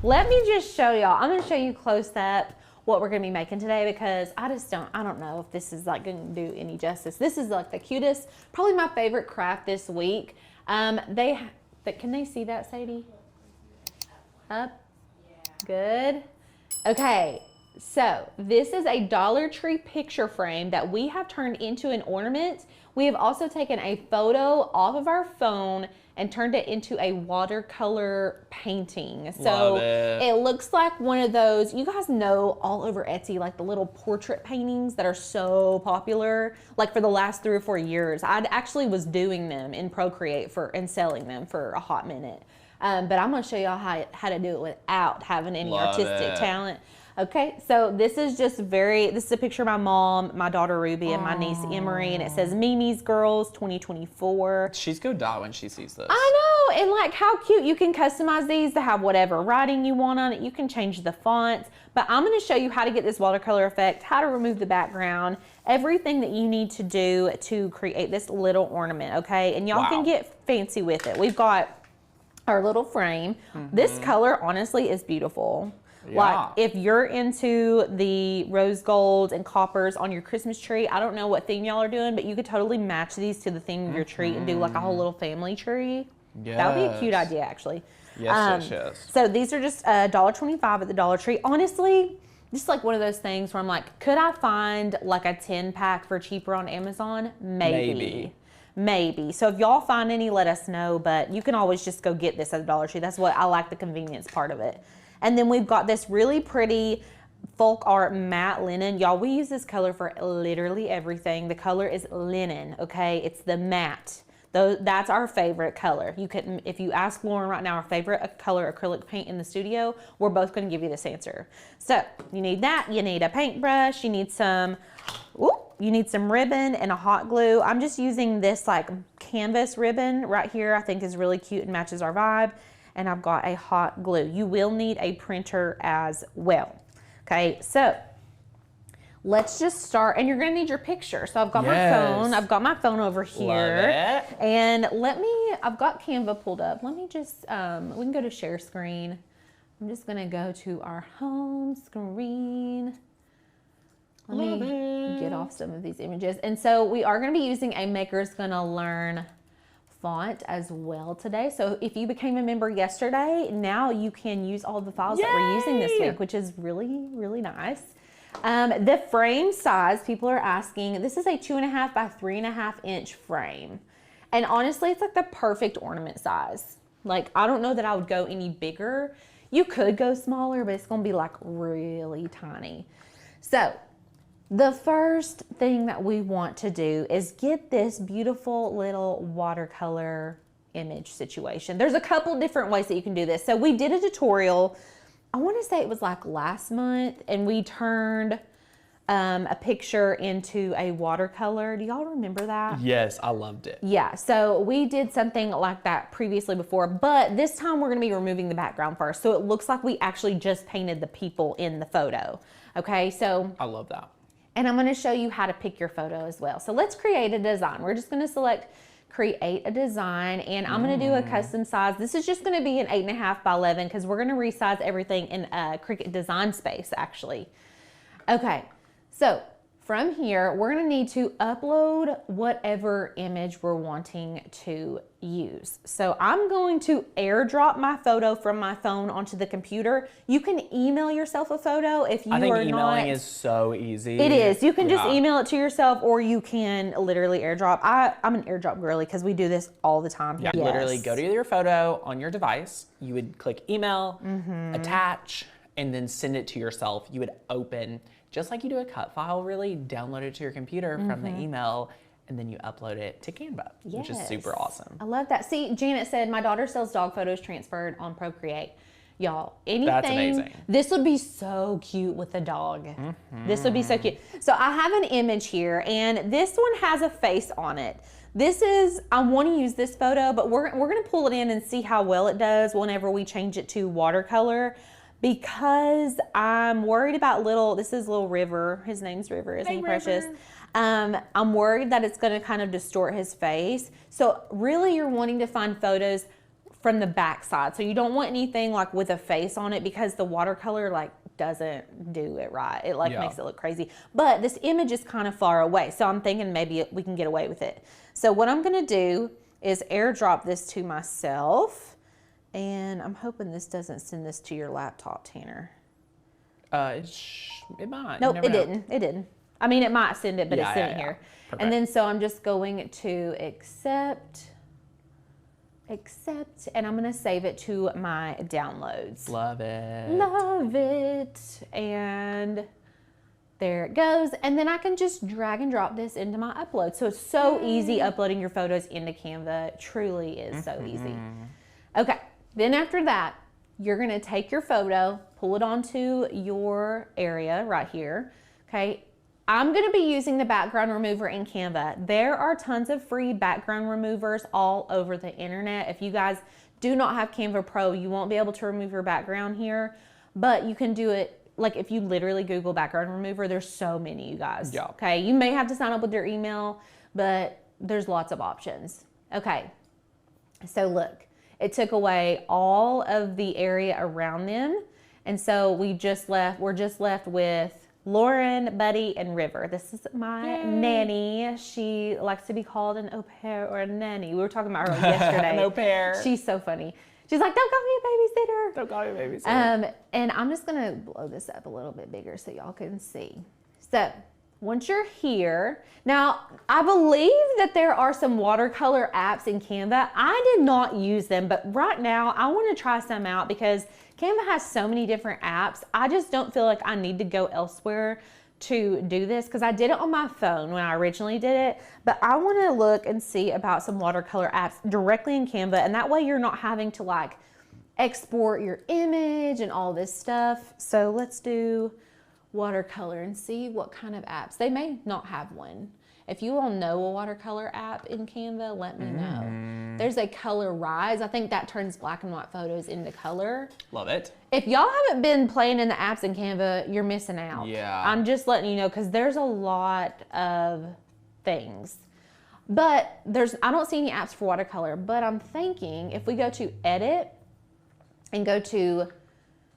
let me just show y'all. I'm gonna show you close up what we're gonna be making today because I don't know if this is like gonna do any justice. This is like the cutest, probably my favorite craft this week. Can they see that, Sadie? Up? Good. Okay, so this is a Dollar Tree picture frame that we have turned into an ornament. We have also taken a photo off of our phone and turned it into a watercolor painting. So it looks like one of those, you guys know all over Etsy, like the little portrait paintings that are so popular, like for the last 3 or 4 years. I actually was doing them in Procreate and selling them for a hot minute. But I'm gonna show y'all how to do it without having any artistic talent. Okay, so this is this is a picture of my mom, my daughter Ruby, and my niece Emery, and it says Mimi's Girls 2024. She's gonna die when she sees this. I know, and like how cute. You can customize these to have whatever writing you want on it. You can change the fonts, but I'm gonna show you how to get this watercolor effect, how to remove the background, everything that you need to do to create this little ornament, okay? And y'all can get fancy with it. We've got our little frame. This color honestly is beautiful. Yeah. Like if you're into the rose golds and coppers on your Christmas tree, I don't know what theme y'all are doing, but you could totally match these to the theme of your tree and do like a whole little family tree. Yes. That would be a cute idea actually. Yes. So these are just $1.25 at the Dollar Tree. Honestly, just like one of those things where I'm like, could I find like a 10-pack for cheaper on Amazon? Maybe. So if y'all find any, let us know, but you can always just go get this at the Dollar Tree. That's what I like, the convenience part of it. And then we've got this really pretty folk art matte linen. Y'all, we use this color for literally everything. The color is linen, okay? It's the matte. That's our favorite color. You can, if you ask Lauren right now, our favorite color acrylic paint in the studio, we're both gonna give you this answer. So you need that, you need a paintbrush, you need some ribbon and a hot glue. I'm just using this like canvas ribbon right here. I think is really cute and matches our vibe. And I've got a hot glue. You will need a printer as well. Okay, so let's just start. And you're gonna need your picture. So I've got my phone. I've got my phone over here. Love it. And I've got Canva pulled up. Let me just, we can go to share screen. I'm just gonna go to our home screen. Let me get off some of these images. And so we are gonna be using a Maker's Gonna Learn font as well today. So if you became a member yesterday, now you can use all the files that we're using this week, which is really, really nice. The frame size, people are asking, this is a 2.5 by 3.5 inch frame. And honestly, it's like the perfect ornament size. Like, I don't know that I would go any bigger. You could go smaller, but it's gonna be like really tiny. So the first thing that we want to do is get this beautiful little watercolor image situation. There's a couple different ways that you can do this. So we did a tutorial, I want to say it was like last month, and we turned a picture into a watercolor. Do y'all remember that? Yes, I loved it. Yeah, so we did something like that previously before, but this time we're gonna be removing the background first. So it looks like we actually just painted the people in the photo. Okay, so. I love that. And I'm gonna show you how to pick your photo as well. So let's create a design. We're just gonna select create a design, and I'm gonna do a custom size. This is just gonna be an 8.5 by 11 because we're gonna resize everything in Cricut design space actually. Okay, so from here, we're gonna need to upload whatever image we're wanting to use. So I'm going to airdrop my photo from my phone onto the computer. You can email yourself a photo if you are not. I think emailing is so easy. It is. You can just email it to yourself, or you can literally airdrop. I'm an airdrop girly because we do this all the time. Yeah, literally go to your photo on your device. You would click email, attach, and then send it to yourself. You would open, just like you do a cut file, really, download it to your computer from the email, and then you upload it to Canva, which is super awesome. I love that. See, Janet said, my daughter sells dog photos transferred on Procreate. Y'all, anything. That's amazing. This would be so cute with a dog. This would be so cute. So I have an image here, and this one has a face on it. This is, I want to use this photo, but we're going to pull it in and see how well it does whenever we change it to watercolor, because I'm worried about this is little River. His name's River, isn't he precious? I'm worried that it's going to kind of distort his face. So really you're wanting to find photos from the back side. So you don't want anything like with a face on it, because the watercolor like doesn't do it right. It like makes it look crazy. But this image is kind of far away, so I'm thinking maybe we can get away with it. So what I'm gonna do is airdrop this to myself, and I'm hoping this doesn't send this to your laptop, Tanner. It might. Nope, it didn't. It didn't. I mean, it might send it, but it's sitting here. Perfect. And then so I'm just going to accept, and I'm going to save it to my downloads. Love it. Love it. And there it goes. And then I can just drag and drop this into my upload. So it's so easy uploading your photos into Canva. It truly is so easy. Okay, then after that, you're going to take your photo, pull it onto your area right here. Okay, I'm going to be using the background remover in Canva. There are tons of free background removers all over the internet. If you guys do not have Canva Pro, you won't be able to remove your background here, but you can do it. Like if you literally Google background remover, there's so many, you guys. Yeah. Okay, you may have to sign up with your email, but there's lots of options. Okay, so look. It took away all of the area around them. And so we're just left with Lauren, Buddy, and River. This is my nanny. She likes to be called an au pair or a nanny. We were talking about her yesterday. An au pair. She's so funny. She's like, don't call me a babysitter. Don't call me a babysitter. And I'm just gonna blow this up a little bit bigger so y'all can see. So once you're here, now I believe that there are some watercolor apps in Canva. I did not use them, but right now I want to try some out because Canva has so many different apps. I just don't feel like I need to go elsewhere to do this because I did it on my phone when I originally did it, but I want to look and see about some watercolor apps directly in Canva, and that way you're not having to like export your image and all this stuff. So let's do watercolor and see what kind of apps. They may not have one. If you all know a watercolor app in Canva, let me know. There's a Color Rise. I think that turns black and white photos into color. Love it. If y'all haven't been playing in the apps in Canva, you're missing out. Yeah. I'm just letting you know because there's a lot of things. But I don't see any apps for watercolor, but I'm thinking if we go to edit and go to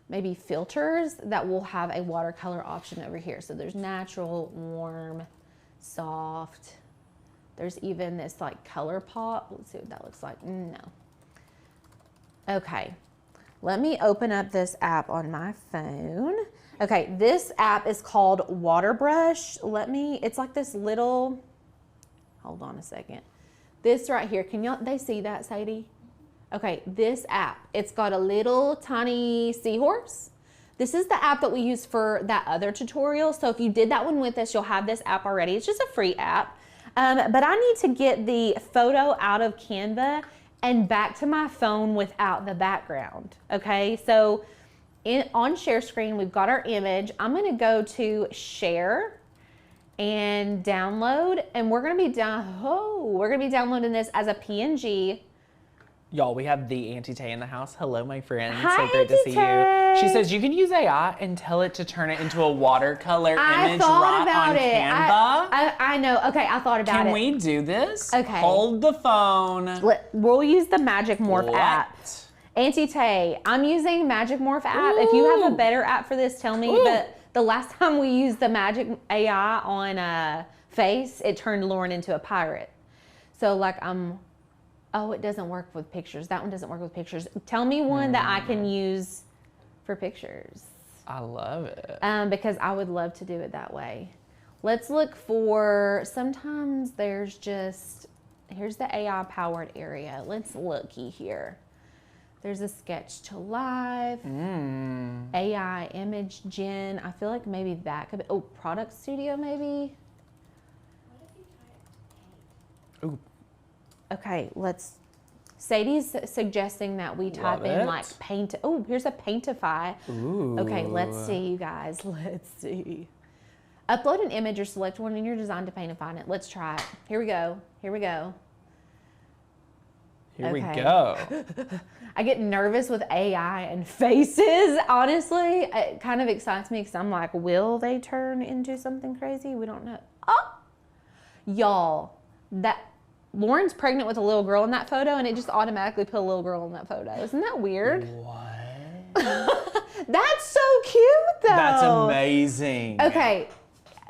maybe filters, that will have a watercolor option over here. So there's natural, warm, soft. There's even this like color pop. Let's see what that looks like. No. Okay, let me open up this app on my phone. Okay, this app is called Waterbrush. It's like this little, hold on a second. This right here, they see that, Sadie? Okay, this app, it's got a little tiny seahorse. This is the app that we use for that other tutorial. So if you did that one with us, you'll have this app already. It's just a free app. But I need to get the photo out of Canva and back to my phone without the background. Okay, so on share screen, we've got our image. I'm gonna go to share and download, and we're gonna be downloading this as a PNG. Y'all, we have the Auntie Tay in the house. Hello, my friend. Hi, so great to Auntie see Tay. you. She says you can use AI and tell it to turn it into a watercolor image thought right about on it. Canva. I know. Okay, I thought about it. Can we do this? Okay. Hold the phone. We'll use the Magic Morph app. Auntie Tay, I'm using Magic Morph app. If you have a better app for this, tell me. But the last time we used the Magic AI on Face, it turned Lauren into a pirate. So like oh, it doesn't work with pictures. That one doesn't work with pictures. Tell me one that I can use for pictures. I love it. Because I would love to do it that way. Let's look for, sometimes here's the AI powered area. Let's looky here. There's a Sketch to Live, AI Image Gen. I feel like maybe that could be, Product Studio maybe. What if you try it to paint? Ooh. Okay, Sadie's suggesting that we type in like paint. Oh, here's a Paintify. Ooh. Okay, let's see, you guys. Let's see. Upload an image or select one in your design to Paintify it. Let's try it. Here we go. Here we go. I get nervous with AI and faces. Honestly, it kind of excites me because I'm like, will they turn into something crazy? We don't know. Oh, y'all, Lauren's pregnant with a little girl in that photo, and it just automatically put a little girl in that photo. Isn't that weird? What? That's so cute, though. That's amazing. Okay.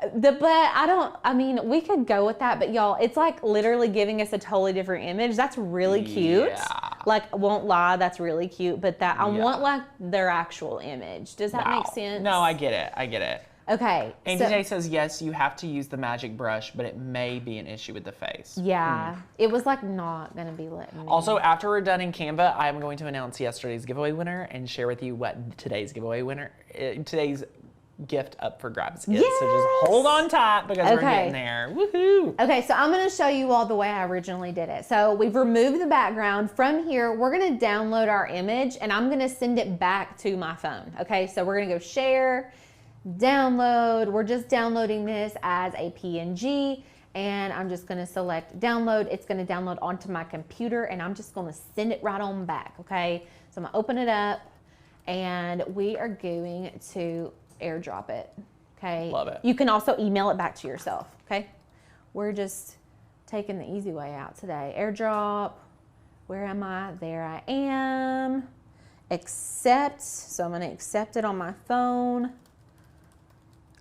I mean, we could go with that, but y'all, it's like literally giving us a totally different image. That's really cute. Yeah. Like, won't lie, that's really cute, but I want like their actual image. Does that make sense? No, I get it. Okay. Andy Day says, yes, you have to use the magic brush, but it may be an issue with the face. Yeah. It was like not going to be letting me. Also, after we're done in Canva, I'm going to announce yesterday's giveaway winner and share with you what today's gift up for grabs is. Yes! So just hold on tight because we're getting there. Woohoo! Okay, so I'm going to show you all the way I originally did it. So we've removed the background. From here, we're going to download our image and I'm going to send it back to my phone. Okay, so we're going to go share, download. We're just downloading this as a PNG and I'm just going to select download. It's going to download onto my computer and I'm just going to send it right on back. Okay, so I'm going to open it up and we are going to airdrop it. Okay. Love it. You can also email it back to yourself. Okay. We're just taking the easy way out today. Airdrop. Where am I? There I am. Accept. So I'm going to accept it on my phone.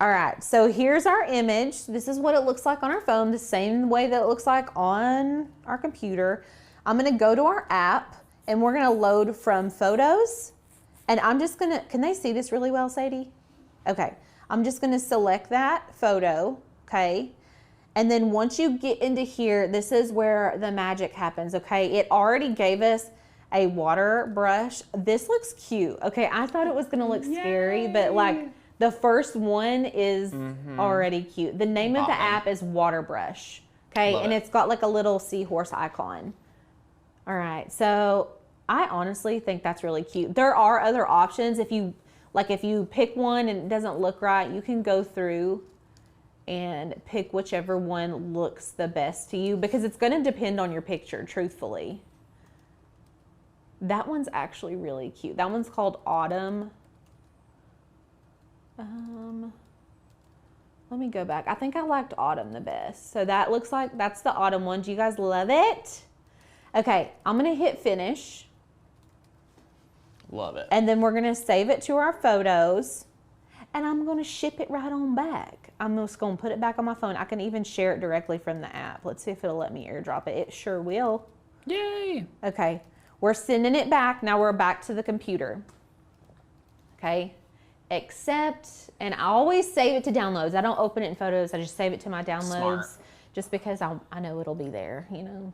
All right. So here's our image. This is what it looks like on our phone, the same way that it looks like on our computer. I'm going to go to our app and we're going to load from photos. And I'm just going to, can they see this really well, Sadie? Okay, I'm just going to select that photo, okay? And then once you get into here, this is where the magic happens, okay? It already gave us a water brush. This looks cute, okay? I thought it was going to look scary, but like the first one is already cute. The name of the app is Water Brush, okay? And it's got like a little seahorse icon. All right, so I honestly think that's really cute. There are other options. If you pick one and it doesn't look right, you can go through and pick whichever one looks the best to you because it's going to depend on your picture, truthfully. That one's actually really cute. That one's called Autumn. Let me go back. I think I liked Autumn the best. So that looks like that's the Autumn one. Do you guys love it? Okay, I'm going to hit finish. Love it. And then we're going to save it to our photos and I'm going to ship it right on back. I'm just going to put it back on my phone. I can even share it directly from the app. Let's see if it'll let me airdrop it. It sure will. Yay. Okay. We're sending it back. Now we're back to the computer. Okay. Accept. And I always save it to downloads. I don't open it in photos. I just save it to my downloads. Smart. Just because I know it'll be there, you know.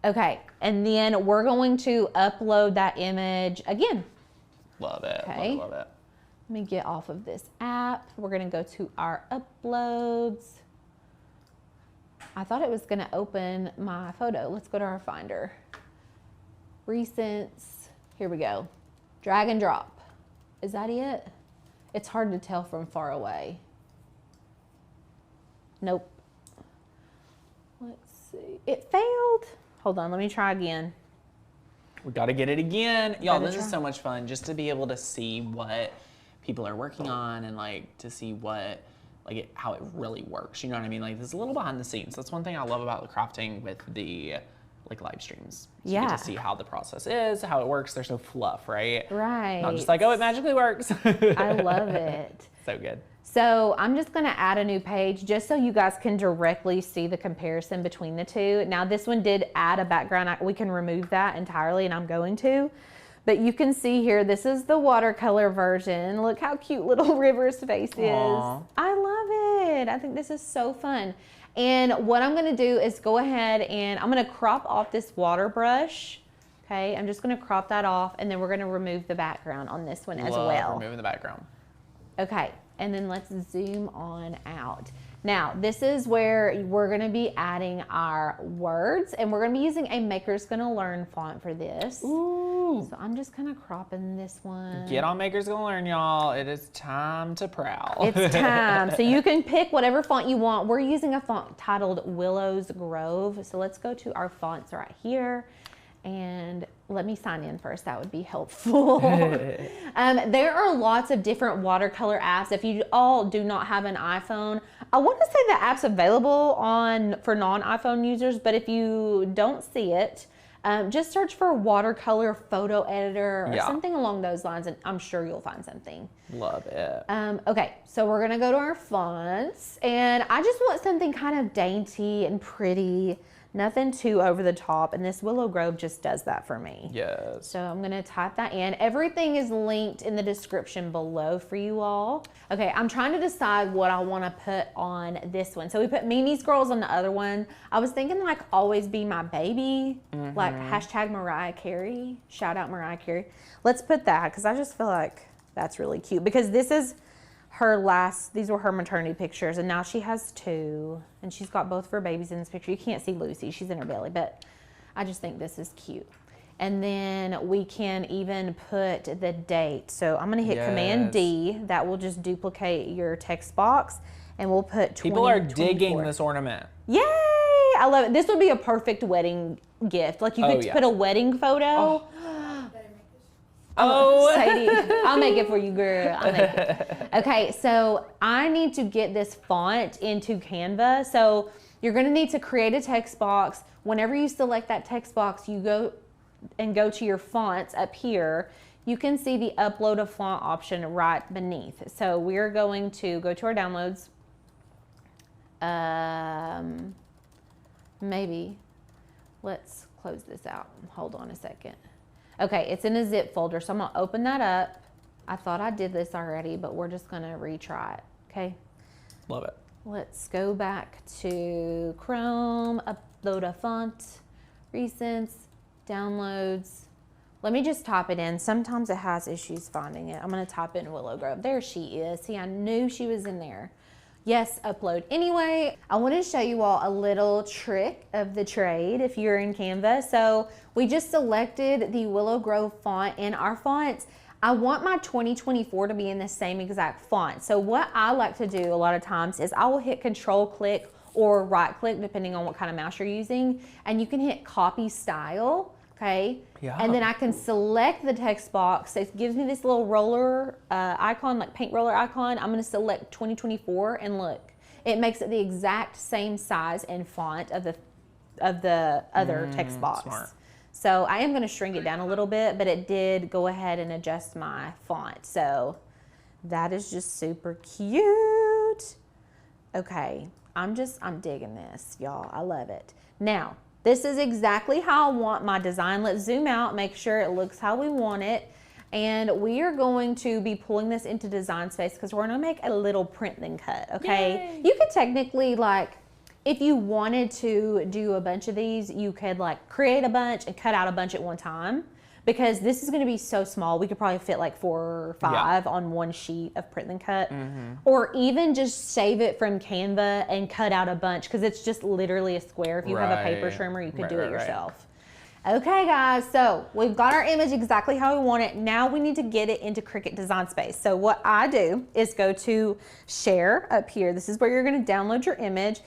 Okay, and then we're going to upload that image again. Love it. Okay. Love it. Let me get off of this app. We're going to go to our uploads. I thought it was going to open my photo. Let's go to our Finder. Recents. Here we go. Drag and drop. Is that it? It's hard to tell from far away. Nope. Let's see. It failed. Hold on, let me try again. We got to get it again. Y'all, Gotta this is try. so much fun just to be able to see what people are working on and like to see what, how it really works. You know what I mean? Like this is a little behind the scenes. That's one thing I love about the crafting with the live streams. So you get to see how the process is, how it works. There's no fluff, right? Right. Not just like, oh, it magically works. I love it. So good. So I'm just going to add a new page just so you guys can directly see the comparison between the two. Now this one did add a background. We can remove that entirely and I'm going to. But you can see here, this is the watercolor version. Look how cute little River's face is. Aww. I love it. I think this is so fun. And what I'm going to do is go ahead and I'm going to crop off this water brush. Okay, I'm just going to crop that off and then we're going to remove the background on this one as well. Removing the background. Okay, and then let's zoom on out. Now, this is where we're gonna be adding our words and we're gonna be using a Maker's Gonna Learn font for this. Ooh. So I'm just kind of cropping this one. Get on Maker's Gonna Learn, y'all. It is time to prowl. It's time. So you can pick whatever font you want. We're using a font titled Willow's Grove. So let's go to our fonts right here. And let me sign in first. That would be helpful. There are lots of different watercolor apps. If you all do not have an iPhone, I want to say the app's available for non-iPhone users, but if you don't see it, just search for watercolor photo editor or something along those lines, and I'm sure you'll find something. Love it. Okay, so we're gonna go to our fonts, and I just want something kind of dainty and pretty, nothing too over the top, and this Willow Grove just does that for me. Yes. So I'm gonna type that in. Everything is linked in the description below for you all. Okay, I'm trying to decide what I wanna put on this one. So we put Mimi's Girls on the other one. I was thinking like Always Be My Baby, like hashtag Mariah Carey, shout out Mariah Carey. Let's put that, because I just feel like that's really cute, because this is these were her maternity pictures, and now she has 2, and she's got both of her babies in this picture. You can't see Lucy, she's in her belly, but I just think this is cute. And then we can even put the date. So I'm gonna hit Command D, that will just duplicate your text box, and we'll put 2024. People are digging this ornament. Yay, I love it. This would be a perfect wedding gift. Like you could put a wedding photo. Oh, Sadie, I'll make it for you, girl. I'll make it. Okay, so I need to get this font into Canva. So you're gonna need to create a text box. Whenever you select that text box, you go to your fonts up here. You can see the upload a font option right beneath. So we're going to go to our downloads. Maybe, let's close this out. Hold on a second. Okay, it's in a zip folder, so I'm gonna open that up. I thought I did this already, but we're just gonna retry it, okay? Love it. Let's go back to Chrome, upload a font, recents, downloads. Let me just type it in. Sometimes it has issues finding it. I'm gonna type in Willow Grove. There she is. See, I knew she was in there. Yes, upload. Anyway, I want to show you all a little trick of the trade if you're in Canva. So we just selected the Willow Grove font in our fonts. I want my 2024 to be in the same exact font. So what I like to do a lot of times is I will hit Control click or right click depending on what kind of mouse you're using, and you can hit copy style. Okay, and then I can select the text box. It gives me this little roller icon, like paint roller icon. I'm gonna select 2024, and look, it makes it the exact same size and font of the other text box. Smart. So I am gonna shrink it down a little bit, but it did go ahead and adjust my font. So that is just super cute. Okay, I'm digging this, y'all. I love it. Now, this is exactly how I want my design. Let's zoom out, make sure it looks how we want it. And we are going to be pulling this into Design Space because we're gonna make a little print then cut, okay? Yay. You could technically, like, if you wanted to do a bunch of these, you could like create a bunch and cut out a bunch at one time, because this is gonna be so small. We could probably fit like 4 or 5 on one sheet of print then cut, or even just save it from Canva and cut out a bunch, because it's just literally a square. If you have a paper trimmer, you could do it yourself. Okay guys, so we've got our image exactly how we want it. Now we need to get it into Cricut Design Space. So what I do is go to Share up here. This is where you're gonna download your image.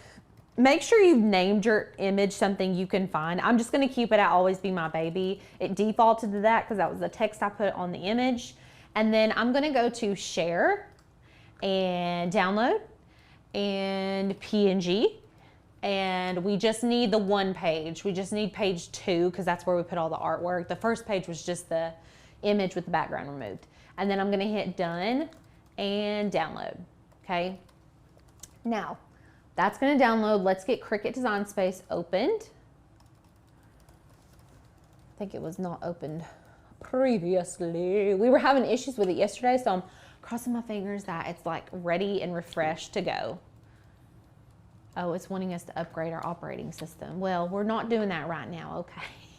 Make sure you've named your image something you can find. I'm just gonna keep it at Always Be My Baby. It defaulted to that because that was the text I put on the image. And then I'm gonna go to Share and Download and PNG. And we just need the one page. We just need page 2 because that's where we put all the artwork. The first page was just the image with the background removed. And then I'm gonna hit Done and Download, okay? Now, that's gonna download. Let's get Cricut Design Space opened. I think it was not opened previously. We were having issues with it yesterday, so I'm crossing my fingers that it's like ready and refreshed to go. Oh, it's wanting us to upgrade our operating system. Well, we're not doing that right now,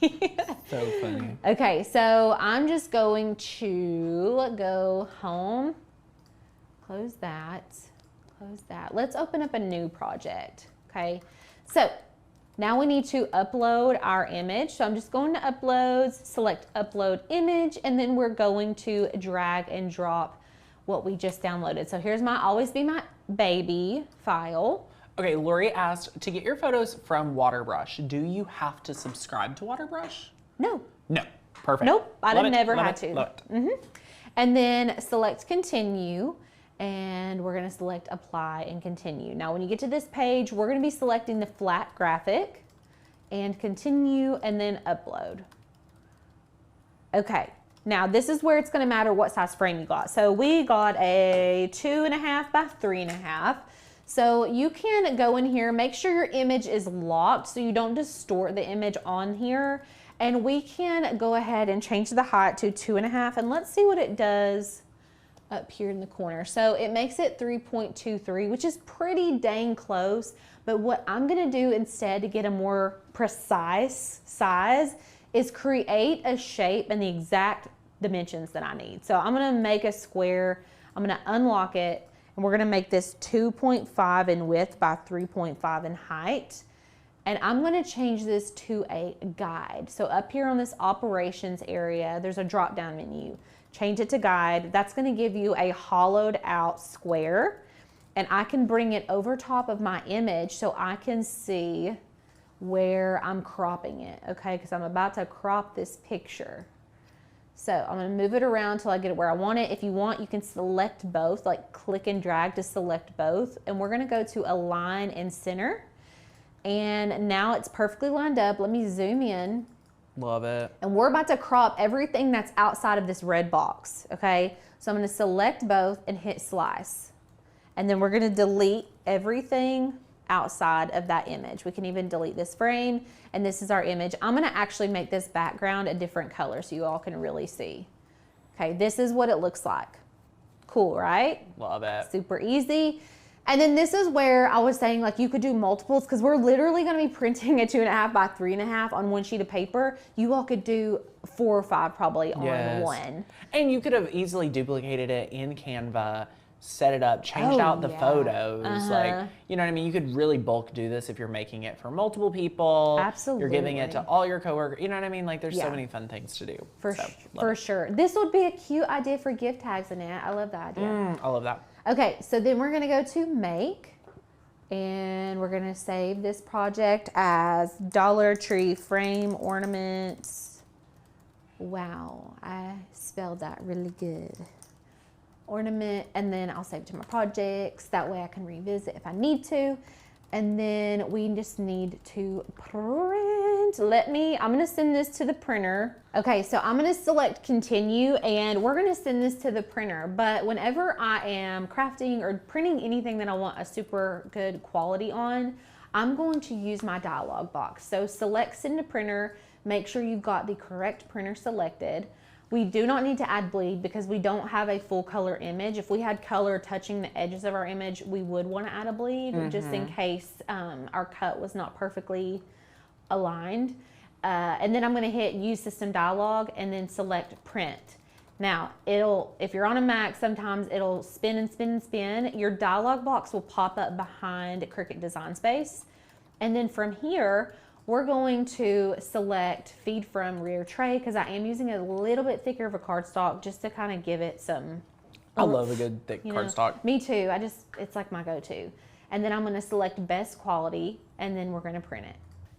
okay? So funny. Okay, so I'm just going to go home, close that. Close that. Let's open up a new project, okay? So now we need to upload our image. So I'm just going to Uploads, select Upload Image, and then we're going to drag and drop what we just downloaded. So here's my Always Be My Baby file. Okay, Lori asked, to get your photos from Waterbrush, do you have to subscribe to Waterbrush? No. No. Perfect. Nope, I've never had to. Love it. And then select Continue. and we're gonna select apply and continue. Now when you get to this page, we're gonna be selecting the flat graphic and continue and then upload. Okay, now this is where it's gonna matter what size frame you got. So we got a 2.5 by 3.5. So you can go in here, make sure your image is locked so you don't distort the image on here. And we can go ahead and change the height to 2.5, and let's see what it does up here in the corner. So it makes it 3.23, which is pretty dang close. But what I'm gonna do instead to get a more precise size is create a shape and the exact dimensions that I need. So I'm gonna make a square, I'm gonna unlock it, and we're gonna make this 2.5 in width by 3.5 in height. And I'm gonna change this to a guide. So up here on this operations area, there's a drop down menu. Change it to guide. That's gonna give you a hollowed out square. And I can bring it over top of my image so I can see where I'm cropping it, okay? Because I'm about to crop this picture. So I'm gonna move it around till I get it where I want it. If you want, you can select both, like click and drag to select both. And we're gonna go to align and center. And now it's perfectly lined up. Let me zoom in. Love it. And we're about to crop everything that's outside of this red box, okay? So I'm gonna select both and hit slice. And then we're gonna delete everything outside of that image. We can even delete this frame, and this is our image. I'm gonna actually make this background a different color so you all can really see. Okay, this is what it looks like. Cool, right? Love it. Super easy. And then this is where I was saying, like, you could do multiples, because we're literally going to be printing a 2.5 by 3.5 on one sheet of paper. You all could do 4 or 5 probably on one. And you could have easily duplicated it in Canva, set it up, changed out the photos. Like, you know what I mean? You could really bulk do this if you're making it for multiple people. Absolutely. You're giving it to all your coworkers. You know what I mean? Like, there's so many fun things to do. For sure. This would be a cute idea for gift tags, Annette. I love that idea. I love that. Okay, so then we're gonna go to make, and we're gonna save this project as Dollar Tree frame ornaments. Wow, I spelled that really good. Ornament, and then I'll save it to my projects. That way I can revisit if I need to. And then we just need to print. I'm gonna send this to the printer. Okay, so I'm gonna select continue, and we're gonna send this to the printer. But whenever I am crafting or printing anything that I want a super good quality on, I'm going to use my dialog box. So select send to printer, make sure you've got the correct printer selected. We do not need to add bleed because we don't have a full color image. If we had color touching the edges of our image, we would want to add a bleed just in case our cut was not perfectly aligned. And then I'm going to hit use system dialog and then select print. Now, if you're on a Mac, sometimes it'll spin and spin and spin. Your dialog box will pop up behind Cricut Design Space. And then from here, we're going to select feed from rear tray because I am using a little bit thicker of a cardstock just to kind of give it some. I love a good thick cardstock. Me too. It's like my go-to. And then I'm going to select best quality, and then we're going to print it.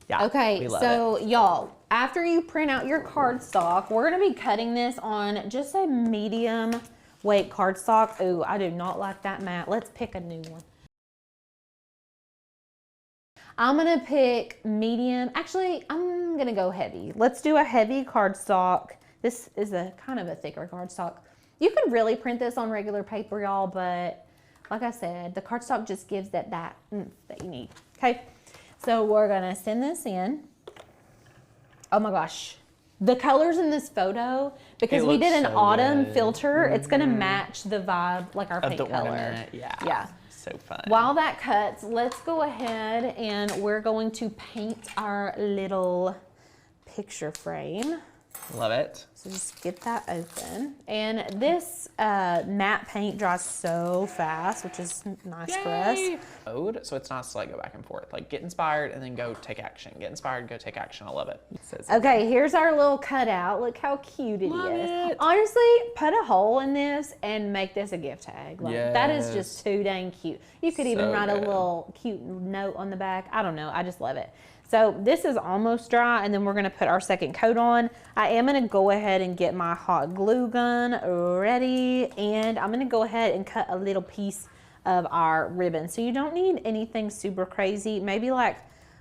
Yeah. Okay, so y'all, after you print out your cardstock, we're going to be cutting this on just a medium weight cardstock. Ooh, I do not like that matte. Let's pick a new one. I'm gonna pick medium. Actually, I'm gonna go heavy. Let's do a heavy cardstock. This is a kind of a thicker cardstock. You could really print this on regular paper, y'all, but like I said, the cardstock just gives that that you need. Okay, so we're gonna send this in. Oh my gosh. The colors in this photo, because we did an autumn filter, it's gonna match the vibe, like our pink color. Ornament. Yeah. So fun. While that cuts, let's go ahead and we're going to paint our little picture frame. Love it. So just get that open. And this matte paint dries so fast, which is nice for us. So it's nice to like go back and forth. Like get inspired and then go take action. Get inspired, go take action. I love it. Okay, here's our little cutout. Look how cute it is. Honestly, put a hole in this and make this a gift tag. Like, that is just too dang cute. You could even write a little cute note on the back. I don't know. I just love it. So this is almost dry, and then we're gonna put our second coat on. I am gonna go ahead and get my hot glue gun ready, and I'm gonna go ahead and cut a little piece of our ribbon. So you don't need anything super crazy, maybe like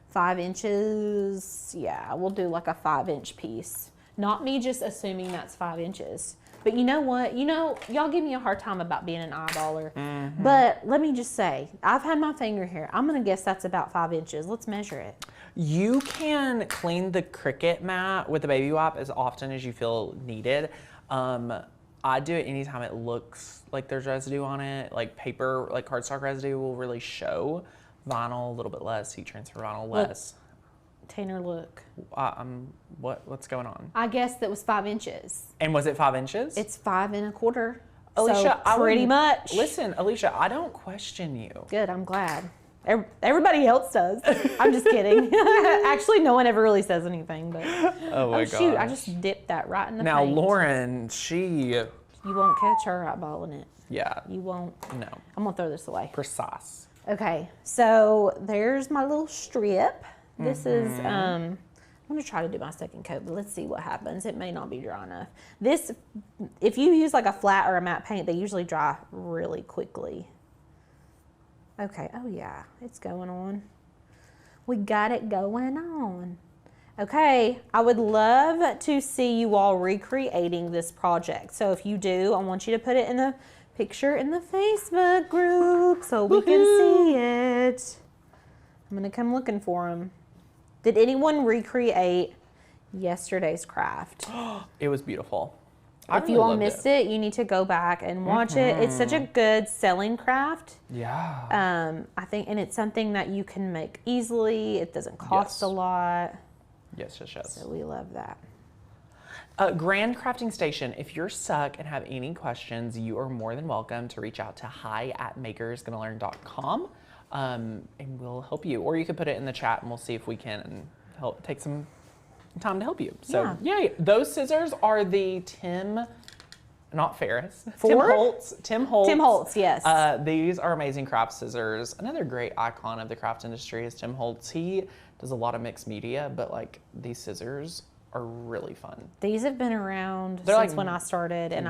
5 inches. Yeah, we'll do like a 5-inch piece. Not me just assuming that's 5 inches. But you know what? You know, y'all give me a hard time about being an eyeballer. But let me just say, I've had my finger here. I'm gonna guess that's about 5 inches. Let's measure it. You can clean the Cricut mat with a baby wipe as often as you feel needed. I do it anytime it looks like there's residue on it. Like paper, like cardstock residue will really show. Vinyl, a little bit less. Heat transfer vinyl, less. Tanner, look. What's going on? I guess that was 5 inches. And was it 5 inches? It's 5 1/4. Alicia, so pretty much. Listen, Alicia, I don't question you. Good, I'm glad. Everybody else does. I'm just kidding. Actually, no one ever really says anything. But oh my god! Shoot, I just dipped that right in the Now, paint. Lauren, You won't catch her eyeballing it. Yeah. You won't. No. I'm gonna throw this away. Precise. Okay, so there's my little strip. This is, I'm gonna try to do my second coat, but let's see what happens. It may not be dry enough. This, if you use like a flat or a matte paint, they usually dry really quickly. Okay, oh yeah, it's going on. We got it going on. Okay, I would love to see you all recreating this project. So if you do, I want you to put it in the picture in the Facebook group so we can see it. I'm gonna come looking for them. Did anyone recreate yesterday's craft? It was beautiful. If you all missed it, you need to go back and watch it. It's such a good selling craft. Yeah. I think, and it's something that you can make easily. It doesn't cost a lot. Yes. So we love that. Grand Crafting Station, if you're stuck and have any questions, you are more than welcome to reach out to hi@makersgonnalearn.com, and we'll help you. Or you could put it in the chat and we'll see if we can help take some time to help you. So yay. Those scissors are the Tim Ferriss. Tim Holtz, yes. These are amazing craft scissors. Another great icon of the craft industry is Tim Holtz. He does a lot of mixed media, but like these scissors are really fun. These have been around since when I started, and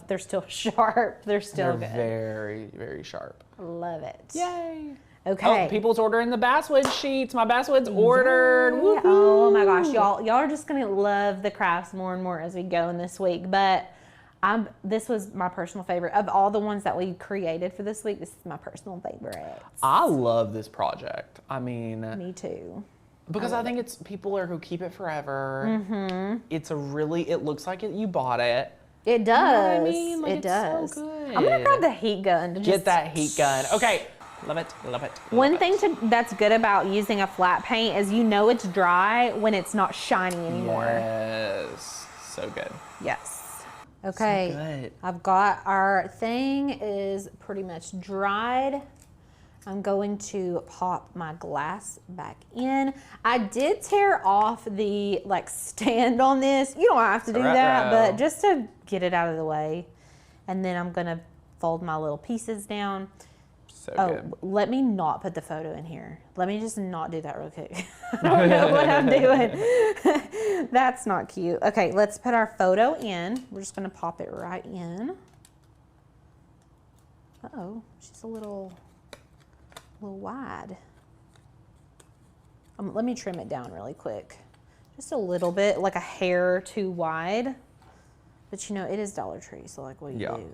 they're still sharp. They're still good. Very, very sharp. Love it. Yay. Okay. Oh, people's ordering the basswood sheets. My basswood's ordered. Woo-hoo. Oh my gosh, y'all are just gonna love the crafts more and more as we go in this week. But this was my personal favorite of all the ones that we created for this week. This is my personal favorite. I love this project. I mean, me too. Because I think it's people who keep it forever. It's it looks like you bought it. It does. You know what I mean? Like, it does. So good. I'm gonna grab the heat gun to get that heat gun. Okay. Love it. One thing that's good about using a flat paint is it's dry when it's not shiny anymore. Yes. So good. Yes. Okay. So good. I've got our thing is pretty much dried. I'm going to pop my glass back in. I did tear off the stand on this. You don't have to do that, but just to get it out of the way. And then I'm gonna fold my little pieces down. So good. Let me not put the photo in here. Let me just not do that real quick. I don't know what I'm doing. That's not cute. Okay, let's put our photo in. We're just gonna pop it right in. Uh-oh, she's a little wide. Let me trim it down really quick. Just a little bit, like a hair too wide. But it is Dollar Tree, so what do you do,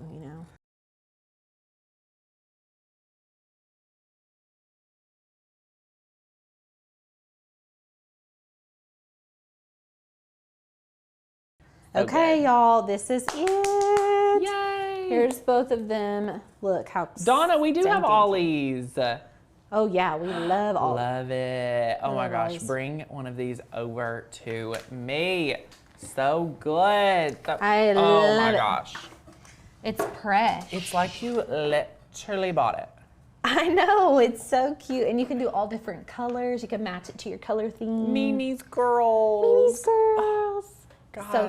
Okay, y'all, this is it. Yay! Here's both of them. Look how Donna, we do have ollies. Oh yeah, we love ollies. Love it. Oh my gosh, ollies. bring one of these over to me. So good. I oh love my it. gosh. It's fresh. It's like you literally bought it. I know, it's so cute. And you can do all different colors. You can match it to your color theme. Mimi's girls. Mimi's girls. God. So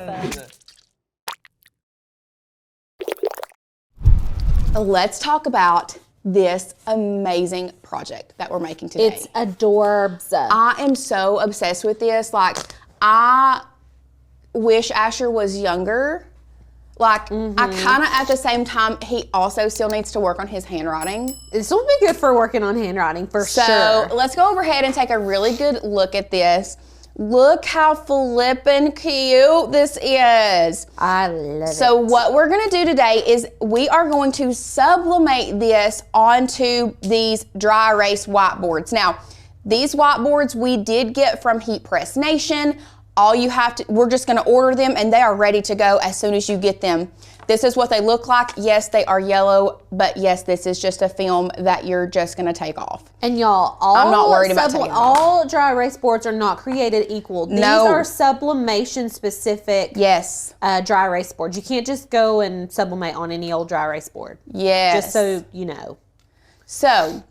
fun. Let's talk about this amazing project that we're making today. It's adorbs. I am so obsessed with this. Like, I wish Asher was younger. Like, I kind of, at the same time, he also still needs to work on his handwriting. This will be good for working on handwriting for sure. So let's go overhead and take a really good look at this. Look how flippin' cute this is. I love it. So what we're gonna do today is we are going to sublimate this onto these dry erase whiteboards. Now, these whiteboards we did get from Heat Press Nation. All you have to, we're just gonna order them and they are ready to go as soon as you get them. This is what they look like. Yes, they are yellow, but yes, this is just a film that you're just gonna take off. And y'all, I'm not worried about taking them off. all dry erase boards are not created equal. These No. are sublimation specific Yes, dry erase boards. You can't just go and sublimate on any old dry erase board. yes. Just so you know. So,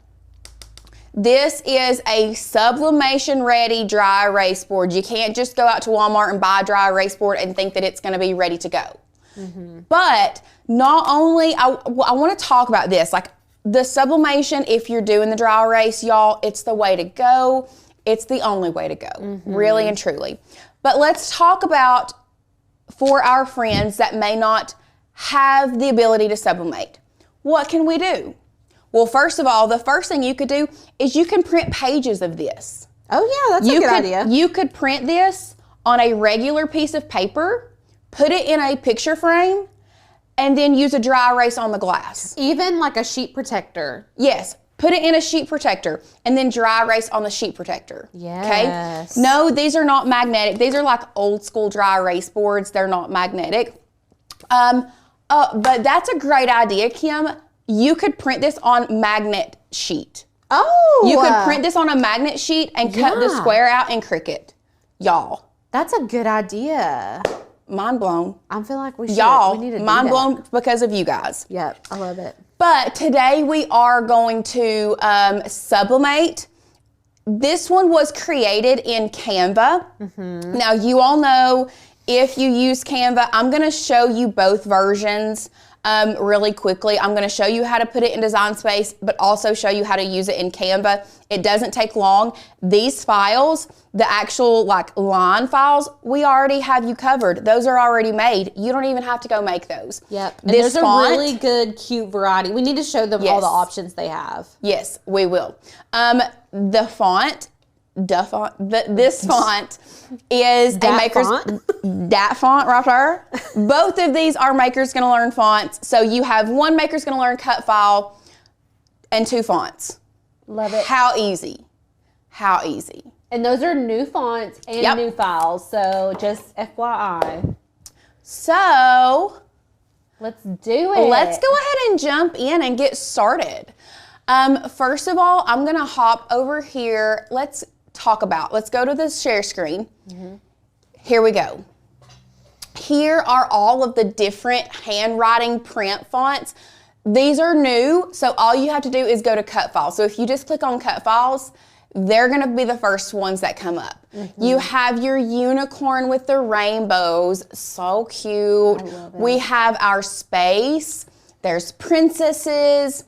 this is a sublimation ready dry erase board. You can't just go out to Walmart and buy a dry erase board and think that it's gonna be ready to go. But not only, I want to talk about this, like the sublimation, if you're doing the dry erase, y'all, it's the way to go. It's the only way to go, really and truly. But let's talk about, for our friends that may not have the ability to sublimate, what can we do? Well, first of all, the first thing you could do is you can print pages of this. Oh yeah, that's a good idea. You could print this on a regular piece of paper, put it in a picture frame, and then use a dry erase on the glass. Even like a sheet protector. Yes, put it in a sheet protector and then dry erase on the sheet protector. Yes. Okay? No, these are not magnetic. These are like old school dry erase boards. They're not magnetic. But that's a great idea, Kim. You could print this on magnet sheet. Oh. You could print this on a magnet sheet and cut the Yeah. square out in Cricut. Y'all, That's a good idea. mind blown. I feel like we should. Y'all, we need to do mind that. blown because of you guys. Yep, I love it. But today we are going to sublimate. This one was created in Canva. Now you all know, if you use Canva, I'm gonna show you both versions really quickly. I'm gonna show you how to put it in Design Space, but also show you how to use it in Canva. It doesn't take long. These files, the actual like line files, we already have you covered. Those are already made. You don't even have to go make those. Yep. And This there's font, a really good, cute variety. We need to show them all the Yes. options they have. Yes, we will. The font, this font is a Dat maker's font? that font right there. Both of these are Maker's Gonna Learn fonts. So you have one Maker's Gonna Learn cut file and two fonts. Love it. How easy? How easy? And those are new fonts and Yep. new files. So just FYI. So Let's do it. let's go ahead and jump in and get started. First of all, I'm gonna hop over here. Let's go to the share screen. Here we go. Here are all of the different handwriting print fonts. These are new, so all you have to do is go to cut files. So if you just click on cut files, they're gonna be the first ones that come up. You have your unicorn with the rainbows, so cute. I love it. We have our space. There's princesses.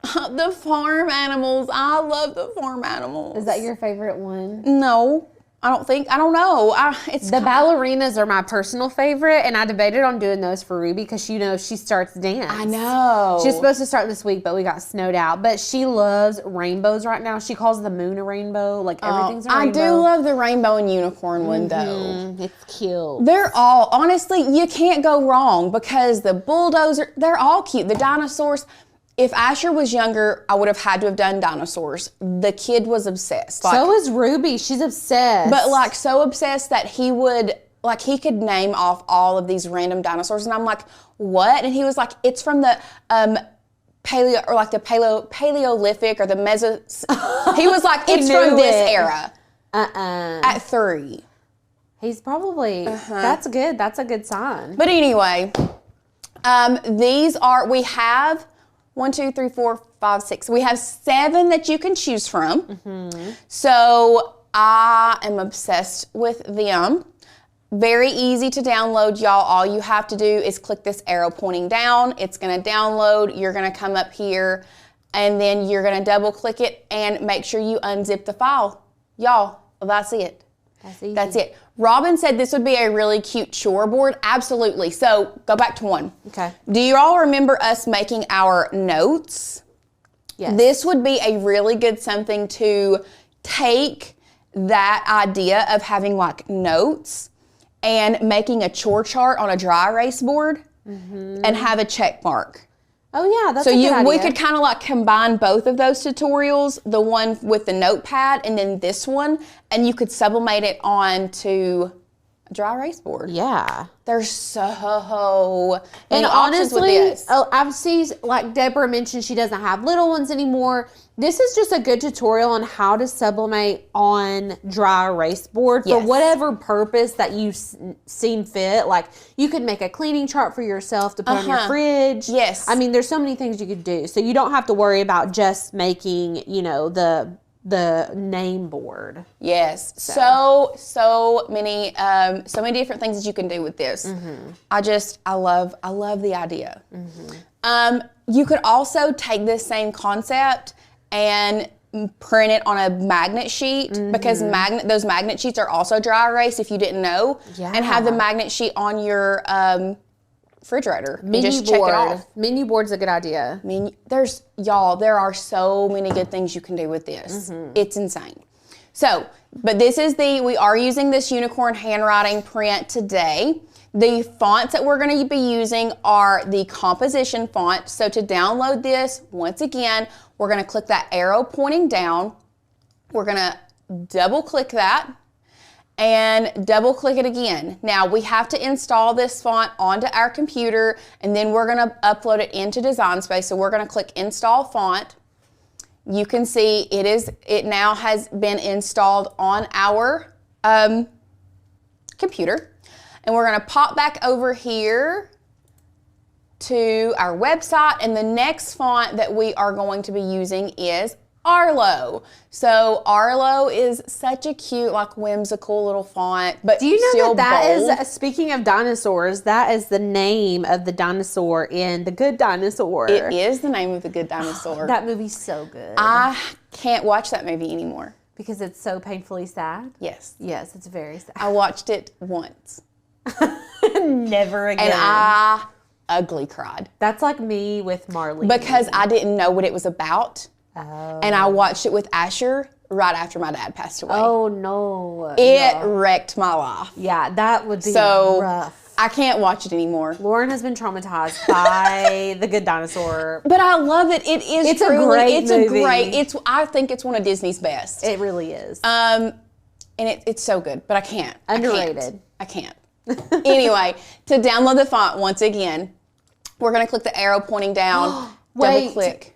The farm animals. I love the farm animals. Is that your favorite one? No, I don't know. It's The ballerinas are my personal favorite, and I debated on doing those for Ruby because she starts dance. I know. She's supposed to start this week, but we got snowed out. But she loves rainbows right now. She calls the moon a rainbow. Like everything's a I rainbow. do love the rainbow and unicorn one though. It's cute. They're all, honestly, you can't go wrong because the bulldozer, they're all cute. The dinosaurs. If Asher was younger, I would have had to have done dinosaurs. The kid was obsessed. Like, So is Ruby. She's obsessed. but like so obsessed that he could name off all of these random dinosaurs. And I'm like, what? And he was like, it's from the Paleolithic or the He was like, it's from knew this it. era. At 3. He's probably, that's good. That's a good sign. But anyway, we have 1, 2, 3, 4, 5, 6. We have 7 that you can choose from. So I am obsessed with them. Very easy to download, y'all. All you have to do is click this arrow pointing down. It's gonna download. You're gonna come up here and then you're gonna double click it and make sure you unzip the file. Y'all, that's it. That's easy. That's it. Robin said this would be a really cute chore board. Absolutely. So go back to one. Okay. Do you all remember us making our notes? Yes. This would be a really good something to take that idea of having like notes and making a chore chart on a dry erase board and have a check mark. Oh yeah, that's So a good idea. we could kind of like combine both of those tutorials, the one with the notepad and then this one, and you could sublimate it onto a dry erase board. Yeah. There's so many And options with honestly, this. I've seen, like Deborah mentioned, she doesn't have little ones anymore. This is just a good tutorial on how to sublimate on dry erase board for Yes. whatever purpose that you seem fit. Like you could make a cleaning chart for yourself to put on your fridge. Yes. I mean, there's so many things you could do. So you don't have to worry about just making, the name board. Yes, so many different things that you can do with this. I love the idea. You could also take this same concept and print it on a magnet sheet because those magnet sheets are also dry erase if you didn't know, and have the magnet sheet on your refrigerator. Menu just board. check it off. Menu board's a good idea. There are so many good things you can do with this. It's insane. So, but we are using this unicorn handwriting print today. The fonts that we're going to be using are the composition font. So to download this, once again, we're going to click that arrow pointing down. We're going to double click that and double click it again. Now we have to install this font onto our computer and then we're going to upload it into Design Space. So we're going to click install font. You can see it now has been installed on our computer. And we're going to pop back over here to our website, and the next font that we are going to be using is Arlo. So Arlo is such a cute, like whimsical little font, but Do you know still that bold. is, speaking of dinosaurs, that is the name of the dinosaur in The Good Dinosaur. It is the name of the Good Dinosaur. That movie's so good. I can't watch that movie anymore. Because it's so painfully sad. Yes. Yes, it's very sad. I watched it once, Never again. and I ugly cried That's like me with Marley. because I didn't know what it was about. Oh. And I watched it with Asher right after my dad passed away. Oh, no. It wrecked my life. Yeah, that would be So rough. I can't watch it anymore. Lauren has been traumatized by The Good Dinosaur. But I love it. It is It's a truly, great it's movie. a great, I think it's one of Disney's best. It really is. And it's so good, but I can't. Underrated. I can't. Anyway, to download the font, once again, we're going to click the arrow pointing down, Wait. double click.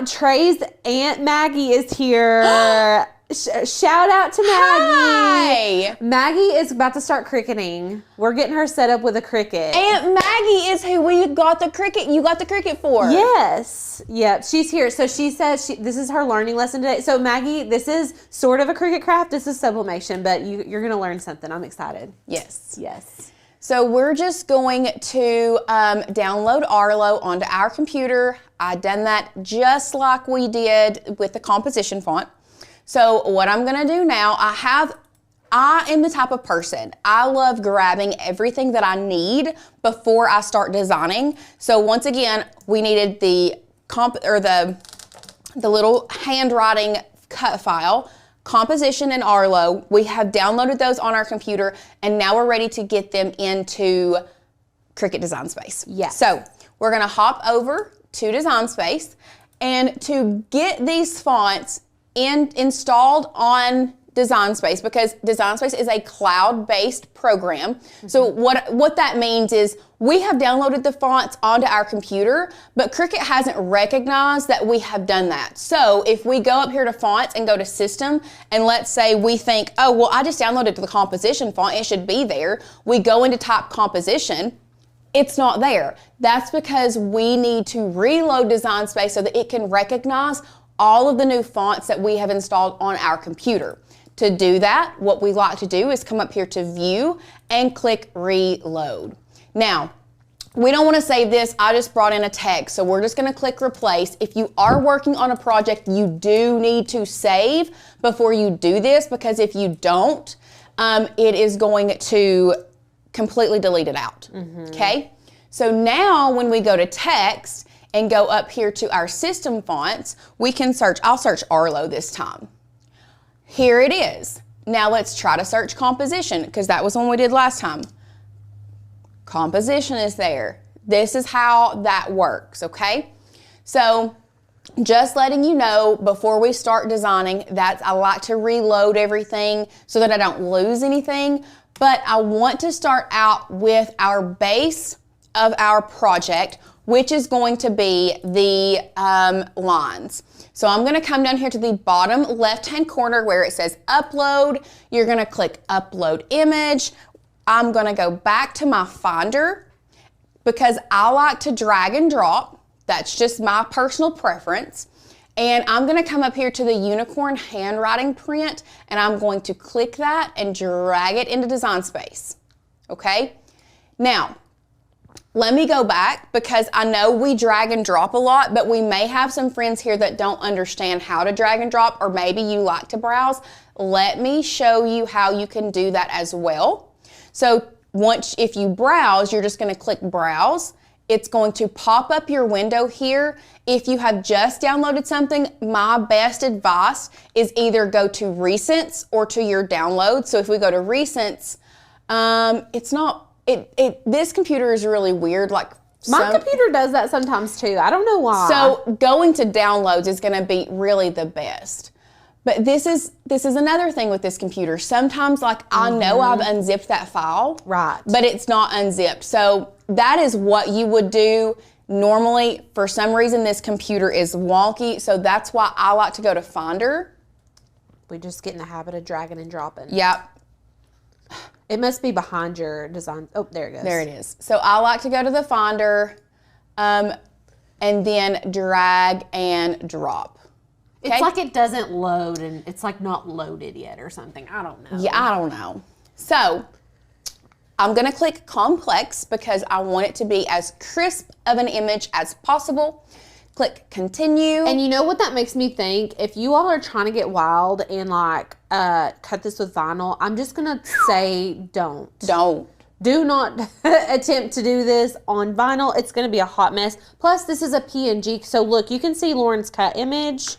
Trey's Aunt Maggie is here. Shout out to Maggie. Hi! Maggie is about to start cricketing. We're getting her set up with a Cricut. Aunt Maggie is who we got the Cricut. You got the Cricut for. Yes. Yep. She's here. So she says this is her learning lesson today. So Maggie, this is sort of a Cricut craft. This is sublimation, but you're going to learn something. I'm excited. Yes. Yes. So we're just going to download Arlo onto our computer. I done that just like we did with the composition font. So what I'm gonna do now, I am the type of person, I love grabbing everything that I need before I start designing. So once again, we needed the little handwriting cut file, composition and Arlo. We have downloaded those on our computer, and now we're ready to get them into Cricut Design Space. Yes. So we're gonna hop over to Design Space, and to get these fonts installed on Design Space, because Design Space is a cloud-based program. So what that means is we have downloaded the fonts onto our computer, but Cricut hasn't recognized that we have done that. So if we go up here to fonts and go to system, and let's say we think, oh, well, I just downloaded the composition font, it should be there. We go into type composition, it's not there. That's because we need to reload Design Space so that it can recognize all of the new fonts that we have installed on our computer. To do that, what we like to do is come up here to View and click Reload. Now, we don't want to save this. I just brought in a text, so we're just going to click Replace. If you are working on a project, you do need to save before you do this, because if you don't, it is going to completely delete it out, okay? So now when we go to text and go up here to our system fonts, we can search, I'll search Arlo this time. Here it is. Now let's try to search composition, because that was one we did last time. Composition is there. This is how that works, okay? So just letting you know before we start designing that I like to reload everything so that I don't lose anything, but I want to start out with our base of our project, which is going to be the lines. So I'm gonna come down here to the bottom left-hand corner where it says upload. You're gonna click upload image. I'm gonna go back to my Finder because I like to drag and drop. That's just my personal preference. And I'm gonna come up here to the unicorn handwriting print, and I'm going to click that and drag it into Design Space, okay? Now, let me go back because I know we drag and drop a lot, but we may have some friends here that don't understand how to drag and drop, or maybe you like to browse. Let me show you how you can do that as well. So if you browse, you're just gonna click Browse. It's going to pop up your window here. If you have just downloaded something, my best advice is either go to Recents or to your downloads. So if we go to Recents, this computer is really weird. My computer does that sometimes too. I don't know why. So going to downloads is gonna be really the best. But this is another thing with this computer. Sometimes, I know I've unzipped that file, right, but it's not unzipped. So that is what you would do normally. For some reason, this computer is wonky, so that's why I like to go to Finder. We just get in the habit of dragging and dropping. Yep. It must be behind your design. Oh, there it goes. There it is. So I like to go to the Finder, and then drag and drop. Okay? It's like it doesn't load, and it's like not loaded yet or something. I don't know. Yeah, I don't know. So I'm gonna click complex because I want it to be as crisp of an image as possible. Click continue. And you know what that makes me think? If you all are trying to get wild and cut this with vinyl, I'm just gonna say don't. Do not attempt to do this on vinyl. It's gonna be a hot mess. Plus this is a PNG, so look, you can see Lauren's cut image.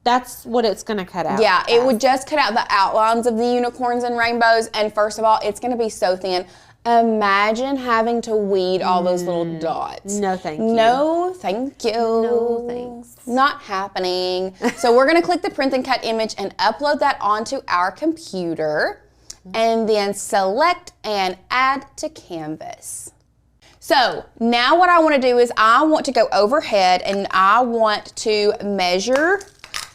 That's what it's gonna cut out. Yeah, it would just cut out the outlines of the unicorns and rainbows, and first of all, it's gonna be so thin. Imagine having to weed all those little dots. No, thank you. No, thank you. No, thanks. Not happening. So we're gonna click the print and cut image and upload that onto our computer, and then select and add to canvas. So now what I wanna do is I want to go overhead and I want to measure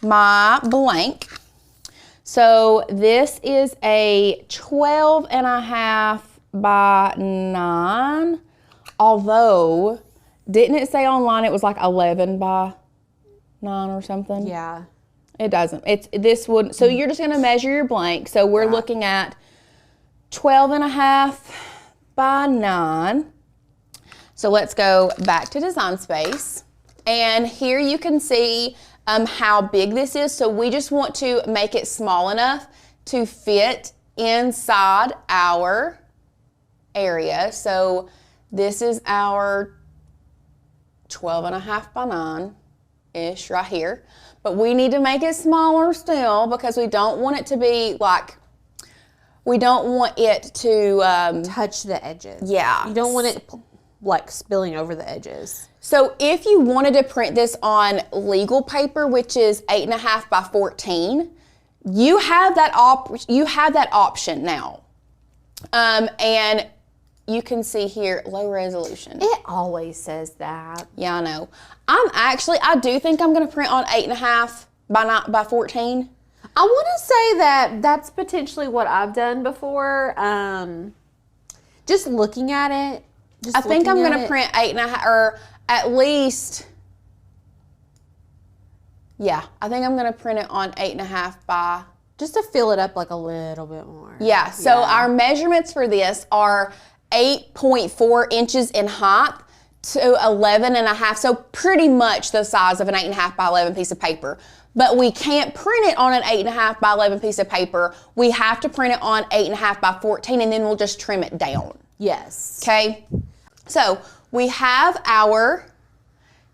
my blank. So this is a 12.5 by 9, although didn't it say online it was like 11 by 9 or something? Yeah. It doesn't. So you're just gonna measure your blank. So we're looking at 12.5 by 9. So let's go back to Design Space. And here you can see how big this is. So we just want to make it small enough to fit inside our area. So this is our 12.5 by 9-ish right here. But we need to make it smaller still because we don't want it to be we don't want it to touch the edges. Yeah. You don't want it spilling over the edges. So if you wanted to print this on legal paper, which is 8.5 by 14, you have that option now. And you can see here, low resolution. It always says that. Yeah, I know. I do think I'm gonna print on 8.5 by 14. I want to say that that's potentially what I've done before. Just looking at it. I think I'm gonna print 8.5, or at least, yeah, I think I'm gonna print it on 8.5 by Just to fill it up like a little bit more. Yeah, so our measurements for this are 8.4 inches in height to 11 and a half, so pretty much the size of an 8.5 by 11 piece of paper. But we can't print it on an 8.5 by 11 piece of paper. We have to print it on 8.5 by 14, and then we'll just trim it down. Yes. Okay, so we have our,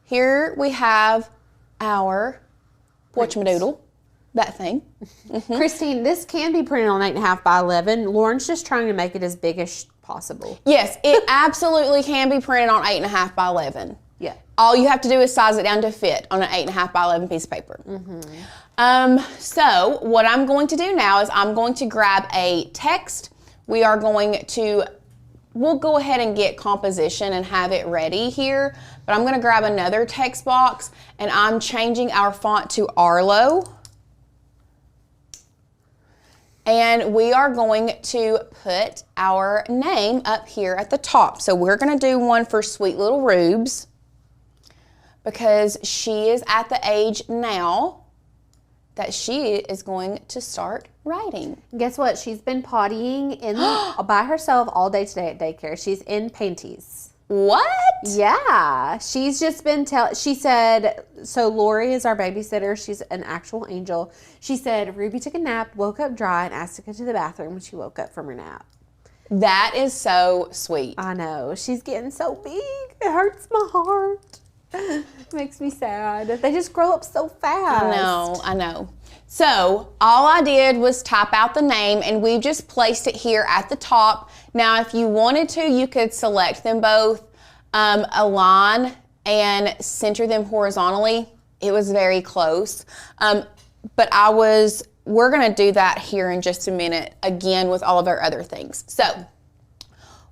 here we have our whatchamadoodle, that thing. Christine, this can be printed on 8.5 by 11. Lauren's just trying to make it as big as possible. Yes, it absolutely can be printed on 8.5 by 11. Yeah. All you have to do is size it down to fit on an 8.5 by 11 piece of paper. So what I'm going to do now is I'm going to grab a text. We'll go ahead and get composition and have it ready here, but I'm going to grab another text box, and I'm changing our font to Arlo. And we are going to put our name up here at the top. So we're going to do one for Sweet Little Rubes, because she is at the age now that she is going to start writing. Guess what? She's been pottying by herself all day today at daycare. She's in panties. What? Yeah. She's just been she said, so Lori is our babysitter. She's an actual angel. She said, Ruby took a nap, woke up dry, and asked to go to the bathroom when she woke up from her nap. That is so sweet. I know. She's getting so big. It hurts my heart. It makes me sad. They just grow up so fast. I know. So all I did was type out the name, and we just placed it here at the top. Now, if you wanted to, you could select them both, align and center them horizontally. It was very close. But we're gonna do that here in just a minute, again, with all of our other things. So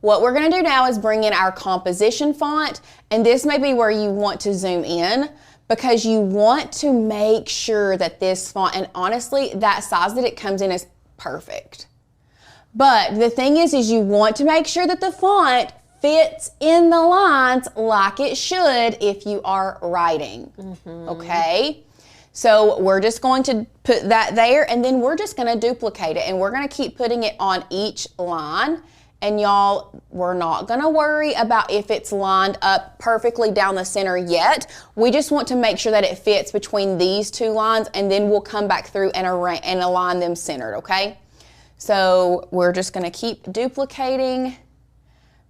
what we're gonna do now is bring in our composition font, and this may be where you want to zoom in, because you want to make sure that this font, and honestly, that size that it comes in is perfect. But the thing is you want to make sure that the font fits in the lines like it should if you are writing, okay? So we're just going to put that there, and then we're just gonna duplicate it, and we're gonna keep putting it on each line. And y'all, we're not gonna worry about if it's lined up perfectly down the center yet. We just want to make sure that it fits between these two lines, and then we'll come back through and align them centered, okay? So we're just gonna keep duplicating,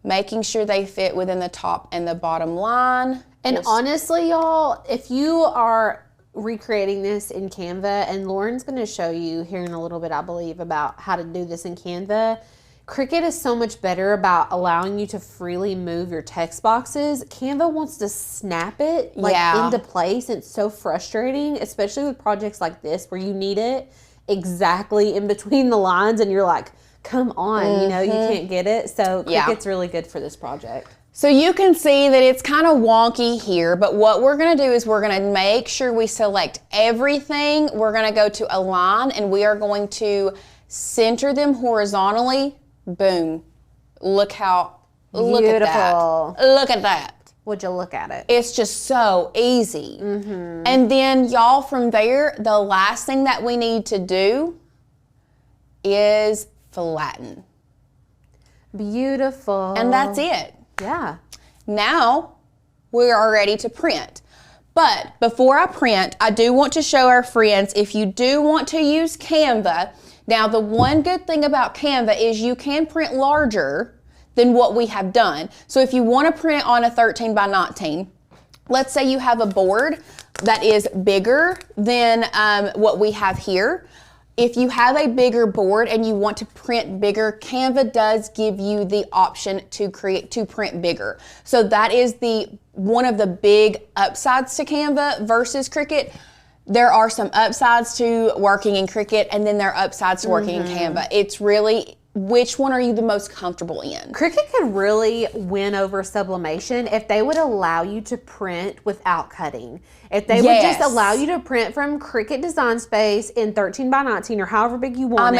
making sure they fit within the top and the bottom line. And honestly, y'all, if you are recreating this in Canva, and Lauren's gonna show you here in a little bit, I believe, about how to do this in Canva, Cricut is so much better about allowing you to freely move your text boxes. Canva wants to snap it into place. It's so frustrating, especially with projects like this where you need it exactly in between the lines, and you're like, come on, you can't get it. So Cricut's really good for this project. So you can see that it's kind of wonky here, but what we're gonna do is we're gonna make sure we select everything. We're gonna go to align, and we are going to center them horizontally. Boom. Look at that. Look at that. Would you look at it? It's just so easy. And then y'all, from there, the last thing that we need to do is flatten. Beautiful. And that's it. Yeah. Now we are ready to print. But before I print, I do want to show our friends, if you do want to use Canva, now the one good thing about Canva is you can print larger than what we have done. So if you want to print on a 13 by 19, let's say you have a board that is bigger than what we have here. If you have a bigger board and you want to print bigger, Canva does give you the option to print bigger. So that is one of the big upsides to Canva versus Cricut. There are some upsides to working in Cricut, and then there are upsides to working in Canva. It's really, which one are you the most comfortable in? Cricut could really win over Sublimation if they would allow you to print without cutting. If they would just allow you to print from Cricut Design Space in 13 by 19 or however big you want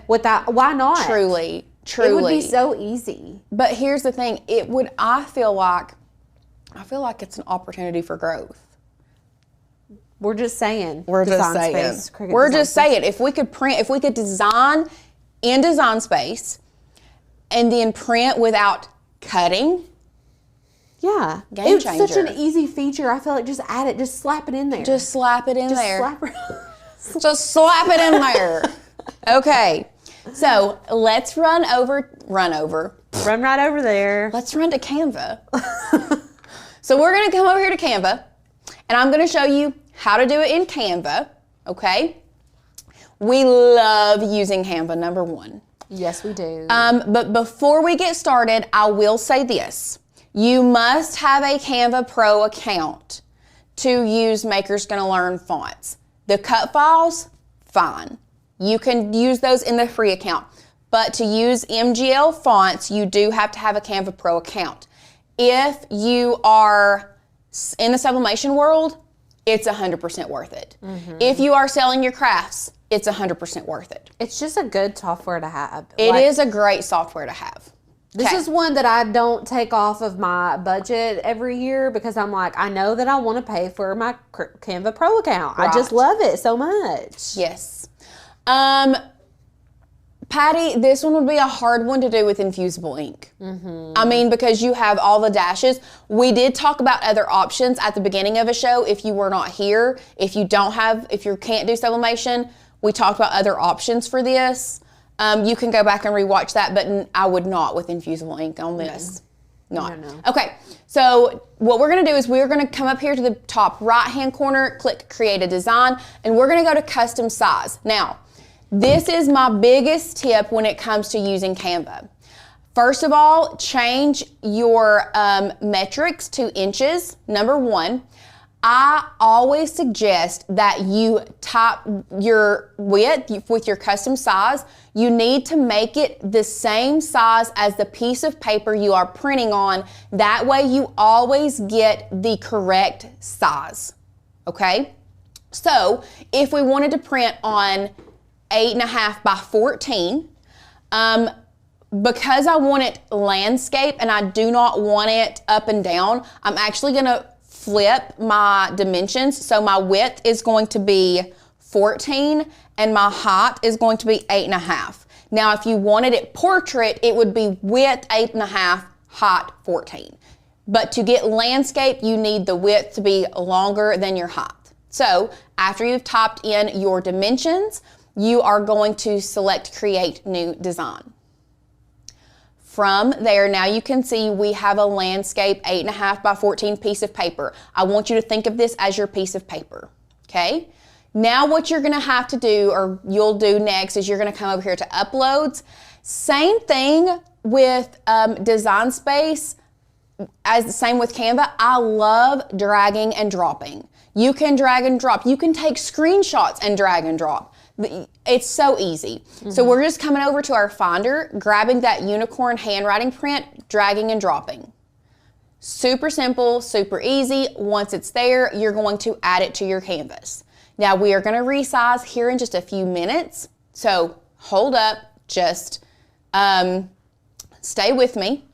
without, why not? Truly. It would be so easy. But here's the thing, I feel like it's an opportunity for growth. We're just saying. We're just Design saying. Space, Cricut We're Design just Space. saying. If we could design in Design Space and then print without cutting. Yeah. Game It's such an changer. easy feature. I feel like just add it, just slap it in there. Just slap it in Just there. slap it. Just slap it in there. Okay. So let's run over. Run right over there. Let's run to Canva. So we're going to come over here to Canva, and I'm going to show you how to do it in Canva, okay? We love using Canva, number one. Yes, we do. But before we get started, I will say this. You must have a Canva Pro account to use Maker's Gonna Learn fonts. The cut files, fine. You can use those in the free account. But to use MGL fonts, you do have to have a Canva Pro account. If you are in the sublimation world, it's 100% worth it. If you are selling your crafts, it's 100% worth it. It's just a good software to have. It is a great software to have. This Okay. is one that I don't take off of my budget every year because I'm like, I know that I want to pay for my Canva Pro account. I just Right. love it so much. Yes. Patty, this one would be a hard one to do with infusible ink. I mean, because you have all the dashes. We did talk about other options at the beginning of a show. If you were not here, if you can't do sublimation, we talked about other options for this. You can go back and rewatch that, but I would not with infusible ink on this. No. Okay, so what we're gonna do is we're gonna come up here to the top right-hand corner, click Create a Design, and we're gonna go to Custom Size. Now, this is my biggest tip when it comes to using Canva. First of all, change your metrics to inches, number one. I always suggest that you type your width with your custom size. You need to make it the same size as the piece of paper you are printing on. That way you always get the correct size, okay? So if we wanted to print on 8.5 by 14, because I want it landscape and I do not want it up and down, I'm actually gonna flip my dimensions. So my width is going to be 14 and my height is going to be 8.5. Now, if you wanted it portrait, it would be width 8.5, height 14. But to get landscape, you need the width to be longer than your height. So after you've typed in your dimensions, you are going to select Create New Design. From there, now you can see we have a landscape 8.5 by 14 piece of paper. I want you to think of this as your piece of paper, okay? Now what you're gonna have to do, or you'll do next, is you're gonna come over here to Uploads. Same thing with Design Space, same with Canva. I love dragging and dropping. You can drag and drop. You can take screenshots and drag and drop. It's so easy. So we're just coming over to our Finder, grabbing that unicorn handwriting print, dragging and dropping. Super simple, super easy. Once it's there, you're going to add it to your canvas. Now we are going to resize here in just a few minutes. So hold up, just stay with me.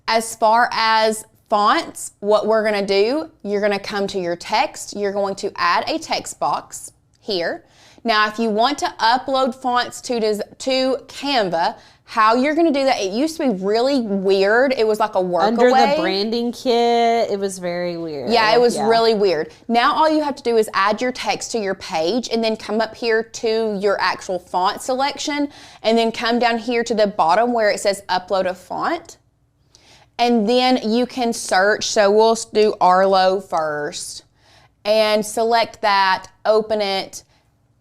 As far as fonts, what we're going to do, you're going to come to your text. You're going to add a text box here. Now, if you want to upload fonts to Canva, how you're going to do that, it used to be really weird. It was like a workaway. Under the branding kit, it was very weird. Yeah, it was really weird. Now all you have to do is add your text to your page and then come up here to your actual font selection and then come down here to the bottom where it says upload a font. And then you can search. So we'll do Arlo first and select that, open it.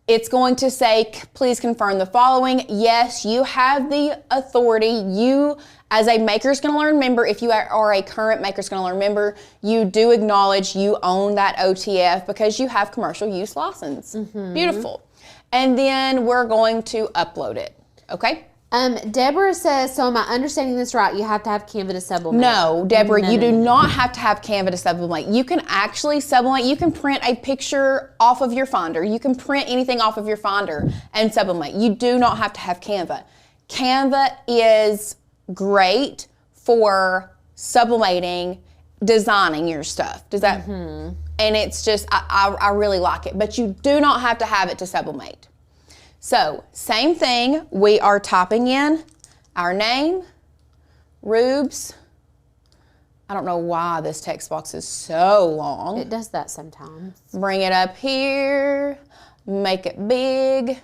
It's going to say, please confirm the following. Yes, you have the authority. You, as a Maker's Gonna Learn member, if you are a current Maker's Gonna Learn member, you do acknowledge you own that OTF because you have commercial use license. Beautiful. And then we're going to upload it, okay? Deborah says, so am I understanding this right? You have to have Canva to sublimate. No, Deborah, you do not have to have Canva to sublimate. You can actually sublimate. You can print a picture off of your Finder. You can print anything off of your Finder and sublimate. You do not have to have Canva. Canva is great for sublimating, designing your stuff. Does that? And it's just, I really like it. But you do not have to have it to sublimate. So, same thing. We are typing in our name, Rubes. I don't know why this text box is so long. It does that sometimes. Bring it up here, make it big,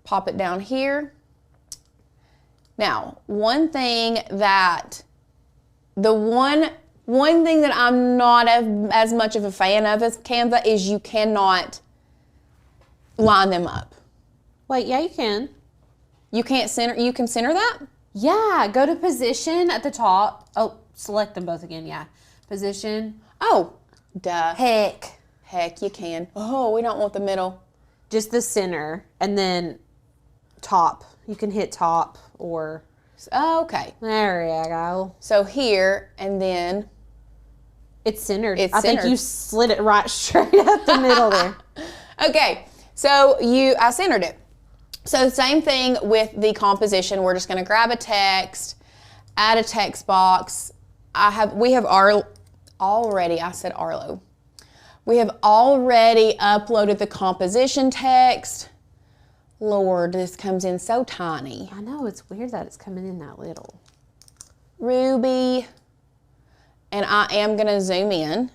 pop it down here. Now, one thing that I'm not as much of a fan of as Canva is you cannot line them up. Wait, yeah, you can. You can't center, you can center that? Yeah, go to position at the top. Oh, select them both again, yeah. Position. Oh, duh. Heck. Heck, you can. Oh, we don't want the middle. Just the center, and then top. You can hit top or... Okay. There you go. So here, and then... It's centered. It's I centered. think you slid it right straight up the middle there. Okay, so I centered it. So same thing with the composition. We're just going to grab a text, add a text box. We have already, I said Arlo. We have already uploaded the composition text. Lord, this comes in so tiny. I know, it's weird that it's coming in that little. Ruby. And I am going to zoom in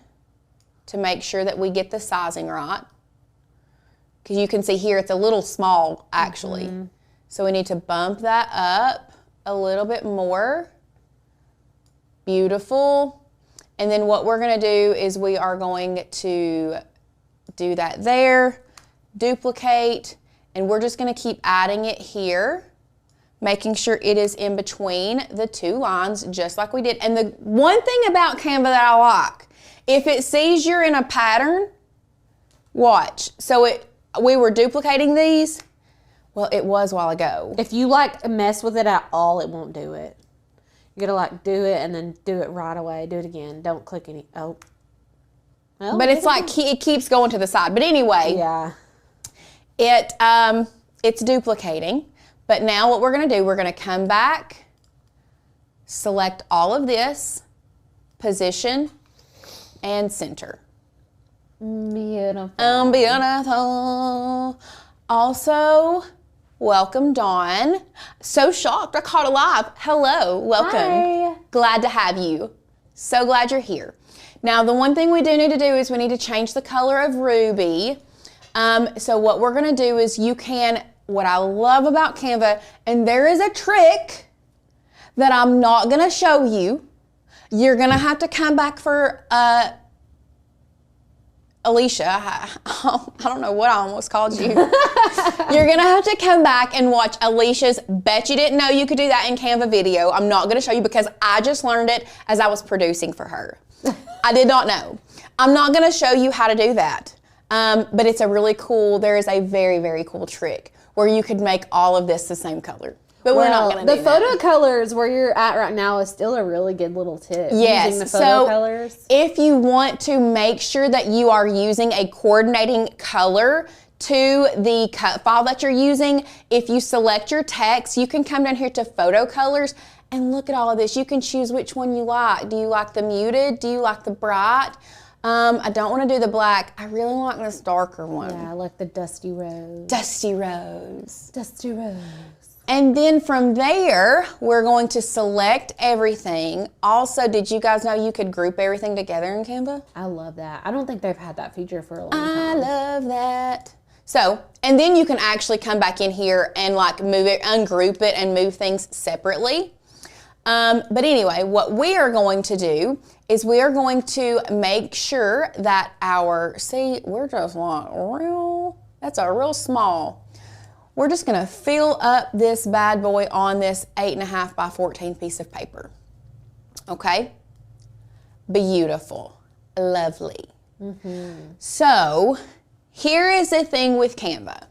to make sure that we get the sizing right. Because you can see here it's a little small, actually. Mm-hmm. So we need to bump that up a little bit more. Beautiful. And then what we're going to do is we are going to do that there, duplicate, and we're just going to keep adding it here, making sure it is in between the two lines, just like we did. And the one thing about Canva that I like, if it sees you're in a pattern, watch. So we were duplicating these. Well, it was a while ago. If you like mess with it at all, it won't do it. You gotta like do it and then do it right away. Do it again. Don't click any. Oh. Well, but it's like it keeps going to the side. But anyway. Yeah. It's duplicating. But now what we're gonna do, we're gonna come back, select all of this, position, and center. Beautiful. Beautiful. Also, welcome, Dawn. So shocked, I caught it live. Hello, welcome. Hi. Glad to have you. So glad you're here. Now, the one thing we do need to do is we need to change the color of Ruby. So what we're gonna do is what I love about Canva, and there is a trick that I'm not gonna show you. You're gonna have to come back for, Alicia, I don't know what I almost called you. You're gonna have to come back and watch Alicia's Bet You Didn't Know You Could Do That in Canva video. I'm not gonna show you because I just learned it as I was producing for her. I did not know. I'm not gonna show you how to do that. But it's a really cool, there is a very, very cool trick where you could make all of this the same color. But we're not gonna do that. The photo colors where you're at right now is still a really good little tip. Yes, using the photo colors. If you want to make sure that you are using a coordinating color to the cut file that you're using, if you select your text, you can come down here to photo colors and look at all of this. You can choose which one you like. Do you like the muted? Do you like the bright? I don't want to do the black. I really like this darker one. Yeah, I like the dusty rose. Dusty rose. Dusty rose. And then from there, we're going to select everything. Also, did you guys know you could group everything together in Canva? I love that. I don't think they've had that feature for a long I time. love that. So, and then you can actually come back in here and like move it, ungroup it, and move things separately. But anyway, what we are going to do is we are going to make sure that we're just like that's a real small. We're just gonna fill up this bad boy on this 8.5 by 14 piece of paper. Okay? Beautiful, lovely. Mm-hmm. So, here is the thing with Canva.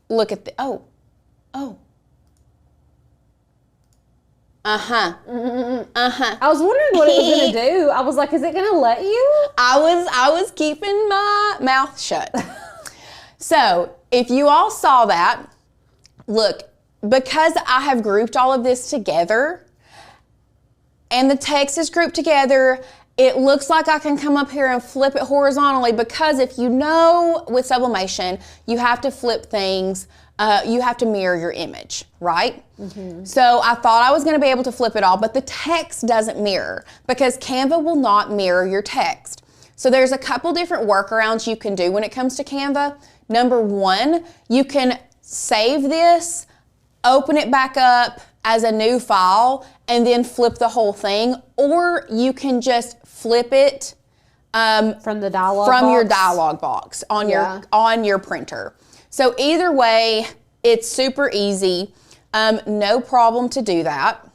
Look at oh. Uh-huh. Uh-huh. I was wondering what it was gonna do. I was like, is it gonna let you? I was keeping my mouth shut. So, if you all saw that, look, because I have grouped all of this together, and the text is grouped together, it looks like I can come up here and flip it horizontally, because if you know with sublimation, you have to flip things, you have to mirror your image, right? So I thought I was gonna be able to flip it all, but the text doesn't mirror because Canva will not mirror your text. So there's a couple different workarounds you can do when it comes to Canva. Number one, you can save this, open it back up as a new file, and then flip the whole thing, or you can just flip it From the dialog your box? dialog box on Yeah. your printer. So either way, it's super easy. No problem to do that.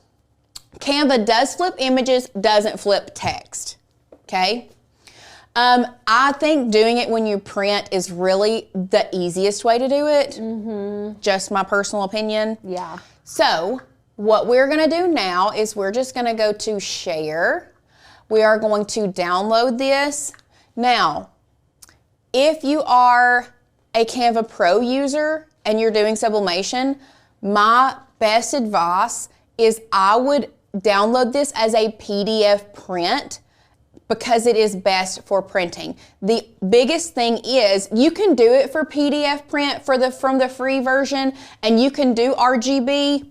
Canva does flip images, doesn't flip text. Okay. I think doing it when you print is really the easiest way to do it. Just my personal opinion. Yeah. So what we're gonna do now is we're just gonna go to share. We are going to download this. Now, if you are a Canva Pro user and you're doing sublimation, my best advice is I would download this as a PDF print, because it is best for printing. The biggest thing is you can do it for PDF print from the free version, and you can do RGB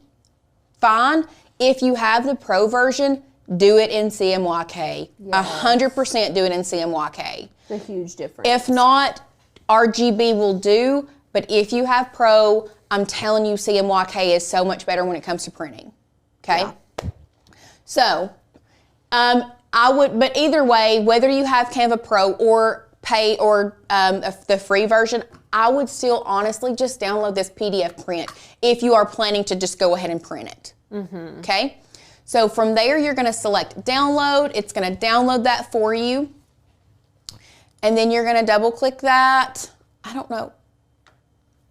fine. If you have the Pro version, do it in CMYK. 100% do it in CMYK. It's a huge difference. If not, RGB will do, but if you have Pro, I'm telling you CMYK is so much better when it comes to printing. Okay? Yeah. So, but either way, whether you have Canva Pro or pay or the free version, I would still honestly just download this PDF print if you are planning to just go ahead and print it. Okay? So from there, you're going to select download. It's going to download that for you. And then you're going to double click that. I don't know.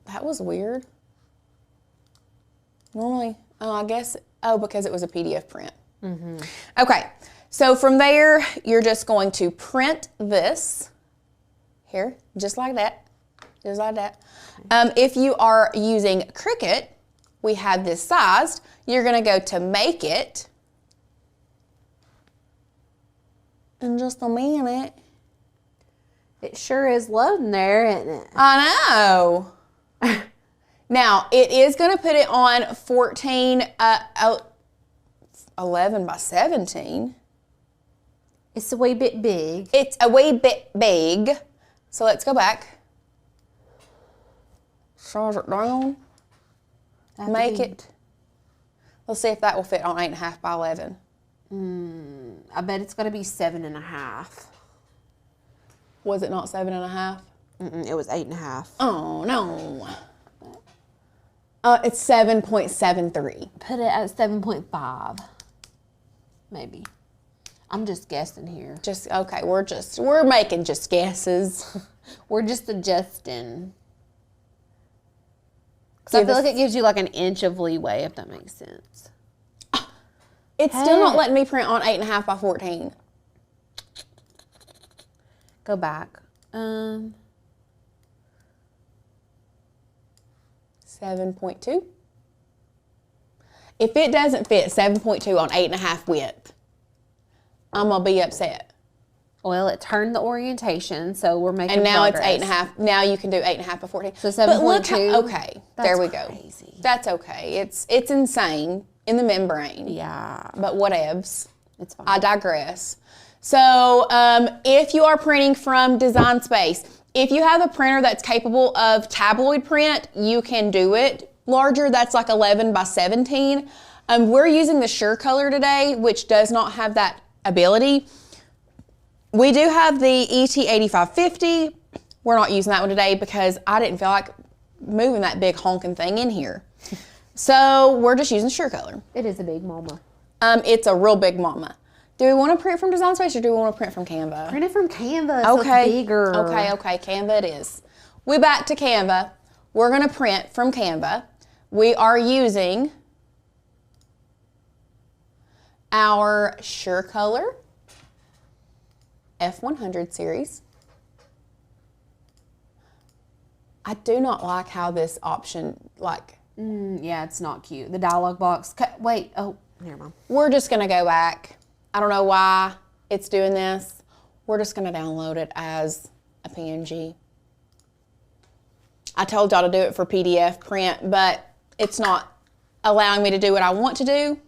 That was weird. Normally, I guess, because it was a PDF print. Okay. So from there, you're just going to print this here, just like that, just like that. If you are using Cricut, we have this sized. You're going to go to make it. In just a minute. It sure is loading there, isn't it? I know. Now, it is going to put it on 11 by 17. It's a wee bit big. It's a wee bit big. So let's go back. Size it down. Make it. Let's see if that will fit on 8.5 by 11. I bet it's going to be 7.5. Was it not 7.5? It was 8.5. Oh, no. It's 7.73. Put it at 7.5. Maybe. I'm just guessing here. Okay, we're making just guesses. We're just adjusting. Because I feel like it gives you like an inch of leeway, if that makes sense. It's still not letting me print on 8.5 by 14. Go back. 7.2. If it doesn't fit 7.2 on 8.5 width, I'm gonna be upset. Well, it turned the orientation, so we're making And now progress. it's 8.5. Now you can do 8.5 by 14. So But look 7.2. okay, there we go. Crazy. That's okay. It's insane in the membrane. Yeah, But whatevs. it's fine. I digress. So if you are printing from Design Space, if you have a printer that's capable of tabloid print, you can do it larger. That's like 11 by 17. We're using the Sure Color today, which does not have that ability. We do have the ET8550. We're not using that one today because I didn't feel like moving that big honking thing in here. So we're just using Sure Color. It is a big mama. It's a real big mama. Do we want to print from Design Space or do we want to print from Canva? Print it from Canva, so it's bigger. Okay, Canva it is. We're back to Canva. We're going to print from Canva. We are using our Sure Color F100 series. I do not like how this option, Yeah, it's not cute. The dialog box. Wait, oh, never mind. we're just going to go back. I don't know why. it's doing this. We're just gonna download it as a PNG. I told y'all to do it for PDF print, but it's not allowing me to do what I want to do.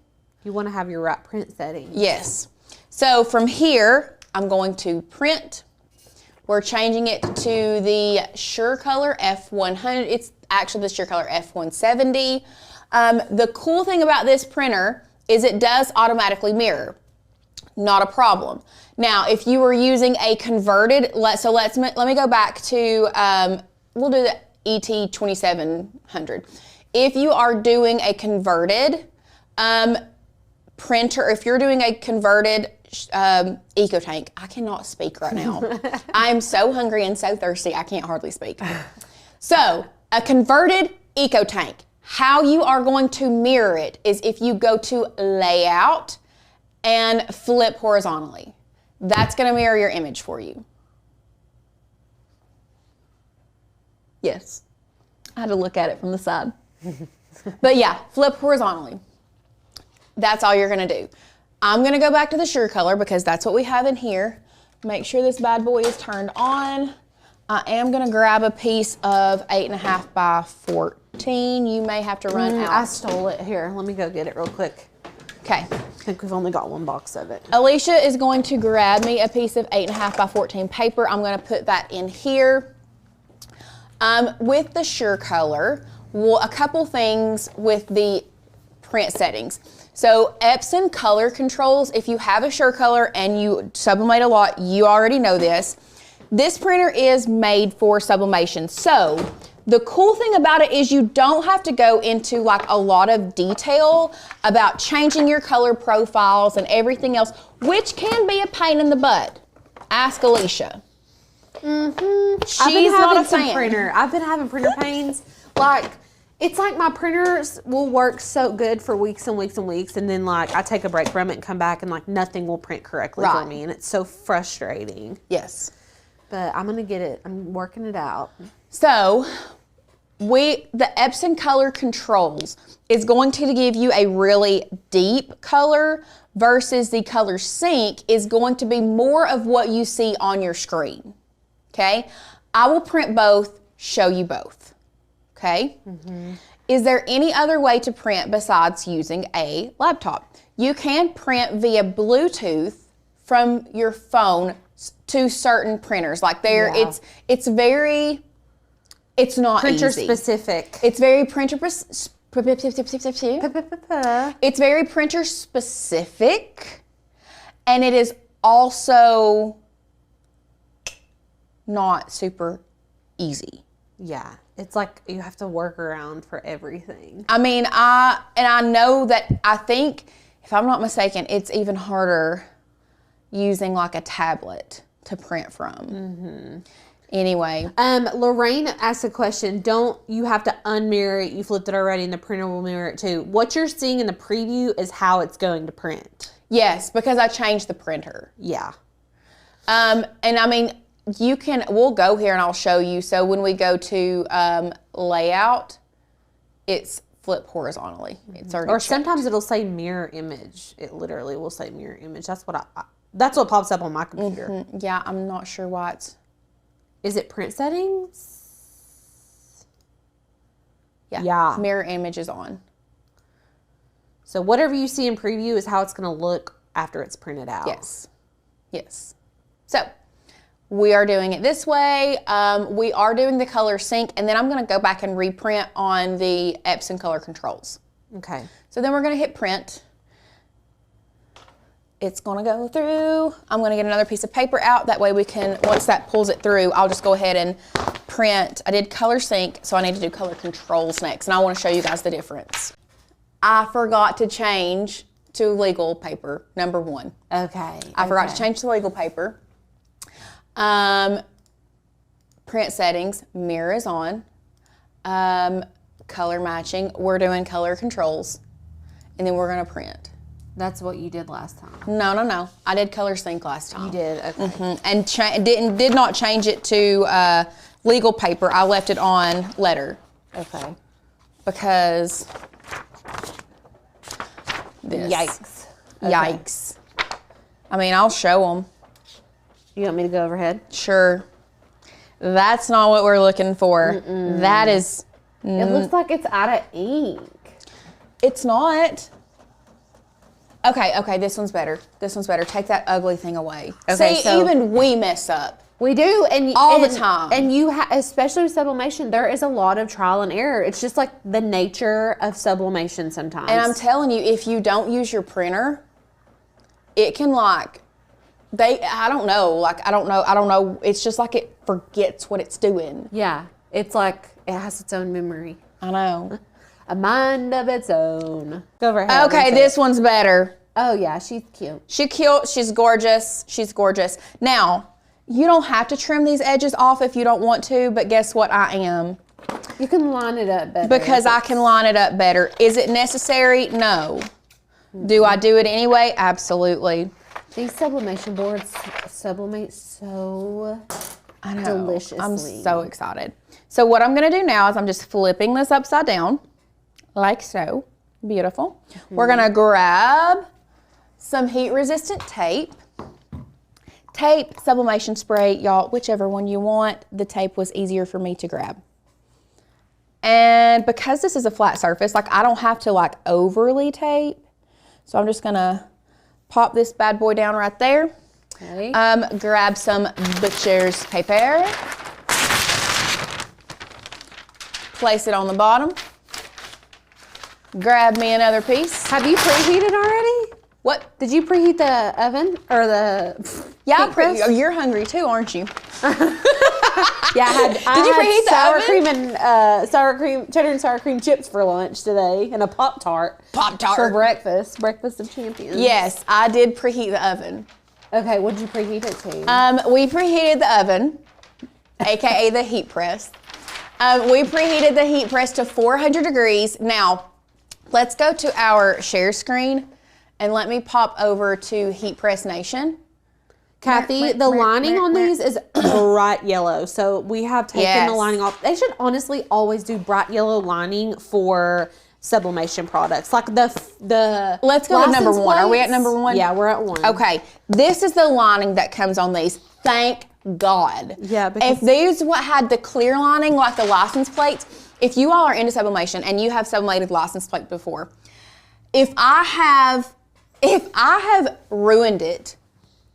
You want to have your right print settings. Yes. So from here, I'm going to print. We're changing it to the SureColor F100. It's actually the SureColor F170. The cool thing about this printer is it does automatically mirror. Not a problem. Now, if you were using a converted, let me go back to, we'll do the ET2700. If you are doing a converted printer, if you're doing a converted EcoTank, I cannot speak right now. I'm so hungry and so thirsty, I can't hardly speak. So, a converted EcoTank, how you are going to mirror it is if you go to Layout and flip horizontally. That's going to mirror your image for you. Yes. I had to look at it from the side. But yeah, flip horizontally. That's all you're going to do. I'm going to go back to the SureColor because that's what we have in here. Make sure this bad boy is turned on. I am going to grab a piece of 8.5 by 14. You may have to run out. I stole it. Here, let me go get it real quick. Okay. I think we've only got one box of it. Alicia is going to grab me a piece of 8.5 by 14 paper. I'm going to put that in here. With the SureColor, a couple things with the print settings. So Epson color controls, if you have a SureColor and you sublimate a lot, you already know this. This printer is made for sublimation. So the cool thing about it is you don't have to go into like a lot of detail about changing your color profiles and everything else, which can be a pain in the butt. Ask Alicia. She's not a fan. I've been having printer pains. Like, it's like my printers will work so good for weeks and weeks and weeks, and then like I take a break from it and come back and like nothing will print correctly for me, and it's so frustrating. Yes. But I'm gonna get it. I'm working it out. So, the Epson color controls is going to give you a really deep color versus the color sync is going to be more of what you see on your screen. Okay, I will print both, show you both. Okay, Is there any other way to print besides using a laptop? You can print via Bluetooth from your phone to certain printers. Like it's not Printer easy. specific. It's very printer It's very printer specific, and it is also not super easy. Yeah, it's like you have to work around for everything. I mean, I know that, I think, if I'm not mistaken, it's even harder using like a tablet to print from. Anyway. Lorraine asked a question. Don't you have to unmirror it? You flipped it already and the printer will mirror it too. What you're seeing in the preview is how it's going to print. Yes, because I changed the printer. Yeah. And I mean, we'll go here and I'll show you. So when we go to layout, it's flip horizontally. It's already Or checked. sometimes it'll say mirror image. It literally will say mirror image. That's what that's what pops up on my computer. Yeah, I'm not sure why it's. Is it print settings? Yeah. Mirror image is on. So whatever you see in preview is how it's going to look after it's printed out. Yes. Yes. So we are doing it this way. We are doing the color sync, and then I'm going to go back and reprint on the Epson color controls. Okay. So then we're going to hit print. It's going to go through. I'm going to get another piece of paper out. That way we can, once that pulls it through, I'll just go ahead and print. I did color sync, so I need to do color controls next, and I want to show you guys the difference. I forgot to change to legal paper, number 1. Okay. I forgot to change to legal paper. Print settings, mirror is on. Color matching, we're doing color controls, and then we're going to print. That's what you did last time. No. I did color sync last time. You did, okay. And did not change it to legal paper. I left it on letter. Okay. Because this. Yikes. Yikes. I mean, I'll show them. You want me to go overhead? Sure. That's not what we're looking for. That is... It looks like it's out of ink. It's not. Okay, this one's better. This one's better. Take that ugly thing away. Okay, See, so- even we mess up. We do, and All the time. And especially with sublimation, there is a lot of trial and error. It's just like the nature of sublimation sometimes. And I'm telling you, if you don't use your printer, it can I don't know. It's just like it forgets what it's doing. yeah, it's like it has its own memory, I know. a mind of its own. Go overhead. Okay, this one's better. Oh yeah, she's cute. She's cute. She's gorgeous. She's gorgeous. Now, you don't have to trim these edges off if you don't want to, but guess what? I am. You can line it up better. Because I can line it up better. Is it necessary? No. Do I do it anyway? Absolutely. These sublimation boards sublimate so I know. deliciously. I'm so excited. So what I'm going to do now is I'm just flipping this upside down, like so. Beautiful. We're going to grab some heat-resistant tape. Tape, sublimation spray, y'all, whichever one you want. The tape was easier for me to grab. And because this is a flat surface, like I don't have to like overly tape. So I'm just going to pop this bad boy down right there. Okay. Grab some butcher's paper. Place it on the bottom. Grab me another piece. Have you preheated already? What? Did you preheat the oven or the? Yeah, heat press? you're hungry too, aren't you? Yeah, I had. Did you preheat the sour oven? cream and cheddar and sour cream chips for lunch today, and a Pop-Tart Pop-Tart. for breakfast of champions. Yes, I did preheat the oven. Okay, what did you preheat it to? We preheated the oven, aka the heat press. We preheated the heat press to 400 degrees. Now, let's go to our share screen and let me pop over to Heat Press Nation. Kathy, the lining on these is bright yellow. So we have taken the lining off. They should honestly always do bright yellow lining for sublimation products. Like the Let's go to number license one. Are we at plates. number one? Yeah, we're at one. Okay, this is the lining that comes on these. Thank God. Yeah, because if these had the clear lining like the license plates, if you all are into sublimation and you have sublimated license plate before, if I have ruined it,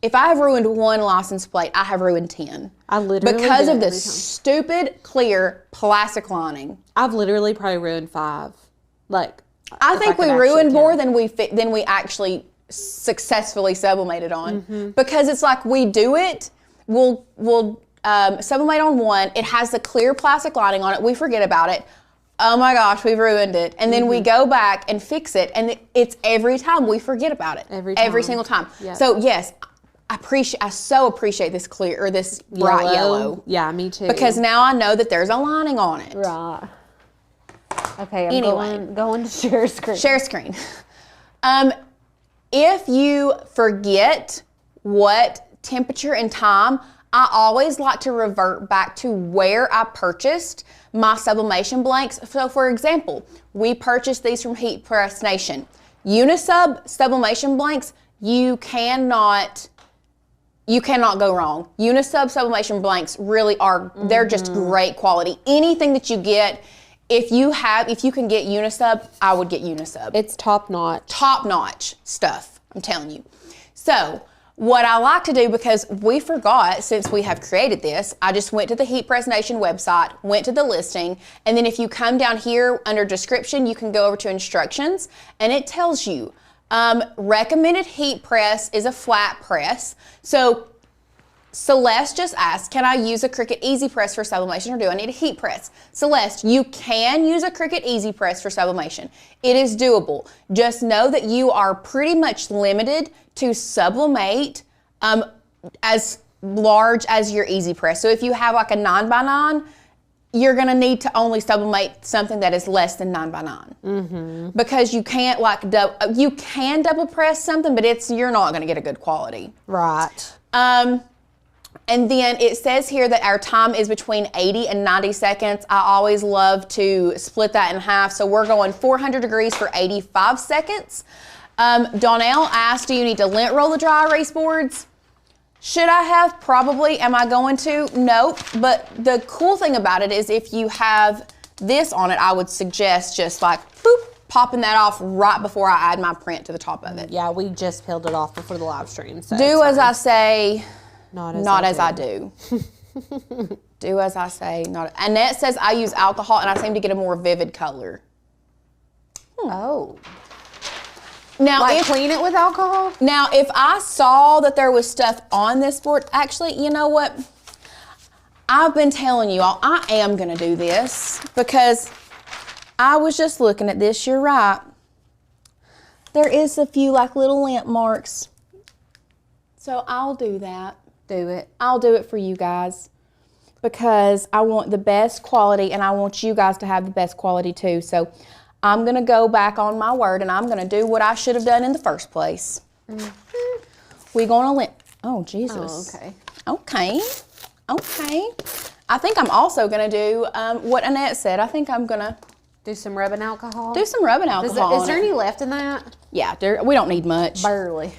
if I have ruined one license plate, I have ruined 10. I literally because do of it the every time. stupid clear plastic lining. I've literally probably ruined 5. Like I if think could we actually ruined more count. than we actually successfully sublimated on, because it's like we do it, we'll sublimate on one, it has the clear plastic lining on it, we forget about it. Oh my gosh, we've ruined it. And then we go back and fix it, and it's every time we forget about it. Every single time. Yep. So yes, I so appreciate this clear or this bright yellow. Yeah, me too. Because now I know that there's a lining on it. right. Okay, I'm Anyway. going to share screen. Share screen. If you forget what temperature and time, I always like to revert back to where I purchased my sublimation blanks. So for example, we purchased these from Heat Press Nation. Unisub sublimation blanks, you cannot go wrong. Unisub sublimation blanks really are, they're just great quality. Anything that you get, if you can get Unisub, I would get Unisub. It's top notch. Top-notch stuff, I'm telling you. So what I like to do, because we forgot since we have created this, I just went to the Heat Press Nation website, went to the listing, and then if you come down here under description, you can go over to instructions, and it tells you recommended heat press is a flat press. So Celeste just asked, can I use a Cricut Easy Press for sublimation, or do I need a heat press? Celeste, you can use a Cricut Easy Press for sublimation. It is doable. Just know that you are pretty much limited to sublimate as large as your Easy Press. So if you have like a 9x9, you're gonna need to only sublimate something that is less than 9x9. Because you can't you can double press something, but you're not gonna get a good quality. Right. And then it says here that our time is between 80 and 90 seconds. I always love to split that in half. So we're going 400 degrees for 85 seconds. Donnell asked, do you need to lint roll the dry erase boards? Should I have? Probably. Am I going to? Nope. But the cool thing about it is if you have this on it, I would suggest just like, boop, popping that off right before I add my print to the top of it. Yeah, we just peeled it off before the live stream. So do as I say, not as I do. Do as I say, not. Annette says I use alcohol and I seem to get a more vivid color. Oh. Now, Like clean it with alcohol? Now, if I saw that there was stuff on this board, actually, you know what? I've been telling you all, I am going to do this because I was just looking at this. You're right. There is a few like little lint marks. So I'll do that. Do it. I'll do it for you guys because I want the best quality and I want you guys to have the best quality too. So I'm going to go back on my word and I'm going to do what I should have done in the first place. Mm-hmm. We're going to lint. Oh, Jesus. Oh, okay. Okay. I think I'm also going to do what Annette said. I think I'm going to do some rubbing alcohol. do some rubbing alcohol. Is there any left in that? Yeah, we don't need much. Barely.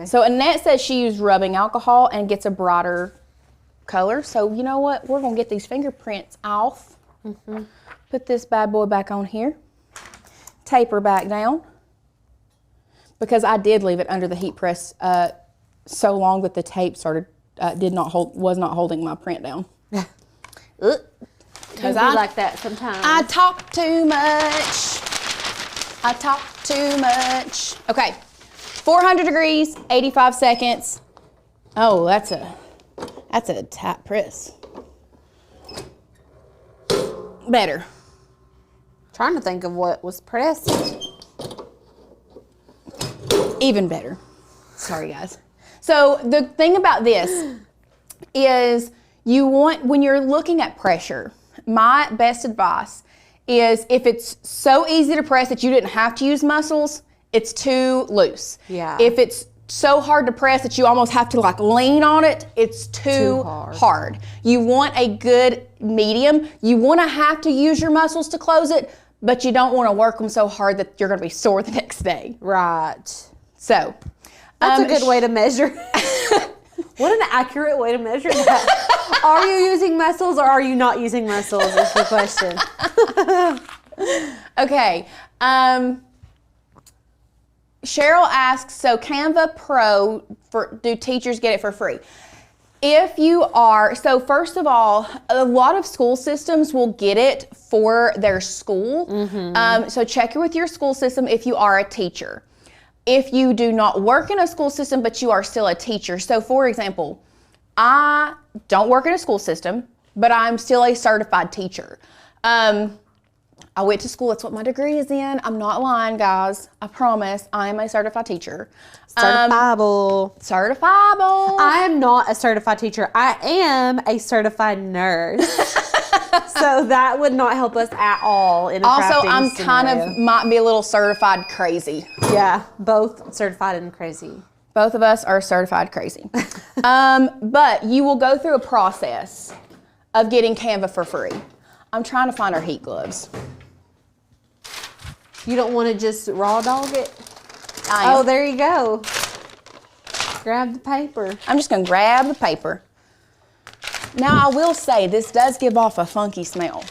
So Annette says she used rubbing alcohol and gets a brighter color. So you know what? We're going to get these fingerprints off. Mm-hmm. Put this bad boy back on here. Taper back down. Because I did leave it under the heat press so long that the tape was not holding my print down. Because I like that sometimes. I talk too much. Okay. 400 degrees, 85 seconds. Oh, that's a tight press. Better. Trying to think of what was pressed. Even better. Sorry, guys. So the thing about this is when you're looking at pressure, my best advice is if it's so easy to press that you didn't have to use muscles, it's too loose. Yeah. If it's so hard to press that you almost have to like lean on it, it's too hard. You want a good medium. You want to have to use your muscles to close it, but you don't want to work them so hard that you're going to be sore the next day. Right. So. That's a good way to measure. What an accurate way to measure that. Are you using muscles or are you not using muscles is the question. Okay. Cheryl asks, so Canva Pro, do teachers get it for free? If you are, so first of all, a lot of school systems will get it for their school. Mm-hmm. So check with your school system if you are a teacher. If you do not work in a school system, but you are still a teacher. So for example, I don't work in a school system, but I'm still a certified teacher. I went to school. That's what my degree is in. I'm not lying, guys. I promise. I am a certified teacher. Certifiable. Certifiable. I am not a certified teacher. I am a certified nurse. So that would not help us at all in a Also, crafting I'm scenario. kind of might be a little certified crazy. Yeah, both certified and crazy. Both of us are certified crazy. But you will go through a process of getting Canva for free. I'm trying to find our heat gloves. You don't want to just raw dog it? I am. Oh, there you go. Grab the paper. I'm just going to grab the paper. Now, I will say, this does give off a funky smell.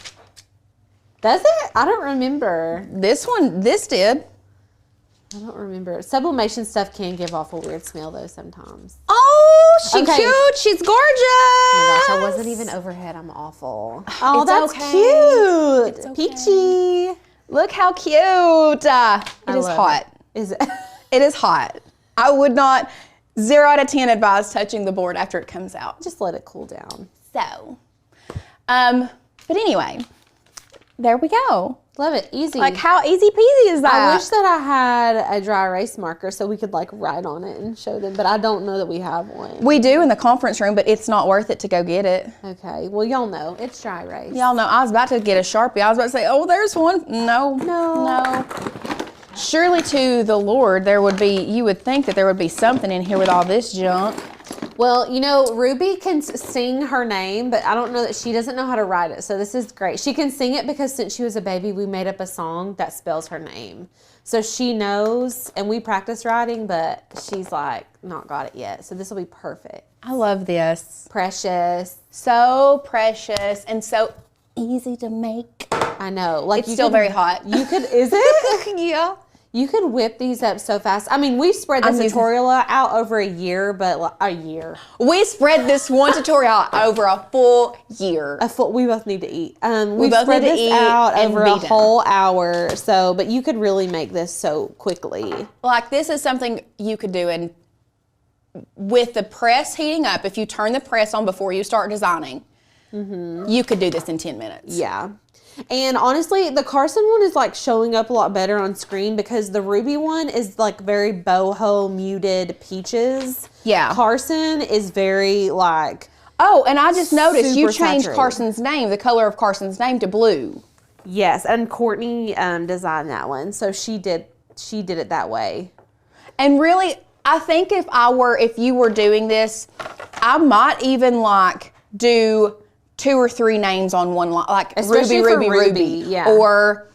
Does it? I don't remember. This did. I don't remember. Sublimation stuff can give off a weird smell, though, sometimes. Oh, she's Okay. cute. She's gorgeous. Oh my gosh, I wasn't even overhead. I'm awful. Oh, It's that's okay. cute. It's okay. Peachy. Look how cute. It is love hot. Is it? It is hot. I would not, 0 out of 10 advise touching the board after it comes out. Just let it cool down. So, but anyway, there we go. Love it. Easy. Like, how easy peasy is that? I wish that I had a dry erase marker so we could like write on it and show them, but I don't know that we have one. We do in the conference room, but it's not worth it to go get it. Okay. Well, y'all know it's dry erase. Y'all know, I was about to get a Sharpie. I was about to say, oh, there's one. No. Surely to the Lord, you would think that there would be something in here with all this junk. Well, you know, Ruby can sing her name, but I don't know that she doesn't know how to write it. So this is great. She can sing it because since she was a baby, we made up a song that spells her name. So she knows, and we practice writing, but she's like not got it yet. So this will be perfect. I love this. Precious. So precious and so easy to make. I know. Like It's still very hot. You could, is it? Yeah. You could whip these up so fast. I mean, we spread this tutorial out over a year, but a year. We spread this one tutorial out over a full year. We both need to eat. We both spread need to this eat out and over be a done. whole hour. So, but you could really make this so quickly. Like this is something you could do in with the press heating up. If you turn the press on before you start designing, you could do this in 10 minutes. Yeah. And honestly, the Carson one is like showing up a lot better on screen because the Ruby one is like very boho muted peaches. Yeah. Carson is very like. Oh, and I just noticed you Super changed saturated. Carson's name, the color of Carson's name, to blue. Yes, and Courtney designed that one, so she did it that way. And really, I think if you were doing this, I might even like do 2 or 3 names on one line, like Especially Ruby, for Ruby, yeah. or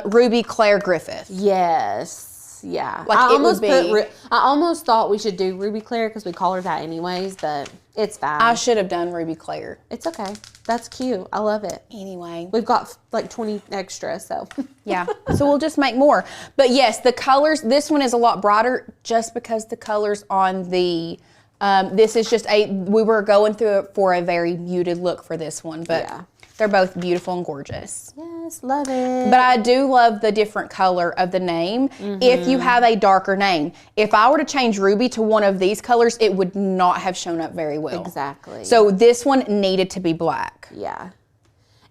Ruby Claire Griffith. Yes, yeah. Like I almost thought we should do Ruby Claire because we call her that anyways, but it's fine. I should have done Ruby Claire. It's okay. That's cute. I love it. Anyway. We've got like 20 extra, so. Yeah, so we'll just make more. But yes, the colors, this one is a lot brighter just because the colors on the, this is just we were going through it for a very muted look for this one, but Yeah. they're both beautiful and gorgeous. Yes, love it. But I do love the different color of the name if you have a darker name. If I were to change Ruby to one of these colors, it would not have shown up very well. Exactly. So this one needed to be black. Yeah.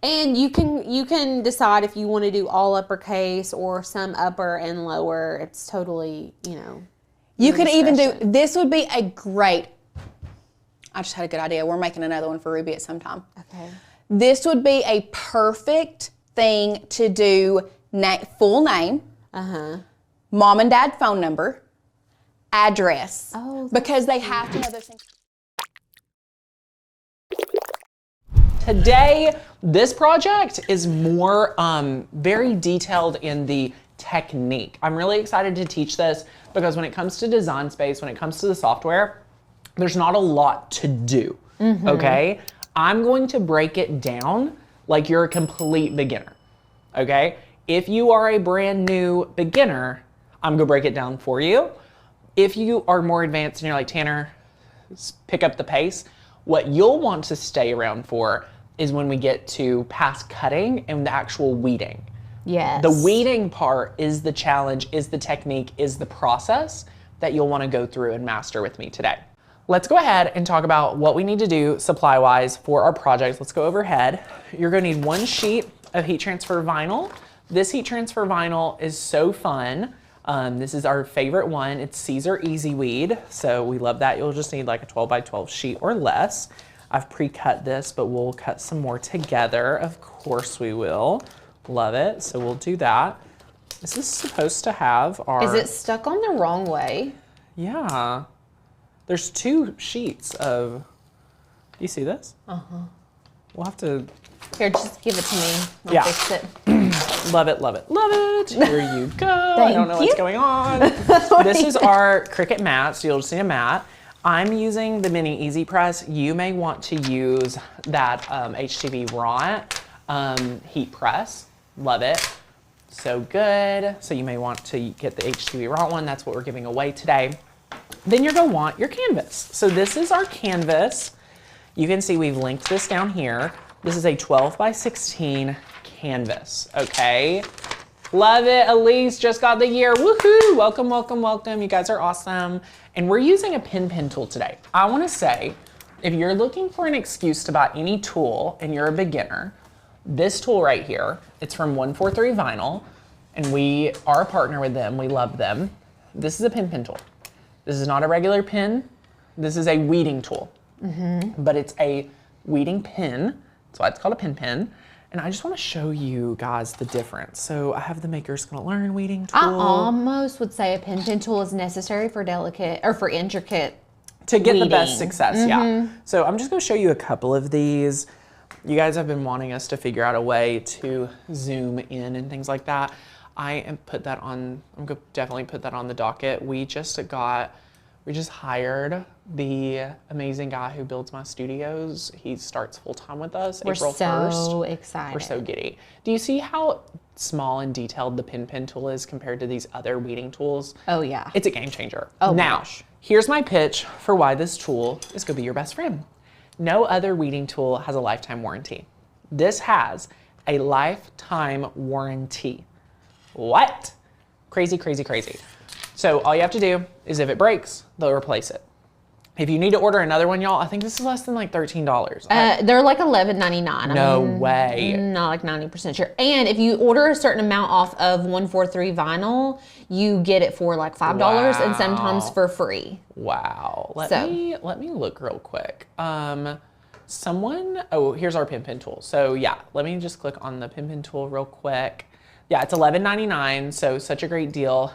And you can decide if you want to do all uppercase or some upper and lower. It's totally, You could even do, discretion. this would be a great, I just had a good idea. We're making another one for Ruby at some time. Okay. This would be a perfect thing to do full name, mom and dad phone number, address. Oh, because they have to know those things. Today, this project is more very detailed in the technique. I'm really excited to teach this because when it comes to Design Space, when it comes to the software, there's not a lot to do, okay? I'm going to break it down like you're a complete beginner, okay? If you are a brand new beginner, I'm gonna break it down for you. If you are more advanced and you're like, Tanner, pick up the pace, what you'll want to stay around for is when we get to past cutting and the actual weeding. Yes. The weeding part is the challenge, is the technique, is the process that you'll want to go through and master with me today. Let's go ahead and talk about what we need to do supply-wise for our project. Let's go overhead. You're gonna need 1 sheet of heat transfer vinyl. This heat transfer vinyl is so fun. This is our favorite one. It's Caesar Easy Weed, so we love that. You'll just need like a 12 by 12 sheet or less. I've pre-cut this, but we'll cut some more together. Of course we will. Love it, so we'll do that. This is supposed to have our... Is it stuck on the wrong way? Yeah. There's 2 sheets of, you see this? We'll have to, Here, just give it to me. I'll Yeah. fix it. love it, love it, love it. Here you go. I don't know what's you. going on. This is our Cricut mat, so you'll just need a mat. I'm using the Mini Easy Press. You may want to use that HTV Ront heat press. Love it. So good. So you may want to get the HTV Ront one. That's what we're giving away today. Then you're gonna want your canvas. So this is our canvas. You can see we've linked this down here. This is a 12 by 16 canvas, okay? Love it, Elise just got the year, woohoo! Welcome, welcome, welcome, you guys are awesome. And we're using a pen tool today. I wanna say, if you're looking for an excuse to buy any tool and you're a beginner, this tool right here, it's from 143 Vinyl, and we are a partner with them, we love them. This is a pen tool. This is not a regular pen. This is a weeding tool, but it's a weeding pen. That's why it's called a pen. And I just want to show you guys the difference. So I have the Maker's Gonna Learn weeding tool. I almost would say a pen tool is necessary for delicate or for intricate to get the best weeding. success. Yeah. So I'm just going to show you a couple of these. You guys have been wanting us to figure out a way to zoom in and things like that. I'm going to definitely put that on the docket. We just hired the amazing guy who builds my studios. He starts full time with us April 1st. We're so excited. We're so giddy. Do you see how small and detailed the pen tool is compared to these other weeding tools? Oh yeah. It's a game changer. Oh now, gosh. here's my pitch for why this tool is going to be your best friend. No other weeding tool has a lifetime warranty. This has a lifetime warranty. What? Crazy, crazy, crazy. So all you have to do is if it breaks, they'll replace it. If you need to order another one, y'all, I think this is less than like $13. They're like $11.99. No way. Not like 90% sure. And if you order a certain amount off of 143 vinyl, you get it for like $5 and sometimes for free. Wow. Let me look real quick. Here's our pen tool. So yeah, let me just click on the pen tool real quick. Yeah, it's $11.99, so such a great deal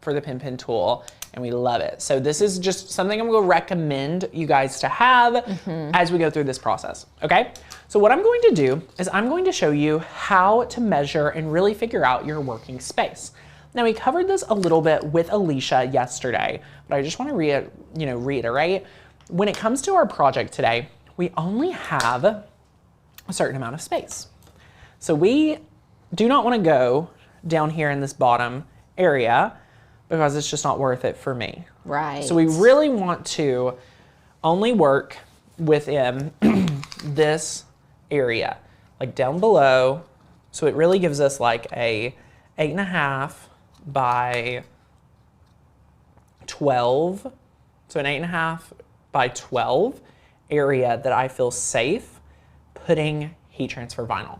for the pen tool, and we love it. So this is just something I'm going to recommend you guys to have as we go through this process, okay? So what I'm going to do is I'm going to show you how to measure and really figure out your working space. Now we covered this a little bit with Alicia yesterday, but I just want to reiterate, when it comes to our project today, we only have a certain amount of space. So we do not want to go down here in this bottom area because it's just not worth it for me. Right. So we really want to only work within this area, like down below. So it really gives us like a 8.5 by 12. So an 8.5 by 12 area that I feel safe putting heat transfer vinyl.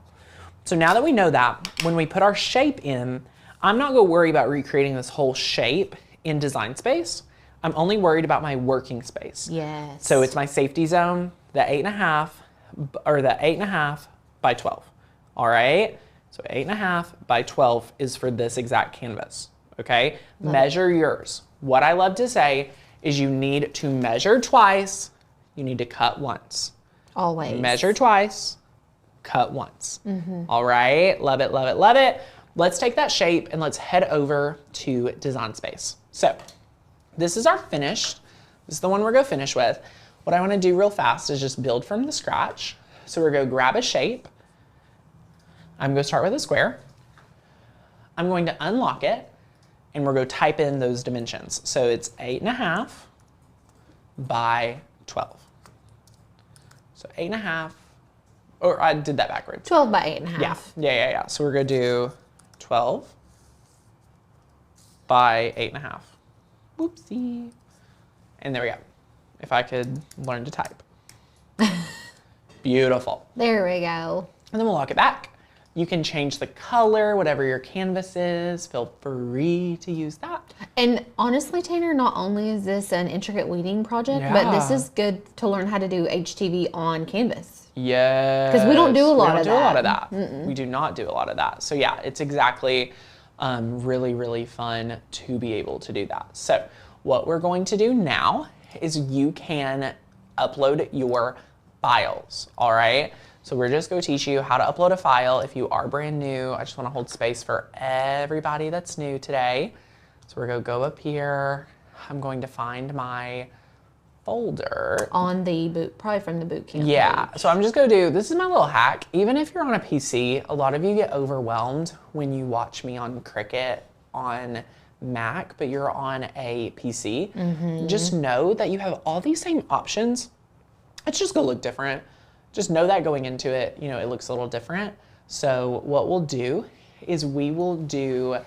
So now that we know that, when we put our shape in, I'm not going to worry about recreating this whole shape in Design Space. I'm only worried about my working space. Yes. So it's my safety zone, the 8.5 by 12. All right. So 8.5 by 12 is for this exact canvas. Okay. Measure yours. What I love to say is you need to measure twice. You need to cut once. Always. Measure twice. Cut once. All right, love it, love it, love it. Let's take that shape and let's head over to Design Space. So this is our finished. This is the one we're gonna finish with. What I wanna do real fast is just build from the scratch. So we're gonna grab a shape. I'm gonna start with a square. I'm going to unlock it and we're gonna type in those dimensions. So it's 8.5 by 12. So 8.5. Or I did that backwards. 12 by 8.5. Yeah. So we're gonna do 12 by 8.5. Whoopsie. And there we go. If I could learn to type. Beautiful. There we go. And then we'll lock it back. You can change the color, whatever your canvas is. Feel free to use that. And honestly, Tanner, not only is this an intricate weeding project, but this is good to learn how to do HTV on canvas. Yeah. Because we don't do a lot of that. We do not do a lot of that. So yeah, it's exactly really, really fun to be able to do that. So what we're going to do now is you can upload your files, all right? So we're just going to teach you how to upload a file if you are brand new. I just want to hold space for everybody that's new today. So we're going to go up here. I'm going to find my folder. On the boot, probably from the boot camp. Yeah, page. so I'm just gonna do, this is my little hack. Even if you're on a PC, a lot of you get overwhelmed when you watch me on Cricut on Mac, but you're on a PC. Just know that you have all these same options. It's just gonna look different. Just know that going into it, it looks a little different. So what we'll do is we will do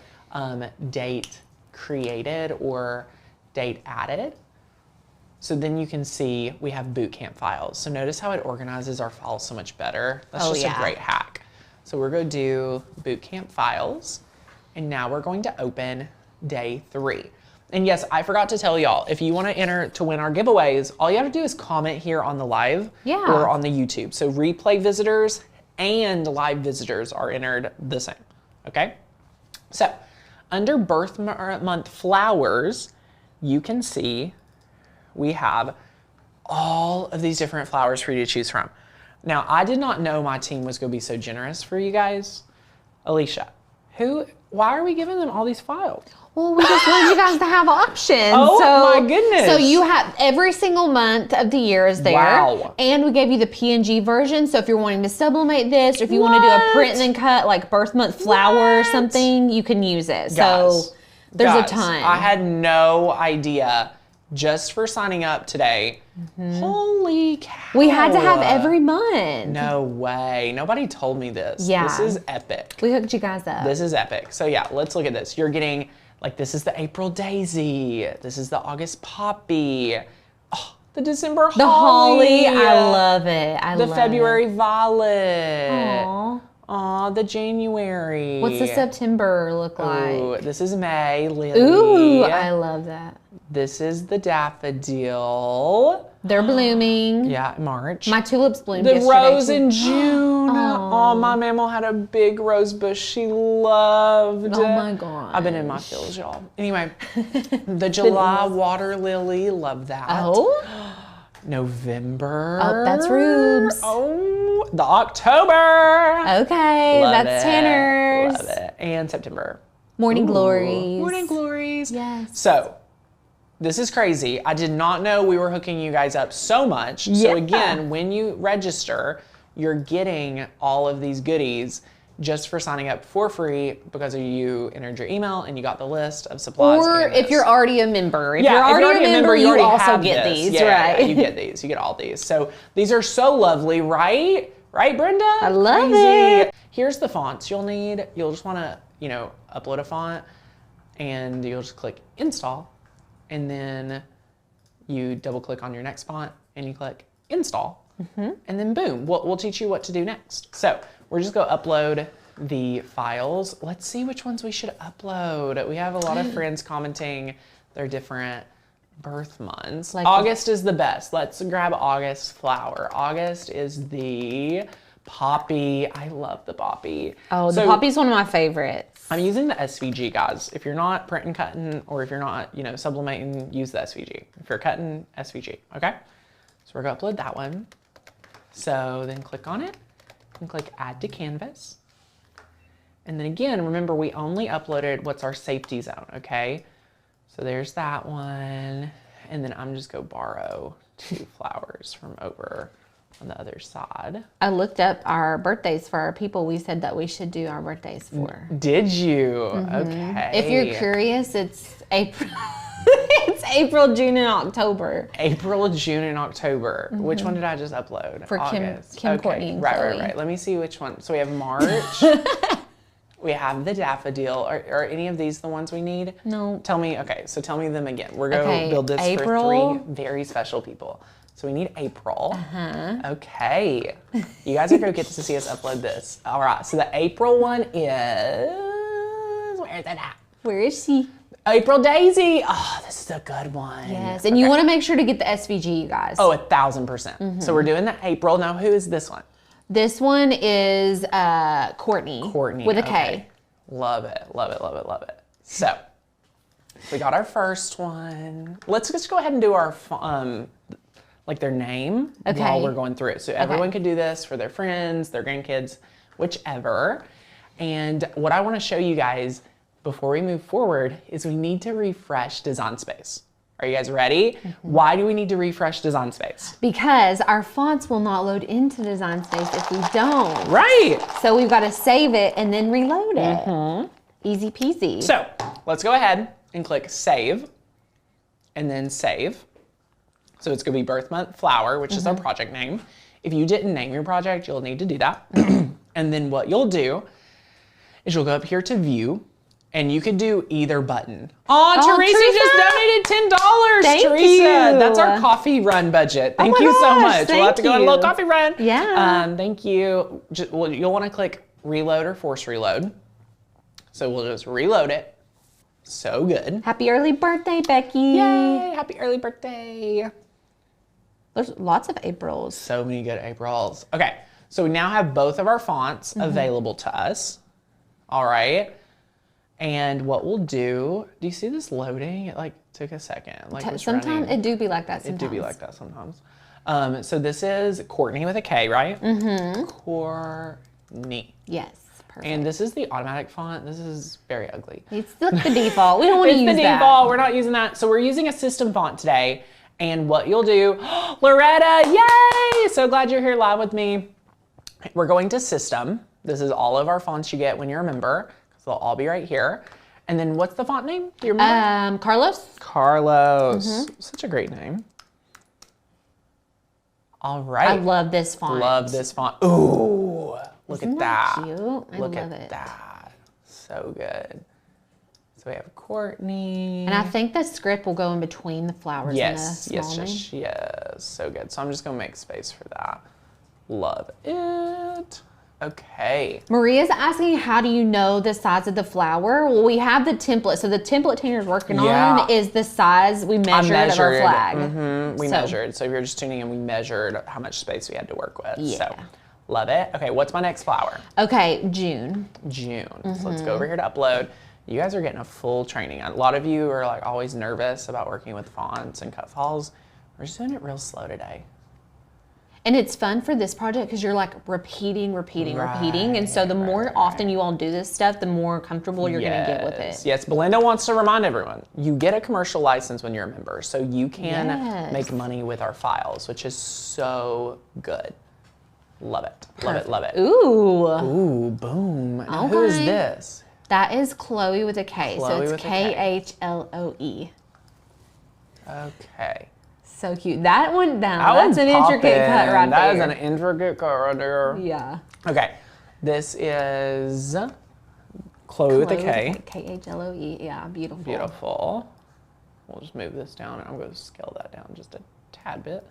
date created or date added. So then you can see we have bootcamp files. So notice how it organizes our files so much better. That's just a great hack. So we're going to do bootcamp files. And now we're going to open day 3. And yes, I forgot to tell y'all, if you want to enter to win our giveaways, all you have to do is comment here on the live or on the YouTube. So replay visitors and live visitors are entered the same, okay? So under birth month flowers, you can see we have all of these different flowers for you to choose from. Now, I did not know my team was going to be so generous for you guys. Alicia, why are we giving them all these files? Well, we just want you guys to have options. Oh, my goodness. So you have every single month of the year is there. Wow. And we gave you the PNG version. So if you're wanting to sublimate this, or if you want to do a print and then cut like birth month flower or something, you can use it. So there's a ton. I had no idea just for signing up today. Holy cow. We had to have every month. No way. Nobody told me this. Yeah. This is epic. We hooked you guys up. This is epic. So yeah, let's look at this. You're getting, like, this is the April daisy. This is the August poppy. Oh, the December holly. The holly, I love it. The February violet. Aww. Aw, the January. What's the September look like? Ooh, this is May, lily. Ooh, I love that. This is the daffodil. They're blooming. Yeah, March. My tulips bloomed The yesterday, rose too. in June. Oh, my mammal had a big rose bush she loved. Oh my God. I've been in my feels, y'all. Anyway, the July water lily, love that. Oh? November. Oh, that's Rubes. Oh, the October. Okay, Love that's it. Tanner's. Love it. And September. Morning Ooh, Glories. Morning Glories. Yes. So, this is crazy. I did not know we were hooking you guys up so much. Yeah. So again, when you register, you're getting all of these goodies just for signing up for free because you entered your email and you got the list of supplies. Or and if this. you're already a member. If Yeah, you're already a member, you already also have get this. these, Yeah, right? you get these. You get all these. So these are so lovely, right? Right, Brenda? I love Crazy. it. Here's the fonts you'll need. You'll just want to, upload a font, and you'll just click install, and then you double click on your next font and you click install, and then boom, we'll teach you what to do next. So we're just going to upload the files. Let's see which ones we should upload. We have a lot of friends commenting their different birth months. Like August is the best. Let's grab August flower. August is the poppy. I love the poppy. Oh, the So poppy's one of my favorites. I'm using the SVG, guys. If you're not print and cutting, or if you're not, sublimating, use the SVG. If you're cutting, SVG, okay? So we're gonna upload that one. So then click on it and click add to canvas. And then again, remember we only uploaded what's our safety zone, okay? So there's that one. And then I'm just gonna borrow 2 flowers from over on the other side. I looked up our birthdays for our people we said that we should do our birthdays for. Did you? Okay. If you're curious, it's April. It's April, June, and October. April, June, and October. Which one did I just upload? For August. Kim, Courtney, and Chloe. Right. Let me see which one. So we have March. We have the daffodil. Are any of these the ones we need? No. Tell me. Okay, so tell me them again. We're going to build this April. for 3 very special people. So we need April. Okay. You guys are going to get to see us upload this. All right. So the April one is, where is it at? Where is she? April Daisy. Oh, this is a good one. Yes, and you want to make sure to get the SVG, you guys. Oh, 1,000%. So we're doing the April. Now, who is this one? This one is Courtney. Courtney. With a K. Okay. Love it, love it, love it, love it. So, we got our first one. Let's just go ahead and do our, like their name while we're going through it. So everyone can do this for their friends, their grandkids, whichever. And what I want to show you guys before we move forward is we need to refresh Design Space. Are you guys ready? Why do we need to refresh Design Space? Because our fonts will not load into Design Space if we don't. Right. So we've got to save it and then reload it. Easy peasy. So let's go ahead and click Save, and then Save. So it's going to be Birth Month Flower, which is our project name. If you didn't name your project, you'll need to do that. And then what you'll do is you'll go up here to View, and you could do either button. Oh, Teresa just donated $10. Thank Teresa, you. that's our coffee run budget. Thank my you so gosh, much. We'll have to go on a thank little you. coffee run. Yeah. Thank you. Well, you'll want to click Reload or Force Reload. So we'll just reload it. So good. Happy early birthday, Becky. Yay! Happy early birthday. There's lots of Aprils. So many good Aprils. Okay, so we now have both of our fonts available to us. All right. And what we'll do you see this loading? It like took a second. Like Sometimes it do be like that sometimes. It do be like that sometimes. So this is Courtney with a K, right? Courtney. Yes, perfect. And this is the automatic font. This is very ugly. It's still the default. We don't want to use that. It's the default. We're not using that. So we're using a system font today. And what you'll do, Loretta, yay! So glad you're here live with me. We're going to system. This is all of our fonts you get when you're a member. They'll all be right here. And then what's the font name? Do you remember? Carlos. Carlos. Such a great name. All right. I love this font. Love this font. Ooh, look Isn't at that. Cute? I look love at it. that. So good. So we have Courtney. And I think the script will go in between the flowers and the small name. Yes. So good. So I'm just gonna make space for that. Love it. Okay. Maria's asking, how do you know the size of the flower? Well, we have the template. So the template Tina's working on is the size we measured of our flag. We measured. So if you're just tuning in, we measured how much space we had to work with. Yeah. So love it. Okay, what's my next flower? Okay, June. June. So let's go over here to upload. You guys are getting a full training. A lot of you are like always nervous about working with fonts and cut files. We're just doing it real slow today. And it's fun for this project because you're like repeating. And so the more often you all do this stuff, the more comfortable you're going to get with it. Yes, Belinda wants to remind everyone, you get a commercial license when you're a member. So you can make money with our files, which is so good. Love it. Love it. Love it. Ooh. Ooh, boom. Now, who is this? That is Chloe with a K. Chloe so it's Khloe. Okay. So cute. That one down. That's an intricate cut right there. That is an intricate cut right there. Yeah. Okay. This is Chloe with a K. Khloe. Yeah, beautiful. Beautiful. We'll just move this down. I'm going to scale that down just a tad bit.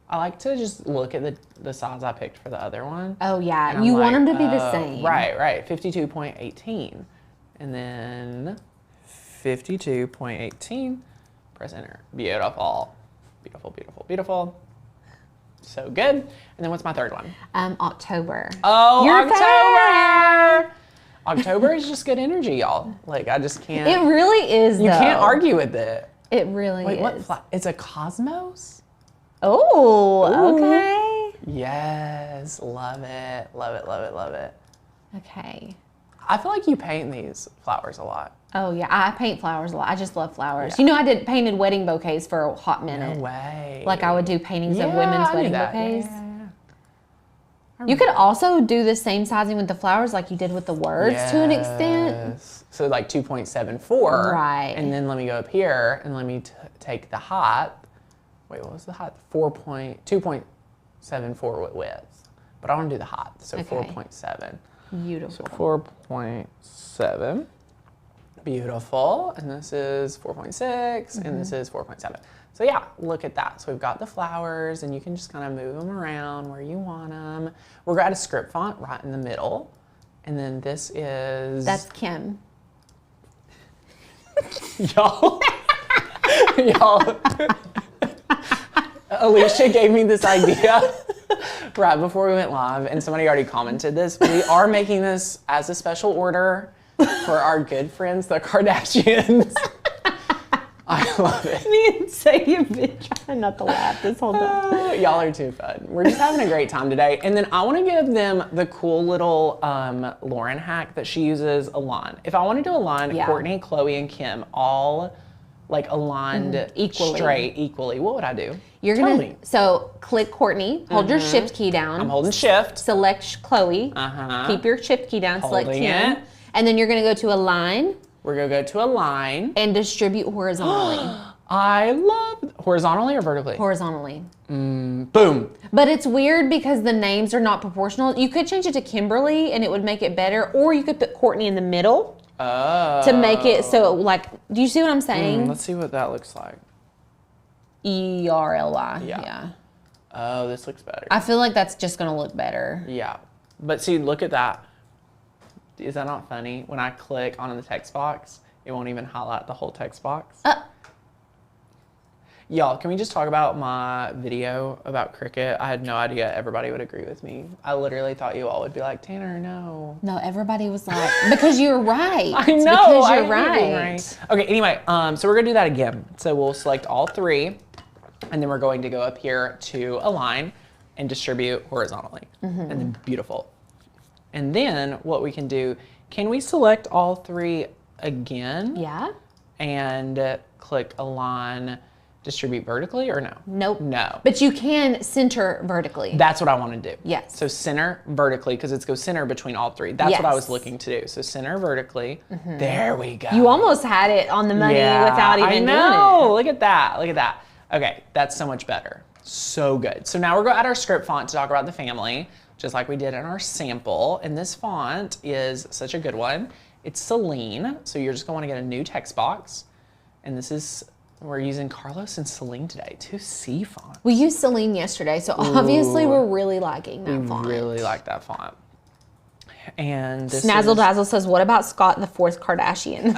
I like to just look at the size I picked for the other one. Oh, yeah. You want them to be the same. Right. 52.18. And then 52.18. Press enter. Beautiful. Beautiful. So good. And then what's my third one? October. Oh, Your October! October is just good energy, y'all. Like, I just can't. It really is, You can't argue with it. It really Wait, is. It's a cosmos? Oh, okay. Yes. Love it. Okay. I feel like you paint these flowers a lot. Oh, yeah. I paint flowers a lot. I just love flowers. Yeah. You know, I painted wedding bouquets for a hot minute. No way. Like, I would do paintings of women's wedding bouquets. Yeah. You could also do the same sizing with the flowers like you did with the words to an extent. So like 2.74. Right. And then let me go up here and let me take the height. Wait, what was the height? 2.74 with width. But I want to do the height, so 4.7. Beautiful. So 4.7. Beautiful. And this is 4.6, and this is 4.7. So yeah, look at that. So we've got the flowers, and you can just kind of move them around where you want them. We're got a script font right in the middle. And then this is... That's Kim. Y'all. Alicia gave me this idea right before we went live, and somebody already commented this. We are making this as a special order for our good friends, the Kardashians. I love it. Me and Sadie have been trying not to laugh this whole time. Y'all are too fun. We're just having a great time today. And then I want to give them the cool little Lauren hack that she uses align. If I want to do align Courtney, Chloe, and Kim all like aligned equally, what would I do? You're Tell gonna me. so click Courtney, hold your shift key down. I'm holding shift. Select Chloe. Keep your shift key down. Select Holding Kim, it. and then you're gonna go to align We're gonna go to align. and distribute horizontally. I love horizontally or vertically? Horizontally. Boom. But it's weird because the names are not proportional. You could change it to Kimberly and it would make it better, or you could put Courtney in the middle to make it so like. Do you see what I'm saying? Let's see what that looks like. ERLY. Yeah. Oh, this looks better. I feel like that's just gonna look better. Yeah. But see, look at that. Is that not funny? When I click on the text box, it won't even highlight the whole text box. Y'all, can we just talk about my video about Cricut? I had no idea everybody would agree with me. I literally thought you all would be like, Tanner, no. No, everybody was like, because you're right. I know. Because I you're hate being right. Okay, anyway, so we're gonna do that again. So we'll select all 3, and then we're going to go up here to align and distribute horizontally. And then beautiful. And then what we can do, can we select all 3 again? Yeah. And click align, distribute vertically, or no? Nope. No. But you can center vertically. That's what I want to do. Yes. So center vertically, because it's go center between all 3. That's what I was Yes. looking to do. So center vertically. There we go. You almost had it on the money without even doing know. it. Look at that. Look at that. Okay, that's so much better. So good. So now we're going to add our script font to talk about the family, just like we did in our sample. And this font is such a good one. It's Celine. So you're just going to want to get a new text box. And this is, we're using Carlos and Celine today, 2C font. We used Celine yesterday, so obviously we're really liking that font. Really like that font. And this Snazzle is, Dazzle says, what about Scott the 4th Kardashian?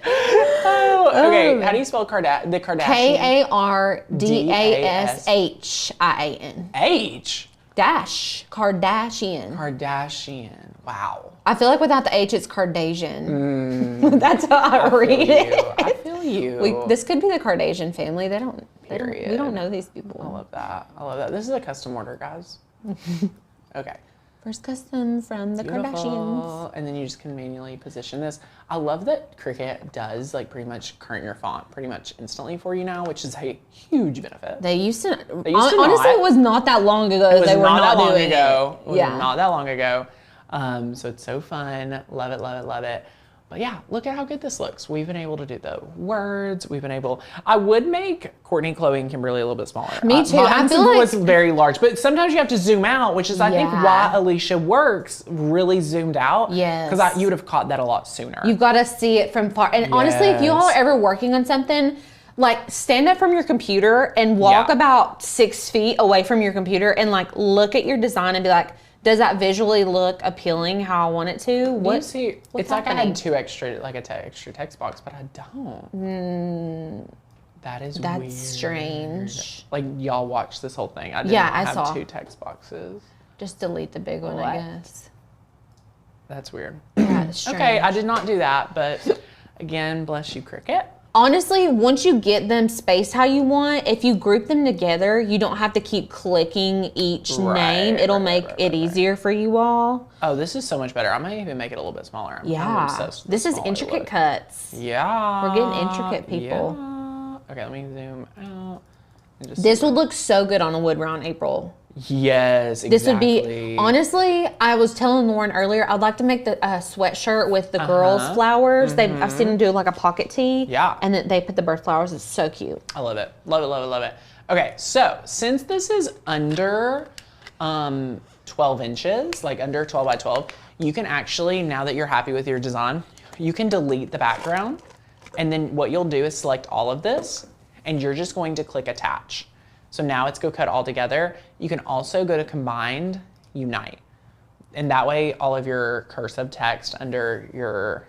okay, how do you spell the Kardashian? Kardashian. H. Dash. Kardashian. Kardashian. Wow. I feel like without the H, it's Kardashian. That's how I read it. I feel you. This could be the Kardashian family. We don't know these I people. love that. I love that. This is a custom order, guys. Okay. First custom from the Kardashians. Beautiful. And then you just can manually position this. I love that Cricut does like pretty much current your font pretty much instantly for you now, which is a huge benefit. They used to. Honestly, Honestly, it was not that long ago. It was They were not that long doing ago. it. It was not that long ago. So it's so fun. Love it, love it, love it. But yeah, look at how good this looks. We've been able to do the words. We've been able, I would make Courtney, Chloe, and Kimberly a little bit smaller. Me too. I Mine feel like was very large, but sometimes you have to zoom out, which is I think Yeah. why Alicia works really zoomed out. Yes. Because you would have caught that a lot sooner. you've got to see it from far. And honestly, if you all are Yes. ever working on something, like stand up from your computer and walk Yeah. about 6 feet away from your computer and like look at your design and be like, does that visually look appealing how I want it to? What? You see, what's it's like I happening? had 2 extra, like extra text box, but I don't. That is That's weird. strange. Like y'all watched this whole thing. I did Yeah, not I have saw. 2 text boxes. Just delete the big one, What? I guess. That's weird. Yeah, it's strange. Okay, I did not do that, but again, bless you, Cricut. Honestly, once you get them spaced how you want, if you group them together, you don't have to keep clicking each name. It'll make it easier for you all. Oh, this is so much better. I might even make it a little bit smaller. I'm Yeah. obsessed with This the is smaller intricate look. cuts. Yeah. We're getting intricate, people. Yeah. Okay, let me zoom out. and just This see. would look so good on a wood round April. Yes, exactly. This would be, honestly, I was telling Lauren earlier, I'd like to make the sweatshirt with the girls' flowers. I've seen them do like a pocket tee. Yeah. And then they put the bird flowers. It's so cute. I love it. Love it, love it, love it. Okay, so since this is under 12 inches, like under 12 by 12, you can actually, now that you're happy with your design, you can delete the background. And then what you'll do is select all of this, and you're just going to click attach. So now it's go cut all together. You can also go to combined, unite. And that way all of your cursive text under your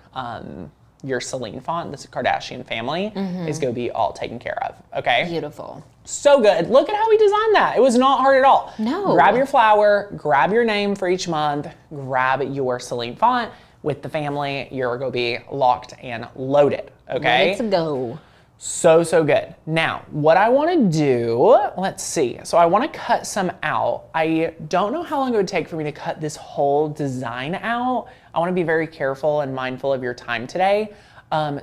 Celine font, this Kardashian family, is gonna be all taken care of, okay? Beautiful. So good. Look at how we designed that. It was not hard at all. No. Grab your flower, grab your name for each month, grab your Celine font with the family. You're gonna be locked and loaded, okay? Let's go. So, so good. Now, what I want to do, let's see. So I want to cut some out. I don't know how long it would take for me to cut this whole design out. I want to be very careful and mindful of your time today.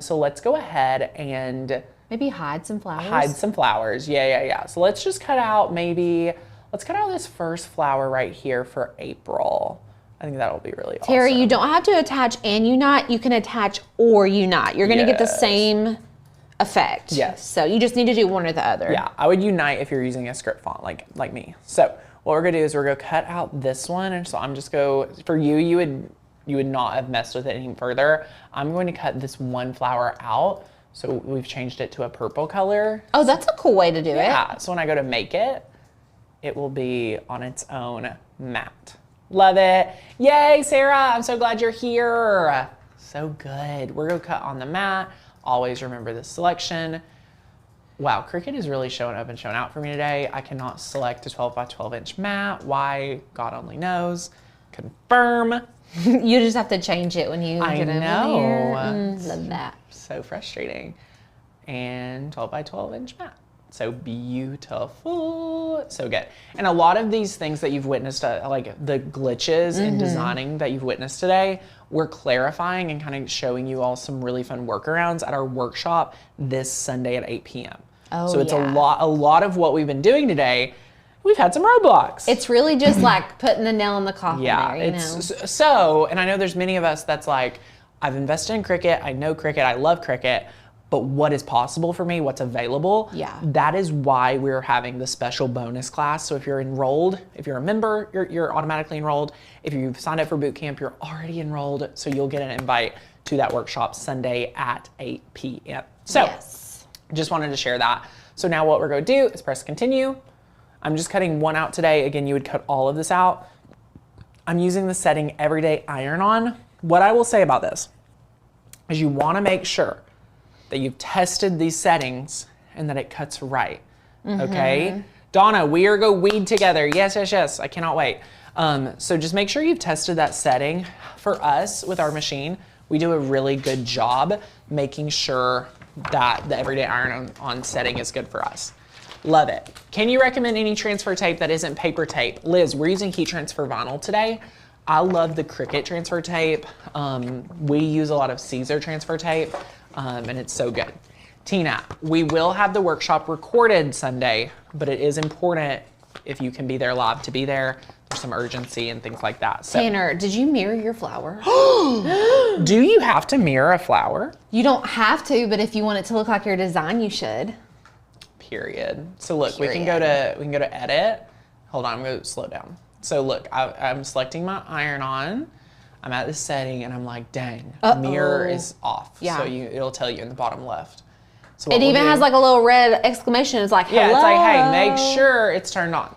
So let's go ahead and Maybe hide some flowers. hide some flowers. Yeah. So let's just cut out let's cut out this first flower right here for April. I think that'll be really Terry, awesome. you don't have to attach and unite. You can attach or unite. You're going to get the Yes. same effect. Yes. So you just need to do one or the other. Yeah, I would unite if you're using a script font like me. So what we're gonna do is we're gonna cut out this one, and so I'm just for you would not have messed with it any further. I'm going to cut this one flower out. So we've changed it to a purple color. Oh, that's a cool way to do it. Yeah, so when I go to make it, it will be on its own mat. Love it. Yay, Sarah, I'm so glad you're here. So good. We're gonna cut on the mat. Always remember this selection. Wow, Cricut is really showing up and showing out for me today. I cannot select a 12 by 12 inch mat. Why? God only knows. Confirm. You just have to change it when you get in know. here. Love that. So frustrating. And 12 by 12 inch mat. So beautiful. So good. And a lot of these things that you've witnessed, like the glitches in designing that you've witnessed today, we're clarifying and kind of showing you all some really fun workarounds at our workshop this Sunday at 8 p.m. Oh, so it's yeah. a lot of what we've been doing today. We've had some roadblocks. It's really just like putting the nail in the coffin Yeah, there, you know? it's so, and I know there's many of us that's like, I've invested in Cricut, I know Cricut, I love Cricut, but what is possible for me, what's available? Yeah. That is why we're having the special bonus class. So if you're enrolled, if you're a member, you're automatically enrolled. If you've signed up for boot camp, you're already enrolled. So you'll get an invite to that workshop Sunday at 8 p.m. So Yes. just wanted to share that. So now what we're gonna do is press continue. I'm just cutting one out today. Again, you would cut all of this out. I'm using the setting Everyday Iron On. What I will say about this is you wanna make sure that you've tested these settings and that it cuts right, okay? Donna, we are go weed together. Yes, yes, yes, I cannot wait. So just make sure you've tested that setting. For us, with our machine, we do a really good job making sure that the Everyday Iron On setting is good for us. Love it. Can you recommend any transfer tape that isn't paper tape? Liz, we're using heat transfer vinyl today. I love the Cricut transfer tape. We use a lot of Caesar transfer tape, and it's so good. Tina, we will have the workshop recorded Sunday, but it is important if you can be there live to be there. There's some urgency and things like that. So, Tanner, did you mirror your flower? do you have to mirror a flower? You don't have to, but if you want it to look like your design, you should. Period. So look, we can go to edit. Hold on, I'm gonna slow down. So look, I'm selecting my iron on. I'm at this setting and I'm like, dang, mirror is off. Yeah. So it'll tell you in the bottom left. So It even has like a little red exclamation. It's like, hello. yeah, it's like, hey, make sure it's turned on.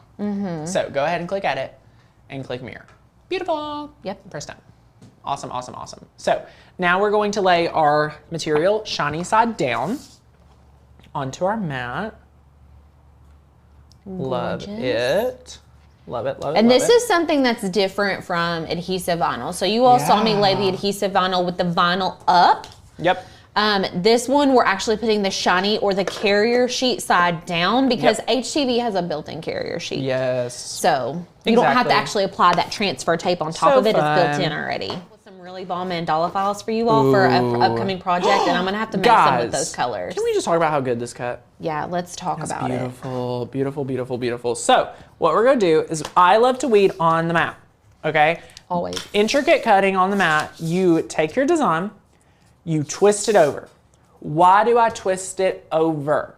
So go ahead and click edit and click mirror. Beautiful. Yep. Press done. Awesome, awesome, awesome. So now we're going to lay our material shiny side down onto our mat. Love it. Love it, love it, And love this it. is something that's different from adhesive vinyl. So you all saw me lay the Yeah. adhesive vinyl with the vinyl up. Yep. This one, we're actually putting the shiny or the carrier sheet side down because Yep. HTV has a built-in carrier sheet. Yes. So you don't have to Exactly. actually apply that transfer tape on top So of it. fun. It's built in already. With some really bomb mandala files for you all for an upcoming project, and I'm gonna have to make some with those colors. Can we just talk about how good this cut? Yeah, let's talk about it. Beautiful, beautiful, beautiful, beautiful. So what we're gonna do is I love to weed on the mat, okay? Always. Intricate cutting on the mat, you take your design, you twist it over. Why do I twist it over?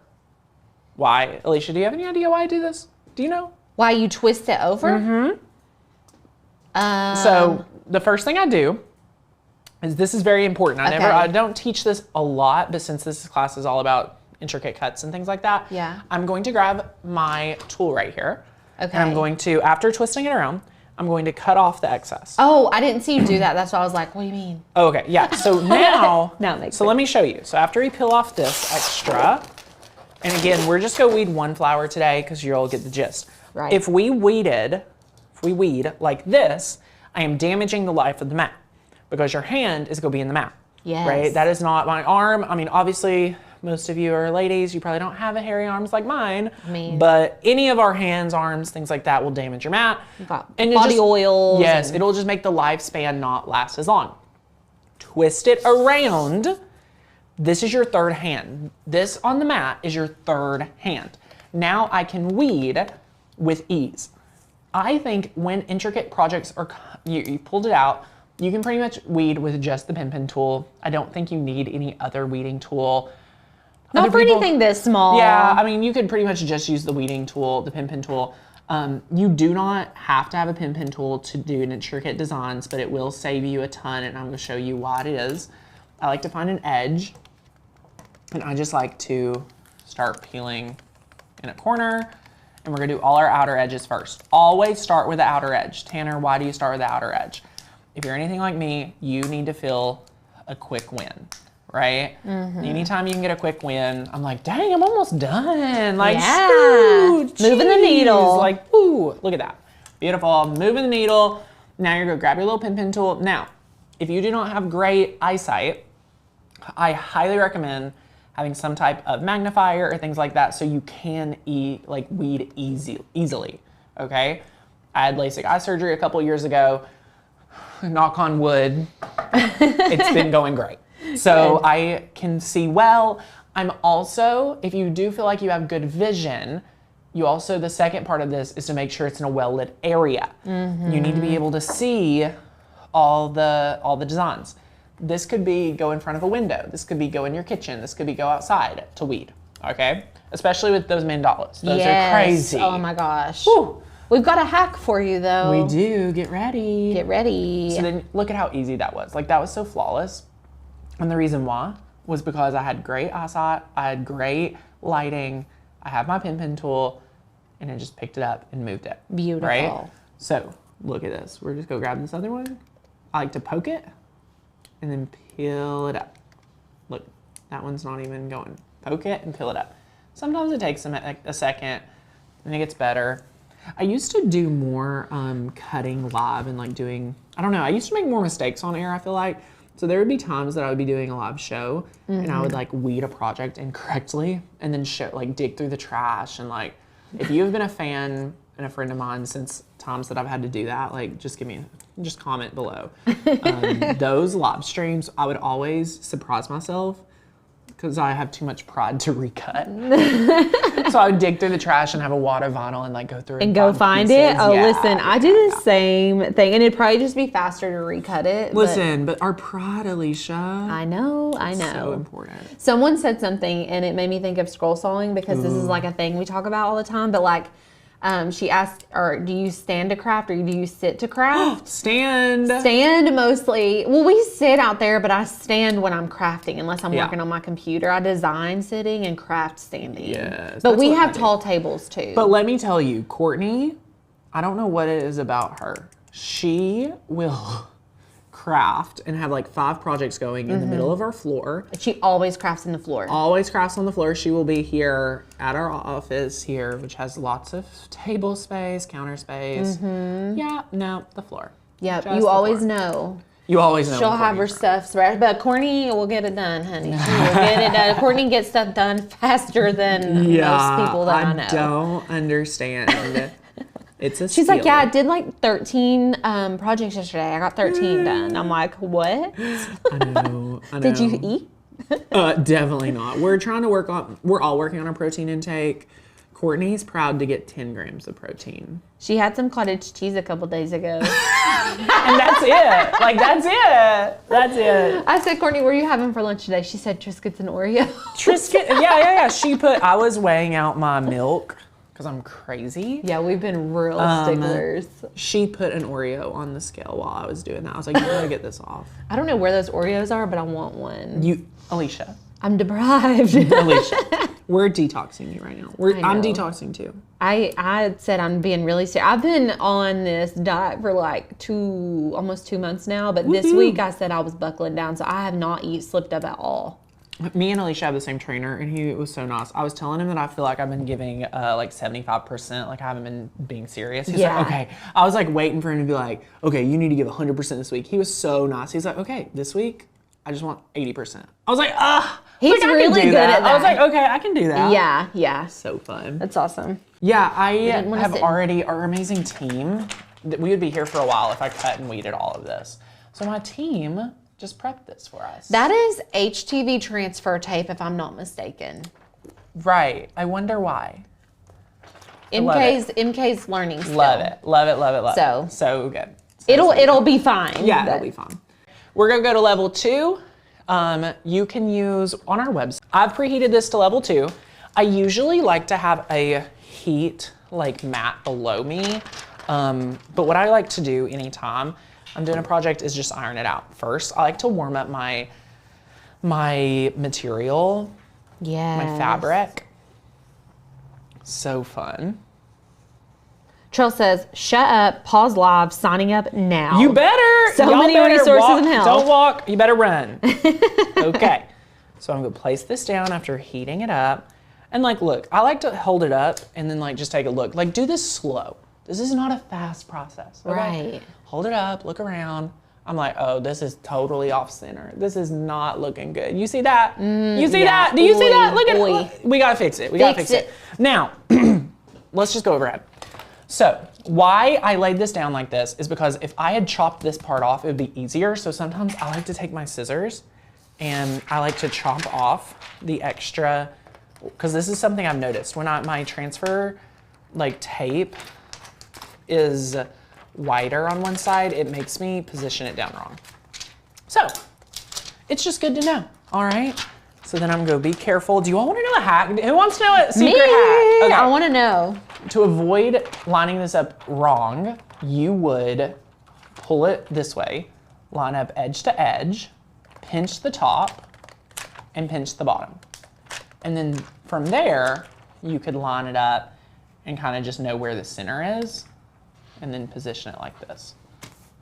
Why? Alicia, do you have any idea why I do this? Do you know? Why you twist it over? So the first thing I do is this is very important. I don't teach this a lot, but since this class is all about intricate cuts and things like that, Yeah. I'm going to grab my tool right here. Okay. And I'm going to, after twisting it around, I'm going to cut off the excess. Oh, I didn't see you do that. That's why I was like, what do you mean? Oh, okay, yeah. So now, No, it makes so let me show you. So after we peel off this extra, and again, we're just gonna weed one flower today because you'll get the gist. Right. If we weed like this, I am damaging the life of the mat because your hand is gonna be in the mat. Yes. Right? That is not my arm. I mean, obviously, most of you are ladies. You probably don't have a hairy arms like mine. mean- But any of our hands, arms, things like that will damage your mat. Got it body oils Yes, and- it'll just make the lifespan not last as long. Twist it around. This is your third hand. This on the mat is your third hand. Now I can weed with ease. I think when intricate projects are, you pulled it out, you can pretty much weed with just the pin tool. I don't think you need any other weeding tool. Not Other for people- anything this small. Yeah, I mean, you could pretty much just use the weeding tool, the pin tool. You do not have to have a pin tool to do an intricate designs, but it will save you a ton, and I'm gonna show you why it is. I like to find an edge, and I just like to start peeling in a corner, and we're gonna do all our outer edges first. Always start with the outer edge. Tanner, why do you start with the outer edge? If you're anything like me, you need to feel a quick win, right? Anytime you can get a quick win, I'm like, dang, I'm almost done. Like, Yeah. shoot, Moving the geez. needle. Like, woo, look at that. Beautiful, moving the needle. Now you're gonna grab your little pen tool. Now, if you do not have great eyesight, I highly recommend having some type of magnifier or things like that so you can weed easily, okay? I had LASIK eye surgery a couple years ago. Knock on wood, it's been going great. So good. I can see well. I'm also, if you do feel like you have good vision, you also, the second part of this is to make sure it's in a well-lit area. You need to be able to see all the designs. This could be go in front of a window. This could be go in your kitchen. This could be go outside to weed, okay? Especially with those mandalas. Those are crazy. Oh my gosh. Whew. We've got a hack for you though. We do, get ready. Get ready. So then look at how easy that was. Like that was so flawless. And the reason why was because I had great eyesight, I had great lighting, I had my pen tool, and I just picked it up and moved it. Beautiful. Right? So look at this. We're just gonna grab this other one. I like to poke it and then peel it up. Look, that one's not even going. Poke it and peel it up. Sometimes it takes a second and it gets better. I used to do more cutting live and like doing, I don't know, I used to make more mistakes on air, I feel like. So there would be times that I would be doing a live show and I would like weed a project incorrectly and then dig through the trash. And like, if you've been a fan and a friend of mine since times that I've had to do that, like just comment below. Those live streams, I would always surprise myself because I have too much pride to recut. So I would dig through the trash and have a water vinyl and like go through and go find it. Oh, yeah, listen, I do the same thing, and it'd probably just be faster to recut it. Listen, but our pride, Alicia. I know. So important. Someone said something, and it made me think of scroll sawing because this is like a thing we talk about all the time. But like, she asked, or do you stand to craft or do you sit to craft? Stand. Stand mostly. Well, we sit out there, but I stand when I'm crafting unless I'm working on my computer. I design sitting and craft standing. Yes. But we have tall tables too. But let me tell you, Courtney, I don't know what it is about her. She will craft and have like 5 projects going in the middle of our floor. She always crafts in the floor. Always crafts on the floor. She will be here at our office here, which has lots of table space, counter space. Yeah, no, the floor. Yep, Just you the always floor. know. You always know. She'll have her stuff right, but Courtney will get it done, honey. She will get it done. Courtney gets stuff done faster than most people that I know. I don't understand. It's a She's like, yeah, I did like 13 projects yesterday. I got 13 done. I'm like, what? I know. Did you eat? Definitely not. We're all working on our protein intake. Courtney's proud to get 10 grams of protein. She had some cottage cheese a couple days ago. And that's it. Like, that's it. That's it. I said, Courtney, what are you having for lunch today? She said Triscuits and Oreo. Triscuit, yeah. I was weighing out my milk because I'm crazy. Yeah, we've been real sticklers. She put an Oreo on the scale while I was doing that. I was like, you gotta get this off. I don't know where those Oreos are, but I want one. Alicia. I'm deprived. Alicia. We're detoxing you right now. I'm detoxing too. I said I'm being really serious. I've been on this diet for like almost 2 months now, but this week I said I was buckling down, so I have not slipped up at all. Me and Alicia have the same trainer, and he was so nice. I was telling him that I feel like I've been giving like 75%, like I haven't been being serious. He's like, okay. I was like waiting for him to be like, okay, you need to give 100% this week. He was so nice. He's like, okay, this week I just want 80%. I was like, he's like, really good at that. I was like, okay, I can do that. Yeah. So fun. That's awesome. Yeah, I have already, our amazing team, we would be here for a while if I cut and weeded all of this. So my team just prepped this for us. That is HTV transfer tape, if I'm not mistaken. Right. I wonder why. MK's learning skill. Love it. So good. It'll be fine. Yeah, it'll be fine. We're gonna go to level 2. You can use on our website. I've preheated this to level 2. I usually like to have a heat like mat below me. But what I like to do anytime I'm doing a project is just iron it out. First, I like to warm up my material, my fabric. So fun. Trill says, shut up, pause live, signing up now. You better. So many resources in hell. Don't walk, you better run. Okay. So I'm gonna place this down after heating it up. And like, look, I like to hold it up and then like just take a look. Like do this slow. This is not a fast process. Okay? Right. Hold it up, look around. I'm like, oh, this is totally off center. This is not looking good. You see that? You see that? Do you see that? Look at it. We gotta fix it. We gotta fix it. Now, let's just go overhead. So why I laid this down like this is because if I had chopped this part off, it would be easier. So sometimes I like to take my scissors and I like to chop off the extra, because this is something I've noticed. When my transfer like tape is wider on one side, it makes me position it down wrong. So it's just good to know, all right? So then I'm gonna be careful. Do you all wanna know a hack? Who wants to know a secret hack? Okay. I wanna know. To avoid lining this up wrong, you would pull it this way, line up edge to edge, pinch the top, and pinch the bottom. And then from there, you could line it up and kind of just know where the center is, and then position it like this.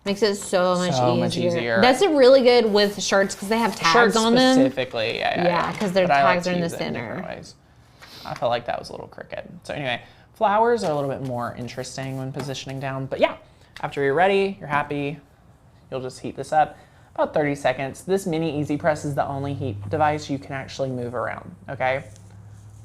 Makes it so much easier. That's really good with shirts because they have tags on them. Specifically, yeah, because their tags are in the center. I felt like that was a little crooked. So anyway, flowers are a little bit more interesting when positioning down. But yeah, after you're ready, you're happy, you'll just heat this up about 30 seconds. This mini Easy Press is the only heat device you can actually move around, okay?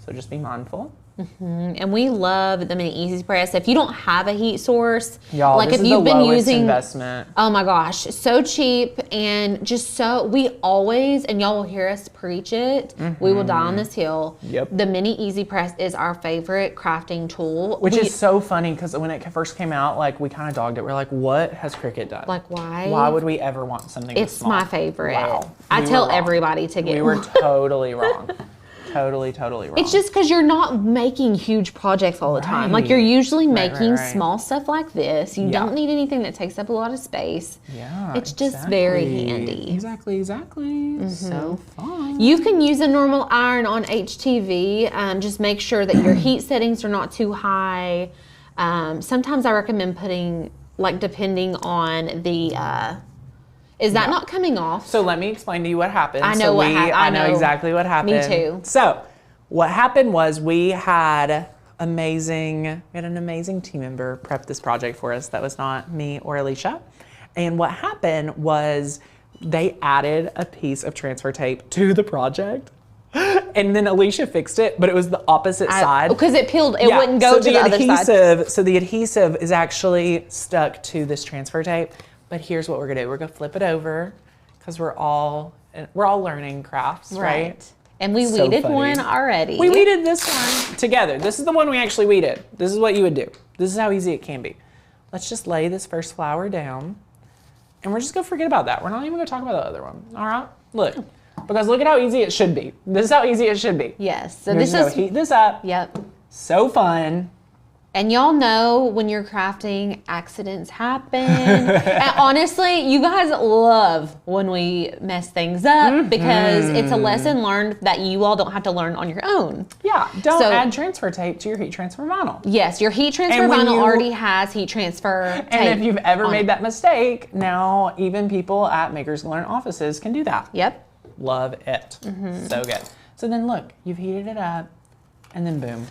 So just be mindful. And we love the mini Easy Press. If you don't have a heat source, y'all, like this if is you've the been lowest using investment. Oh my gosh, so cheap and just so we always, and y'all will hear us preach it, we will die on this hill. Yep. The mini Easy Press is our favorite crafting tool. Which is so funny because when it first came out, like we kind of dogged it. We're like, what has Cricut done? Like why? Why would we ever want something this small? It's my favorite. Wow. I We tell were wrong. everybody to get We were totally wrong. Totally wrong. It's just because you're not making huge projects all the time. Like you're usually making small stuff like this. You don't need anything that takes up a lot of space. Yeah, it's just very handy. Exactly. So fun. You can use a normal iron on HTV. Just make sure that your heat settings are not too high. Sometimes I recommend putting, like, depending on the. Is that not coming off? So let me explain to you what happened. I know I know exactly what happened. Me too. So what happened was we had an amazing team member prep this project for us. That was not me or Alicia. And what happened was they added a piece of transfer tape to the project. And then Alicia fixed it, but it was the opposite side. Because it peeled, it wouldn't go to the other side. So the adhesive is actually stuck to this transfer tape. But here's what we're gonna do. We're gonna flip it over because we're all learning crafts, right? And we So weeded funny. one already. We weeded this one together. This is the one we actually weeded. This is what you would do. This is how easy it can be. Let's just lay this first flower down and we're just gonna forget about that. We're not even gonna talk about the other one, all right? Look, because look at how easy it should be. This is how easy it should be. Yes, so We're this just is, gonna heat this up. Yep. So fun. And y'all know when you're crafting, accidents happen. And honestly, you guys love when we mess things up because it's a lesson learned that you all don't have to learn on your own. Yeah, don't add transfer tape to your heat transfer vinyl. Yes, your heat transfer vinyl already has heat transfer tape. And if you've ever made that mistake, now even people at Makers Learn offices can do that. Yep. Love it. So good. So then look, you've heated it up and then boom.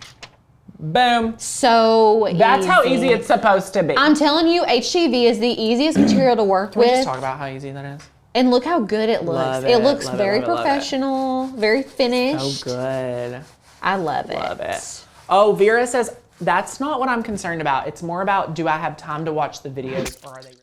Boom. So That's how easy it's supposed to be. I'm telling you, HTV is the easiest material to work Can we with. just talk about how easy that is? And look how good it looks. Love It looks love very love it. professional, very finished. So good. I love it. Love it. Oh, Vera says, that's not what I'm concerned about. It's more about, do I have time to watch the videos or are they...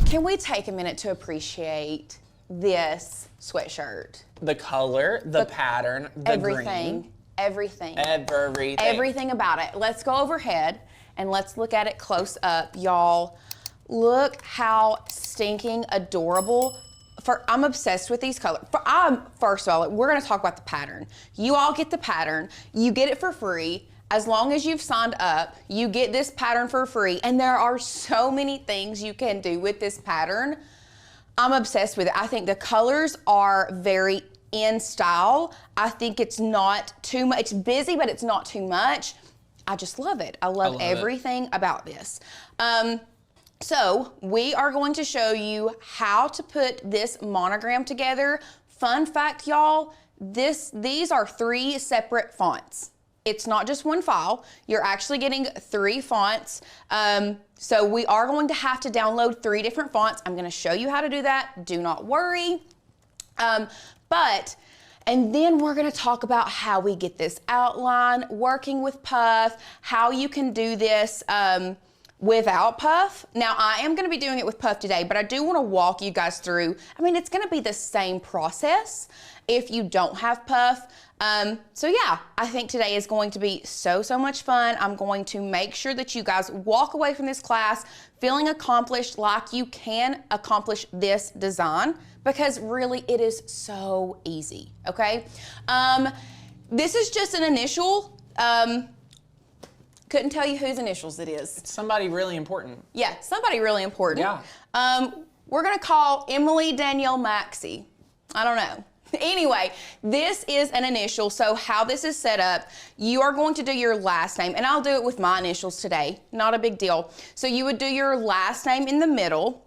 Can we take a minute to appreciate this sweatshirt? The color, the pattern, the Everything. green. Everything. Everything about it. Let's go overhead and let's look at it close up. Y'all, look how stinking adorable. I'm obsessed with these colors. First of all, we're gonna talk about the pattern. You all get the pattern. You get it for free. As long as you've signed up, you get this pattern for free. And there are so many things you can do with this pattern. I'm obsessed with it. I think the colors are very in style. I think it's not too much. It's busy, but it's not too much. I just love it. I love everything about this. So we are going to show you how to put this monogram together. Fun fact, y'all, these are 3 separate fonts. It's not just one file. You're actually getting 3 fonts. So we are going to have to download 3 different fonts. I'm gonna show you how to do that. Do not worry. And then we're gonna talk about how we get this outline, working with Puff, how you can do this without Puff. Now, I am gonna be doing it with Puff today, but I do wanna walk you guys through. I mean, it's gonna be the same process if you don't have Puff. So yeah, I think today is going to be so much fun. I'm going to make sure that you guys walk away from this class feeling accomplished, like you can accomplish this design, because really it is so easy, okay? This is just an initial. Couldn't tell you whose initials it is. It's somebody really important. Yeah, somebody really important. Yeah. We're gonna call Emily Danielle Maxey. I don't know. Anyway, this is an initial, so how this is set up, you are going to do your last name, and I'll do it with my initials today, not a big deal. So you would do your last name in the middle.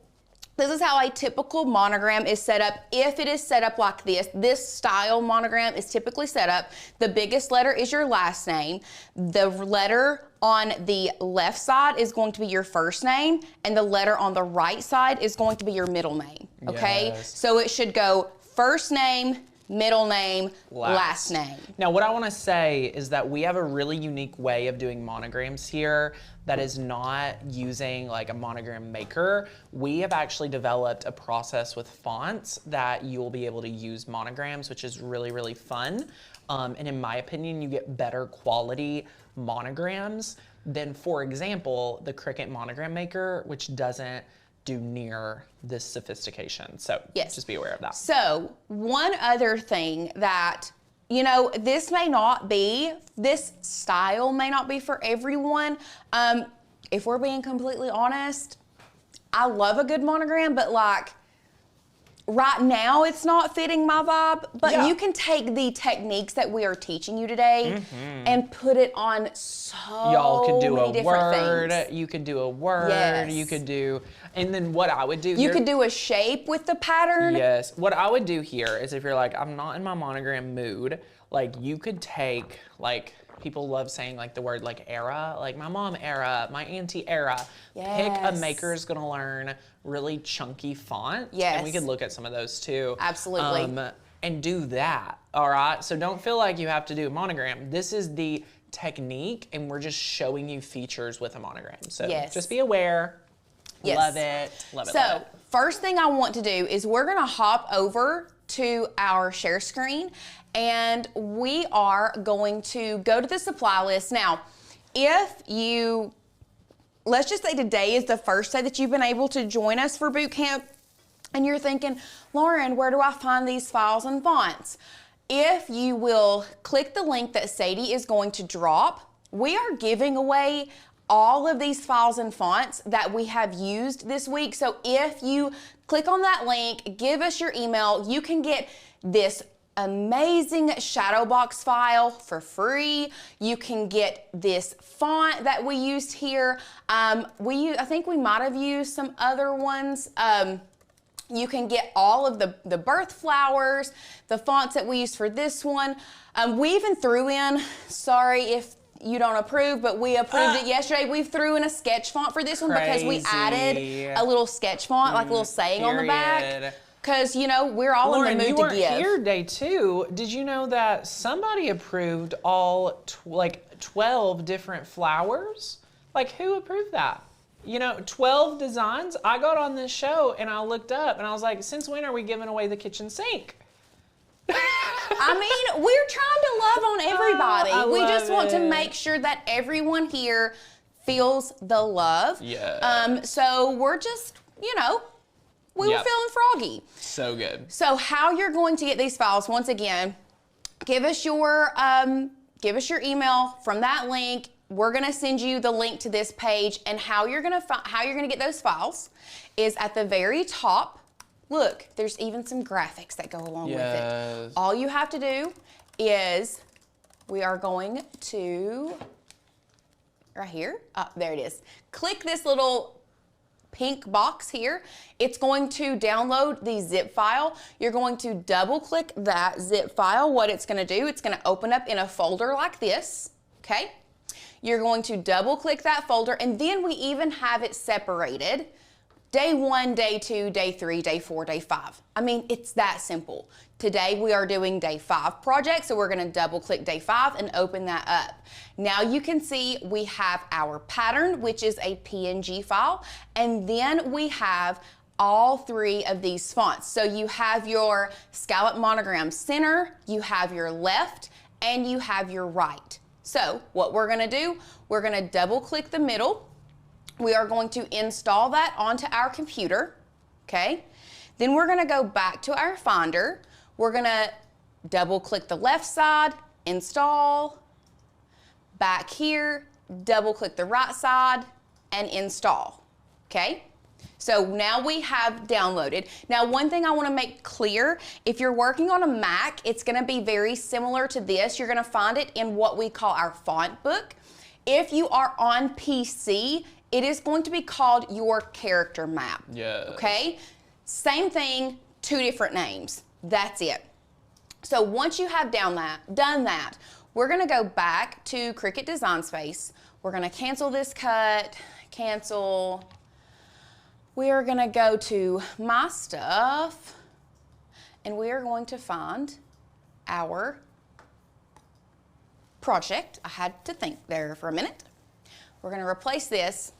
This is how a typical monogram is set up. If it is set up like this style monogram is typically set up. The biggest letter is your last name. The letter on the left side is going to be your first name, and the letter on the right side is going to be your middle name, okay? Yes. So it should go first name, middle name, last name. Now, what I want to say is that we have a really unique way of doing monograms here that is not using like a monogram maker. We have actually developed a process with fonts that you'll be able to use monograms, which is really, really fun. And in my opinion, you get better quality monograms than, for example, the Cricut monogram maker, which doesn't do near this sophistication. So yes, just be aware of that. So one other thing that, you know, this style may not be for everyone. If we're being completely honest, I love a good monogram, but like right now it's not fitting my vibe, but Yeah. you can take the techniques that we are teaching you today and put it on so Y'all could do many a different word, things. you could do a word, Yes. you could do, and then what I would do You here, could do a shape with the pattern. yes, what I would do here is if you're like, I'm not in my monogram mood, like you could take, like people love saying like the word like era, like my mom era, my auntie era. Pick a Yes. maker's gonna learn really chunky font. Yes. And we could look at some of those too. Absolutely. And do that, all right? So don't feel like you have to do a monogram. This is the technique, and we're just showing you features with a monogram. So Yes. just be aware. Yes. Love it, love it, So love it. first thing I want to do is we're gonna hop over to our share screen, and we are going to go to the supply list. Now, let's just say today is the first day that you've been able to join us for boot camp, and you're thinking, Lauren, where do I find these files and fonts? If you will click the link that Sadie is going to drop, we are giving away all of these files and fonts that we have used this week. So if you click on that link, give us your email, you can get this amazing shadow box file for free. You can get this font that we used here. I think we might have used some other ones. You can get all of the birth flowers, the fonts that we used for this one. We even threw in, sorry if you don't approve, but we approved it yesterday. We threw in a sketch font for this one because we added a little sketch font, like a little saying on the back. Because, you know, we're all Lauren, in the mood you to weren't give. here day 2. Did you know that somebody approved all 12 different flowers? Like, who approved that? You know, 12 designs. I got on this show and I looked up and I was like, since when are we giving away the kitchen sink? I mean, we're trying to love on everybody. I We love just want to it. make sure that everyone here feels the love. Yeah. So we're just, you know, we were Yep. feeling froggy. So good. So how you're going to get these files, once again, give us your email from that link. We're gonna send you the link to this page, and how you're gonna get those files is at the very top. Look, there's even some graphics that go along with it. All you have to do is, we are going to, right here, there it is. Click this little pink box here. It's going to download the zip file. You're going to double click that zip file. What it's going to do, it's going to open up in a folder like this, okay? You're going to double click that folder, and then we even have it separated. Day 1, day 2, day 3, day 4, day 5. I mean, it's that simple. Today we are doing day 5 project, so we're gonna double click day 5 and open that up. Now you can see we have our pattern, which is a PNG file, and then we have all 3 of these fonts. So you have your scallop monogram center, you have your left, and you have your right. So what we're gonna do, we're gonna double click the middle. We are going to install that onto our computer, okay? Then we're gonna go back to our Finder. We're gonna double click the left side, install, back here, double click the right side, and install, okay? So now we have downloaded. Now, one thing I wanna make clear, if you're working on a Mac, it's gonna be very similar to this. You're gonna find it in what we call our font book. If you are on PC, it is going to be called your character map. Yes. Okay? Same thing, 2 different names. That's it. So once you have done that, we're gonna go back to Cricut Design Space. We're gonna cancel this cut, cancel. We are gonna go to My Stuff, and we are going to find our project. I had to think there for a minute. We're gonna replace this.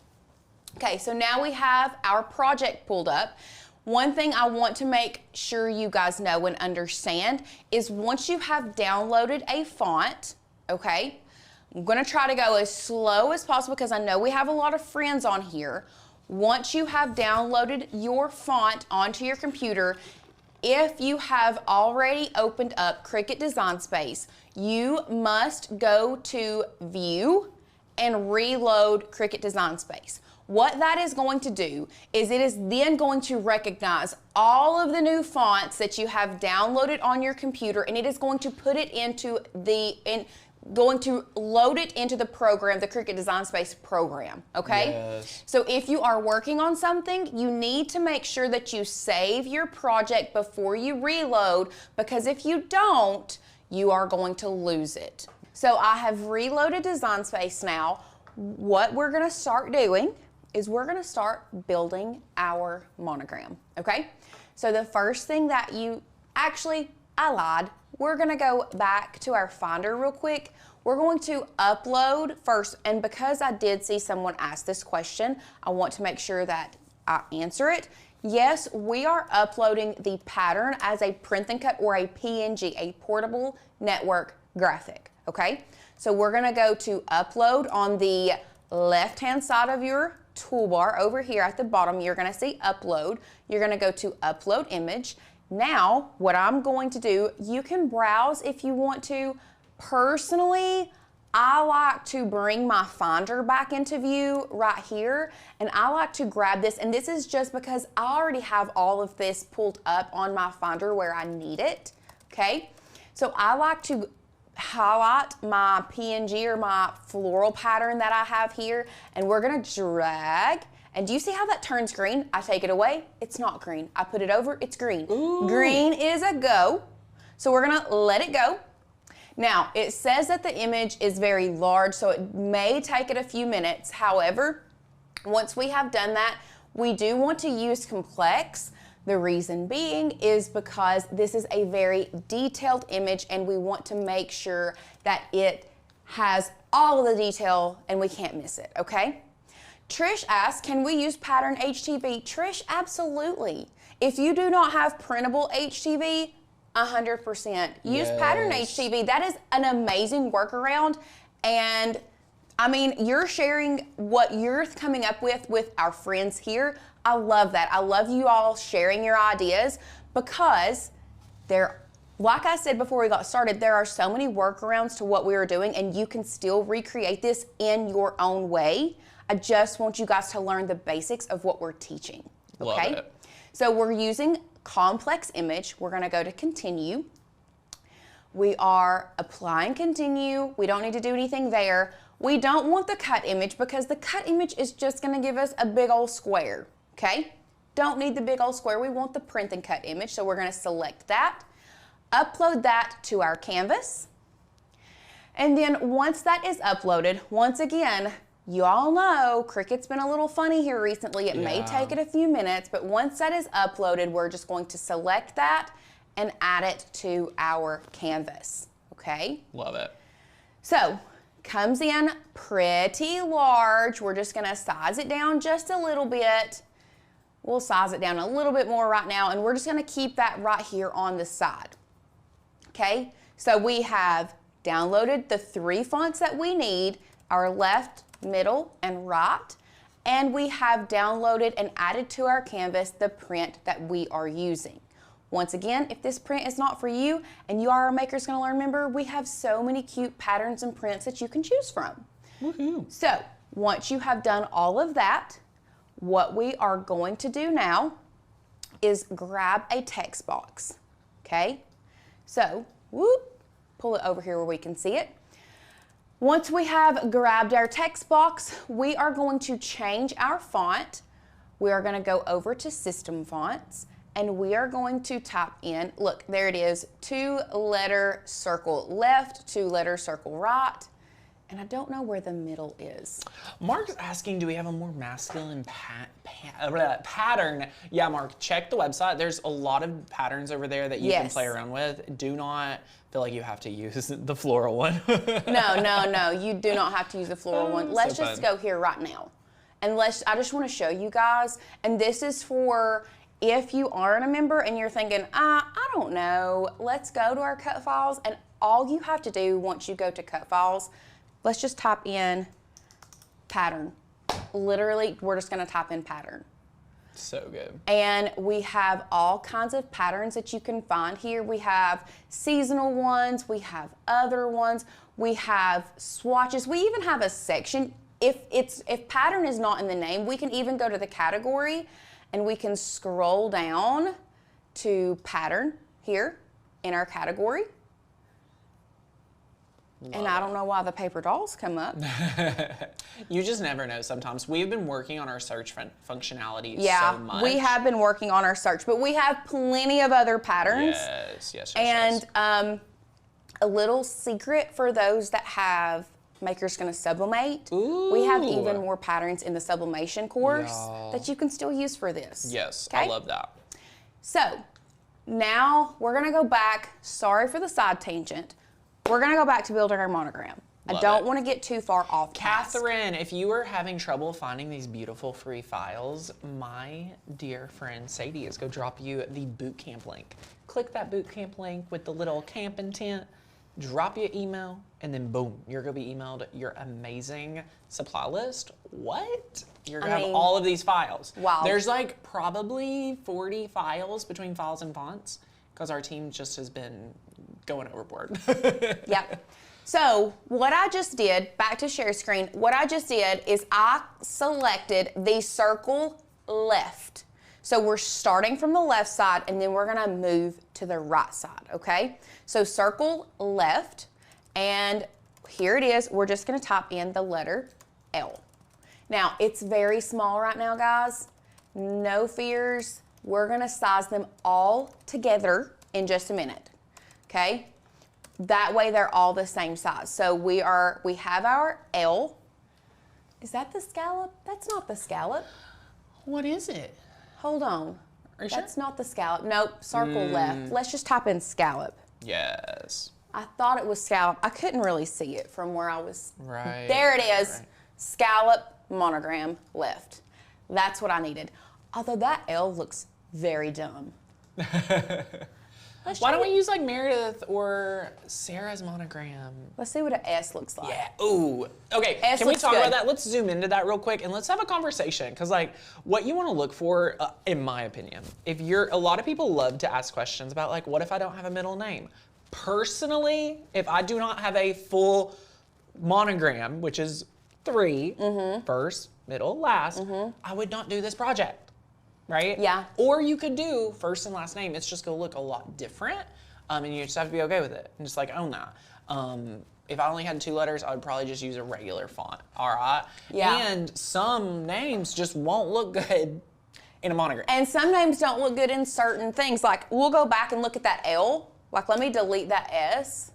Okay, so now we have our project pulled up. One thing I want to make sure you guys know and understand is once you have downloaded a font, okay, I'm gonna try to go as slow as possible because I know we have a lot of friends on here. Once you have downloaded your font onto your computer, if you have already opened up Cricut Design Space, you must go to View and reload Cricut Design Space. What that is going to do is it is then going to recognize all of the new fonts that you have downloaded on your computer, and it is going to put it into going to load it into the program, the Cricut Design Space program, okay? Yes. So if you are working on something, you need to make sure that you save your project before you reload, because if you don't, you are going to lose it. So I have reloaded Design Space now. What we're gonna start doing is we're gonna start building our monogram, okay? So the first thing that I lied. We're gonna go back to our Finder real quick. We're going to upload first, and because I did see someone ask this question, I want to make sure that I answer it. Yes, we are uploading the pattern as a print and cut or a PNG, a portable network graphic, okay? So we're gonna go to upload on the left-hand side of your toolbar over here at the bottom. You're gonna see upload. You're gonna go to upload image. Now, what I'm going to do, you can browse if you want to. Personally, I like to bring my Finder back into view right here, and I like to grab this, and this is just because I already have all of this pulled up on my Finder where I need it, okay? So I like to highlight my PNG or my floral pattern that I have here, and we're gonna drag. And do you see how that turns green? I take it away, it's not green. I put it over, it's green. Ooh. Green is a go. So we're gonna let it go. Now, it says that the image is very large, so it may take it a few minutes. However, once we have done that, we do want to use complex. The reason being is because this is a very detailed image and we want to make sure that it has all of the detail and we can't miss it, okay? Trish asks, can we use pattern HTV? Trish, absolutely. If you do not have printable HTV, 100%. Use pattern HTV. That is an amazing workaround. And I mean, you're sharing what you're coming up with our friends here. I love that. I love you all sharing your ideas because like I said before we got started, there are so many workarounds to what we are doing and you can still recreate this in your own way. I just want you guys to learn the basics of what we're teaching, okay? Love it. So we're using complex image. We're gonna go to continue. We are applying continue. We don't need to do anything there. We don't want the cut image because the cut image is just gonna give us a big old square, okay? Don't need the big old square. We want the print and cut image, so we're gonna select that, upload that to our canvas, and then once that is uploaded, once again, you all know Cricut's been a little funny here recently. It may take it a few minutes, but once that is uploaded, we're just going to select that and add it to our canvas, okay? Love it. So, comes in pretty large. We're just gonna size it down just a little bit. We'll size it down a little bit more right now, and we're just gonna keep that right here on the side, okay? So we have downloaded the 3 fonts that we need, our left, middle, and right, and we have downloaded and added to our canvas the print that we are using. Once again, if this print is not for you and you are a Makers Gonna Learn member, we have so many cute patterns and prints that you can choose from. Woohoo. So, once you have done all of that, what we are going to do now is grab a text box, okay? So, whoop, pull it over here where we can see it. Once we have grabbed our text box, we are going to change our font. We are gonna go over to System Fonts, and we are going to type in, look, there it is, 2-letter circle left, 2-letter circle right, and I don't know where the middle is. Mark's asking, do we have a more masculine pattern? Yeah, Mark, check the website. There's a lot of patterns over there that you can play around with. Do not feel like you have to use the floral one. No, you do not have to use the floral one. Let's so just fun. go here right now. And I just wanna show you guys, and this is for if you aren't a member and you're thinking, I don't know, let's go to our cut files, and all you have to do once you go to cut files, let's just type in pattern. Literally, we're just gonna type in pattern. So good. And we have all kinds of patterns that you can find here. We have seasonal ones, we have other ones, we have swatches, we even have a section. If pattern is not in the name, we can even go to the category and we can scroll down to pattern here in our category. And I don't know why the paper dolls come up. You just never know sometimes. We've been working on our search functionality so much. We have been working on our search, but we have plenty of other patterns. Yes. And a little secret for those that have Makers Gonna Sublimate, we have even more patterns in the sublimation course that you can still use for this. Yes, okay? I love that. So now we're gonna go back, sorry for the side tangent, we're gonna go back to building our monogram. I don't want to get too far off task. Catherine, if you are having trouble finding these beautiful free files, my dear friend Sadie is going to drop you the bootcamp link. Click that bootcamp link with the little camping tent, drop you an email, and then boom, you're going to be emailed your amazing supply list. What? You're going to have all of these files. Wow. There's like probably 40 files between files and fonts because our team just has been going overboard. Yep. So what I just did, back to share screen, what I just did is I selected the circle left. So we're starting from the left side and then we're gonna move to the right side, okay? So circle left, and here it is. We're just gonna type in the letter L. Now, it's very small right now, guys. No fears. We're gonna size them all together in just a minute, okay? That way they're all the same size. So we have our L. Is that the scallop? That's not the scallop. What is it? Hold on. Are you That's not the scallop. Nope, circle left. Let's just type in scallop. Yes. I thought it was scallop. I couldn't really see it from where I was. Right. There it is. Right. Scallop, monogram, left. That's what I needed. Although that L looks very dumb. Why don't we use like Meredith or Sarah's monogram? Let's see what an S looks like. Yeah. Ooh. Okay. S Can we looks talk good. about that? Let's zoom into that real quick and let's have a conversation. Because like, what you want to look for, in my opinion, a lot of people love to ask questions about like, what if I don't have a middle name? Personally, if I do not have a full monogram, which is 3, first, middle, last, I would not do this project. Right? Yeah. Or you could do first and last name. It's just gonna look a lot different, and you just have to be okay with it and just like own that. If I only had 2 letters, I would probably just use a regular font. All right. Yeah. And some names just won't look good in a monogram. And some names don't look good in certain things. Like, we'll go back and look at that L. Like, let me delete that S.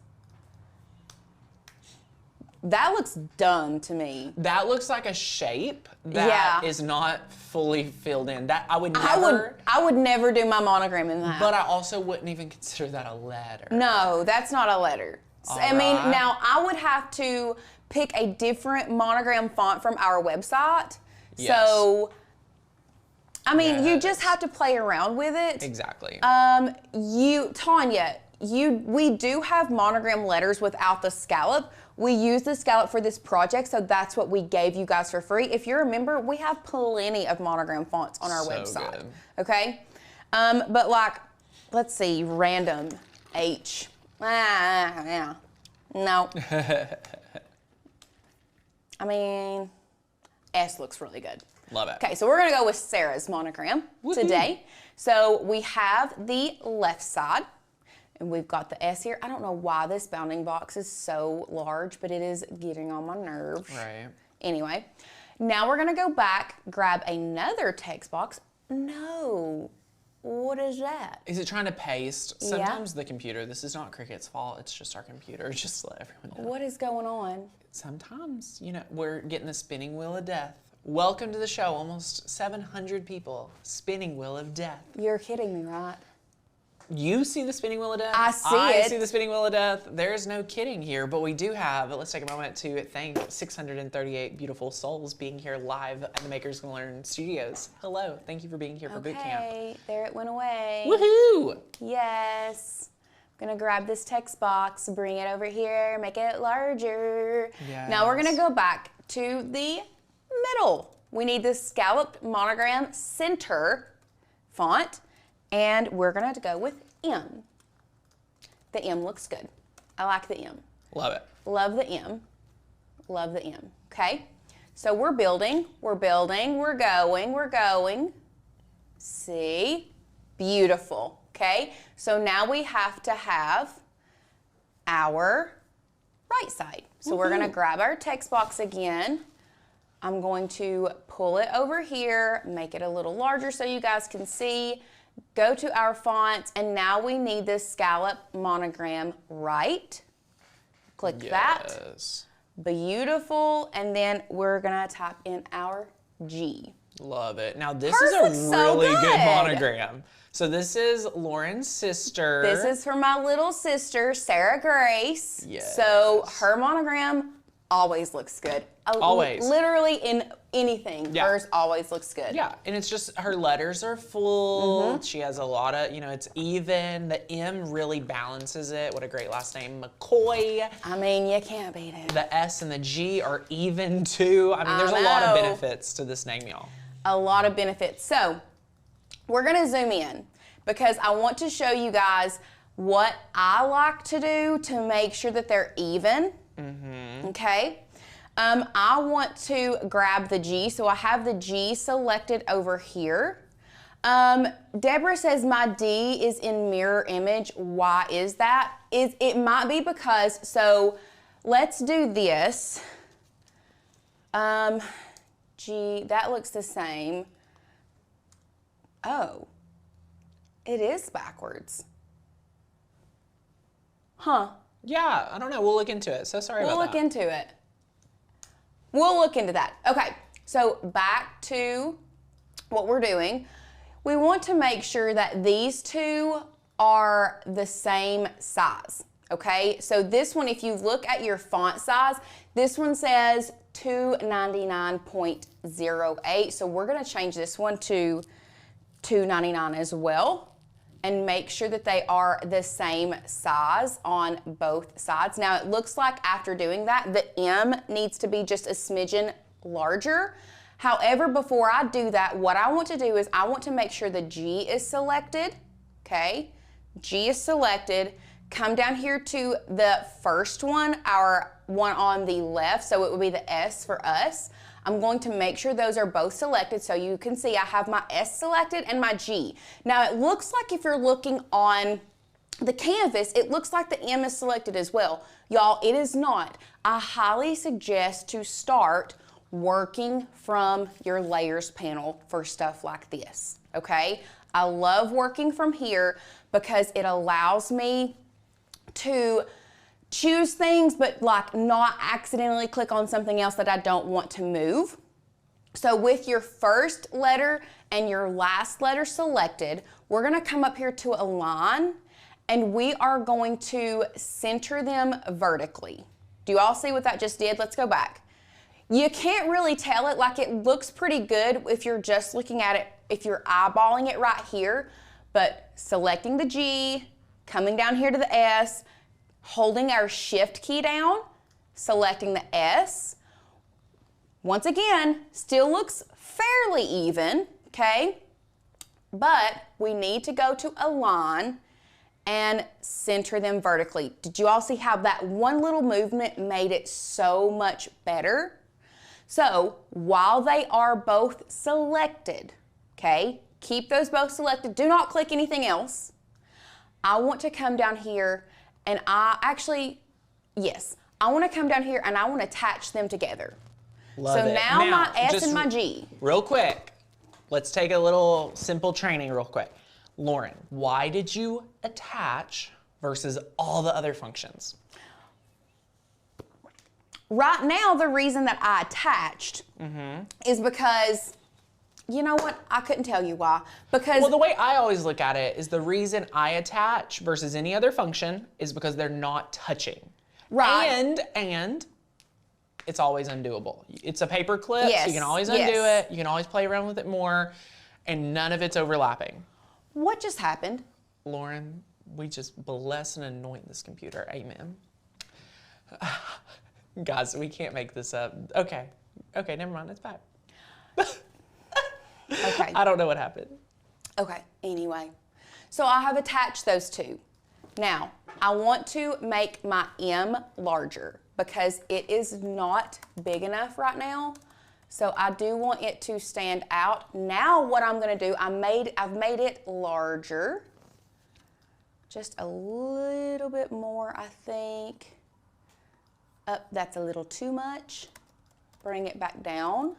That looks dumb to me. That looks like a shape that is not fully filled in. That I would never. I would never do my monogram in that. But I also wouldn't even consider that a letter. No, that's not a letter. I mean, now I would have to pick a different monogram font from our website. Yes. So, I mean, you just have to play around with it. Exactly. Tanya, we do have monogram letters without the scallop. We use the scallop for this project, so that's what we gave you guys for free. If you remember, we have plenty of monogram fonts on our website. Good. Okay? But like, let's see, random H. Yeah. No. I mean, S looks really good. Love it. Okay, so we're gonna go with Sarah's monogram today. So we have the left side, and we've got the S here. I don't know why this bounding box is so large, but it is getting on my nerves. Right. Anyway, now we're gonna go back, grab another text box. No, what is that? Is it trying to paste? Sometimes the computer, this is not Cricut's fault, it's just our computer, just to let everyone know. What is going on? Sometimes, we're getting the spinning wheel of death. Welcome to the show, almost 700 people. Spinning wheel of death. You're kidding me, right? You see the spinning wheel of death? I see I it. see the spinning wheel of death. There's no kidding here, but we do have, let's take a moment to thank 638 beautiful souls being here live at the Makers Gonna Learn Studios. Hello, thank you for being here for boot camp. Okay, there it went away. Woohoo! Yes. I'm gonna grab this text box, bring it over here, make it larger. Yes. Now we're gonna go back to the middle. We need this scalloped monogram center font, and we're gonna go with M. The M looks good. I like the M. Love it. Love the M. Love the M. Okay? So we're building, we're going, we're going. See? Beautiful. Okay? So now we have to have our right side. So we're gonna grab our text box again. I'm going to pull it over here, make it a little larger so you guys can see. Go to our fonts, and now we need this scallop monogram right. Click that. Beautiful. And then we're gonna type in our G. Love it. Now this Hers is a looks so really good good. monogram. So this is Lauren's sister. This is for my little sister, Sarah Grace. Yes. So her monogram always looks good. Always. Literally in anything, Yeah. hers always looks good. Yeah, and it's just her letters are full. She has a lot of, it's even. The M really balances it. What a great last name, McCoy. I mean, you can't beat it. The S and the G are even too. I mean, there's a lot of benefits to this name, y'all. A lot of benefits. So we're gonna zoom in because I want to show you guys what I like to do to make sure that they're even. Okay. I want to grab the G, so I have the G selected over here. Deborah says my D is in mirror image. Why is that? It might be because, so let's do this. G, that looks the same. Oh, it is backwards. Huh. Yeah, I don't know. We'll look into it. So sorry about that. We'll look into it. We'll look into that. Okay, so back to what we're doing. We want to make sure that these two are the same size, okay? So this one, if you look at your font size, this one says 299.08. So we're gonna change this one to 299 as well, and make sure that they are the same size on both sides. Now it looks like after doing that, the M needs to be just a smidgen larger. However, before I do that, what I want to do is I want to make sure the G is selected, okay? G is selected. Come down here to the first one, our one on the left, so it would be the S for us. I'm going to make sure those are both selected so you can see I have my S selected and my G. Now it looks like if you're looking on the canvas, it looks like the M is selected as well. Y'all, it is not. I highly suggest to start working from your layers panel for stuff like this. okay? I love working from here because it allows me to choose things, but like not accidentally click on something else that I don't want to move. So with your first letter and your last letter selected, we're gonna come up here to align, and we are going to center them vertically. Do you all see what that just did? Let's go back. You can't really tell it, like it looks pretty good if you're just looking at it, if you're eyeballing it right here, but selecting the G, coming down here to the S, holding our shift key down, selecting the S. Once again, still looks fairly even, okay? But we need to go to align and center them vertically. Did you all see how that one little movement made it so much better? So while they are both selected, okay, keep those both selected. Do not click anything else. I want to come down here and I want to come down here and I want to attach them together. Love it. Now my S and my G. Real quick, let's take a little simple training real quick. Lauren, why did you attach versus all the other functions? Right now, the reason that I attached is because, you know what? I couldn't tell you why. Because well, the way I always look at it is the reason I attach versus any other function is because they're not touching. Right. And it's always undoable. It's a paper clip, yes. so you can always undo it. You can always play around with it more, and none of it's overlapping. What just happened? Lauren, we just bless and anoint this computer. Amen. Guys, we can't make this up. Okay, never mind. It's back. Okay. I don't know what happened. Okay, anyway. So I have attached those two. Now, I want to make my M larger because it is not big enough right now. So I do want it to stand out. Now what I'm gonna do, I've made it larger. Just a little bit more, I think. That's a little too much. Bring it back down.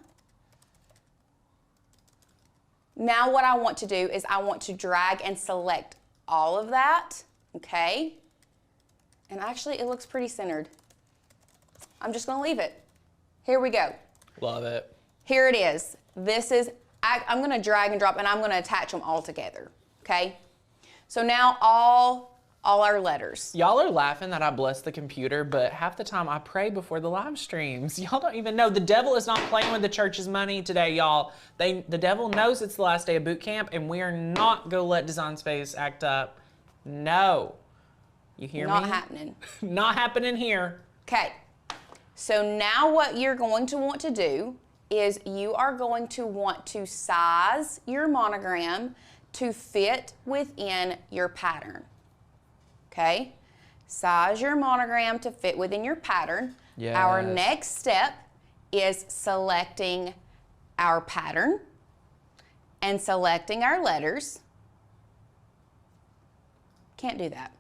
Now what I want to do is I want to drag and select all of that, okay? And actually it looks pretty centered. I'm just gonna leave it. Here we go. Love it. Here it is. I'm gonna drag and drop and I'm gonna attach them all together, okay? So now all our letters. Y'all are laughing that I bless the computer, but half the time I pray before the live streams. Y'all don't even know. The devil is not playing with the church's money today, y'all. The devil knows it's the last day of boot camp and we are not gonna let Design Space act up. No. You hear me? Not happening. Not happening here. Okay. So now what you're going to want to do is you are going to want to size your monogram to fit within your pattern. Okay? Size your monogram to fit within your pattern. Yes. Our next step is selecting our pattern and selecting our letters. Can't do that.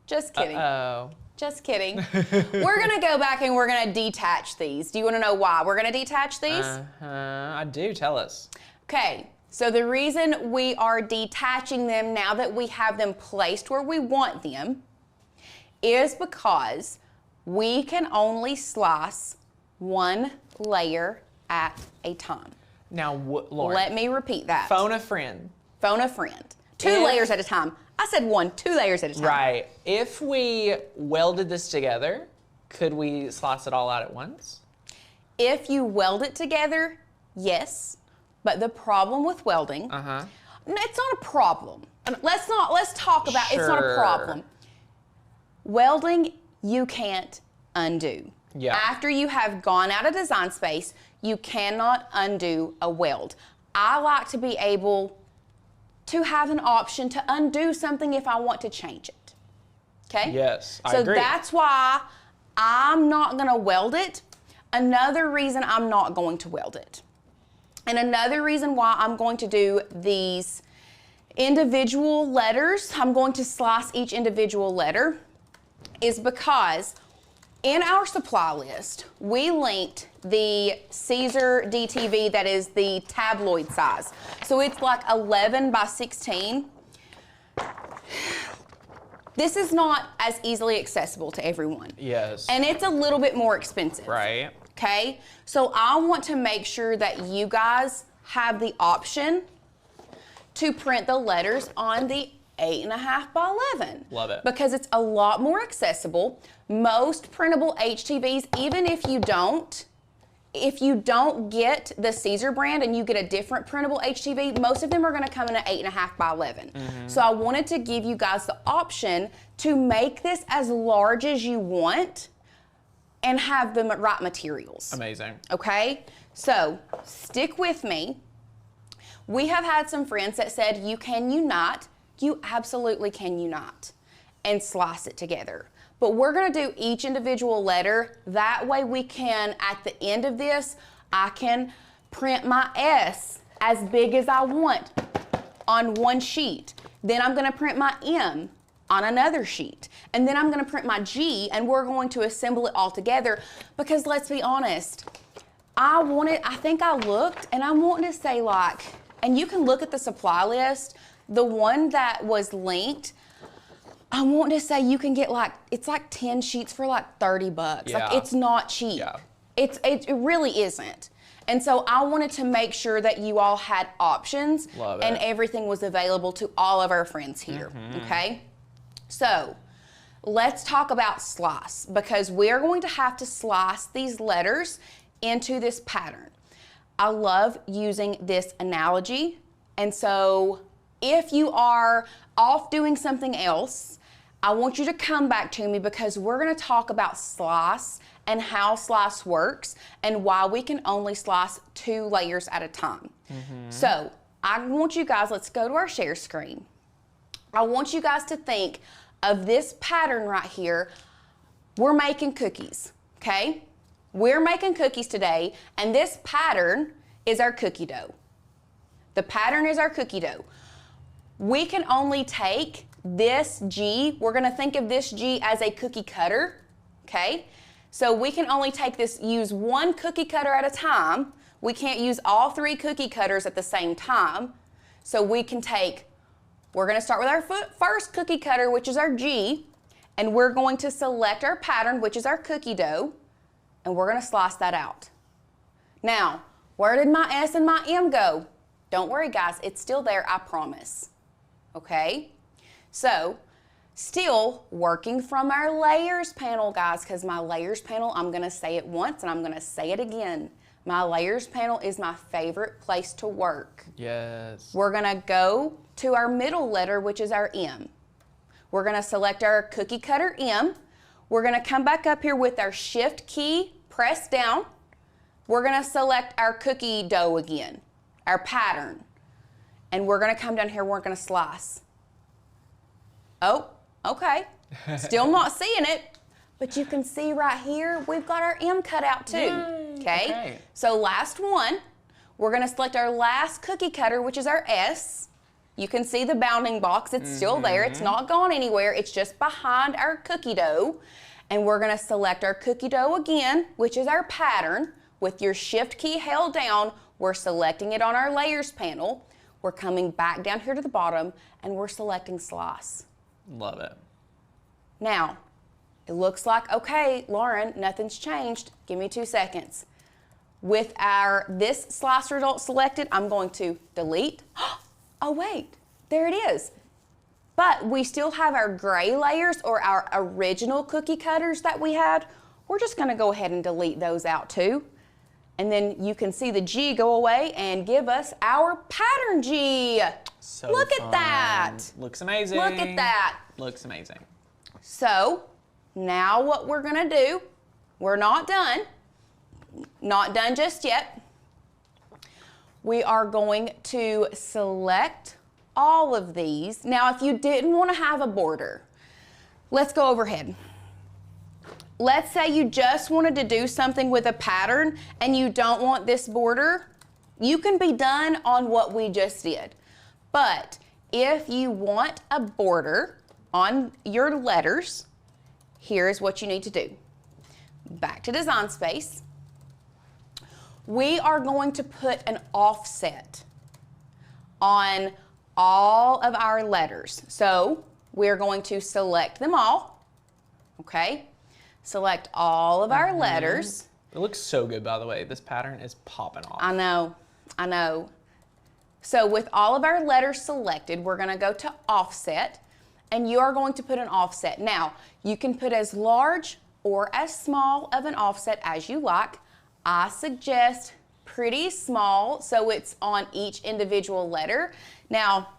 Just kidding. Uh-oh. Just kidding. We're gonna go back and we're gonna detach these. Do you wanna know why we're gonna detach these? I do, tell us. Okay, so the reason we are detaching them now that we have them placed where we want them is because we can only slice one layer at a time. Now, Lauren. Let me repeat that. Phone a friend. Phone a friend. Two layers at a time. I said one, 2 layers at a time. Right. If we welded this together, could we slice it all out at once? If you weld it together, yes. But the problem with welding, it's not a problem. Let's talk about it's not a problem. Welding, you can't undo. Yeah. After you have gone out of Design Space, you cannot undo a weld. I like to be able to have an option to undo something if I want to change it. Okay? Yes, I so agree. that's why I'm not gonna weld it. Another reason I'm not going to weld it. And another reason why I'm going to do these individual letters, I'm going to slice each individual letter, is because in our supply list, we linked the Caesar DTV that is the tabloid size. So it's like 11 by 16. This is not as easily accessible to everyone. Yes. And it's a little bit more expensive. Right. Okay? So I want to make sure that you guys have the option to print the letters on the 8.5 by 11. Love it. Because it's a lot more accessible. Most printable HTVs, even if you don't get the Caesar brand and you get a different printable HTV, most of them are gonna come in at 8.5 by 11. So I wanted to give you guys the option to make this as large as you want and have the right materials. Amazing. Okay, so stick with me. We have had some friends that said, you not? You absolutely can you not, and slice it together. But we're gonna do each individual letter. That way we can, at the end of this, I can print my S as big as I want on one sheet. Then I'm gonna print my M on another sheet. And then I'm gonna print my G, and we're going to assemble it all together, because let's be honest, I think I looked, and I'm wanting to say like, and you can look at the supply list, the one that was linked, I want to say you can get like, it's like 10 sheets for like 30 bucks. Yeah. Like, it's not cheap. Yeah. It really isn't. And so I wanted to make sure that you all had options. Love and it. everything was available to all of our friends here, okay? So let's talk about slice, because we're going to have to slice these letters into this pattern. I love using this analogy, and so if you are off doing something else, I want you to come back to me, because we're gonna talk about slice and how slice works and why we can only slice 2 layers at a time. So I want you guys, let's go to our share screen. I want you guys to think of this pattern right here. We're making cookies, okay? We're making cookies today, and this pattern is our cookie dough. The pattern is our cookie dough. We can only take this G, we're gonna think of this G as a cookie cutter, okay? So we can only take this, use 1 cookie cutter at a time. We can't use all 3 cookie cutters at the same time. So we can take, we're gonna start with our first cookie cutter, which is our G, and we're going to select our pattern, which is our cookie dough, and we're gonna slice that out. Now, where did my S and my M go? Don't worry guys, it's still there, I promise. Okay? So, still working from our layers panel, guys, because my layers panel, I'm gonna say it once and I'm gonna say it again. My layers panel is my favorite place to work. Yes. We're gonna go to our middle letter, which is our M. We're gonna select our cookie cutter M. We're gonna come back up here with our shift key, press down. We're gonna select our cookie dough again, our pattern. And we're gonna come down here, we're gonna slice. Oh, okay. Still not seeing it, but you can see right here, we've got our M cut out too. Yay, okay. So last one, we're gonna select our last cookie cutter, which is our S. You can see the bounding box, it's still there, it's not gone anywhere, it's just behind our cookie dough. And we're gonna select our cookie dough again, which is our pattern. With your shift key held down, we're selecting it on our layers panel. We're coming back down here to the bottom and we're selecting slice. Love it. Now, it looks like, okay, Lauren, nothing's changed. Give me 2 seconds. With this slice result selected, I'm going to delete. Oh wait, there it is. But we still have our gray layers, or our original cookie cutters that we had. We're just gonna go ahead and delete those out too. And then you can see the G go away and give us our pattern G. So Look fun. at that. Looks amazing. Look at that. Looks amazing. So now what we're gonna do, we're not done. Not done just yet. We are going to select all of these. Now, if you didn't want to have a border, let's go overhead. Let's say you just wanted to do something with a pattern and you don't want this border. You can be done on what we just did. But if you want a border on your letters, here's what you need to do. Back to Design Space. we are going to put an offset on all of our letters. So we're going to select them all, okay? Select all of our letters. It looks so good, by the way. This pattern is popping off. I know. So with all of our letters selected, we're gonna go to offset, and you are going to put an offset. Now, you can put as large or as small of an offset as you like. I suggest pretty small, so it's on each individual letter. Now,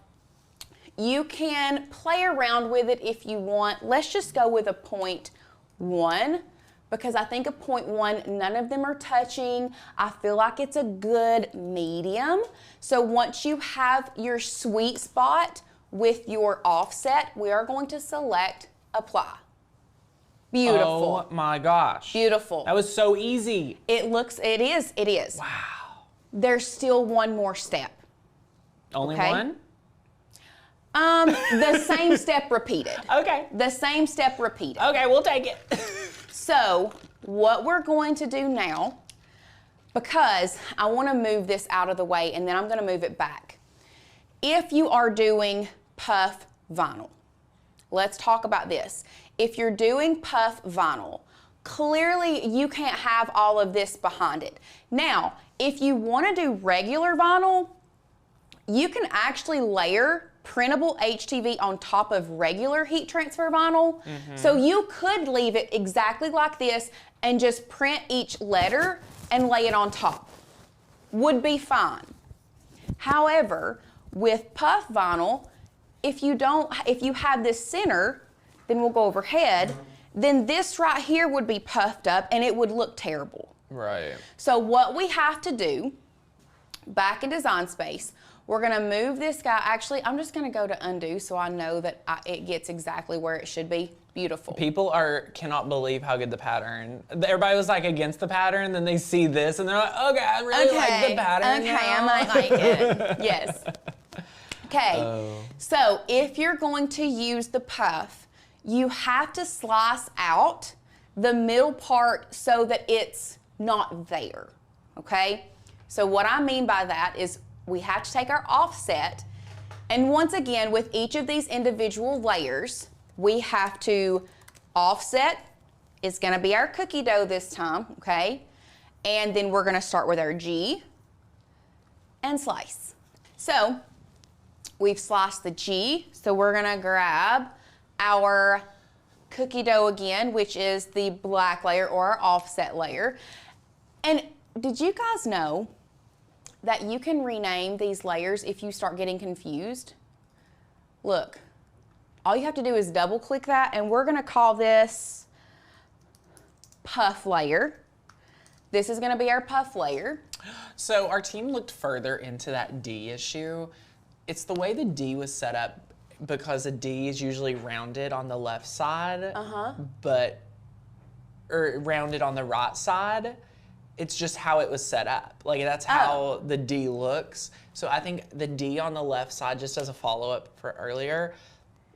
you can play around with it if you want. Let's just go with a 0.1, because I think a 0.1, none of them are touching. I feel like it's a good medium. So once you have your sweet spot with your offset, we are going to select apply. Beautiful. Oh my gosh. Beautiful. That was so easy. It is. Wow. There's still one more step. Only Okay. one? The same step repeated. Okay. The same step repeated. Okay, we'll take it. So what we're going to do now, because I want to move this out of the way and then I'm going to move it back. If you are doing puff vinyl, let's talk about this. If you're doing puff vinyl, clearly you can't have all of this behind it. Now, if you want to do regular vinyl, you can actually layer printable HTV on top of regular heat transfer vinyl. So you could leave it exactly like this and just print each letter and lay it on top. Would be fine. However, with puff vinyl, if you have this center, then we'll go overhead, then this right here would be puffed up and it would look terrible. Right. So what we have to do, back in Design Space, we're gonna move this guy. Actually, I'm just gonna go to undo so I know that it gets exactly where it should be. Beautiful. People cannot believe how good the pattern. Everybody was like against the pattern, then they see this and they're like, okay, I really like the pattern. Okay, now. I might like it. Yes. Okay, so if you're going to use the puff, you have to slice out the middle part so that it's not there, okay? So what I mean by that is we have to take our offset, and once again, with each of these individual layers, we have to offset. It's gonna be our cookie dough this time, okay? And then we're gonna start with our G and slice. So we've sliced the G, so we're gonna grab our cookie dough again, which is the black layer or our offset layer. And did you guys know that you can rename these layers if you start getting confused? Look, all you have to do is double click that, and we're gonna call this puff layer. This is gonna be our puff layer. So our team looked further into that D issue. It's the way the D was set up, because a D is usually rounded on the left side, or rounded on the right side. It's just how it was set up. Like, that's how the D looks. So I think the D on the left side, just as a follow-up for earlier,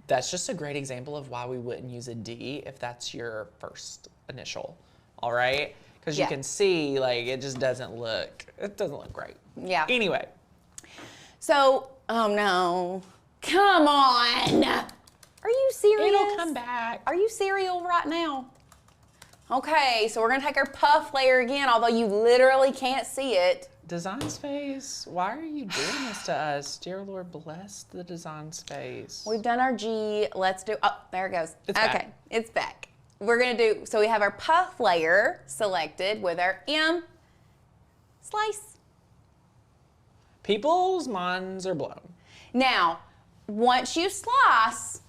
that's just a great example of why we wouldn't use a D if that's your first initial, all right? Because you can see, like, it doesn't look great. Yeah. Anyway. So, oh no, come on. Are you serious? It'll come back. Are you serial right now? Okay, so we're gonna take our puff layer again, although you literally can't see it. Design Space, why are you doing this to us? Dear Lord, bless the Design Space. We've done our G, let's do, oh, there it goes. It's okay, back. It's back. We're gonna do, so we have our puff layer selected with our M, slice. People's minds are blown. Now, once you slice,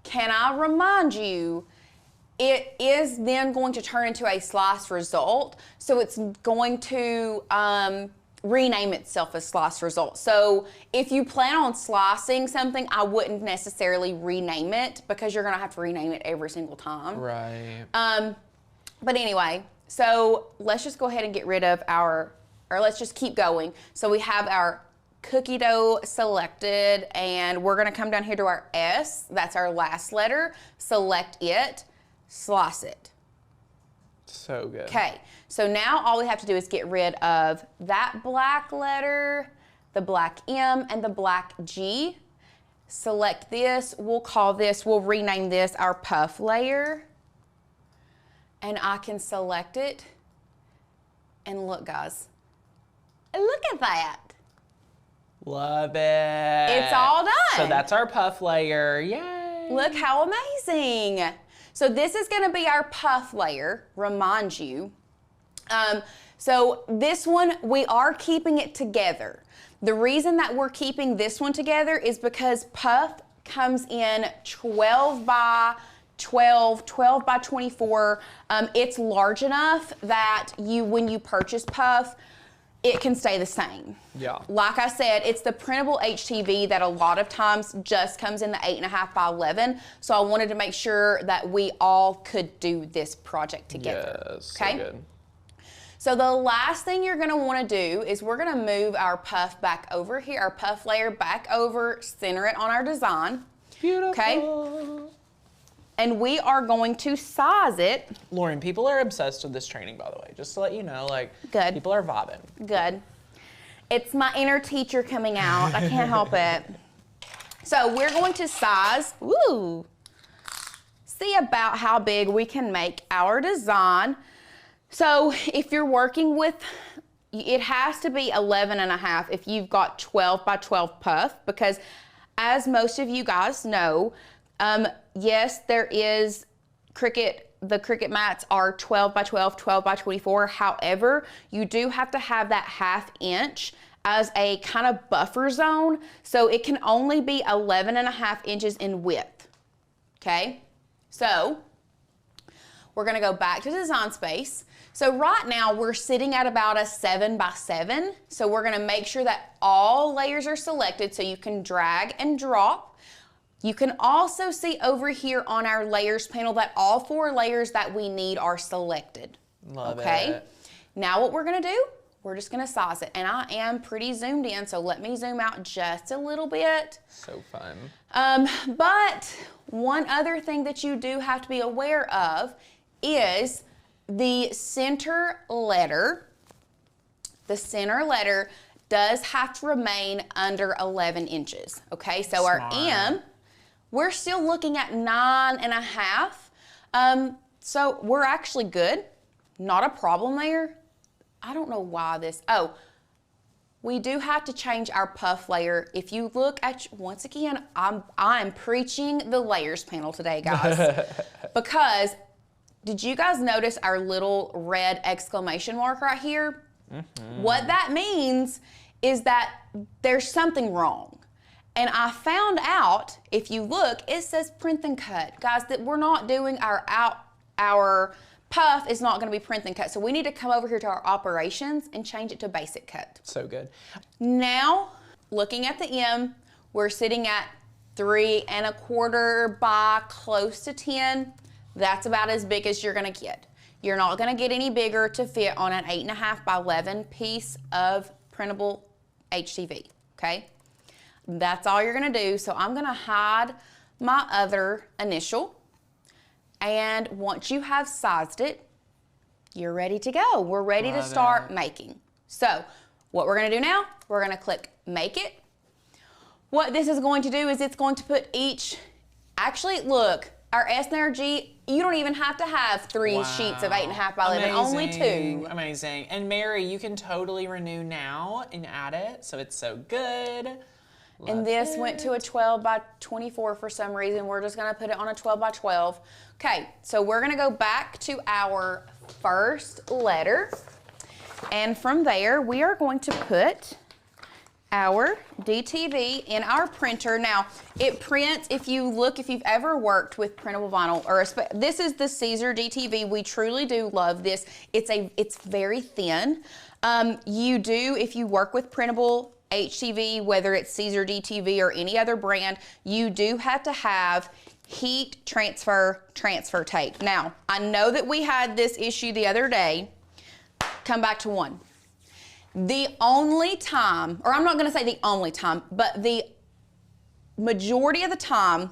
can I remind you, it is then going to turn into a slice result. So it's going to rename itself as slice result. So if you plan on slicing something, I wouldn't necessarily rename it, because you're gonna have to rename it every single time. Right. But anyway, so let's just go ahead and get rid of our, or let's just keep going. So we have our cookie dough selected, and we're gonna come down here to our S, that's our last letter, select it, slice it. So good. Okay, so now all we have to do is get rid of that black letter, the black M, and the black G. Select this, we'll rename this our puff layer. And I can select it. And look, guys, look at that. Love it. It's all done. So that's our puff layer. Yay. Look how amazing. So this is gonna be our puff layer, remind you. So this one, we are keeping it together. The reason that we're keeping this one together is because puff comes in 12 by 12, 12 by 24. It's large enough that when you purchase puff, it can stay the same. Yeah. Like I said, it's the printable HTV that a lot of times just comes in the 8.5 by 11. So I wanted to make sure that we all could do this project together. Yes, okay? so good. So the last thing you're gonna wanna do is we're gonna move our puff back over here, our puff layer back over, center it on our design. Beautiful. Okay? And we are going to size it. Lauren, people are obsessed with this training, by the way. Just to let you know, like, Good. people are vibing. Good. It's my inner teacher coming out. I can't help it. So we're going to size, see about how big we can make our design. So if you're working with, it has to be 11.5 if you've got 12 by 12 puff, because as most of you guys know, yes, there is Cricut, the Cricut mats are 12 by 12, 12 by 24. However, you do have to have that 1/2 inch as a kind of buffer zone. So it can only be 11.5 inches in width. Okay, so we're gonna go back to design space. So right now we're sitting at about a 7 by 7. So we're gonna make sure that all layers are selected so you can drag and drop. You can also see over here on our layers panel that all 4 layers that we need are selected. Love okay? it. Now what we're gonna do, we're just gonna size it. And I am pretty zoomed in, so let me zoom out just a little bit. So fun. But one other thing that you do have to be aware of is the center letter. The center letter does have to remain under 11 inches, okay? So Smart. our M, we're still looking at 9.5. So we're actually good. Not a problem there. I don't know why this, we do have to change our puff layer. If you look at, once again, I'm preaching the layers panel today, guys. Because, did you guys notice our little red exclamation mark right here? Mm-hmm. What that means is that there's something wrong. And I found out, if you look, it says print and cut. Guys, that we're not doing our puff is not gonna be print and cut. So we need to come over here to our operations and change it to basic cut. So good. Now, looking at the M, we're sitting at 3.25 by close to 10. That's about as big as you're gonna get. You're not gonna get any bigger to fit on an 8.5 by 11 piece of printable HTV, okay? That's all you're gonna do. So I'm gonna hide my other initial. And once you have sized it, you're ready to go. We're ready to start making. So what we're gonna do now, we're gonna click Make It. What this is going to do is it's going to put each, actually look, our S and our G, you don't even have to have 3 sheets of 8.5 by 11, only 2. Amazing. And Mary, you can totally renew now and add it, so it's so good. And this went to a 12 by 24 for some reason. We're just gonna put it on a 12 by 12. Okay, so we're gonna go back to our first letter. And from there, we are going to put our DTV in our printer. Now, it prints, if you've ever worked with printable vinyl, or this is the Caesar DTV. We truly do love this. It's very thin. You do, if you work with printable HTV, whether it's Caesar DTV or any other brand, you do have to have heat transfer tape. Now, I know that we had this issue the other day. Come back to one. The only time, or I'm not gonna say the only time, but the majority of the time,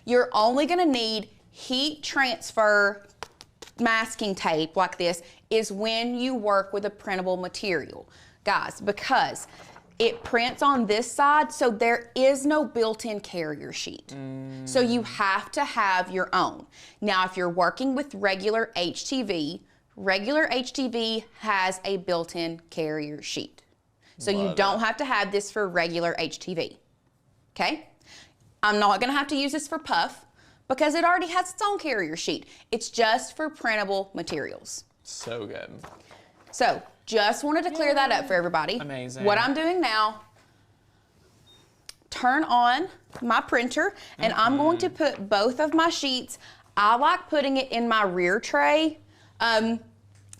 you're only gonna need heat transfer masking tape like this is when you work with a printable material, guys, because it prints on this side, so there is no built-in carrier sheet. So you have to have your own. Now, if you're working with regular HTV has a built-in carrier sheet. So you don't have to have this for regular HTV, okay? I'm not gonna have to use this for puff because it already has its own carrier sheet. It's just for printable materials. So good. So, just wanted to clear that up for everybody. Amazing. What I'm doing now, turn on my printer, and I'm going to put both of my sheets. I like putting it in my rear tray.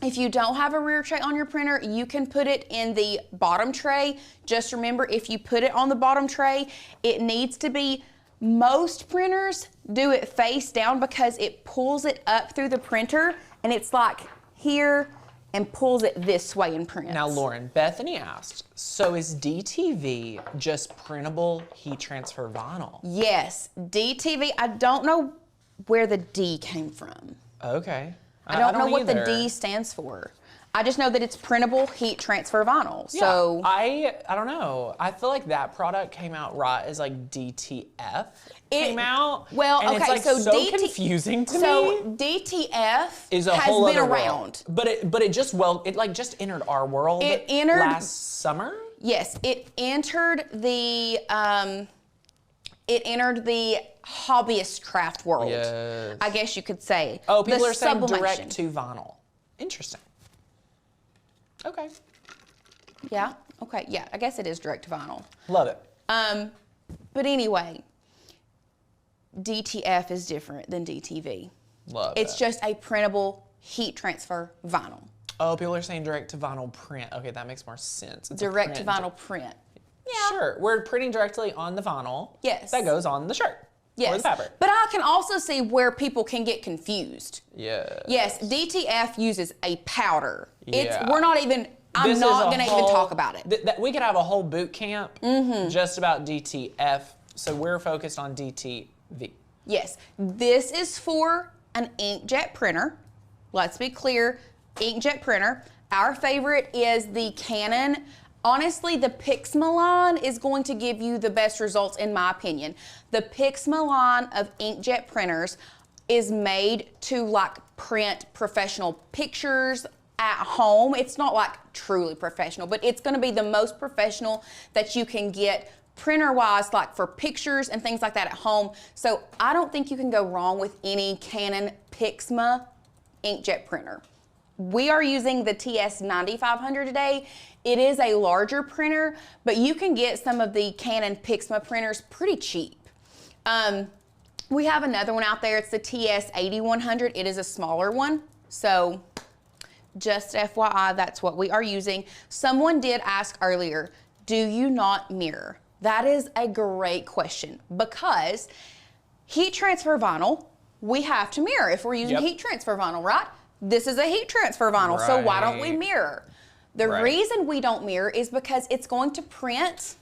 If you don't have a rear tray on your printer, you can put it in the bottom tray. Just remember, if you put it on the bottom tray, it needs to be, most printers do it face down because it pulls it up through the printer, and it's like here, and pulls it this way and prints. Now, Lauren, Bethany asked, so is DTV just printable heat transfer vinyl? Yes, DTV, I don't know where the D came from. Okay. I don't know what the either. D stands for. I just know that it's printable heat transfer vinyl. Yeah, So I don't know. I feel like that product came out right as like DTF came out. Well, and okay, it's like so confusing to so me. DTF Is a has whole been other around. world. But it just just entered our world. It entered last summer. Yes, it entered the hobbyist craft world. Yes. I guess you could say. Oh, people The are saying sublimation. direct to vinyl. Interesting. Okay. Yeah. Okay. Yeah. I guess it is direct to vinyl. Love it. But anyway, DTF is different than DTV. Love It's it. just a printable heat transfer vinyl. Oh, people are saying direct to vinyl print. Okay, that makes more sense. It's a Direct to print. vinyl print. Yeah. Sure. We're printing directly on the vinyl. Yes. That goes on the shirt. Yes. Or the fabric. But I can also see where people can get confused. Yeah. Yes, DTF uses a powder. Yeah. We're not even, I'm not going to even talk about it. We could have a whole boot camp just about DTF. So we're focused on DTV. Yes, this is for an inkjet printer. Let's be clear, inkjet printer. Our favorite is the Canon. Honestly, the Pixma line is going to give you the best results in my opinion. The Pixma line of inkjet printers is made to like print professional pictures at home. It's not like truly professional, but it's going to be the most professional that you can get printer-wise, like for pictures and things like that at home. So I don't think you can go wrong with any Canon Pixma inkjet printer. We are using the TS9500 today. It is a larger printer, but you can get some of the Canon Pixma printers pretty cheap. We have another one out there. It's the TS8100. It is a smaller one. So just FYI, that's what we are using. Someone did ask earlier, do you not mirror? That is a great question because heat transfer vinyl, we have to mirror if we're using heat transfer vinyl, right? This is a heat transfer vinyl, so why don't we mirror? The reason we don't mirror is because it's going to print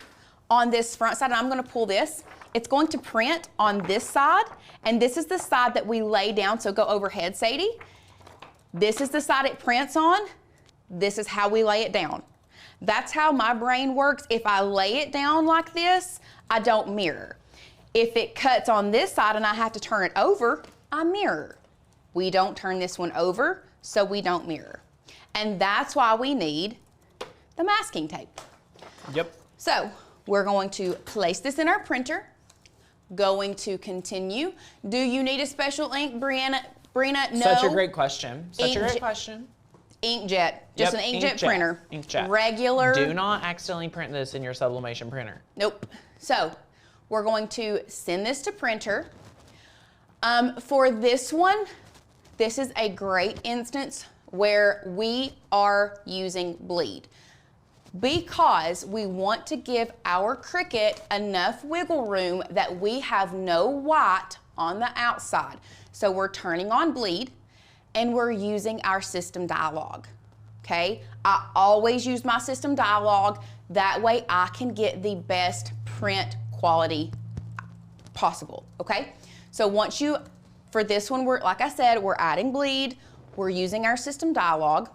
on this front side, and I'm gonna pull this. It's going to print on this side, and this is the side that we lay down, so go overhead, Sadie. This is the side it prints on. This is how we lay it down. That's how my brain works. If I lay it down like this, I don't mirror. If it cuts on this side and I have to turn it over, I mirror. We don't turn this one over, so we don't mirror. And that's why we need the masking tape. Yep. So we're going to place this in our printer, going to continue. Do you need a special ink, Brianna? No. Such a great question. Such a great question. Inkjet, just an inkjet printer. Inkjet. Regular. Do not accidentally print this in your Sublimation printer. Nope. So we're going to send this to printer. For this one, this is a great instance where we are using bleed because we want to give our Cricut enough wiggle room that we have no white on the outside. So we're turning on bleed and we're using our system dialog, okay? I always use my system dialog. That way I can get the best print quality possible, okay? So once you, for this one, like I said, we're adding bleed. we're using our system dialog,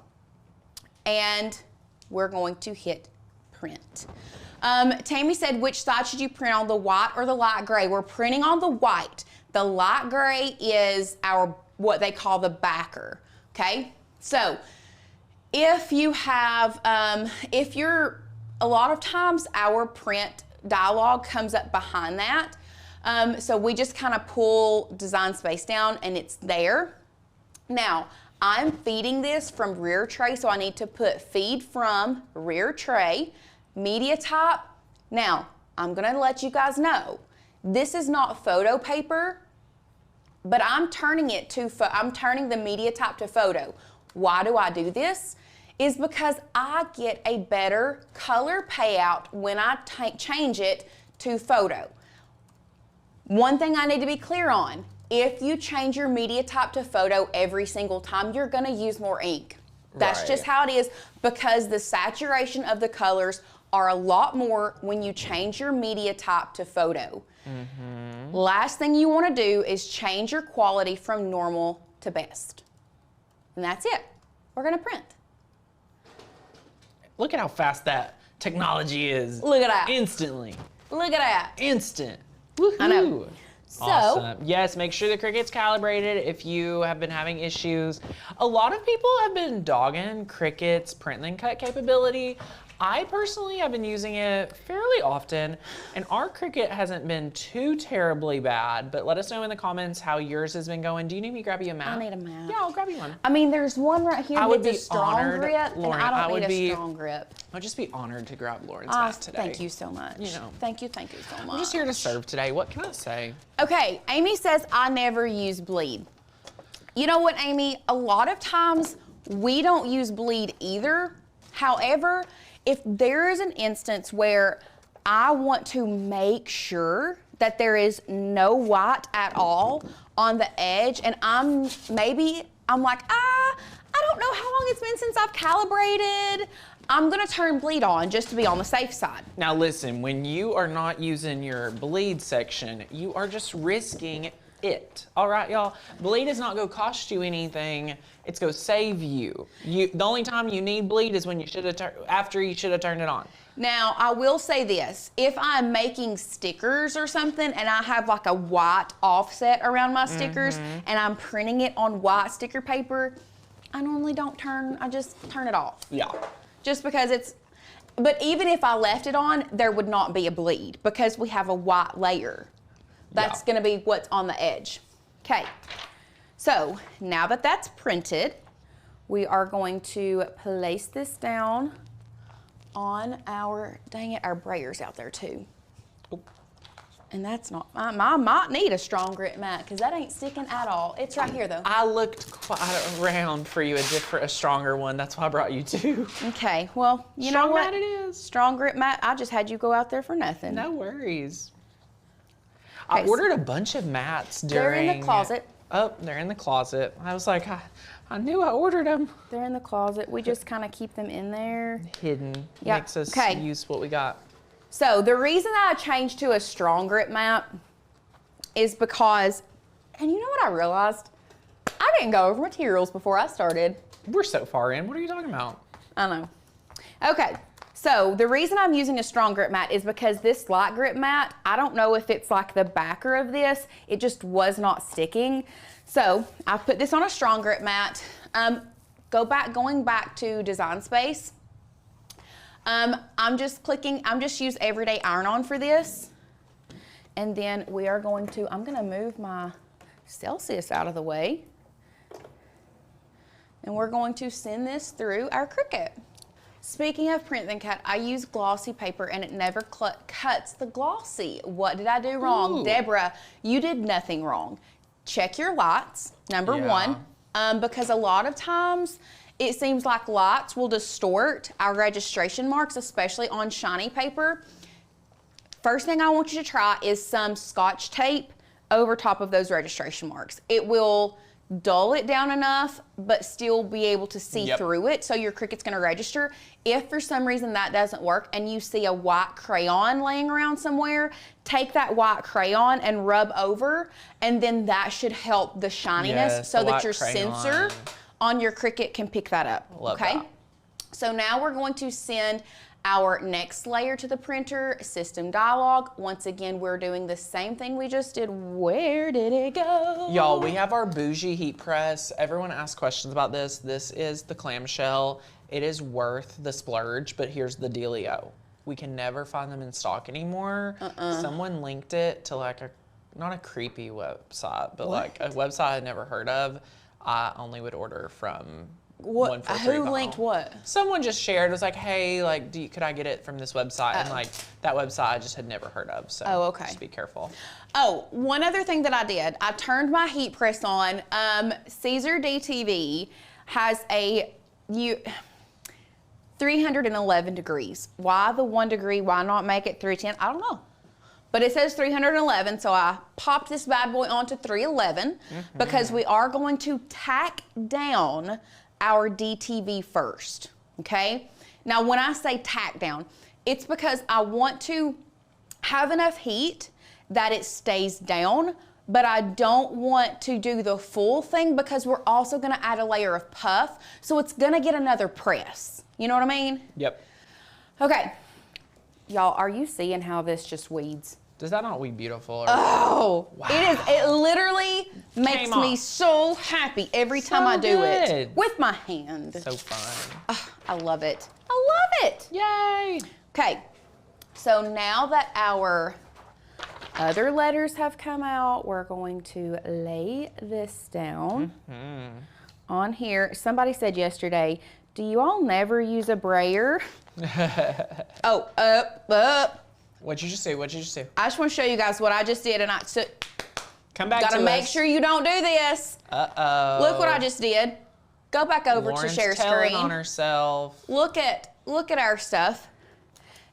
and we're going to hit print. Tammy said, which side should you print on, the white or the light gray? We're printing on the white. The light gray is our, what they call the backer, okay? So if you have, a lot of times our print dialog comes up behind that. So we just kind of pull Design Space down and it's there. Now, I'm feeding this from rear tray, so I need to put feed from rear tray, media type. Now, I'm gonna let you guys know, this is not photo paper, but I'm turning the media type to photo. Why do I do this? Is because I get a better color payout when I change it to photo. One thing I need to be clear on, if you change your media type to photo every single time, you're gonna use more ink. That's just how it is, because the saturation of the colors are a lot more when you change your media type to photo. Last thing you wanna do is change your quality from normal to best. And that's it. We're gonna print. Look at how fast that technology is. Look at that. Instantly. Look at that. Instant. Woohoo. I know. So, awesome. Yes, make sure the Cricut's calibrated if you have been having issues. A lot of people have been dogging Cricut's print and cut capability. I personally have been using it fairly often, and our Cricut hasn't been too terribly bad, but let us know in the comments how yours has been going. Do you need me to grab you a mat? I need a mat. Yeah, I'll grab you one. I mean, there's one right here that's a strong grip, Lauren, and I don't need a strong grip. I'd just be honored to grab Lauren's mat today. Thank you so much. You know. Thank you so much. I'm just here to serve today. What can I say? Okay, Amy says, I never use bleed. You know what, Amy? A lot of times we don't use bleed either. However, if there is an instance where I want to make sure that there is no white at all on the edge, and I'm like, I don't know how long it's been since I've calibrated, I'm gonna turn bleed on just to be on the safe side. Now listen, when you are not using your bleed section, you are just risking it. All right, y'all. Bleed is not gonna cost you anything. It's gonna save you. The only time you need bleed is when you should have after you should have turned it on. Now, I will say this. If I'm making stickers or something and I have like a white offset around my stickers and I'm printing it on white sticker paper, I normally don't I just turn it off. Yeah. Just because but even if I left it on, there would not be a bleed because we have a white layer. That's gonna be what's on the edge. Okay, so now that that's printed, we are going to place this down on our, dang it, our brayer's out there too. And that's not, I might need a strong grip mat because that ain't sticking at all. It's right here though. I looked quite around for you a stronger one. That's why I brought you two. Okay, well, you know what? Strong mat it is. Strong grip mat, I just had you go out there for nothing. No worries. I ordered a bunch of mats during... They're in the closet. Oh, they're in the closet. I was like, I knew I ordered them. They're in the closet. We just kind of keep them in there. Hidden. Yep. Makes us Okay. use what we got. So the reason I changed to a strong grip mat is because, and you know what I realized? I didn't go over materials before I started. We're so far in. What are you talking about? I know. Okay. So the reason I'm using a strong grip mat is because this light grip mat, I don't know if it's like the backer of this, it just was not sticking. So I put this on a strong grip mat. Going back to Design Space. I'm just use Everyday Iron On for this. And then we are going to, I'm gonna move my Celsius out of the way. And we're going to send this through our Cricut. Speaking of print and cut, I use glossy paper and it never cuts the glossy. What did I do wrong? Ooh. Deborah, you did nothing wrong. Check your lights, number one, because a lot of times it seems like lights will distort our registration marks, especially on shiny paper. First thing I want you to try is some Scotch tape over top of those registration marks. It will dull it down enough, but still be able to see through it, so your Cricut's gonna register. If for some reason that doesn't work and you see a white crayon laying around somewhere, take that white crayon and rub over, and then that should help the shininess so that your sensor on your Cricut can pick that up. Love okay. that. So now we're going to send our next layer to the printer, system dialog. Once again, we're doing the same thing we just did. Where did it go? Y'all, we have our bougie heat press. Everyone asks questions about this. This is the clamshell. It is worth the splurge, but here's the dealio. We can never find them in stock anymore. Someone linked it to like not a creepy website, but like a website I'd never heard of. I only would order from What? Who linked what? Someone just shared. It was like, hey, like, could I get it from this website? And like that website I just had never heard of. So okay. Just be careful. Oh, one other thing that I did, I turned my heat press on. Caesar DTV has a 311 degrees. Why the 1 degree? Why not make it 310? I don't know. But it says 311, so I popped this bad boy onto 311 because we are going to tack down our DTV first, okay? Now, when I say tack down, it's because I want to have enough heat that it stays down, but I don't want to do the full thing because we're also gonna add a layer of puff, so it's gonna get another press. You know what I mean? Yep. Okay. Y'all, are you seeing how this just weeds? Does that not weed beautiful? Or Oh, wow. it literally makes me so happy every time I do it good. with my hand. So fun. I love it. I love it. Yay. Okay, so now that our other letters have come out, we're going to lay this down on here. Somebody said yesterday, do you all never use a brayer? Oh, up. What'd you just do? What'd you just do? I just want to show you guys what I just did, and Come back to gotta make sure you don't do this. Uh-oh. Look what I just did. Go back over Lauren's to share telling screen. on herself. Look at our stuff.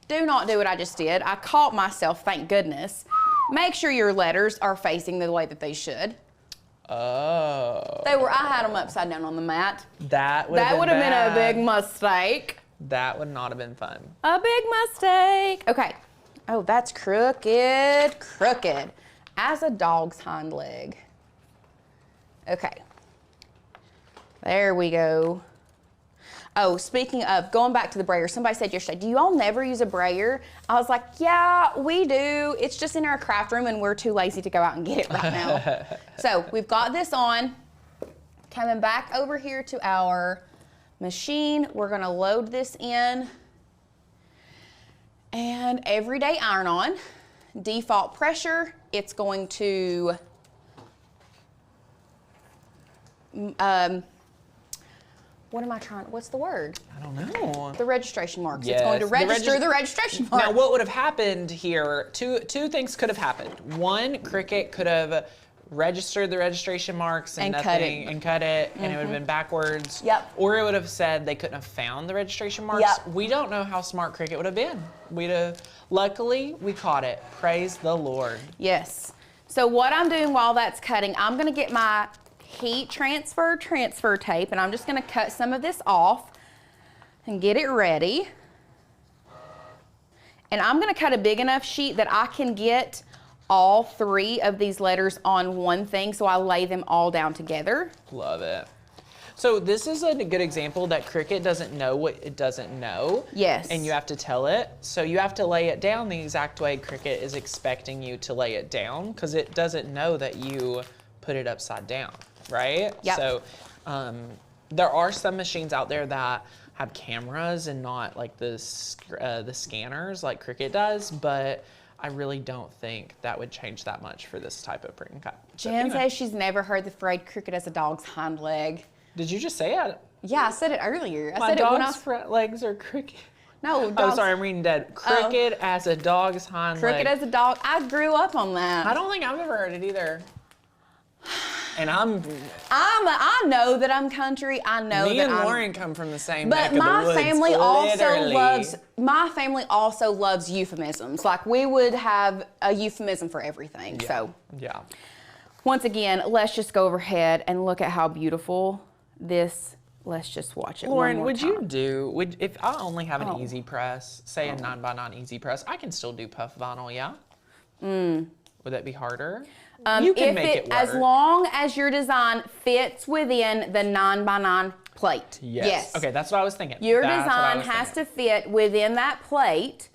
Do not do what I just did. I caught myself, thank goodness. Make sure your letters are facing the way that they should. Oh. I had them upside down on the mat. That would have been a big mistake. That would not have been fun. A big mistake. Okay. Oh, that's crooked. As a dog's hind leg. Okay. There we go. Oh, speaking of, going back to the brayer, somebody said yesterday, do you all never use a brayer? I was like, yeah, we do. It's just in our craft room and we're too lazy to go out and get it right now. So we've got this on. Coming back over here to our machine, we're gonna load this in. And everyday iron on, default pressure, it's going to, what's the word? I don't know. The registration marks. Yes, It's going to the register the registration mark. Now, what would have happened here, two things could have happened. One, Cricut could have registered the registration marks and cut it, and it would have been backwards. Yep. Or it would have said they couldn't have found the registration marks. Yep. We don't know how smart Cricut would have been. Luckily, we caught it. Praise the Lord. Yes. So what I'm doing while that's cutting, I'm gonna get my heat transfer tape, and I'm just gonna cut some of this off and get it ready. And I'm gonna cut a big enough sheet that I can get all three of these letters on one thing, so I lay them all down together. Love it. So this is a good example that Cricut doesn't know what it doesn't know. Yes. And you have to tell it. So you have to lay it down the exact way Cricut is expecting you to lay it down, because it doesn't know that you put it upside down, right? Yep. So there are some machines out there that have cameras and not like the scanners like Cricut does, but I really don't think that would change that much for this type of print and cut. So Jen anyway. says she's never heard the phrase Cricut as a dog's hind leg. Did you just say it? Yeah, I said it earlier. I My said it when I dog's front legs are crooked. No, Oh, dogs. sorry, I'm reading dead. Crooked as a dog's hind leg. Cricut as a dog. I grew up on that. I don't think I've ever heard it either. And I know that I'm country. I know me that and I'm. Lauren come from the same But neck of my the woods, family literally. family also loves euphemisms. Like we would have a euphemism for everything. So Yeah. once again, let's just go overhead and look at how beautiful this. Let's just watch it. Lauren, one more would time. you if I only have an Oh. easy press, say a 9x9 easy press, I can still do puff vinyl, yeah? Would that be harder? You can make it work. As long as your design fits within the 9x9 plate. Yes. Okay, that's what I was thinking. Your design has to fit within that plate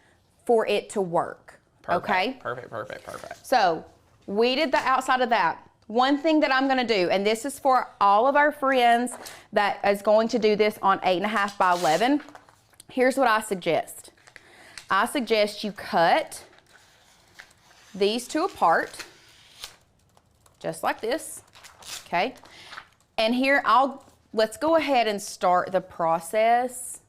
for it to work. Perfect. Okay? Perfect. So we did the outside of that. One thing that I'm gonna do, and this is for all of our friends that is going to do this on 8.5 by 11, here's what I suggest. I suggest you cut these two apart, just like this, okay? And here, let's go ahead and start the process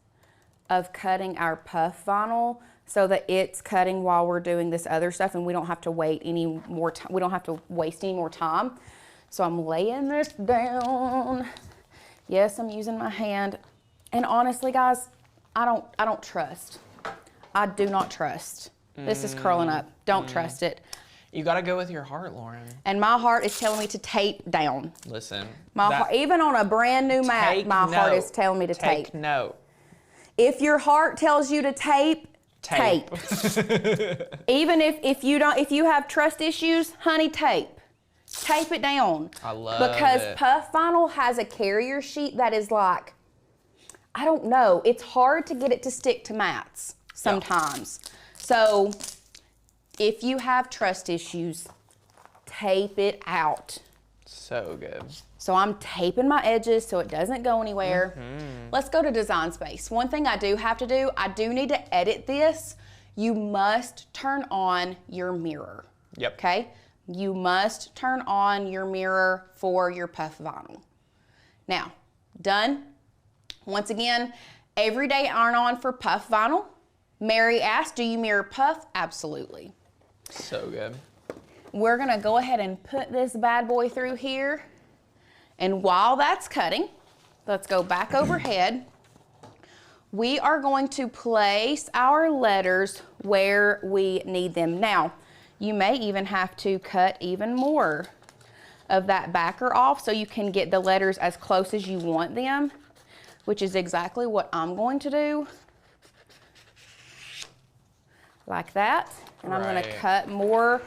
of cutting our puff vinyl so that it's cutting while we're doing this other stuff and we don't have to wait any more time. We don't have to waste any more time. So I'm laying this down. Yes, I'm using my hand. And honestly, guys, I don't trust. I do not trust. This is curling up. Don't trust it. You gotta go with your heart, Lauren. And my heart is telling me to tape down. Listen. Heart, even on a brand new mat, my heart is telling me to tape. Take note. If your heart tells you to tape. Even if you have trust issues, honey, tape it down. I love because it. puff vinyl has a carrier sheet that is like, I don't know, it's hard to get it to stick to mats sometimes. Yeah. So if you have trust issues, tape it out. So good. So I'm taping my edges so it doesn't go anywhere. Let's go to design space. One thing I do have to do, I do need to edit this. You must turn on your mirror. Yep. Okay? You must turn on your mirror for your puff vinyl. Now, done. Once again, everyday iron-on for puff vinyl. Mary asked, do you mirror puff? Absolutely. So good. We're gonna go ahead and put this bad boy through here. And while that's cutting, let's go back overhead. We are going to place our letters where we need them. Now, you may even have to cut even more of that backer off so you can get the letters as close as you want them, which is exactly what I'm going to do. Like that. And I'm gonna cut more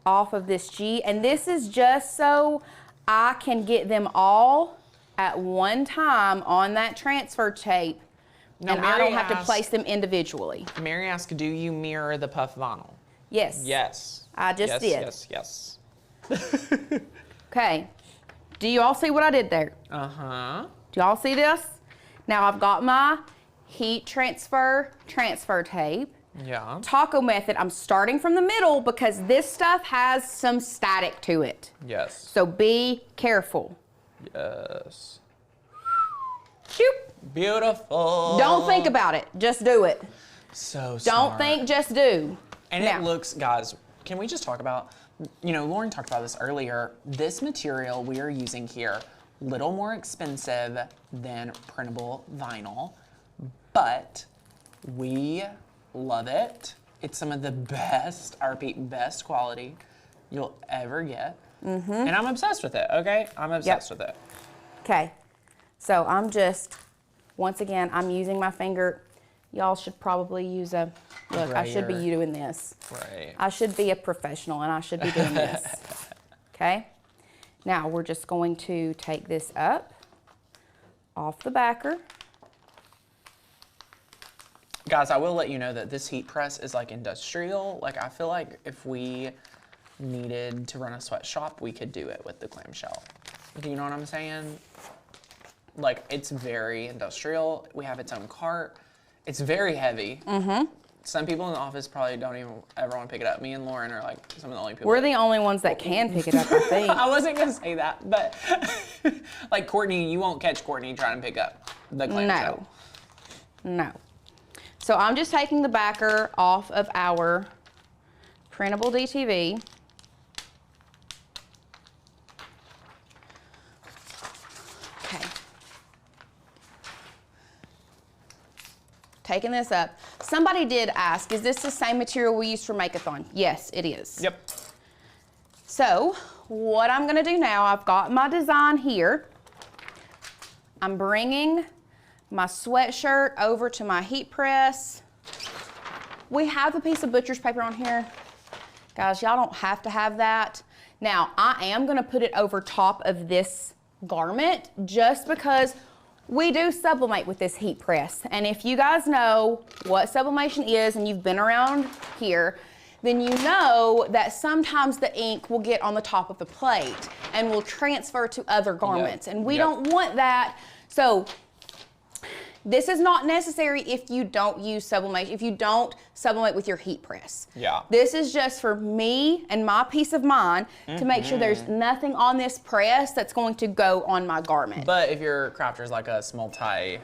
off of this G. And this is just so I can get them all at one time on that transfer tape. Now, and I don't have to place them individually. Mary asked, do you mirror the puff vinyl? Yes. Yes. I just did. Yes. Okay. Do you all see what I did there? Uh-huh. Do y'all see this? Now I've got my heat transfer tape. Yeah. Taco method, I'm starting from the middle because this stuff has some static to it. Yes. So be careful. Yes. Shoop. Beautiful. Don't think about it, just do it. So smart. Don't think, just do. And now, it looks, guys, can we just talk about, Lauren talked about this earlier. This material we are using here, little more expensive than printable vinyl, but we love it. It's some of the best, I repeat, best quality you'll ever get. And I'm obsessed with it, okay? I'm obsessed with it. Okay, so I'm just, once again, I'm using my finger. Y'all should probably use a, look, I should be doing this. Right. I should be a professional and I should be doing this. Okay, now we're just going to take this up off the backer. Guys, I will let you know that this heat press is like industrial. Like, I feel like if we needed to run a sweatshop, we could do it with the clamshell. Do you know what I'm saying? Like, it's very industrial. We have its own cart. It's very heavy. Some people in the office probably don't even ever want to pick it up. Me and Lauren are like some of the only people. We're the only ones that can pick it up, I think. I wasn't going to say that, but like Courtney, you won't catch Courtney trying to pick up the clamshell. No. So I'm just taking the backer off of our printable DTV. Okay. Taking this up. Somebody did ask, is this the same material we used for Make-a-thon? Yes, it is. Yep. So what I'm gonna do now, I've got my design here. I'm bringing my sweatshirt over to my heat press. We have a piece of butcher's paper on here. Guys, y'all don't have to have that. Now, I am gonna put it over top of this garment just because we do sublimate with this heat press. And if you guys know what sublimation is and you've been around here, then you know that sometimes the ink will get on the top of the plate and will transfer to other garments. And we don't want that. So this is not necessary if you don't use sublimation, if you don't sublimate with your heat press. Yeah. This is just for me and my peace of mind to make sure there's nothing on this press that's going to go on my garment. But if your crafters like us, multi-faceted,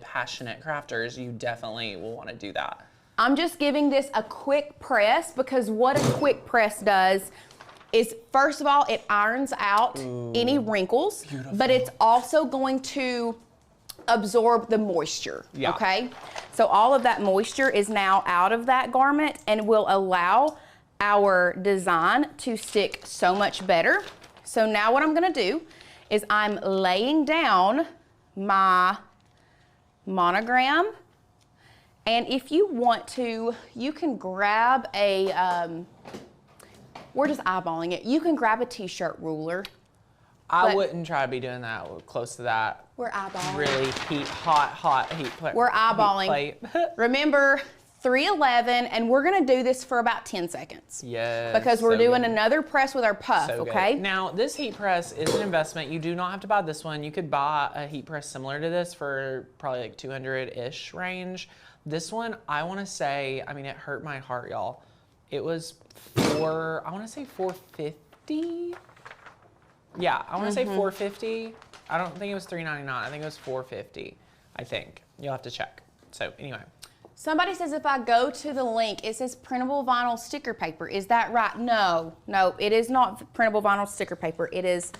passionate crafters, you definitely will want to do that. I'm just giving this a quick press because what a quick press does is, first of all, it irons out any wrinkles, but it's also going to absorb the moisture, okay? So all of that moisture is now out of that garment and will allow our design to stick so much better. So now what I'm gonna do is I'm laying down my monogram. And if you want to, you can grab a, we're just eyeballing it. You can grab a t-shirt ruler. I wouldn't try to be doing that close to that. We're eyeballing. Really hot heat plate. We're eyeballing. Remember, 311, and we're gonna do this for about 10 seconds. Yes. Because we're doing another press with our puff, okay? Good. Now, this heat press is an investment. You do not have to buy this one. You could buy a heat press similar to this for probably like 200-ish range. This one, I wanna say, I mean, it hurt my heart, y'all. It was I wanna say $450. Yeah, I wanna say $450. I don't think it was $3.99. I think it was $450, I think. You'll have to check. So anyway. Somebody says if I go to the link, it says printable vinyl sticker paper. Is that right? No, it is not printable vinyl sticker paper. It is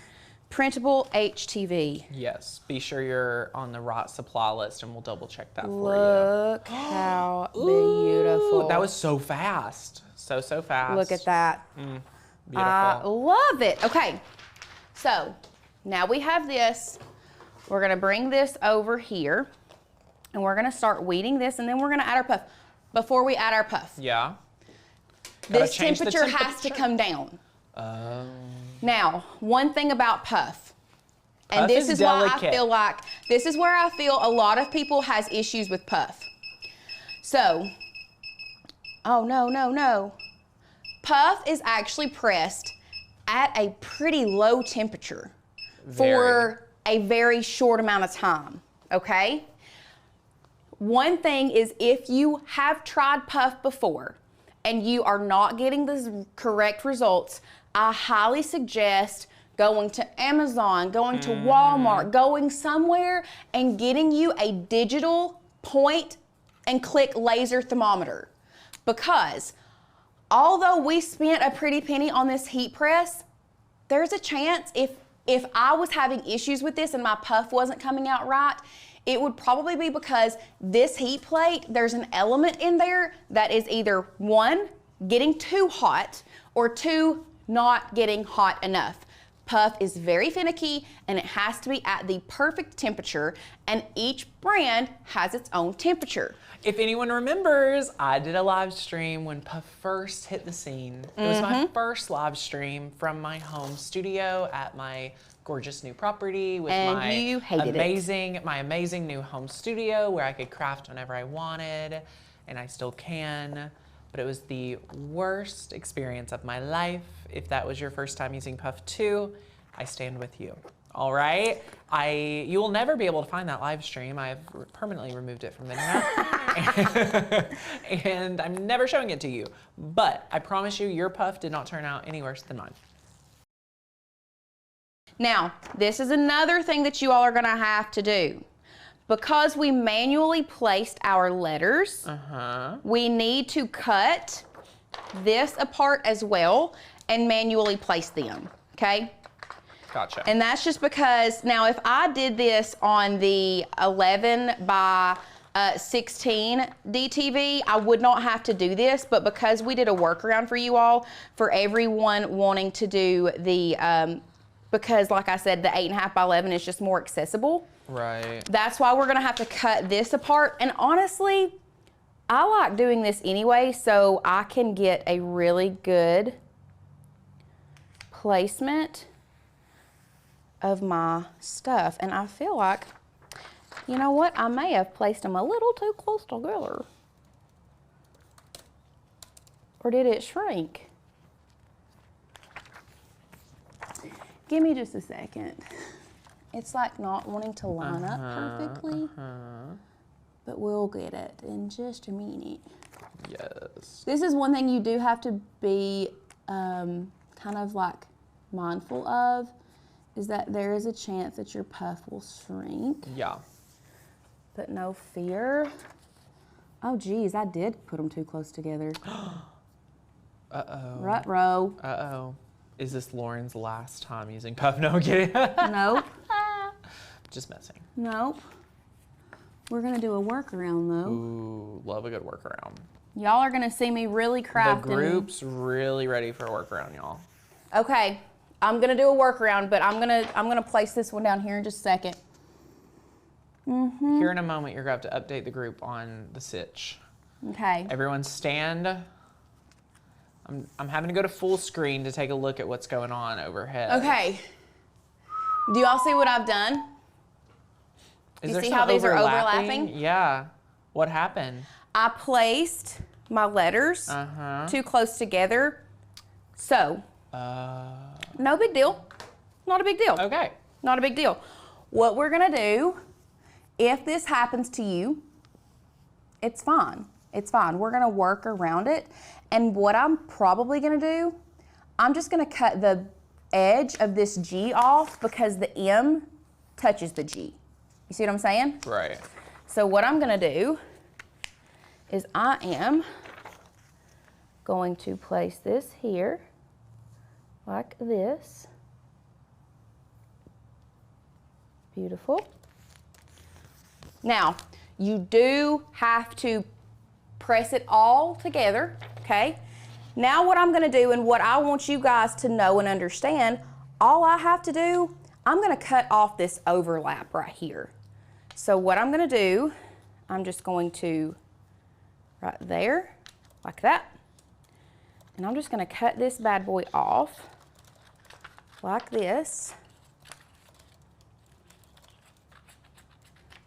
printable HTV. Yes, be sure you're on the right supply list and we'll double check that for you. Look how beautiful. That was so fast. So fast. Look at that. Beautiful. I love it. Okay, so now we have this. We're gonna bring this over here and we're gonna start weeding this and then we're gonna add our puff. Before we add our puff. Yeah. This temperature has to come down. Now, one thing about puff, and this is why I feel like, this is where I feel a lot of people has issues with puff. So, oh no. Puff is actually pressed at a pretty low temperature for a very short amount of time, okay? One thing is if you have tried puff before and you are not getting the correct results, I highly suggest going to Amazon, going to Walmart, going somewhere and getting you a digital point and click laser thermometer. Because although we spent a pretty penny on this heat press, there's a chance if I was having issues with this and my puff wasn't coming out right, it would probably be because this heat plate, there's an element in there that is either one, getting too hot, or two, not getting hot enough. Puff is very finicky and it has to be at the perfect temperature, and each brand has its own temperature. If anyone remembers, I did a live stream when Puff first hit the scene. It was my first live stream from my home studio at my gorgeous new property with my amazing new home studio where I could craft whenever I wanted, and I still can. But it was the worst experience of my life. If that was your first time using Puff 2, I stand with you. All right? You will never be able to find that live stream. I've permanently removed it from the internet. And I'm never showing it to you. But I promise you, your Puff did not turn out any worse than mine. Now, this is another thing that you all are gonna have to do. Because we manually placed our letters, we need to cut this apart as well and manually place them, okay? Gotcha. And that's just because, now if I did this on the 11 by 16 DTV, I would not have to do this, but because we did a workaround for you all, for everyone wanting to do the, because like I said, the 8.5 by 11 is just more accessible. Right. That's why we're gonna have to cut this apart. And honestly, I like doing this anyway, so I can get a really good placement of my stuff. And I feel like, you know what, I may have placed them a little too close together. Or did it shrink? Give me just a second. It's like not wanting to line up perfectly, but we'll get it in just a minute. Yes. This is one thing you do have to be kind of like mindful of, is that there is a chance that your puff will shrink. Yeah. But no fear. Oh geez, I did put them too close together. Uh-oh. Ruh-roh. Uh-oh. Is this Lauren's last time using puff? No, I'm kidding. Nope. Just messing. Nope. We're gonna do a workaround though. Ooh, love a good workaround. Y'all are gonna see me really crafting. The group's really ready for a workaround, y'all. Okay, I'm gonna do a workaround, but I'm gonna place this one down here in just a second. Here in a moment, you're going to have to update the group on the sitch. Okay. Everyone stand. I'm having to go to full screen to take a look at what's going on overhead. Okay. Do y'all see what I've done? Is You there see some how these are overlapping? Yeah. What happened? I placed my letters too close together. So, no big deal. Not a big deal. Okay. Not a big deal. What we're gonna do, if this happens to you, it's fine. It's fine. We're gonna work around it. And what I'm probably gonna do, I'm just gonna cut the edge of this G off because the M touches the G. You see what I'm saying? Right. So what I'm gonna do is I am going to place this here like this. Beautiful. Now, you do have to press it all together, okay? Now what I'm gonna do and what I want you guys to know and understand, all I have to do, I'm gonna cut off this overlap right here. So what I'm gonna do, I'm just going to, right there, like that. And I'm just gonna cut this bad boy off, like this.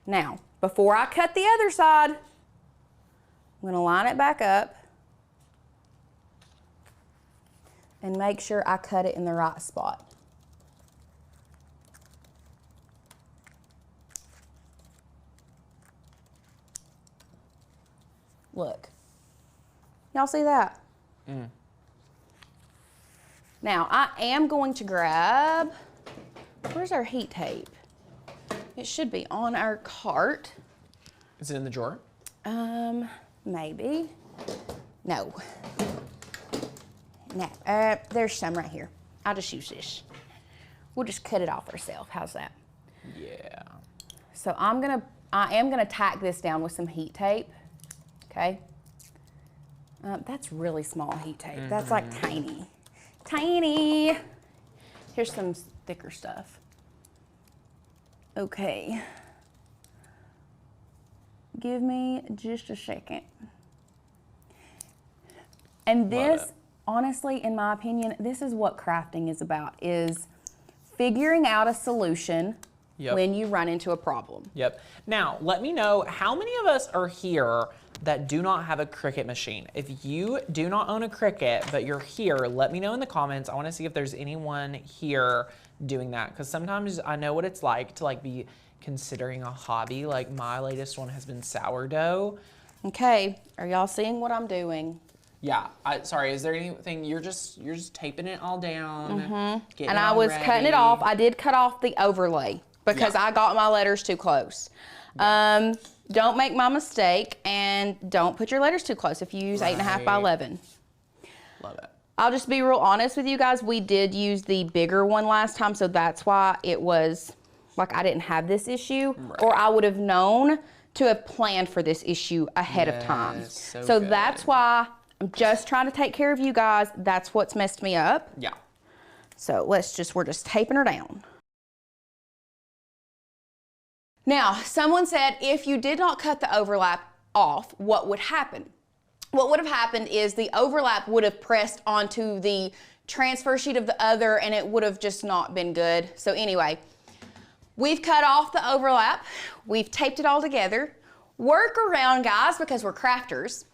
Now, before I cut the other side, I'm gonna line it back up and make sure I cut it in the right spot. Look, y'all see that? Now, I am going to grab, where's our heat tape? It should be on our cart. Is it in the drawer? Maybe. No. No, there's some right here. I'll just use this. We'll just cut it off ourselves. How's that? Yeah. So I am gonna tack this down with some heat tape. Okay. That's really small heat tape. That's like tiny. Tiny. Here's some thicker stuff. Okay. Give me just a second. And this, honestly, in my opinion, this is what crafting is about, is figuring out a solution when you run into a problem. Yep. Now, let me know how many of us are here that do not have a Cricut machine. If you do not own a Cricut, but you're here, let me know in the comments. I wanna see if there's anyone here doing that, because sometimes I know what it's like to be considering a hobby. Like my latest one has been sourdough. Okay, are y'all seeing what I'm doing? Yeah, sorry, is there anything, you're just taping it all down, getting And it I all was ready. cutting it off. I did cut off the overlay because I got my letters too close. Don't make my mistake and don't put your letters too close if you use 8.5 by 11. Love it. I'll just be real honest with you guys. We did use the bigger one last time, so that's why it was like I didn't have this issue, or I would have known to have planned for this issue ahead of time. So that's why I'm just trying to take care of you guys. That's what's messed me up. Yeah. So we're just taping her down. Now, someone said if you did not cut the overlap off, what would happen? What would have happened is the overlap would have pressed onto the transfer sheet of the other and it would have just not been good. So anyway, we've cut off the overlap. We've taped it all together. Work around, guys, because we're crafters.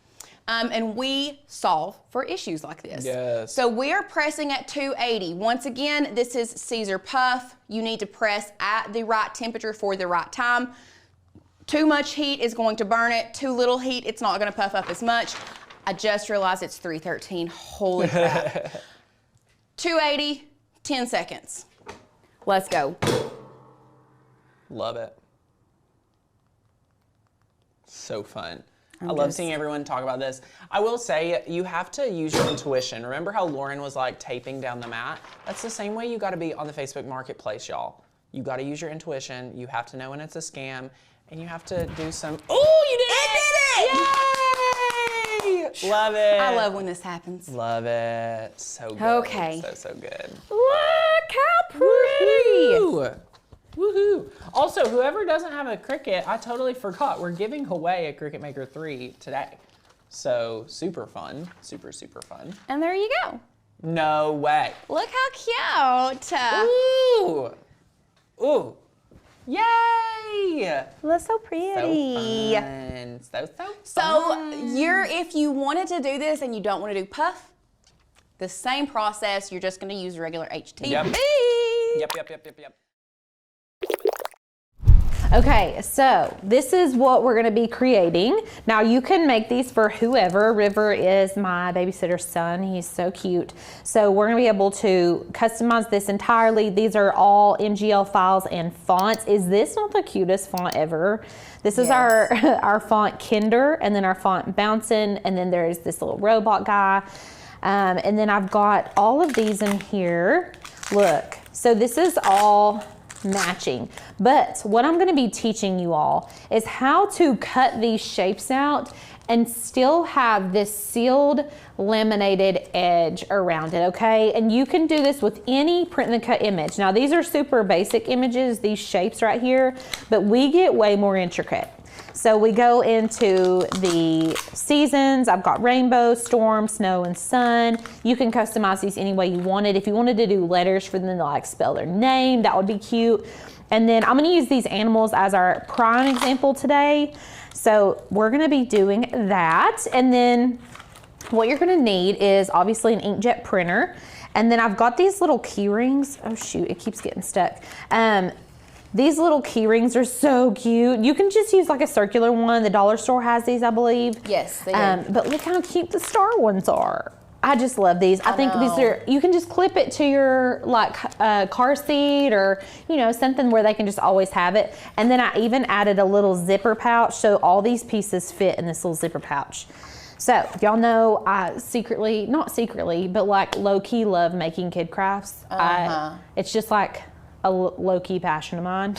And we solve for issues like this. Yes. So we are pressing at 280. Once again, this is Caesar puff. You need to press at the right temperature for the right time. Too much heat is going to burn it. Too little heat, it's not gonna puff up as much. I just realized it's 313, holy crap. 280, 10 seconds. Let's go. Love it. So fun. I love seeing everyone talk about this. I will say, you have to use your intuition. Remember how Lauren was like taping down the mat? That's the same way you gotta be on the Facebook Marketplace, y'all. You gotta use your intuition. You have to know when it's a scam, and you have to do some, oh, you did it! Yay! Love it. I love when this happens. Love it. So good. Okay. So good. Look how pretty. Woo! Woohoo! Also, whoever doesn't have a Cricut, I totally forgot. We're giving away a Cricut Maker 3 today. So, super fun. Super, super fun. And there you go. No way. Look how cute. Ooh! Ooh! Yay! That's so pretty. So fun. So So fun. if you wanted to do this and you don't want to do puff, the same process, you're just going to use regular HTV. Yep. Okay, so this is what we're gonna be creating. Now you can make these for whoever. River is my babysitter's son. He's so cute. So we're gonna be able to customize this entirely. These are all MGL files and fonts. Is this not the cutest font ever? This is our font Kinder, and then our font Bouncin', and then there's this little robot guy. And then I've got all of these in here. Look, so this is all matching. But what I'm going to be teaching you all is how to cut these shapes out and still have this sealed laminated edge around it, okay? And you can do this with any print and cut image. Now these are super basic images, these shapes right here, but we get way more intricate. So we go into the seasons. I've got rainbow, storm, snow, and sun. You can customize these any way you wanted. If you wanted to do letters for them to like spell their name, that would be cute. And then I'm gonna use these animals as our prime example today. So we're gonna be doing that. And then what you're gonna need is obviously an inkjet printer. And then I've got these little key rings. Oh shoot, it keeps getting stuck. These little key rings are so cute. You can just use like a circular one. The dollar store has these, I believe. Yes, they do. But look how cute the star ones are. I just love these. I think these are, you can just clip it to your like car seat or, you know, something where they can just always have it. And then I even added a little zipper pouch so all these pieces fit in this little zipper pouch. So y'all know I secretly, not secretly, but like low-key love making kid crafts. It's just like a low-key passion of mine.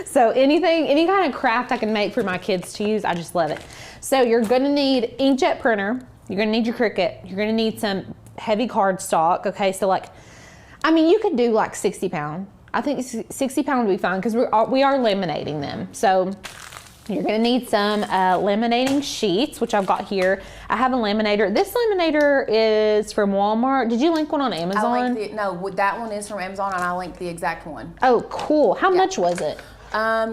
So any kind of craft I can make for my kids to use, I just love it. So you're gonna need inkjet printer, you're gonna need your Cricut, you're gonna need some heavy cardstock, okay? So like, I mean, you could do like 60 pound. I think 60 pound would be fine because we are laminating them. So you're gonna need some laminating sheets, which I've got here. I have a laminator. This laminator is from Walmart. Did you link one on Amazon? No, that one is from Amazon and I linked the exact one. Oh, cool. How much was it?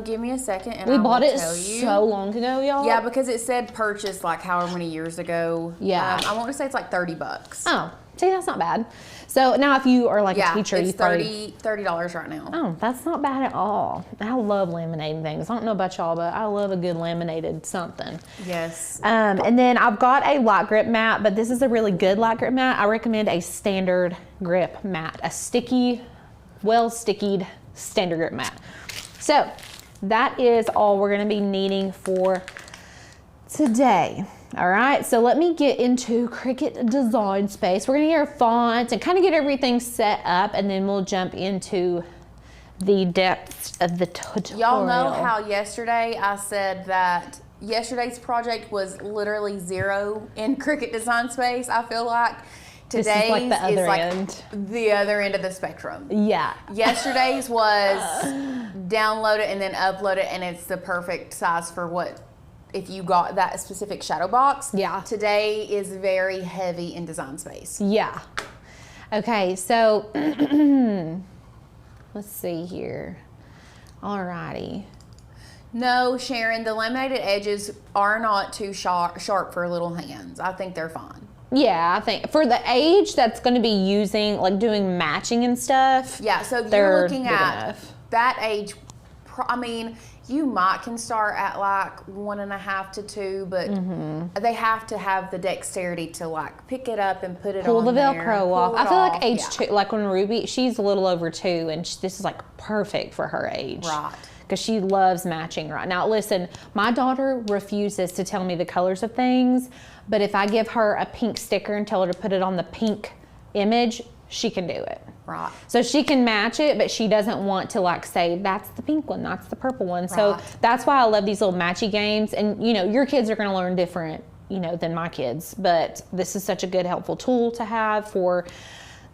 Give me a second and We I bought will it tell you. so long ago, y'all. Yeah, because it said purchase like however many years ago. Yeah. I want to say it's like $30. Oh, see, that's not bad. So now if you are like a teacher, it's you probably... $30 right now. Oh, that's not bad at all. I love laminating things. I don't know about y'all, but I love a good laminated something. Yes. And then I've got a light grip mat, but this is a really good light grip mat. I recommend a standard grip mat, a sticky, well-stickied standard grip mat. So that is all we're gonna be needing for today. All right, so let me get into Cricut Design Space. We're gonna get our fonts and kind of get everything set up, and then we'll jump into the depths of the tutorial. Y'all know how yesterday I said that yesterday's project was literally 0 in Cricut Design Space? I feel like today's is like the other like end. The other end of the spectrum. Yeah. Yesterday's was download it and then upload it, and it's the perfect size for what if you got that specific shadow box. Yeah. Today is very heavy in Design Space. Yeah. Okay, so let's see here. Alrighty. No, Sharon, the laminated edges are not too sharp for little hands. I think they're fine. Yeah, I think for the age that's going to be using, like doing matching and stuff. Yeah, so they're you're looking big at enough. that age. I mean, you might can start at like 1.5 to 2, but they have to have the dexterity to like pick it up and put it Pull on the there, Velcro pull off. it I feel like off. age Yeah. 2, like when Ruby, she's a little over 2, and this is like perfect for her age. Right. Because she loves matching right now. Listen, my daughter refuses to tell me the colors of things, but if I give her a pink sticker and tell her to put it on the pink image, she can do it. Right. So she can match it, but she doesn't want to like say, that's the pink one, that's the purple one. So Right. that's why I love these little matchy games. And you know, your kids are gonna learn different, you know, than my kids. But this is such a good, helpful tool to have for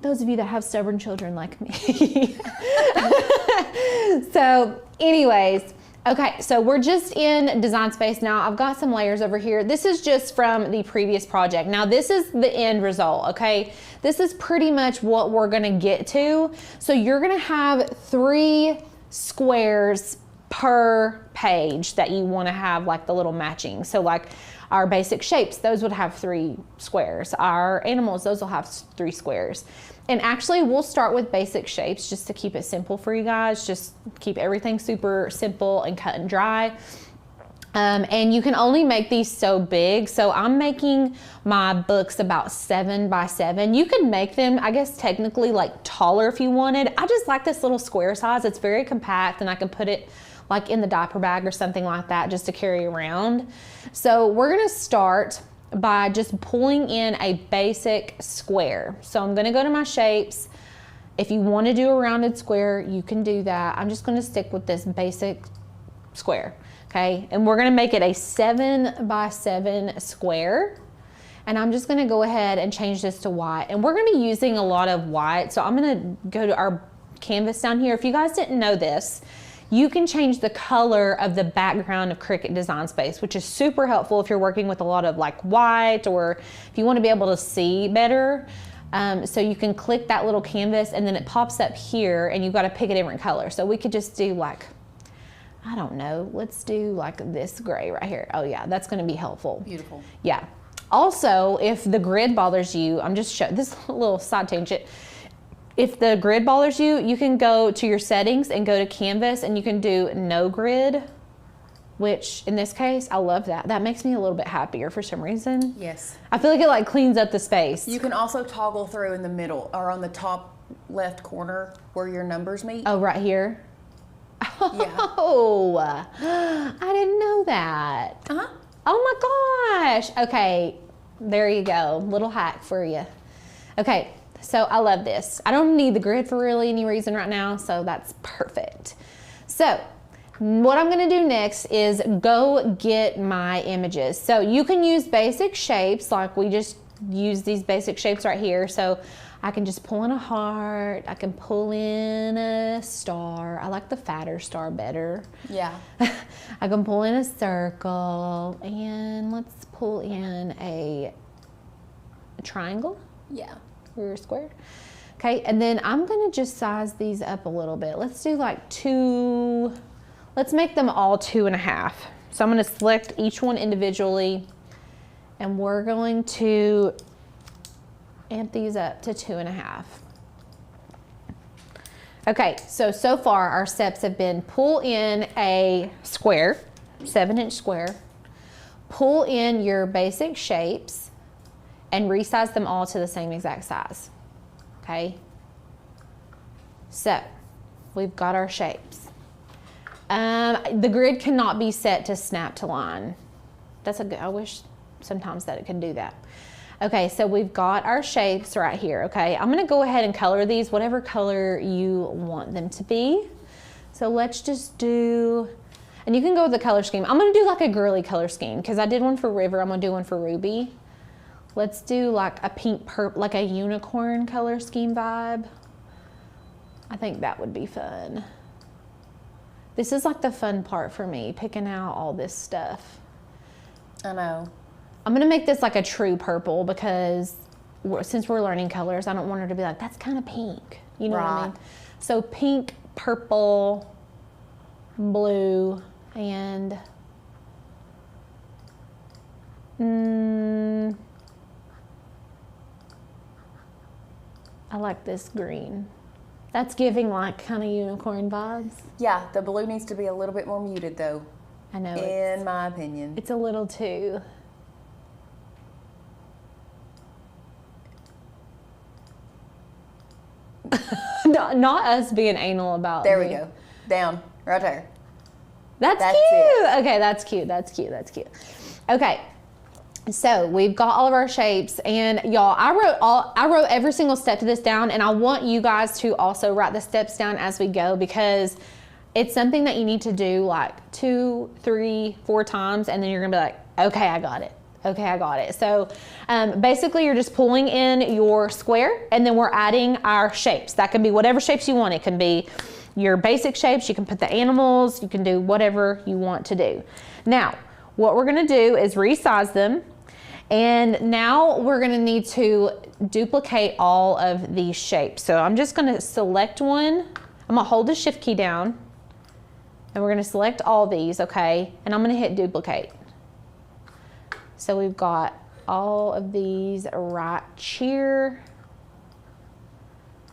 those of you that have stubborn children like me. So anyways, okay, so we're just in Design Space now. I've got some layers over here. This is just from the previous project. Now this is the end result, okay? This is pretty much what we're gonna get to. So you're gonna have 3 squares per page that you wanna have like the little matching. So like our basic shapes, those would have 3 squares. Our animals, those will have 3 squares. And actually we'll start with basic shapes just to keep it simple for you guys. Just keep everything super simple and cut and dry. And you can only make these so big. So I'm making my books about 7 by 7. You can make them, I guess, technically like taller if you wanted. I just like this little square size. It's very compact and I can put it like in the diaper bag or something like that just to carry around. So we're gonna start by just pulling in a basic square. So I'm gonna go to my shapes. If you wanna do a rounded square, you can do that. I'm just gonna stick with this basic square, okay? And we're gonna make it a 7 by 7 square. And I'm just gonna go ahead and change this to white. And we're gonna be using a lot of white. So I'm gonna go to our canvas down here. If you guys didn't know this, you can change the color of the background of Cricut Design Space, which is super helpful if you're working with a lot of like white or if you want to be able to see better. So you can click that little canvas and then it pops up here and you've got to pick a different color. So we could just do like, I don't know, let's do like this gray right here. Oh yeah, that's going to be helpful. Beautiful. Yeah. Also, if the grid bothers you, I'm just showing this little side tangent. If the grid bothers you, you can go to your settings and go to canvas and you can do no grid, which in this case, I love that. That makes me a little bit happier for some reason. Yes. I feel like it like cleans up the space. You can also toggle through in the middle or on the top left corner where your numbers meet. Oh, right here. Yeah. Oh, I didn't know that. Uh-huh. Oh my gosh. Okay, there you go. Little hack for you. Okay. So I love this. I don't need the grid for really any reason right now, so that's perfect. So what I'm gonna do next is go get my images. So you can use basic shapes, like we just use these basic shapes right here. So I can just pull in a heart, I can pull in a star. I like the fatter star better. Yeah. I can pull in a circle, and let's pull in a triangle. Yeah. Or square. Okay, and then I'm gonna just size these up a little bit. Let's do like 2, let's make them all 2.5. So I'm gonna select each one individually and we're going to amp these up to 2.5. Okay, so far our steps have been pull in a square, 7-inch square, pull in your basic shapes, and resize them all to the same exact size, okay? So, we've got our shapes. The grid cannot be set to snap to line. That's a good, I wish sometimes that it could do that. Okay, so we've got our shapes right here, okay? I'm gonna go ahead and color these, whatever color you want them to be. So let's just do, and you can go with the color scheme. I'm gonna do like a girly color scheme because I did one for River, I'm gonna do one for Ruby. Let's do like a pink purple, like a unicorn color scheme vibe. I think that would be fun. This is like the fun part for me, picking out all this stuff. I know. I'm gonna make this like a true purple because since we're learning colors, I don't want her to be like, that's kind of pink. You know what I mean? So pink, purple, blue, and I like this green. That's giving like kind of unicorn vibes. Yeah, the blue needs to be a little bit more muted though. I know. In my opinion. It's a little too. Not us being anal about. There we go. Down, right there. That's cute. it. Okay, that's cute. That's cute. That's cute. Okay. So we've got all of our shapes, and y'all, I wrote every single step to this down, and I want you guys to also write the steps down as we go, because it's something that you need to do like 2, 3, 4 times, and then you're gonna be like, okay, I got it. Okay, I got it. So basically you're just pulling in your square, and then we're adding our shapes. That can be whatever shapes you want. It can be your basic shapes. You can put the animals. You can do whatever you want to do. Now, what we're gonna do is resize them. And now we're gonna need to duplicate all of these shapes. So I'm just gonna select one. I'm gonna hold the shift key down, and we're gonna select all these, okay? And I'm gonna hit duplicate. So we've got all of these right here,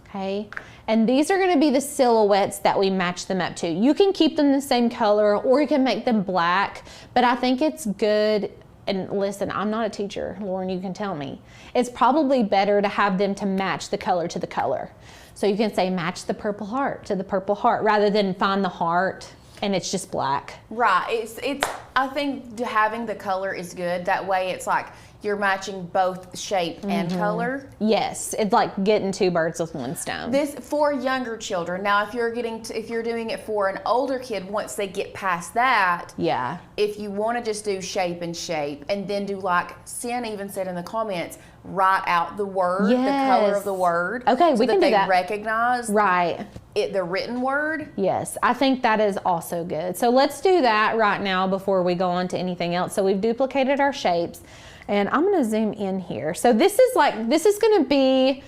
okay? And these are gonna be the silhouettes that we match them up to. You can keep them the same color, or you can make them black, but I think it's good. And listen, I'm not a teacher, Lauren, you can tell me. It's probably better to have them to match the color to the color. So you can say match the purple heart to the purple heart, rather than find the heart and it's just black. Right, it's. I think having the color is good. That way it's like you're matching both shape and color. Yes, it's like getting 2 birds with 1 stone. This for younger children. Now, if you're doing it for an older kid, once they get past that, Yeah. if you want to just do shape and shape, and then do like Sin even said in the comments, write out the word, the color of the word. Okay, so we can do that. they recognize Right. the written word. Yes, I think that is also good. So let's do that right now before we go on to anything else. So we've duplicated our shapes, and I'm gonna zoom in here. So this is gonna be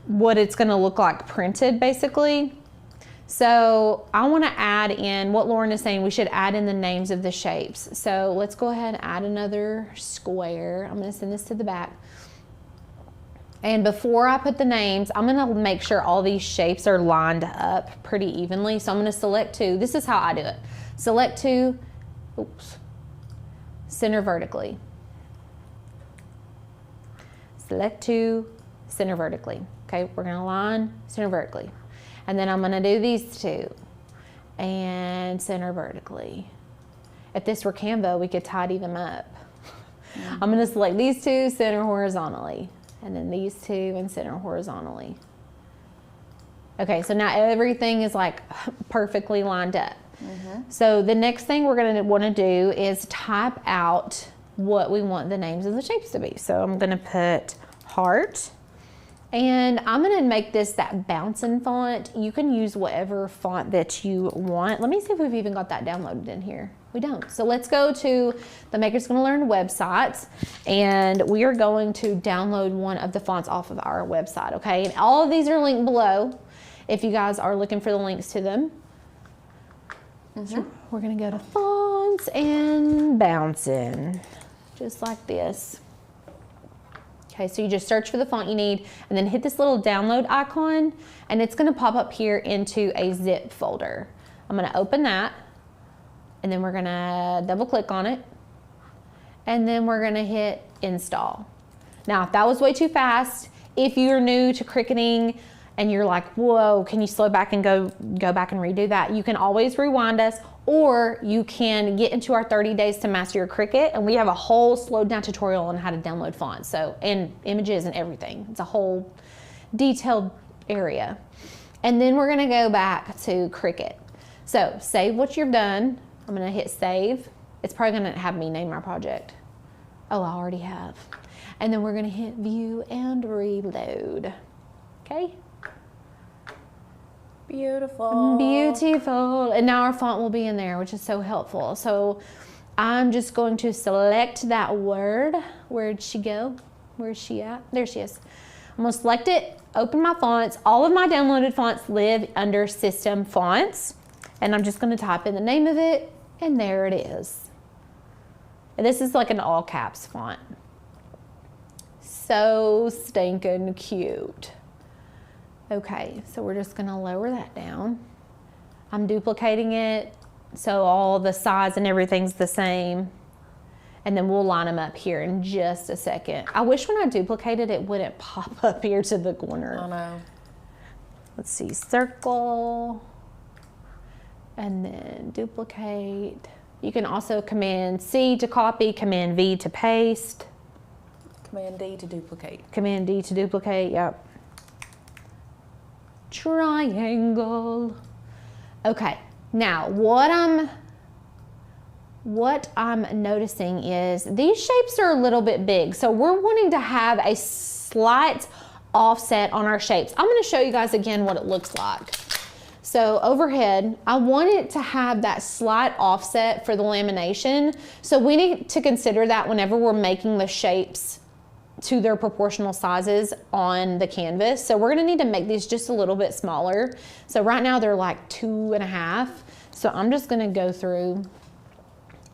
what it's gonna look like printed, basically. So I wanna add in what Lauren is saying, we should add in the names of the shapes. So let's go ahead and add another square. I'm gonna send this to the back. And before I put the names, I'm gonna make sure all these shapes are lined up pretty evenly. So I'm gonna select 2. This is how I do it. Select 2, oops, center vertically. Select 2, center vertically. Okay, we're gonna line, center vertically. And then I'm gonna do these 2 and center vertically. If this were Canva, we could tidy them up. I'm gonna select these 2, center horizontally. And then these 2 and center horizontally. Okay, so now everything is like perfectly lined up. So the next thing we're gonna wanna do is type out what we want the names of the shapes to be. So I'm gonna put heart, and I'm gonna make this that bouncing font. You can use whatever font that you want. Let me see if we've even got that downloaded in here. We don't. So let's go to the Makers Gonna Learn website, and we are going to download one of the fonts off of our website, okay? And all of these are linked below if you guys are looking for the links to them. So we're gonna go to fonts and bouncing, just like this. Okay, so you just search for the font you need, and then hit this little download icon, and it's gonna pop up here into a zip folder. I'm gonna open that, and then we're gonna double click on it, and then we're gonna hit install. Now, if that was way too fast, if you're new to Cricketing and you're like, whoa, can you slow back and go back and redo that? You can always rewind us, or you can get into our 30 days to master your Cricut, and we have a whole slowed down tutorial on how to download fonts, so, and images and everything. It's a whole detailed area. And then we're gonna go back to Cricut. So save what you've done. I'm gonna hit save. It's probably gonna have me name my project. Oh, I already have. And then we're gonna hit view and reload. Okay? Beautiful. Beautiful. And now our font will be in there, which is so helpful. So I'm just going to select that word. Where'd she go? Where's she at? There she is. I'm gonna select it, open my fonts. All of my downloaded fonts live under System Fonts. And I'm just gonna type in the name of it, and there it is. And this is like an all caps font. So stinking cute. Okay, so we're just gonna lower that down. I'm duplicating it so all the size and everything's the same. And then we'll line them up here in just a second. I wish when I duplicated it wouldn't pop up here to the corner. I know. Let's see, circle, and then duplicate. You can also Command C to copy, Command V to paste. Command D to duplicate. Command D to duplicate, yep. Triangle. Okay, now what I'm noticing is these shapes are a little bit big. So we're wanting to have a slight offset on our shapes. I'm gonna show you guys again what it looks like. So overhead, I want it to have that slight offset for the lamination. So we need to consider that whenever we're making the shapes to their proportional sizes on the canvas. So we're gonna need to make these just a little bit smaller. So right now they're like 2.5. So I'm just gonna go through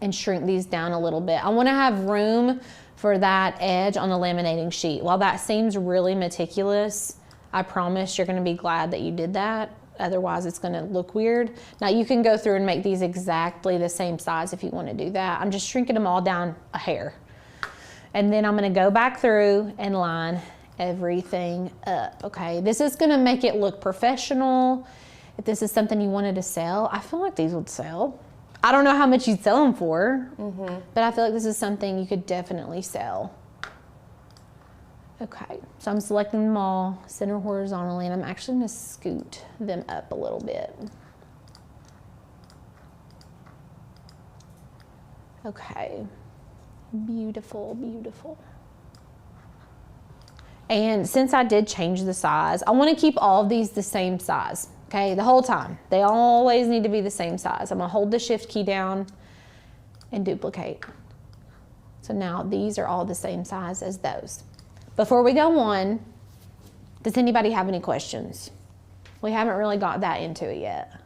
and shrink these down a little bit. I wanna have room for that edge on the laminating sheet. While that seems really meticulous, I promise you're gonna be glad that you did that. Otherwise it's gonna look weird. Now you can go through and make these exactly the same size if you wanna do that. I'm just shrinking them all down a hair. And then I'm gonna go back through and line everything up, okay? This is gonna make it look professional. If this is something you wanted to sell, I feel like these would sell. I don't know how much you'd sell them for, but I feel like this is something you could definitely sell. Okay, so I'm selecting them all, center horizontally, and I'm actually gonna scoot them up a little bit. Okay, beautiful, beautiful. And since I did change the size, I wanna keep all of these the same size, okay, the whole time. They always need to be the same size. I'm gonna hold the shift key down and duplicate. So now these are all the same size as those. Before we go on, does anybody have any questions? We haven't really got that into it yet.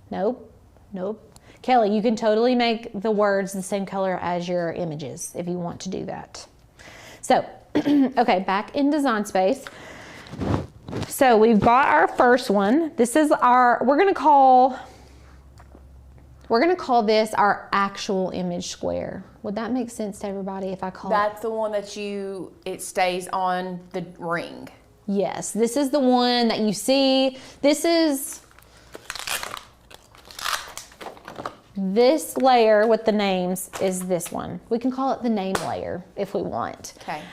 Nope, nope. Kelly, you can totally make the words the same color as your images if you want to do that. So, okay, back in Design Space. So we've got our first one. This is our, we're gonna call this our actual image square. Would that make sense to everybody if I call That's the one that it stays on the ring. Yes, this is the one that you see. This layer with the names is this one. We can call it the name layer if we want. Okay.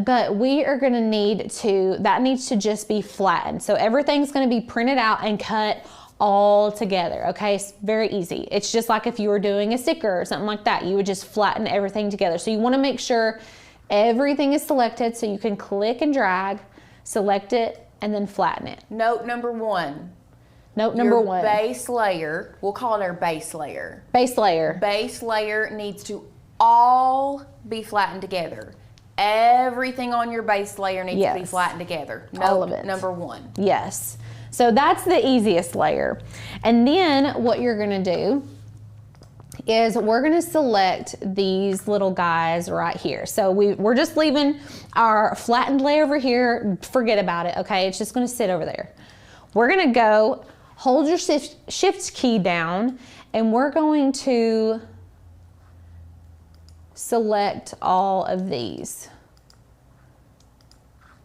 But we are gonna that needs to just be flattened. So everything's gonna be printed out and cut all together, okay? It's very easy. It's just like if you were doing a sticker or something like that, you would just flatten everything together. So you wanna make sure everything is selected so you can click and drag, select it, and then flatten it. Note number one. Note number one. Base layer, we'll call it our base layer. Base layer. Base layer needs to all be flattened together. Everything on your base layer needs to be flattened together. All of it. Number one. Yes. So that's the easiest layer. And then what you're gonna do is we're gonna select these little guys right here. So we're just leaving our flattened layer over here. Forget about it, okay? It's just gonna sit over there. We're gonna go, hold your shift key down, and we're going to select all of these.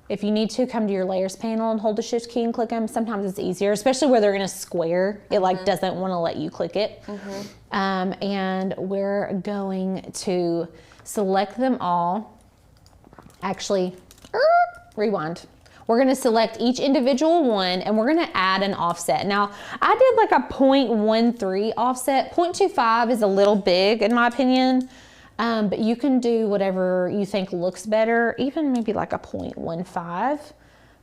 If you need to, come to your layers panel and hold the shift key and click them. Sometimes it's easier, especially where they're in a square. It like doesn't want to let you click it. And we're going to select them all. Actually, rewind. We're gonna select each individual one and we're gonna add an offset. Now, I did like a 0.13 offset. 0.25 is a little big in my opinion. But you can do whatever you think looks better, even maybe like a 0.15.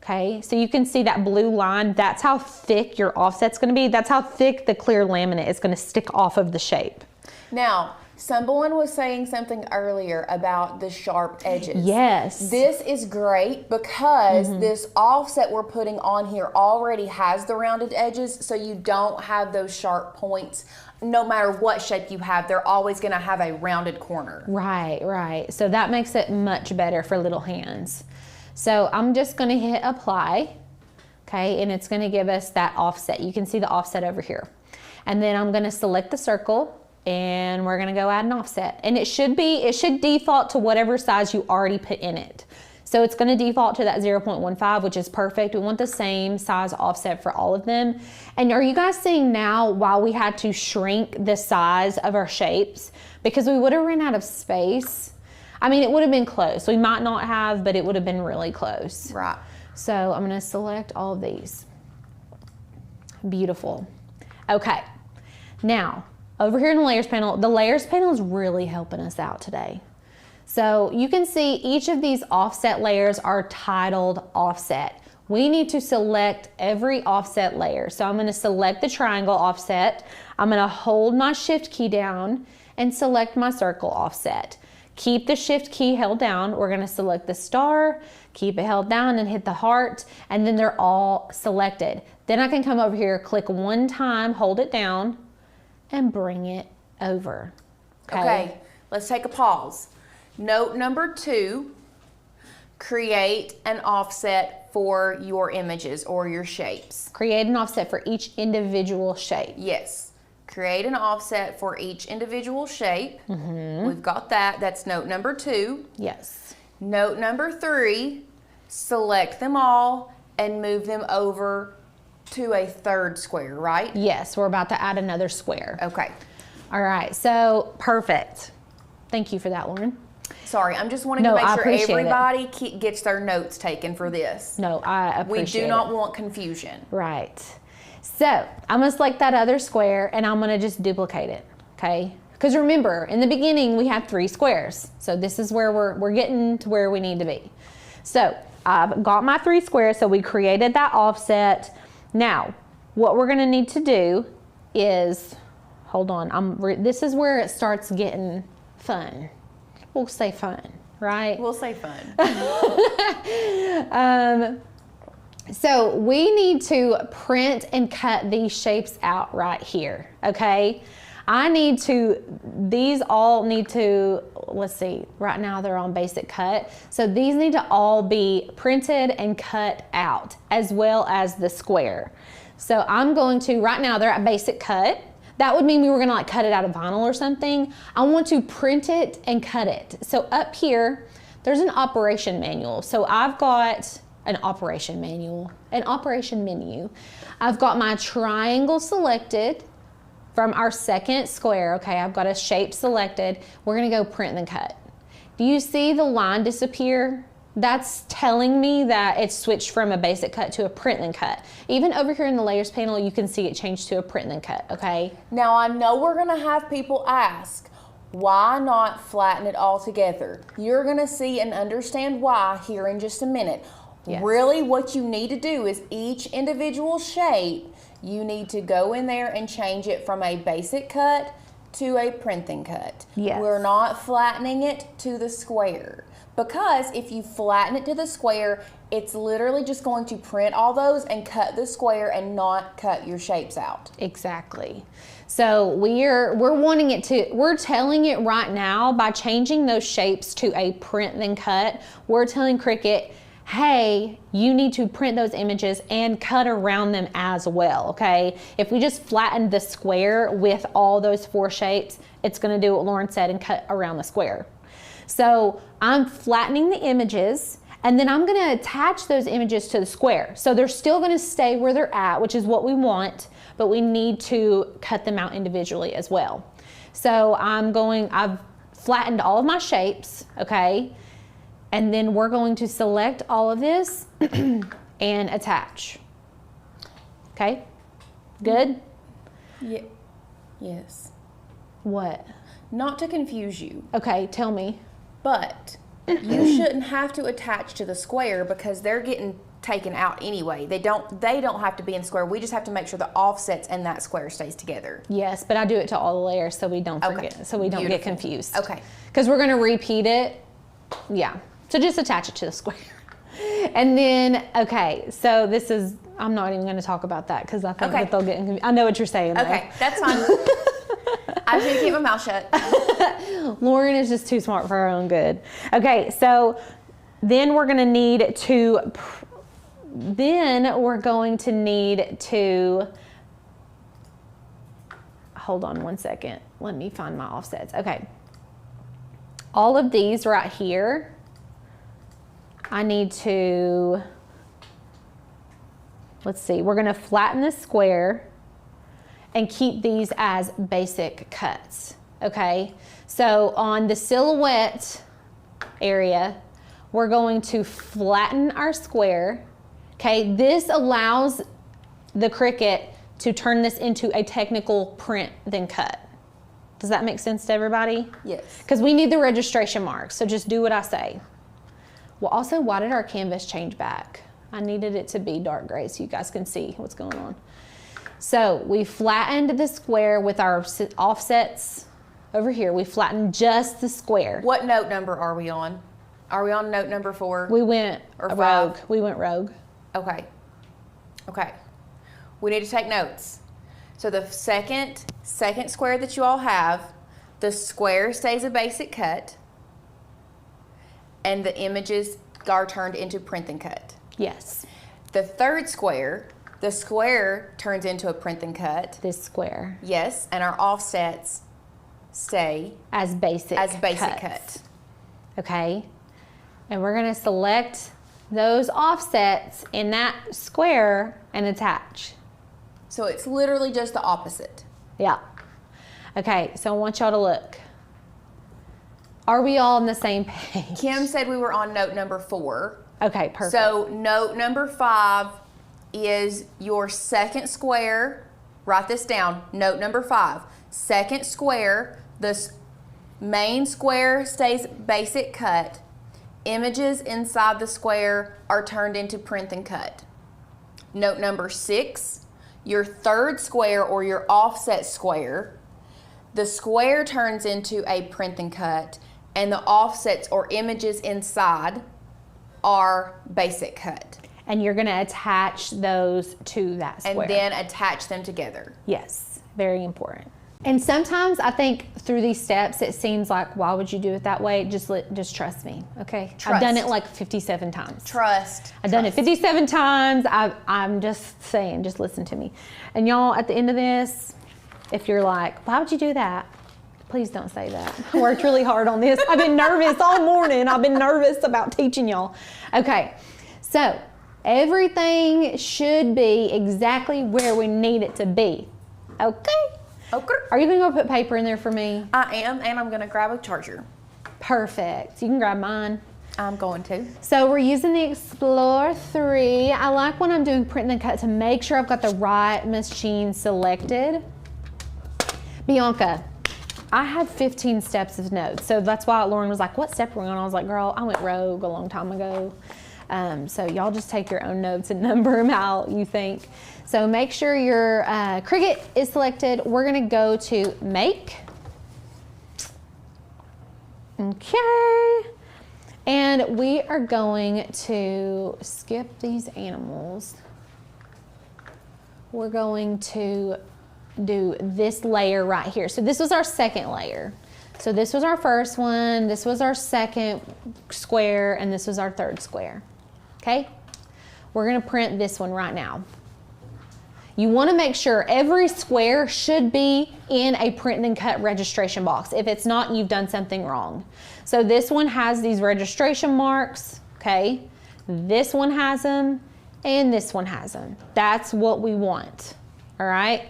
Okay, so you can see that blue line, that's how thick your offset's gonna be. That's how thick the clear laminate is gonna stick off of the shape. Now, Someone was saying something earlier about the sharp edges. Yes. This is great because this offset we're putting on here already has the rounded edges, so you don't have those sharp points. No matter what shape you have, they're always going to have a rounded corner. Right, right. So that makes it much better for little hands. So I'm just going to hit apply, okay, and it's going to give us that offset. You can see the offset over here. And then I'm going to select the circle, and we're going to go add an offset. And it should default to whatever size you already put in it. So it's going to default to that 0.15, which is perfect. We want the same size offset for all of them. And are you guys seeing now why we had to shrink the size of our shapes? Because we would have run out of space. I mean, it would have been close. We might not have, but it would have been really close. Right. So I'm going to select all of these. Beautiful. Okay. Now, over here in the layers panel is really helping us out today. So you can see each of these offset layers are titled offset. We need to select every offset layer. So I'm going to select the triangle offset. I'm going to hold my shift key down and select my circle offset. Keep the shift key held down. We're going to select the star, keep it held down and hit the heart, and then they're all selected. Then I can come over here, click one time, hold it down, and bring it over. Okay, let's take a pause. Note number 2, create an offset for your images or your shapes. Create an offset for each individual shape. Yes, create an offset for each individual shape. We've got that. That's note number 2. Yes. Note number 3, select them all and move them over to a third square, right? Yes, we're about to add another square. Okay. All right, so perfect. Thank you for that, Lauren. Sorry, I'm just wanting No, to I make sure appreciate everybody gets their notes taken for this. No, I We appreciate do not it. want confusion. Right. So I'm gonna select that other square and I'm gonna just duplicate it, okay? Because remember, in the beginning we had 3 squares. So this is where we're getting to where we need to be. So I've got my 3 squares, so we created that offset. Now, what we're gonna need to do is, hold on, this is where it starts getting fun. We'll say fun, right? We'll say fun. So we need to print and cut these shapes out right here, okay? These all need to, let's see, right now they're on basic cut. So these need to all be printed and cut out, as well as the square. So I'm going to, right now they're at basic cut. That would mean we were gonna like cut it out of vinyl or something. I want to print it and cut it. So up here, there's an operation manual. So I've got an operation manual, an operation menu. I've got my triangle selected from our second square. Okay, I've got a shape selected. We're gonna go print and cut. Do you see the line disappear? That's telling me that it's switched from a basic cut to a print and cut. Even over here in the layers panel, you can see it changed to a print and cut, okay? Now I know we're gonna have people ask, why not flatten it all together? You're gonna see and understand why here in just a minute. Yes. Really what you need to do is each individual shape, you need to go in there and change it from a basic cut to a print and cut. Yes. We're not flattening it to the square. Because if you flatten it to the square, it's literally just going to print all those and cut the square and not cut your shapes out. Exactly. So we're telling it right now by changing those shapes to a print and cut, we're telling Cricut, hey, you need to print those images and cut around them as well, okay? If we just flatten the square with all those 4 shapes, it's gonna do what Lauren said and cut around the square. So I'm flattening the images and then I'm gonna attach those images to the square. So they're still gonna stay where they're at, which is what we want, but we need to cut them out individually as well. So I've flattened all of my shapes, okay? And then we're going to select all of this and attach. Okay? Good? Yeah. Yes. What? Not to confuse you, Okay, tell me. but you shouldn't have to attach to the square because they're getting taken out anyway. They don't have to be in square. We just have to make sure the offsets and that square stays together. Yes, but I do it to all the layers so we don't forget, Okay. so we don't get Beautiful. confused. Okay. Because we're gonna repeat it. Yeah. So just attach it to the square. And then, okay, so this is, I'm not even gonna talk about that because I think Okay. that they'll get confused. I know what you're saying though. Okay, that's fine. I should keep my mouth shut. Lauren is just too smart for her own good. Okay, so then we're going to need to, hold on one second. Let me find my offsets. Okay. All of these right here, I need to, let's see, we're going to flatten the square and keep these as basic cuts, okay? So on the silhouette area, we're going to flatten our square, okay? This allows the Cricut to turn this into a technical print then cut. Does that make sense to everybody? Yes. Because we need the registration marks, so just do what I say. Well, also, why did our canvas change back? I needed it to be dark gray so you guys can see what's going on. So we flattened the square with our offsets over here. We flattened just the square. What note number are we on? Are we on note number 4? We went Or rogue. 5? We went rogue. Okay. Okay. We need to take notes. So the second square that you all have, the square stays a basic cut, and the images are turned into print and cut. Yes. The third square, the square turns into a print and cut. This square Yes, and our offsets stay as basic cut. cuts. Okay. And we're going to select those offsets in that square and attach. So it's literally just the opposite. Yeah. Okay, so I want y'all to look. Are we all on the same page? Kim said we were on note number 4. Okay, perfect. So note number 5 is your second square. Write this down. Note number 5. Second square, the main square stays basic cut. Images inside the square are turned into print and cut. Note number 6, your third square or your offset square, the square turns into a print and cut, and the offsets or images inside are basic cut. And you're going to attach those to that square. And then attach them together. Yes, very important. And sometimes I think through these steps, it seems like, why would you do it that way? Just trust me, okay? I've done it like 57 times. Trust. I've done it 57 times. I'm just saying, just listen to me. And y'all, at the end of this, if you're like, why would you do that? Please don't say that. I worked really hard on this. I've been nervous all morning. I've been nervous about teaching y'all. Okay, so everything should be exactly where we need it to be. Okay? Okay. Are you gonna go put paper in there for me? I am, and I'm gonna grab a charger. Perfect. You can grab mine. I'm going to. So we're using the Explore 3. I like when I'm doing print and cut to make sure I've got the right machine selected. Bianca, I had 15 steps of notes. So that's why Lauren was like, what step are we on? I was like, girl, I went rogue a long time ago. So y'all just take your own notes and number them out, you think. So make sure your Cricut is selected. We're gonna go to Make. Okay. And we are going to skip these animals. We're going to do this layer right here. So this was our second layer. So this was our first one, this was our second square, and this was our third square. Okay? We're gonna print this one right now. You wanna make sure every square should be in a print and cut registration box. If it's not, you've done something wrong. So this one has these registration marks, okay? This one has them, and this one has them. That's what we want, all right?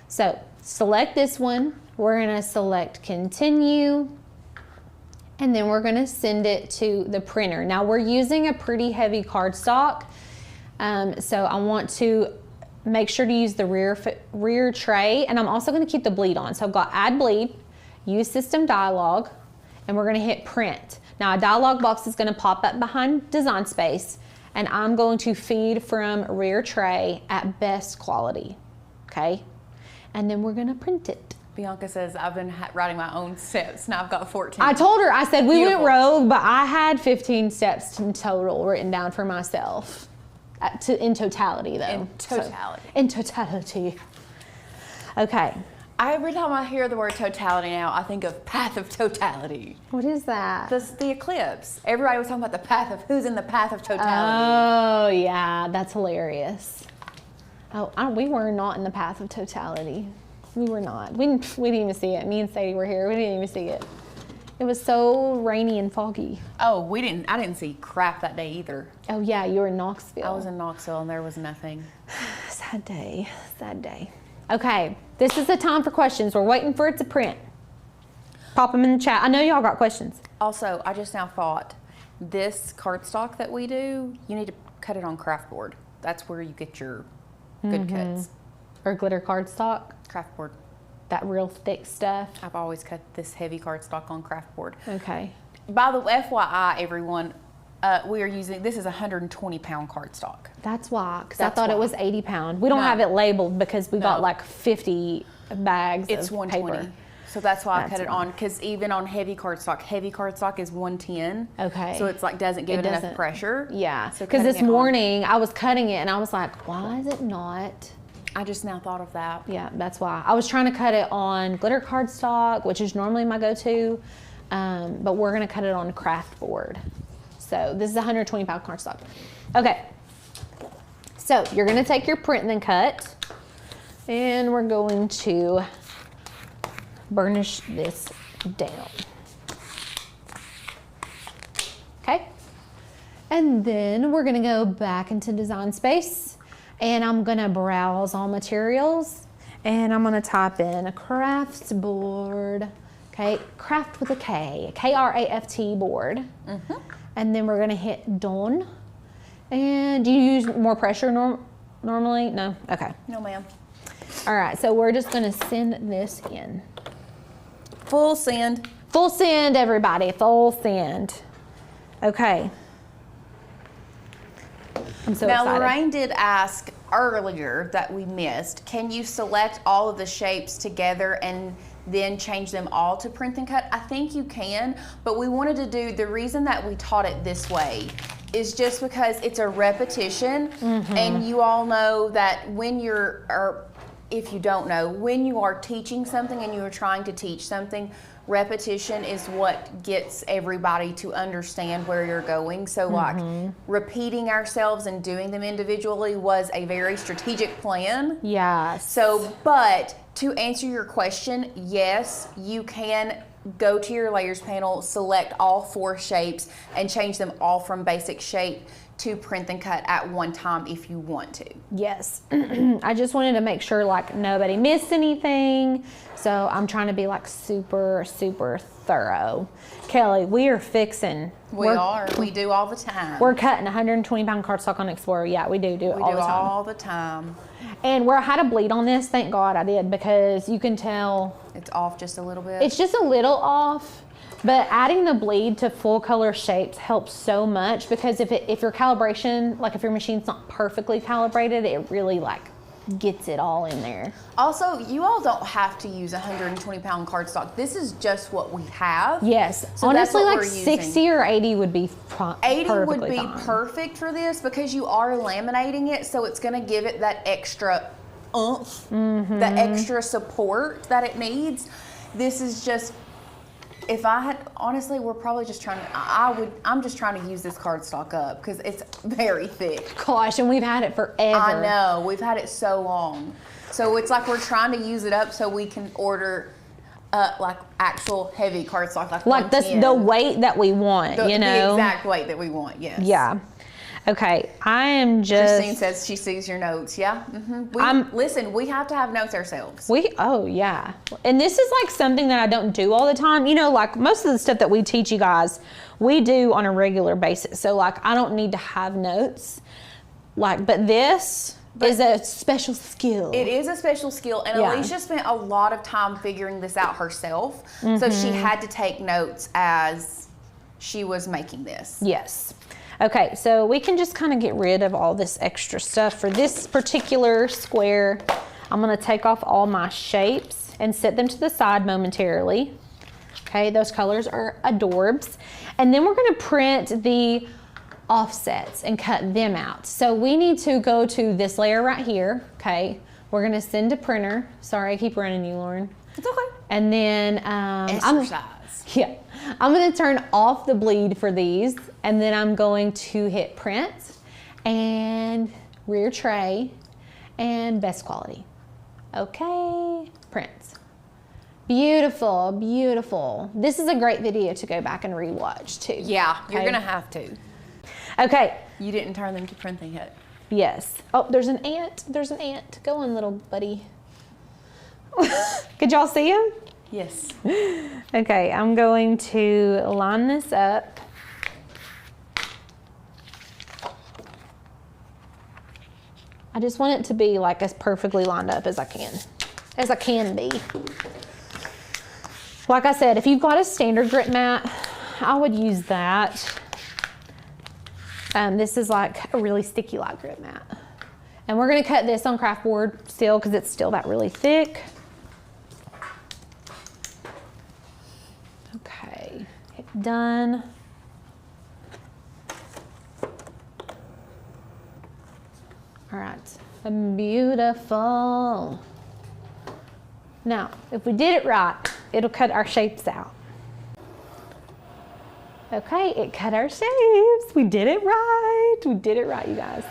So select this one. We're gonna select continue, and then we're gonna send it to the printer. Now we're using a pretty heavy cardstock, so I want to make sure to use the rear tray, and I'm also gonna keep the bleed on. So I've got add bleed, use system dialog, and we're gonna hit print. Now a dialog box is gonna pop up behind design space, and I'm going to feed from rear tray at best quality, okay? And then we're gonna print it. Bianca says, I've been writing my own steps. Now I've got 14. I told her, I said, we Beautiful. went rogue, but I had 15 steps in total written down for myself. In totality, though. In totality. In totality. Okay. Every time I hear the word totality now, I think of path of totality. What is that? The eclipse. Everybody was talking about the path of who's in the path of totality. Oh, yeah, that's hilarious. Oh, we were not in the path of totality. We were not. We didn't even see it. Me and Sadie were here. We didn't even see it. It was so rainy and foggy. Oh, I didn't see crap that day either. Oh, yeah, you were in Knoxville. I was in Knoxville and there was nothing. Sad day. Sad day. Okay, this is the time for questions. We're waiting for it to print. Pop them in the chat. I know y'all got questions. Also, I just now thought, this cardstock that we do, you need to cut it on craft board. That's where you get your good cuts. Or glitter cardstock. Craft board. That real thick stuff. I've always cut this heavy cardstock on craft board. Okay. By the way, FYI, everyone, we are using, this is 120 pound cardstock. That's why, because I That's thought it why. was 80 pound. We don't No. have it labeled because we bought No. like 50 bags It's of 120. paper. So that's why I That's cut it why. on, because even on heavy cardstock is 110. Okay. So it's like doesn't give it enough doesn't- pressure. Yeah, So because cutting this it on- morning I was cutting it and I was like, why is it not? I just now thought of that. Yeah, that's why. I was trying to cut it on glitter cardstock, which is normally my go-to, but we're gonna cut it on craft board. So this is 120 pound cardstock. Okay, so you're gonna take your print and then cut, and we're going to burnish this down. Okay, and then we're gonna go back into Design Space, and I'm gonna browse all materials, and I'm gonna type in a crafts board. Okay, craft with a K, K-R-A-F-T board. And then we're gonna hit done. And do you use more pressure normally? No? Okay. No, ma'am. All right, so we're just gonna send this in. Full send. Full send, everybody, full send. Okay. I'm so Now, excited. Lorraine did ask earlier that we missed, can you select all of the shapes together and then change them all to print and cut? I think you can, but we wanted to do, the reason that we taught it this way is just because it's a repetition, and you all know that when you're, or if you don't know, when you are teaching something and you are trying to teach something, repetition is what gets everybody to understand where you're going. So like repeating ourselves and doing them individually was a very strategic plan. Yes. So, but to answer your question, yes, you can go to your layers panel, select all 4 shapes, and change them all from basic shape to print and cut at one time if you want to. Yes. I just wanted to make sure like nobody missed anything. So I'm trying to be like super, super thorough. Kelly, we are fixing. We do all the time. We're cutting 120 pound cardstock on Explorer. Yeah, we do it We all do the time. all the time. And where I had a bleed on this, thank God I did, because you can tell It's off just a little bit. it's just a little off. But adding the bleed to full color shapes helps so much, because if your calibration, like if your machine's not perfectly calibrated, it really like gets it all in there. Also, you all don't have to use 120 pound cardstock. This is just what we have. Yes. So that's honestly, what like we're using. 60 or 80 would be 80 would perfectly be fine. perfect for this because you are laminating it, so it's going to give it that extra oomph, the extra support that it needs. This is just, if I had, honestly, we're probably just trying to, I'm just trying to use this cardstock up because it's very thick. Gosh, and we've had it forever. I know, we've had it so long. So it's like we're trying to use it up so we can order like actual heavy cardstock, like Like the weight that we want, the you know? exact weight that we want, yes. Yeah. Okay, I am just... Christine says she sees your notes. Yeah. Listen, we have to have notes ourselves. Oh yeah. And this is like something that I don't do all the time. You know, like most of the stuff that we teach you guys, we do on a regular basis. So like I don't need to have notes. Like, but this is a special skill. It is a special skill, and Yeah. Alicia spent a lot of time figuring this out herself. So she had to take notes as she was making this. Yes. Okay, so we can just kind of get rid of all this extra stuff. For this particular square, I'm gonna take off all my shapes and set them to the side momentarily. Okay, those colors are adorbs. And then we're gonna print the offsets and cut them out. So we need to go to this layer right here, okay? We're gonna send to printer. Sorry, I keep running you, Lauren. It's okay. And then I'm gonna turn off the bleed for these, and then I'm going to hit print and rear tray and best quality. Okay, print. Beautiful, beautiful. This is a great video to go back and rewatch too. Yeah, okay? you're gonna have to. Okay. You didn't turn them to printing yet. Yes. Oh, there's an ant. There's an ant. Go on, little buddy. Could y'all see him? Yes. Okay, I'm going to line this up. I just want it to be like as perfectly lined up as I can be. Like I said, if you've got a standard grit mat, I would use that. This is like a really sticky light grit mat. And we're gonna cut this on craft board still because it's still that really thick. Okay, hit done. All right, beautiful. Now, if we did it right, it'll cut our shapes out. Okay, it cut our shapes. We did it right. We did it right, you guys.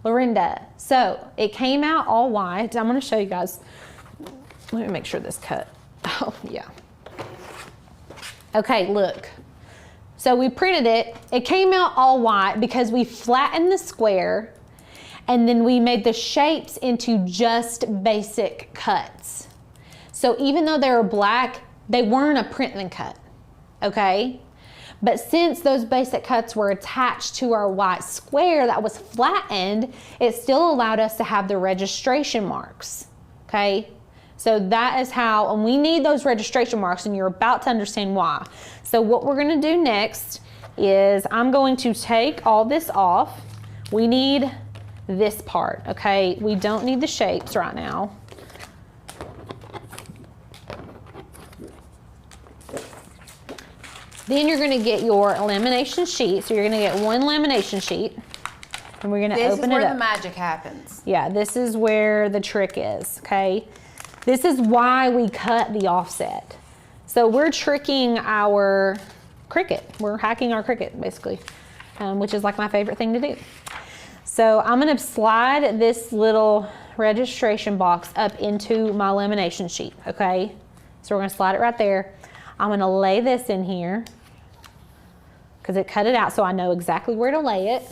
Lorinda, so it came out all white. I'm gonna show you guys. Let me make sure this cut. Oh, yeah. Okay, look. So we printed it. It came out all white because we flattened the square and then we made the shapes into just basic cuts. So even though they were black, they weren't a print and cut, okay? But since those basic cuts were attached to our white square that was flattened, it still allowed us to have the registration marks, okay? So that is how, and we need those registration marks, and you're about to understand why. So what we're gonna do next is I'm going to take all this off. We need this part, okay? We don't need the shapes right now. Then you're gonna get your lamination sheet. So you're gonna get one lamination sheet and we're gonna open it up. This is where the magic happens. Yeah, this is where the trick is, okay? This is why we cut the offset. So we're tricking our Cricut. We're hacking our Cricut, basically, which is like my favorite thing to do. So I'm gonna slide this little registration box up into my lamination sheet, okay? So we're gonna slide it right there. I'm gonna lay this in here because it cut it out so I know exactly where to lay it.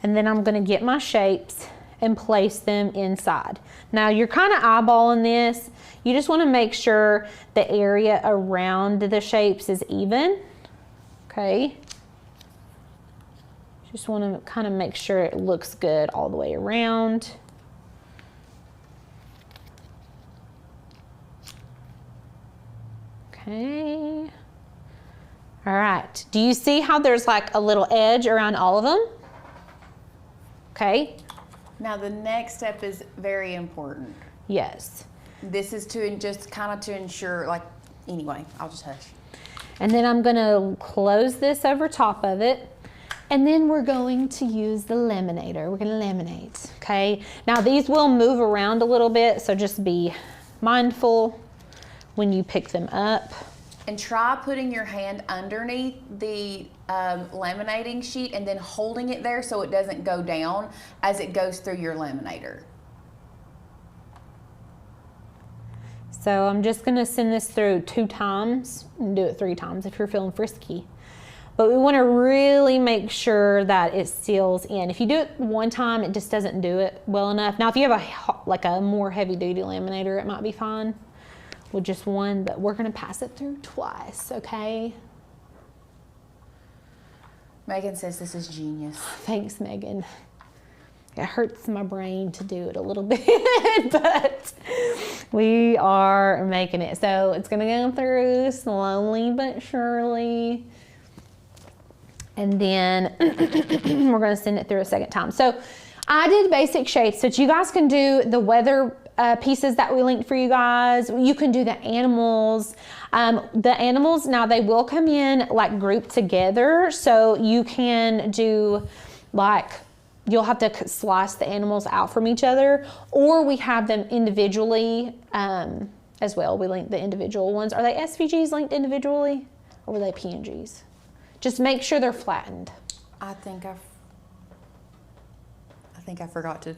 And then I'm gonna get my shapes and place them inside. Now you're kind of eyeballing this. You just wanna make sure the area around the shapes is even, okay? Just wanna kind of make sure it looks good all the way around. Okay. All right. Do you see how there's like a little edge around all of them? Okay. Now the next step is very important. Yes. This is to just kind of to ensure, like, anyway, I'll just hush. And then I'm gonna close this over top of it. And then we're going to use the laminator. We're gonna laminate, okay? Now these will move around a little bit, so just be mindful when you pick them up. And try putting your hand underneath the laminating sheet and then holding it there so it doesn't go down as it goes through your laminator. So I'm just gonna send this through 2 times and do it 3 times if you're feeling frisky. But we wanna really make sure that it seals in. If you do it 1 time, it just doesn't do it well enough. Now, if you have a more heavy duty laminator, it might be fine with just 1, but we're gonna pass it through twice, okay? Megan says this is genius. Thanks, Megan. It hurts my brain to do it a little bit, but we are making it. So it's gonna go through slowly but surely. And then we're gonna send it through a second time. So I did basic shapes, but you guys can do the weather pieces that we linked for you guys. You can do the animals. The animals, now they will come in like grouped together. So you can do like, you'll have to slice the animals out from each other, or we have them individually as well. We link the individual ones. Are they SVGs linked individually, or were they PNGs? Just make sure they're flattened. I think I forgot to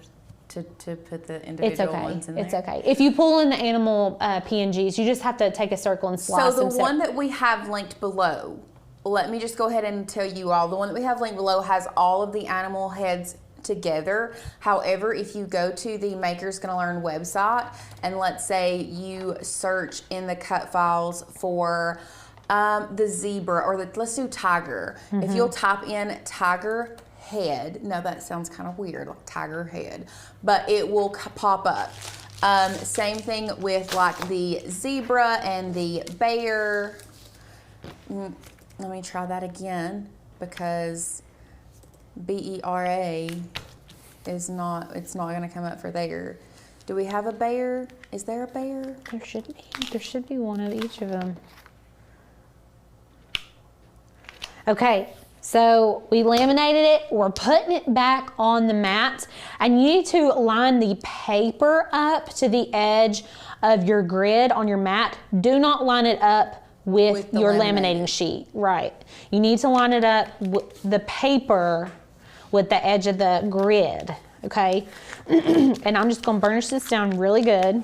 put the individual ones in there. It's okay. If you pull in the animal PNGs, you just have to take a circle and slice them. So the one that we have linked below, let me just go ahead and tell you all, the one that we have linked below has all of the animal heads together. However, if you go to the Makers Gonna Learn website, and let's say you search in the cut files for the zebra, or let's do tiger. If you'll type in tiger head, now that sounds kind of weird, like tiger head, but it will pop up. Same thing with like the zebra and the bear. Let me try that again, because BERA is not, it's not gonna come up for there. Do we have a bear? Is there a bear? There should be one of each of them. Okay, so we laminated it, we're putting it back on the mat, and you need to line the paper up to the edge of your grid on your mat. Do not line it up with your laminating sheet, right? You need to line it up with the paper with the edge of the grid, okay? And I'm just gonna burnish this down really good.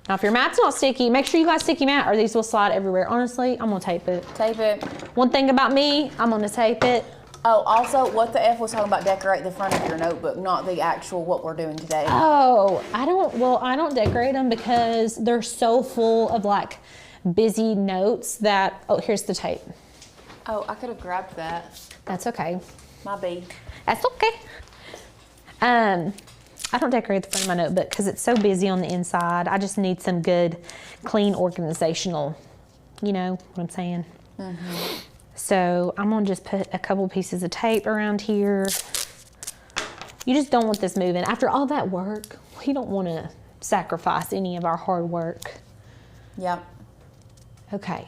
Now, if your mat's not sticky, make sure you got a sticky mat, or these will slide everywhere. Honestly, I'm gonna tape it. Tape it. One thing about me, I'm gonna tape it. Oh, also, what the F was talking about, decorate the front of your notebook, not the actual what we're doing today. Oh, I don't decorate them because they're so full of like busy notes that, oh, here's the tape. Oh, I could have grabbed that. That's okay. My B. That's okay. I don't decorate the front of my notebook because it's so busy on the inside. I just need some good, clean, organizational, you know what I'm saying? Mm-hmm. So I'm gonna just put a couple pieces of tape around here. You just don't want this moving. After all that work, we don't wanna sacrifice any of our hard work. Yep. Okay,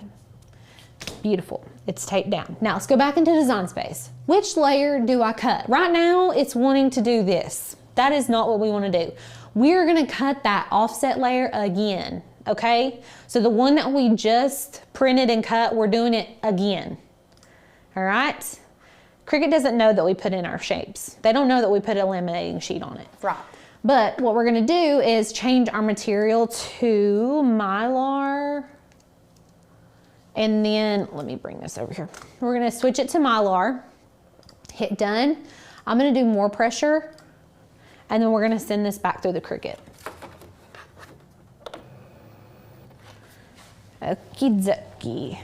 beautiful. It's taped down. Now let's go back into design space. Which layer do I cut? Right now, it's wanting to do this. That is not what we want to do. We're going to cut that offset layer again, okay? So the one that we just printed and cut, we're doing it again, all right? Cricut doesn't know that we put in our shapes. They don't know that we put a laminating sheet on it. Right. But what we're going to do is change our material to Mylar. And then, let me bring this over here. We're going to switch it to Mylar. Hit done. I'm going to do more pressure. And then we're gonna send this back through the Cricut. Okie dokie.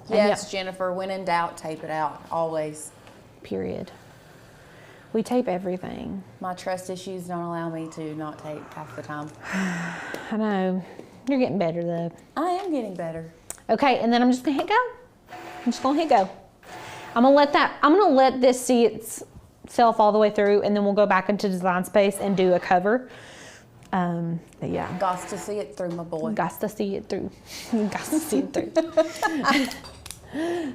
Yes, Jennifer, when in doubt, tape it out, always. Period. We tape everything. My trust issues don't allow me to not tape half the time. I know. You're getting better though. I am getting better. Okay, and then I'm just gonna hit go. I'm just gonna hit go. I'm gonna let this see itself all the way through, and then we'll go back into design space and do a cover. Yeah. Got to see it through, my boy. Got to see it through. Got to see it through.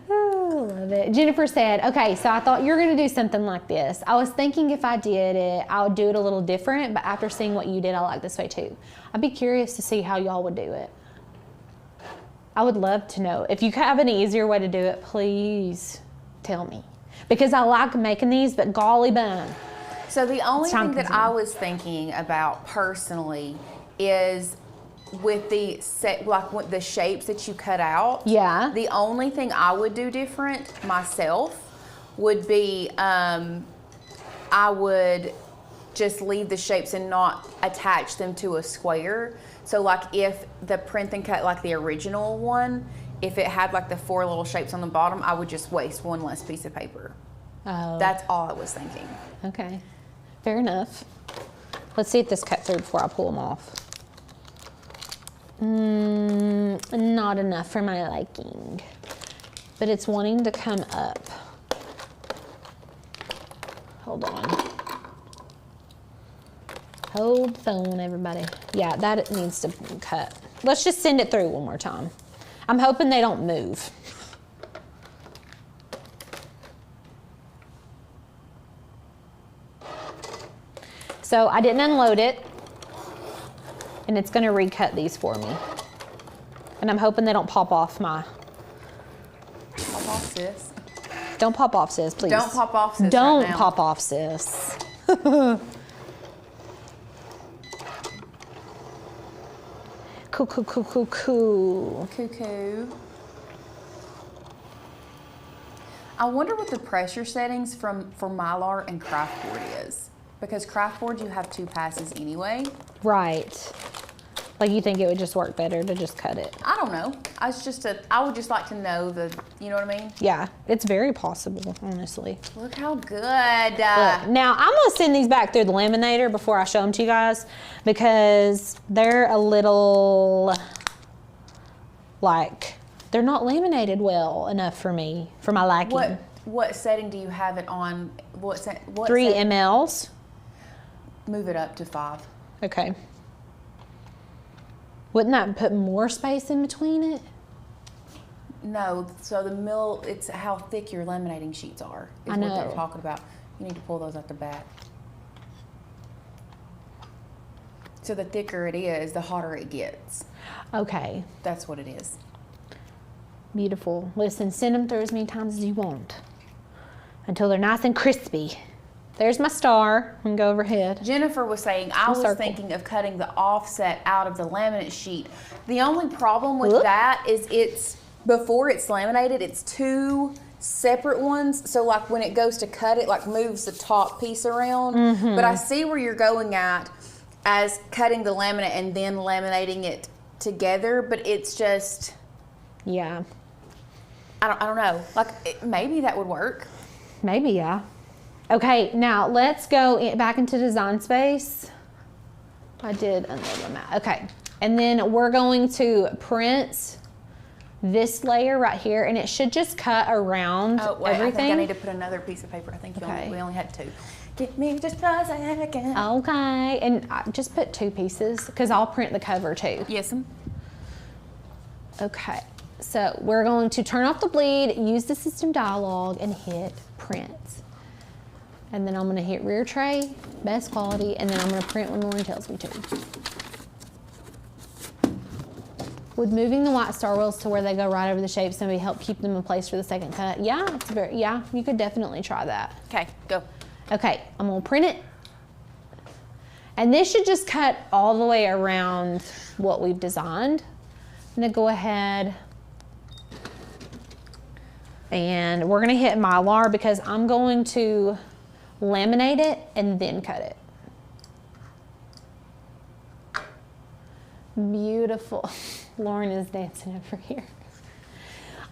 Oh, love it. Jennifer said, okay, so I thought you were gonna do something like this. I was thinking if I did it, I would do it a little different, but after seeing what you did, I like this way too. I'd be curious to see how y'all would do it. I would love to know. If you have an easier way to do it, please tell me. Because I like making these, but golly bun. So the only thing that I was thinking about personally is with the with the shapes that you cut out. Yeah. The only thing I would do different myself would be I would just leave the shapes and not attach them to a square. So like if the print and cut like the original one, if it had like the 4 little shapes on the bottom, I would just waste one less piece of paper. Oh. That's all I was thinking. Okay, fair enough. Let's see if this cut through before I pull them off. Not enough for my liking. but it's wanting to come up. Hold on. Hold the phone, everybody. Yeah, that needs to cut. Let's just send it through one more time. I'm hoping they don't move. So I didn't unload it, and it's gonna recut these for me. And I'm hoping they don't pop off my... Pop off, sis. Don't pop off, sis, please. Don't pop off, sis. Don't right now. pop off, sis. Cool, cool, cool, cool, cool. Cuckoo. I wonder what the pressure settings for Mylar and craftboard is. Because craftboard, you have 2 passes anyway. Right. Like you think it would just work better to just cut it. I don't know. I would just like to know you know what I mean? Yeah, it's very possible, honestly. Look how good. Look, now I'm gonna send these back through the laminator before I show them to you guys because they're a little, like, they're not laminated well enough for me, for my liking. What setting do you have it on? What 3 setting? mLs. Move it up to 5. Okay. Wouldn't that put more space in between it? No, so it's how thick your laminating sheets are. Is I know. what they're talking about. You need to pull those out the back. So the thicker it is, the hotter it gets. Okay. That's what it is. Beautiful. Listen, send them through as many times as you want until they're nice and crispy. There's my star. I'm gonna go overhead. Jennifer was saying, I was circle. thinking of cutting the offset out of the laminate sheet. The only problem with Whoop. that is before it's laminated, it's 2 separate ones. So like when it goes to cut it, like moves the top piece around. Mm-hmm. But I see where you're going at as cutting the laminate and then laminating it together. But it's just, Yeah. I don't know. Like maybe that would work. Maybe, yeah. Okay, now let's go back into Design Space. I did unload them out. Okay, and then we're going to print this layer right here, and it should just cut around Wait, everything. I think I need to put another piece of paper. I think Okay. we only had 2. Give me just a second. Okay, and I just put 2 pieces because I'll print the cover too. Yes, ma'am. Okay, so we're going to turn off the bleed, use the system dialog, and hit print. And then I'm gonna hit rear tray, best quality, and then I'm gonna print when Lauren tells me to. Would moving the white star wheels to where they go right over the shapes maybe help keep them in place for the second cut? Yeah, you could definitely try that. Okay, go. Okay, I'm gonna print it. And this should just cut all the way around what we've designed. I'm gonna go ahead and we're gonna hit Mylar because I'm going to laminate it and then cut it. Beautiful. Lauren is dancing over here.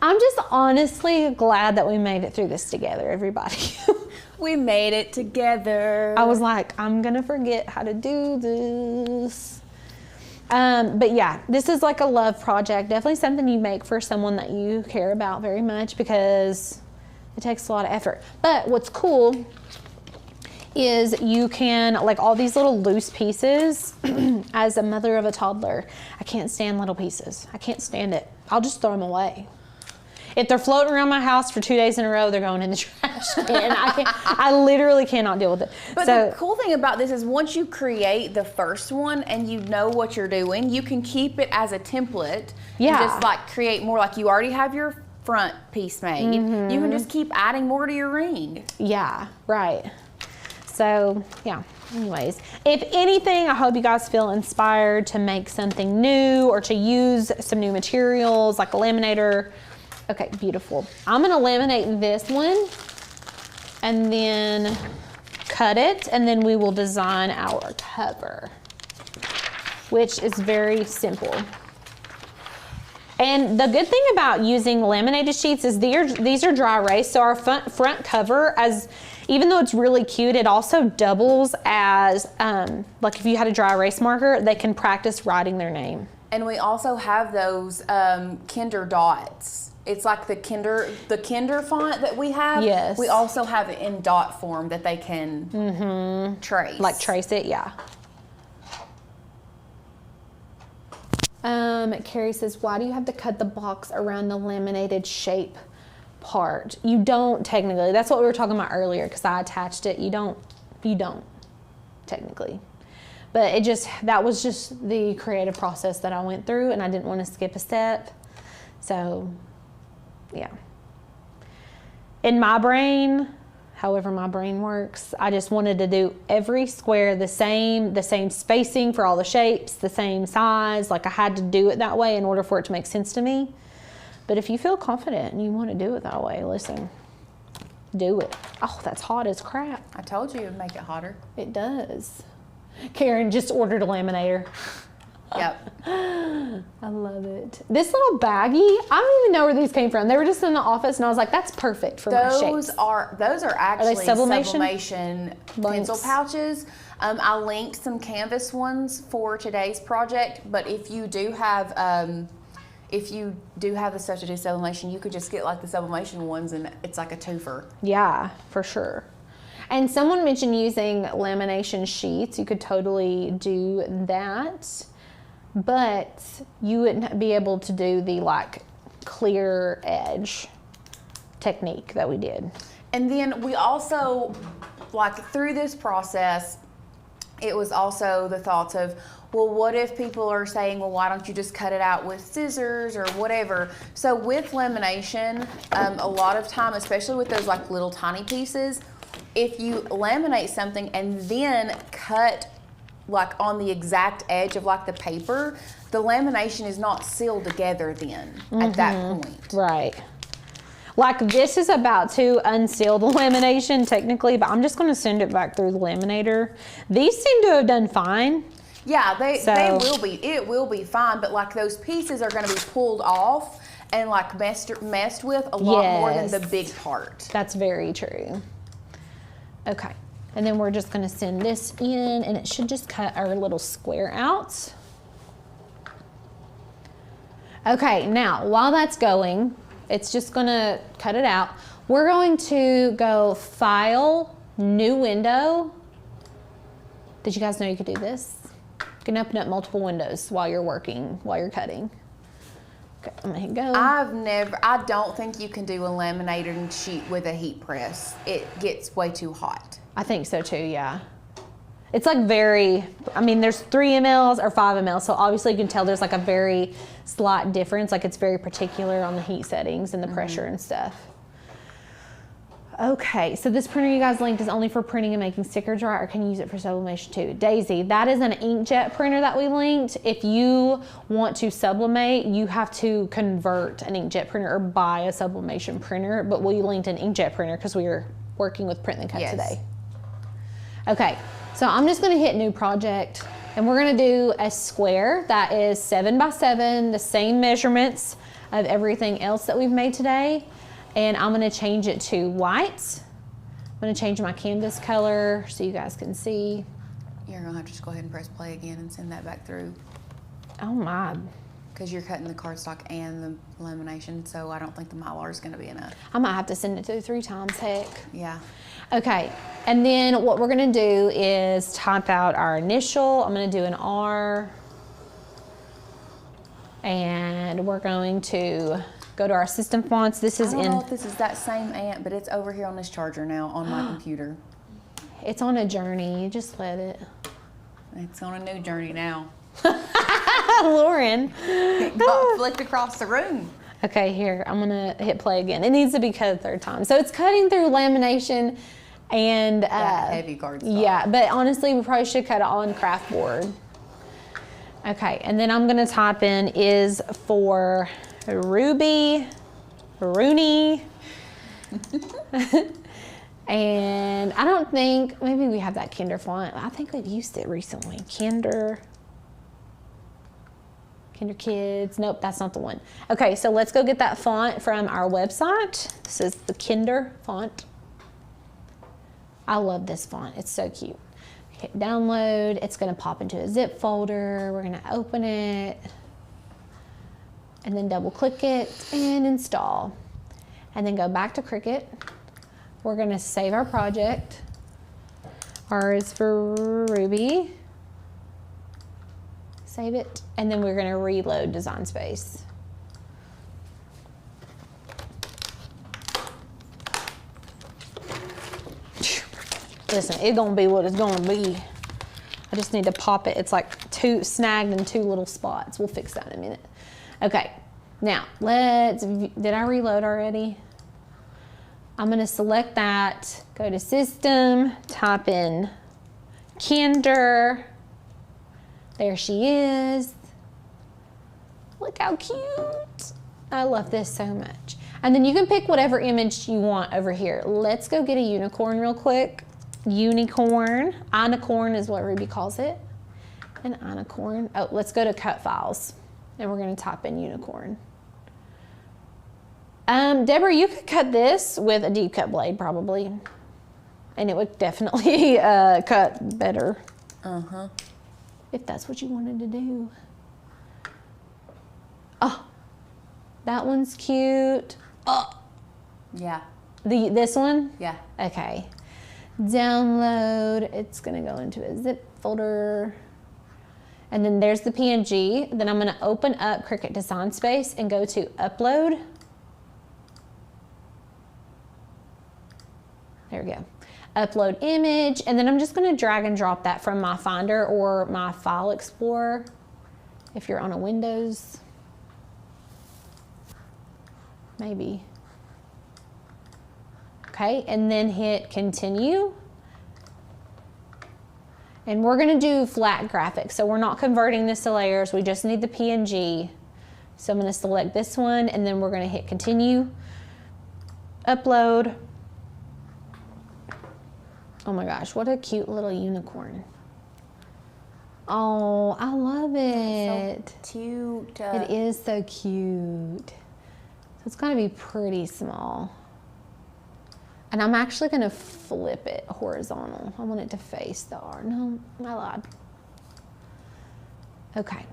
I'm just honestly glad that we made it through this together, everybody. We made it together. I was like, I'm gonna forget how to do this. But yeah, this is like a love project. Definitely something you make for someone that you care about very much because it takes a lot of effort. But what's cool is you can, like all these little loose pieces, as a mother of a toddler, I can't stand little pieces. I can't stand it. I'll just throw them away. If they're floating around my house for 2 days in a row, they're going in the trash can. I literally cannot deal with it. But the cool thing about this is once you create the first one and you know what you're doing, you can keep it as a template. Yeah. And just like create more, like you already have your front piece made. Mm-hmm. You can just keep adding more to your ring. Yeah, right. So, yeah, anyways. If anything, I hope you guys feel inspired to make something new or to use some new materials like a laminator. Okay, beautiful. I'm gonna laminate this one and then cut it, and then we will design our cover, which is very simple. And the good thing about using laminated sheets is these are dry erase, so our front cover, even though it's really cute, it also doubles as, like if you had a dry erase marker, they can practice writing their name. And we also have those Kinder dots It's like the Kinder font that we have. Yes. We also have it in dot form that they can trace. Like trace it, yeah. Carrie says, why do you have to cut the box around the laminated shape part? You don't technically. That's what we were talking about earlier because I attached it. You don't technically. But that was just the creative process that I went through, and I didn't want to skip a step. So, yeah. In my brain, however my brain works, I just wanted to do every square the same spacing for all the shapes, the same size. Like I had to do it that way in order for it to make sense to me. But if you feel confident and you want to do it that way, listen, do it. Oh, that's hot as crap. I told you it would make it hotter. It does. Karen just ordered a laminator. Yep. I love it. This little baggie, I don't even know where these came from. They were just in the office and I was like, that's perfect for my shapes. Those are actually sublimation pencil pouches. I linked some canvas ones for today's project, but if you do have the stuff to do sublimation, you could just get like the sublimation ones and it's like a twofer. Yeah, for sure. And someone mentioned using lamination sheets. You could totally do that. But you wouldn't be able to do the like clear edge technique that we did. And then we also, like through this process, it was also the thoughts of, well, what if people are saying, well, why don't you just cut it out with scissors or whatever? So with lamination, a lot of time, especially with those like little tiny pieces, if you laminate something and then cut like on the exact edge of like the paper, the lamination is not sealed together then at that point. Right. Like this is about to unseal the lamination technically, but I'm just going to send it back through the laminator. These seem to have done fine. Yeah, they will be. It will be fine, but like those pieces are going to be pulled off and like messed with a lot more than the big part. That's very true. Okay. And then we're just going to send this in, and it should just cut our little square out. Okay, now while that's going, it's just going to cut it out. We're going to go File, New Window. Did you guys know you could do this? You can open up multiple windows while you're working, while you're cutting. Okay, I'm gonna hit go. I don't think you can do a laminated sheet with a heat press. It gets way too hot. I think so too, yeah. It's like there's 3 mLs or 5 mLs, so obviously you can tell there's like a very slight difference, like it's very particular on the heat settings and the pressure and stuff. Okay, so this printer you guys linked is only for printing and making stickers, right? Or can you use it for sublimation too? Daisy, that is an inkjet printer that we linked. If you want to sublimate, you have to convert an inkjet printer or buy a sublimation printer, but we linked an inkjet printer because we were working with print and cut today. Okay, so I'm just gonna hit new project and we're gonna do a square that is 7 by 7, the same measurements of everything else that we've made today. And I'm gonna change it to white. I'm gonna change my canvas color so you guys can see. You're gonna have to just go ahead and press play again and send that back through. Oh my. Because you're cutting the cardstock and the lamination, so I don't think the Mylar is gonna be enough. I might have to send it through 3 times, heck. Yeah. Okay, and then what we're gonna do is type out our initial. I'm gonna do an R. And we're going to go to our system fonts. This is I don't know if this is that same ant, but it's over here on this charger now on my computer. It's on a journey, just let it. It's on a new journey now. Lauren. It got flicked across the room. Okay, here, I'm gonna hit play again. It needs to be cut a 3rd time. So it's cutting through lamination and heavy cardstock. Yeah, but honestly, we probably should cut it on craft board. Okay, and then I'm gonna type in is for Ruby, Rooney. And I don't think, maybe we have that Kinder font. I think we've used it recently. Kinder Kids. Nope, that's not the one. Okay, so let's go get that font from our website. This is the Kinder font. I love this font. It's so cute. Hit download. It's going to pop into a zip folder. We're going to open it. and then double click it and install. And then go back to Cricut. We're gonna save our project. R is for Ruby. Save it, and then we're gonna reload Design Space. Listen, it's gonna be what it's gonna be. I just need to pop it. It's like snagged in 2 little spots. We'll fix that in a minute. Okay, now did I reload already? I'm gonna select that, go to System, type in Candor. There she is. Look how cute. I love this so much. And then you can pick whatever image you want over here. Let's go get a unicorn real quick. Unicorn, inicorn is what Ruby calls it. An inicorn. Oh, let's go to Cut Files, and we're gonna type in unicorn. Deborah, you could cut this with a deep cut blade probably, and it would definitely cut better. If that's what you wanted to do. Oh, that one's cute. Oh, Yeah. this one? Yeah. Okay. Download. It's gonna go into a zip folder. And then there's the PNG. Then I'm gonna open up Cricut Design Space and go to Upload. There we go. Upload image, and then I'm just gonna drag and drop that from my Finder or my File Explorer if you're on a Windows. Maybe. Okay, and then hit Continue. And we're gonna do flat graphics, so we're not converting this to layers, we just need the PNG. So I'm gonna select this one, and then we're gonna hit Continue, Upload. Oh my gosh, what a cute little unicorn. Oh, I love it. So cute. It is so cute. So it's gotta be pretty small. And I'm actually gonna flip it horizontal. I want it to face the R. No, I lied. Okay.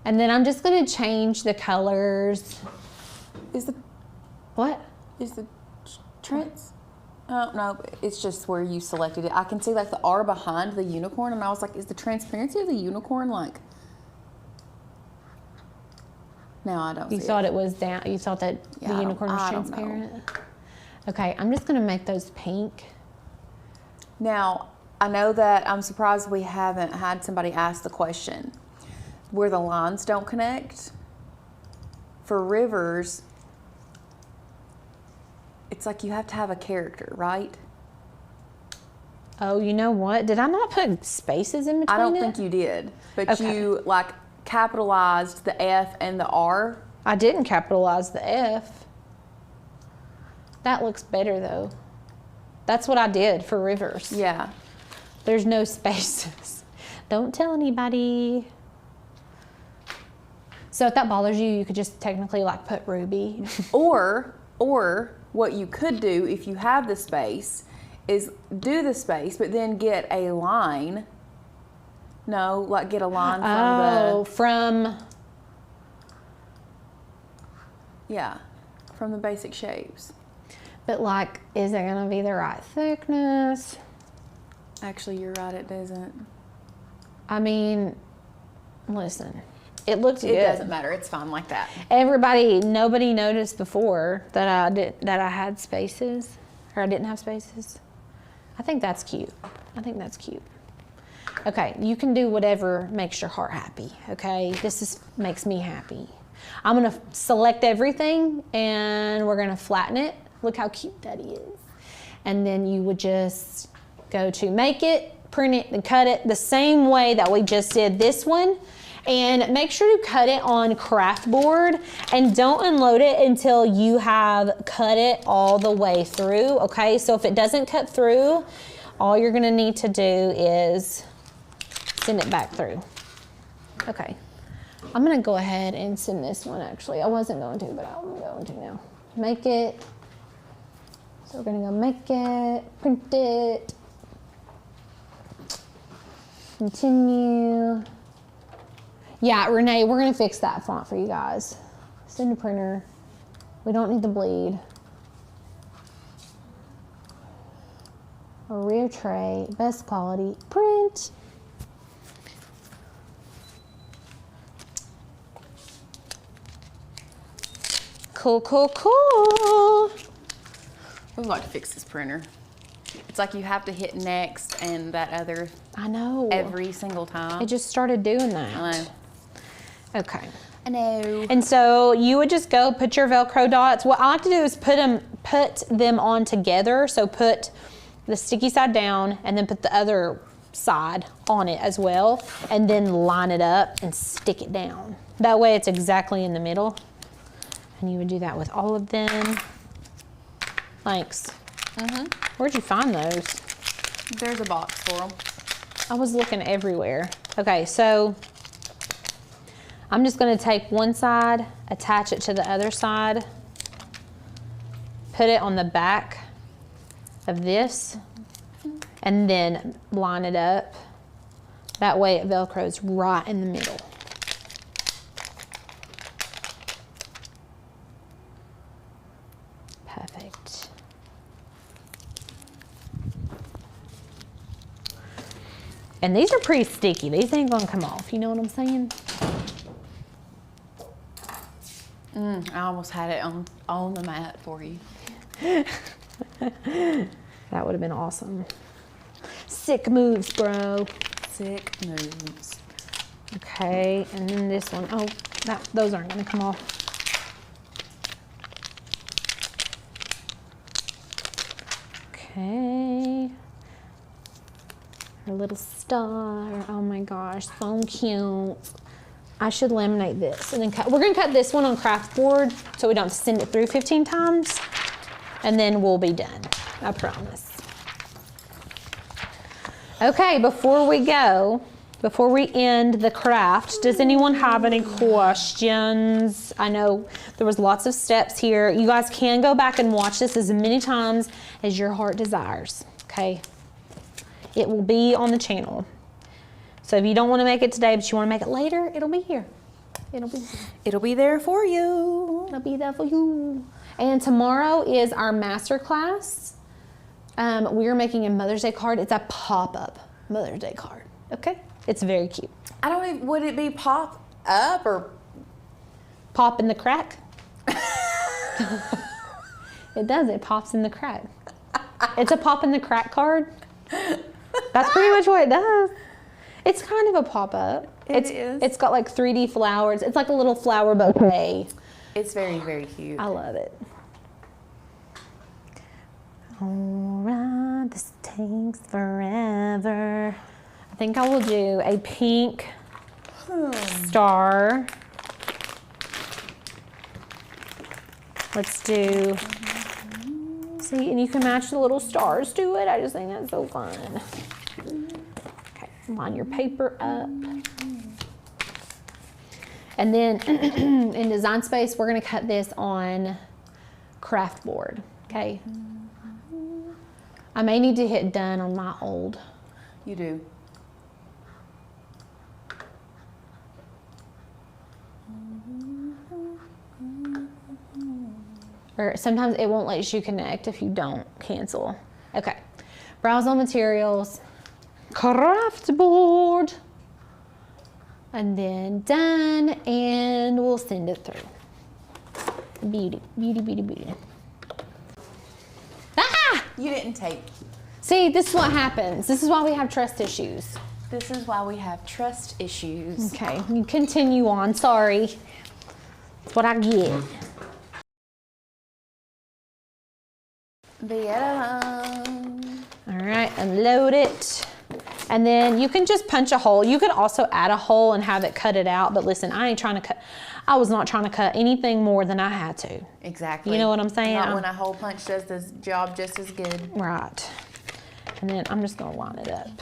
And then I'm just gonna change the colors. What? Is the trans? Oh, no, it's just where you selected it. I can see like the R behind the unicorn, and I was like, is the transparency of the unicorn like? No, I don't see You thought it was down, you thought that Yeah, the I unicorn was don't know. transparent? Okay, I'm just gonna make those pink. Now, I know that I'm surprised we haven't had somebody ask the question where the lines don't connect. For rivers, it's like you have to have a character, right? Oh, you know what? Did I not put spaces in between I don't it? think you did, but Okay. you like capitalized the F and the R. I didn't capitalize the F. That looks better though. That's what I did for rivers. Yeah. There's no spaces. Don't tell anybody. So if that bothers you, you could just technically like put Ruby. Or what you could do if you have the space is do the space, but then get a line. No, like get a line from from the basic shapes. But like, is it gonna be the right thickness? Actually, you're right, it doesn't. I mean, listen, it looks good. It doesn't matter, it's fine like that. Nobody noticed before that I had spaces, or I didn't have spaces. I think that's cute. I think that's cute. Okay, you can do whatever makes your heart happy, okay? Makes me happy. I'm gonna select everything and we're gonna flatten it. Look how cute that is. And then you would just go to make it, print it, and cut it the same way that we just did this one. And make sure to cut it on craft board and don't unload it until you have cut it all the way through, okay? So if it doesn't cut through, all you're gonna need to do is send it back through. Okay, I'm gonna go ahead and send this one actually. I wasn't going to, but I'm going to now. Make it. So we're gonna go make it, print it, continue. Yeah, Renee, we're gonna fix that font for you guys. Send to printer. We don't need the bleed. A rear tray, best quality, print. Cool, cool, cool. We've got to fix this printer. It's like you have to hit next and that other I know. every single time. It just started doing that. I know. Okay. I know. And so you would just go put your Velcro dots. What I like to do is put them on together. So put the sticky side down and then put the other side on it as well. And then line it up and stick it down. That way it's exactly in the middle. And you would do that with all of them. Thanks. Where'd you find those? There's a box for them. I was looking everywhere. Okay, so I'm just gonna take one side, attach it to the other side, put it on the back of this, and then line it up. That way it Velcros right in the middle. Perfect. And these are pretty sticky. These ain't gonna come off, you know what I'm saying? I almost had it on the mat for you. That would have been awesome. Sick moves, bro. Sick moves. Okay, and then this one. Oh, those aren't gonna come off. Okay. A little star. Oh my gosh, so cute. I should laminate this and then cut. We're gonna cut this one on craft board so we don't have to send it through 15 times. And then we'll be done, I promise. Okay, before we go, before we end the craft, does anyone have any questions? I know there was lots of steps here. You guys can go back and watch this as many times as your heart desires, okay? It will be on the channel. So if you don't want to make it today, but you want to make it later, it'll be here. It'll be there for you. It'll be there for you. And tomorrow is our master class. We are making a Mother's Day card. It's a pop-up Mother's Day card, okay? It's very cute. I don't even, would it be pop up or? Pop in the crack. It does, it pops in the crack. It's a pop in the crack card. That's pretty much what it does. It's kind of a pop-up. It is. It's got like 3D flowers. It's like a little flower bouquet. It's very, very cute. I love it. All right, this takes forever. I think I will do a pink star. Let's do, see, and you can match the little stars to it. I just think that's so fun. Okay, line your paper up. And then in Design Space, we're gonna cut this on craft board, okay? I may need to hit done on my old. You do. Or sometimes it won't let you connect if you don't cancel. Okay, browse on materials, craft board, and then done, and we'll send it through. Beauty, beauty, beauty, beauty. Ah! You didn't tape. See, this is what happens. This is why we have trust issues. This is why we have trust issues. Okay, you continue on, sorry. That's what I get. All right, unload it. And then you can just punch a hole. You could also add a hole and have it cut it out. But listen, I ain't trying to cut. I was not trying to cut anything more than I had to. Exactly. You know what I'm saying? Not when a hole punch does this job just as good. Right. And then I'm just gonna line it up.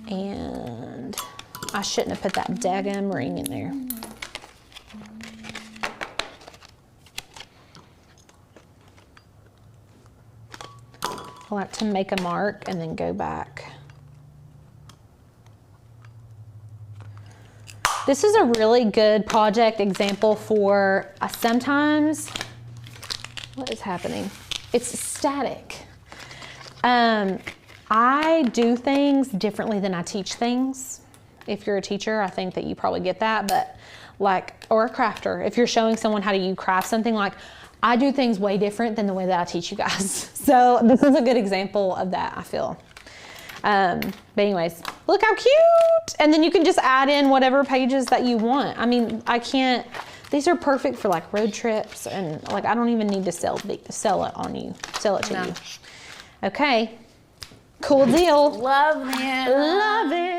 And I shouldn't have put that daggum ring in there. I like to make a mark and then go back. This is a really good project example for sometimes, what is happening? It's static. I do things differently than I teach things. If you're a teacher, I think that you probably get that, but like, or a crafter, if you're showing someone how do you craft something, like I do things way different than the way that I teach you guys. So this is a good example of that, I feel. But anyways, look how cute. And then you can just add in whatever pages that you want. I mean, these are perfect for like road trips, and like, I don't even need to sell it to you. Okay, cool deal. Love it. Love it.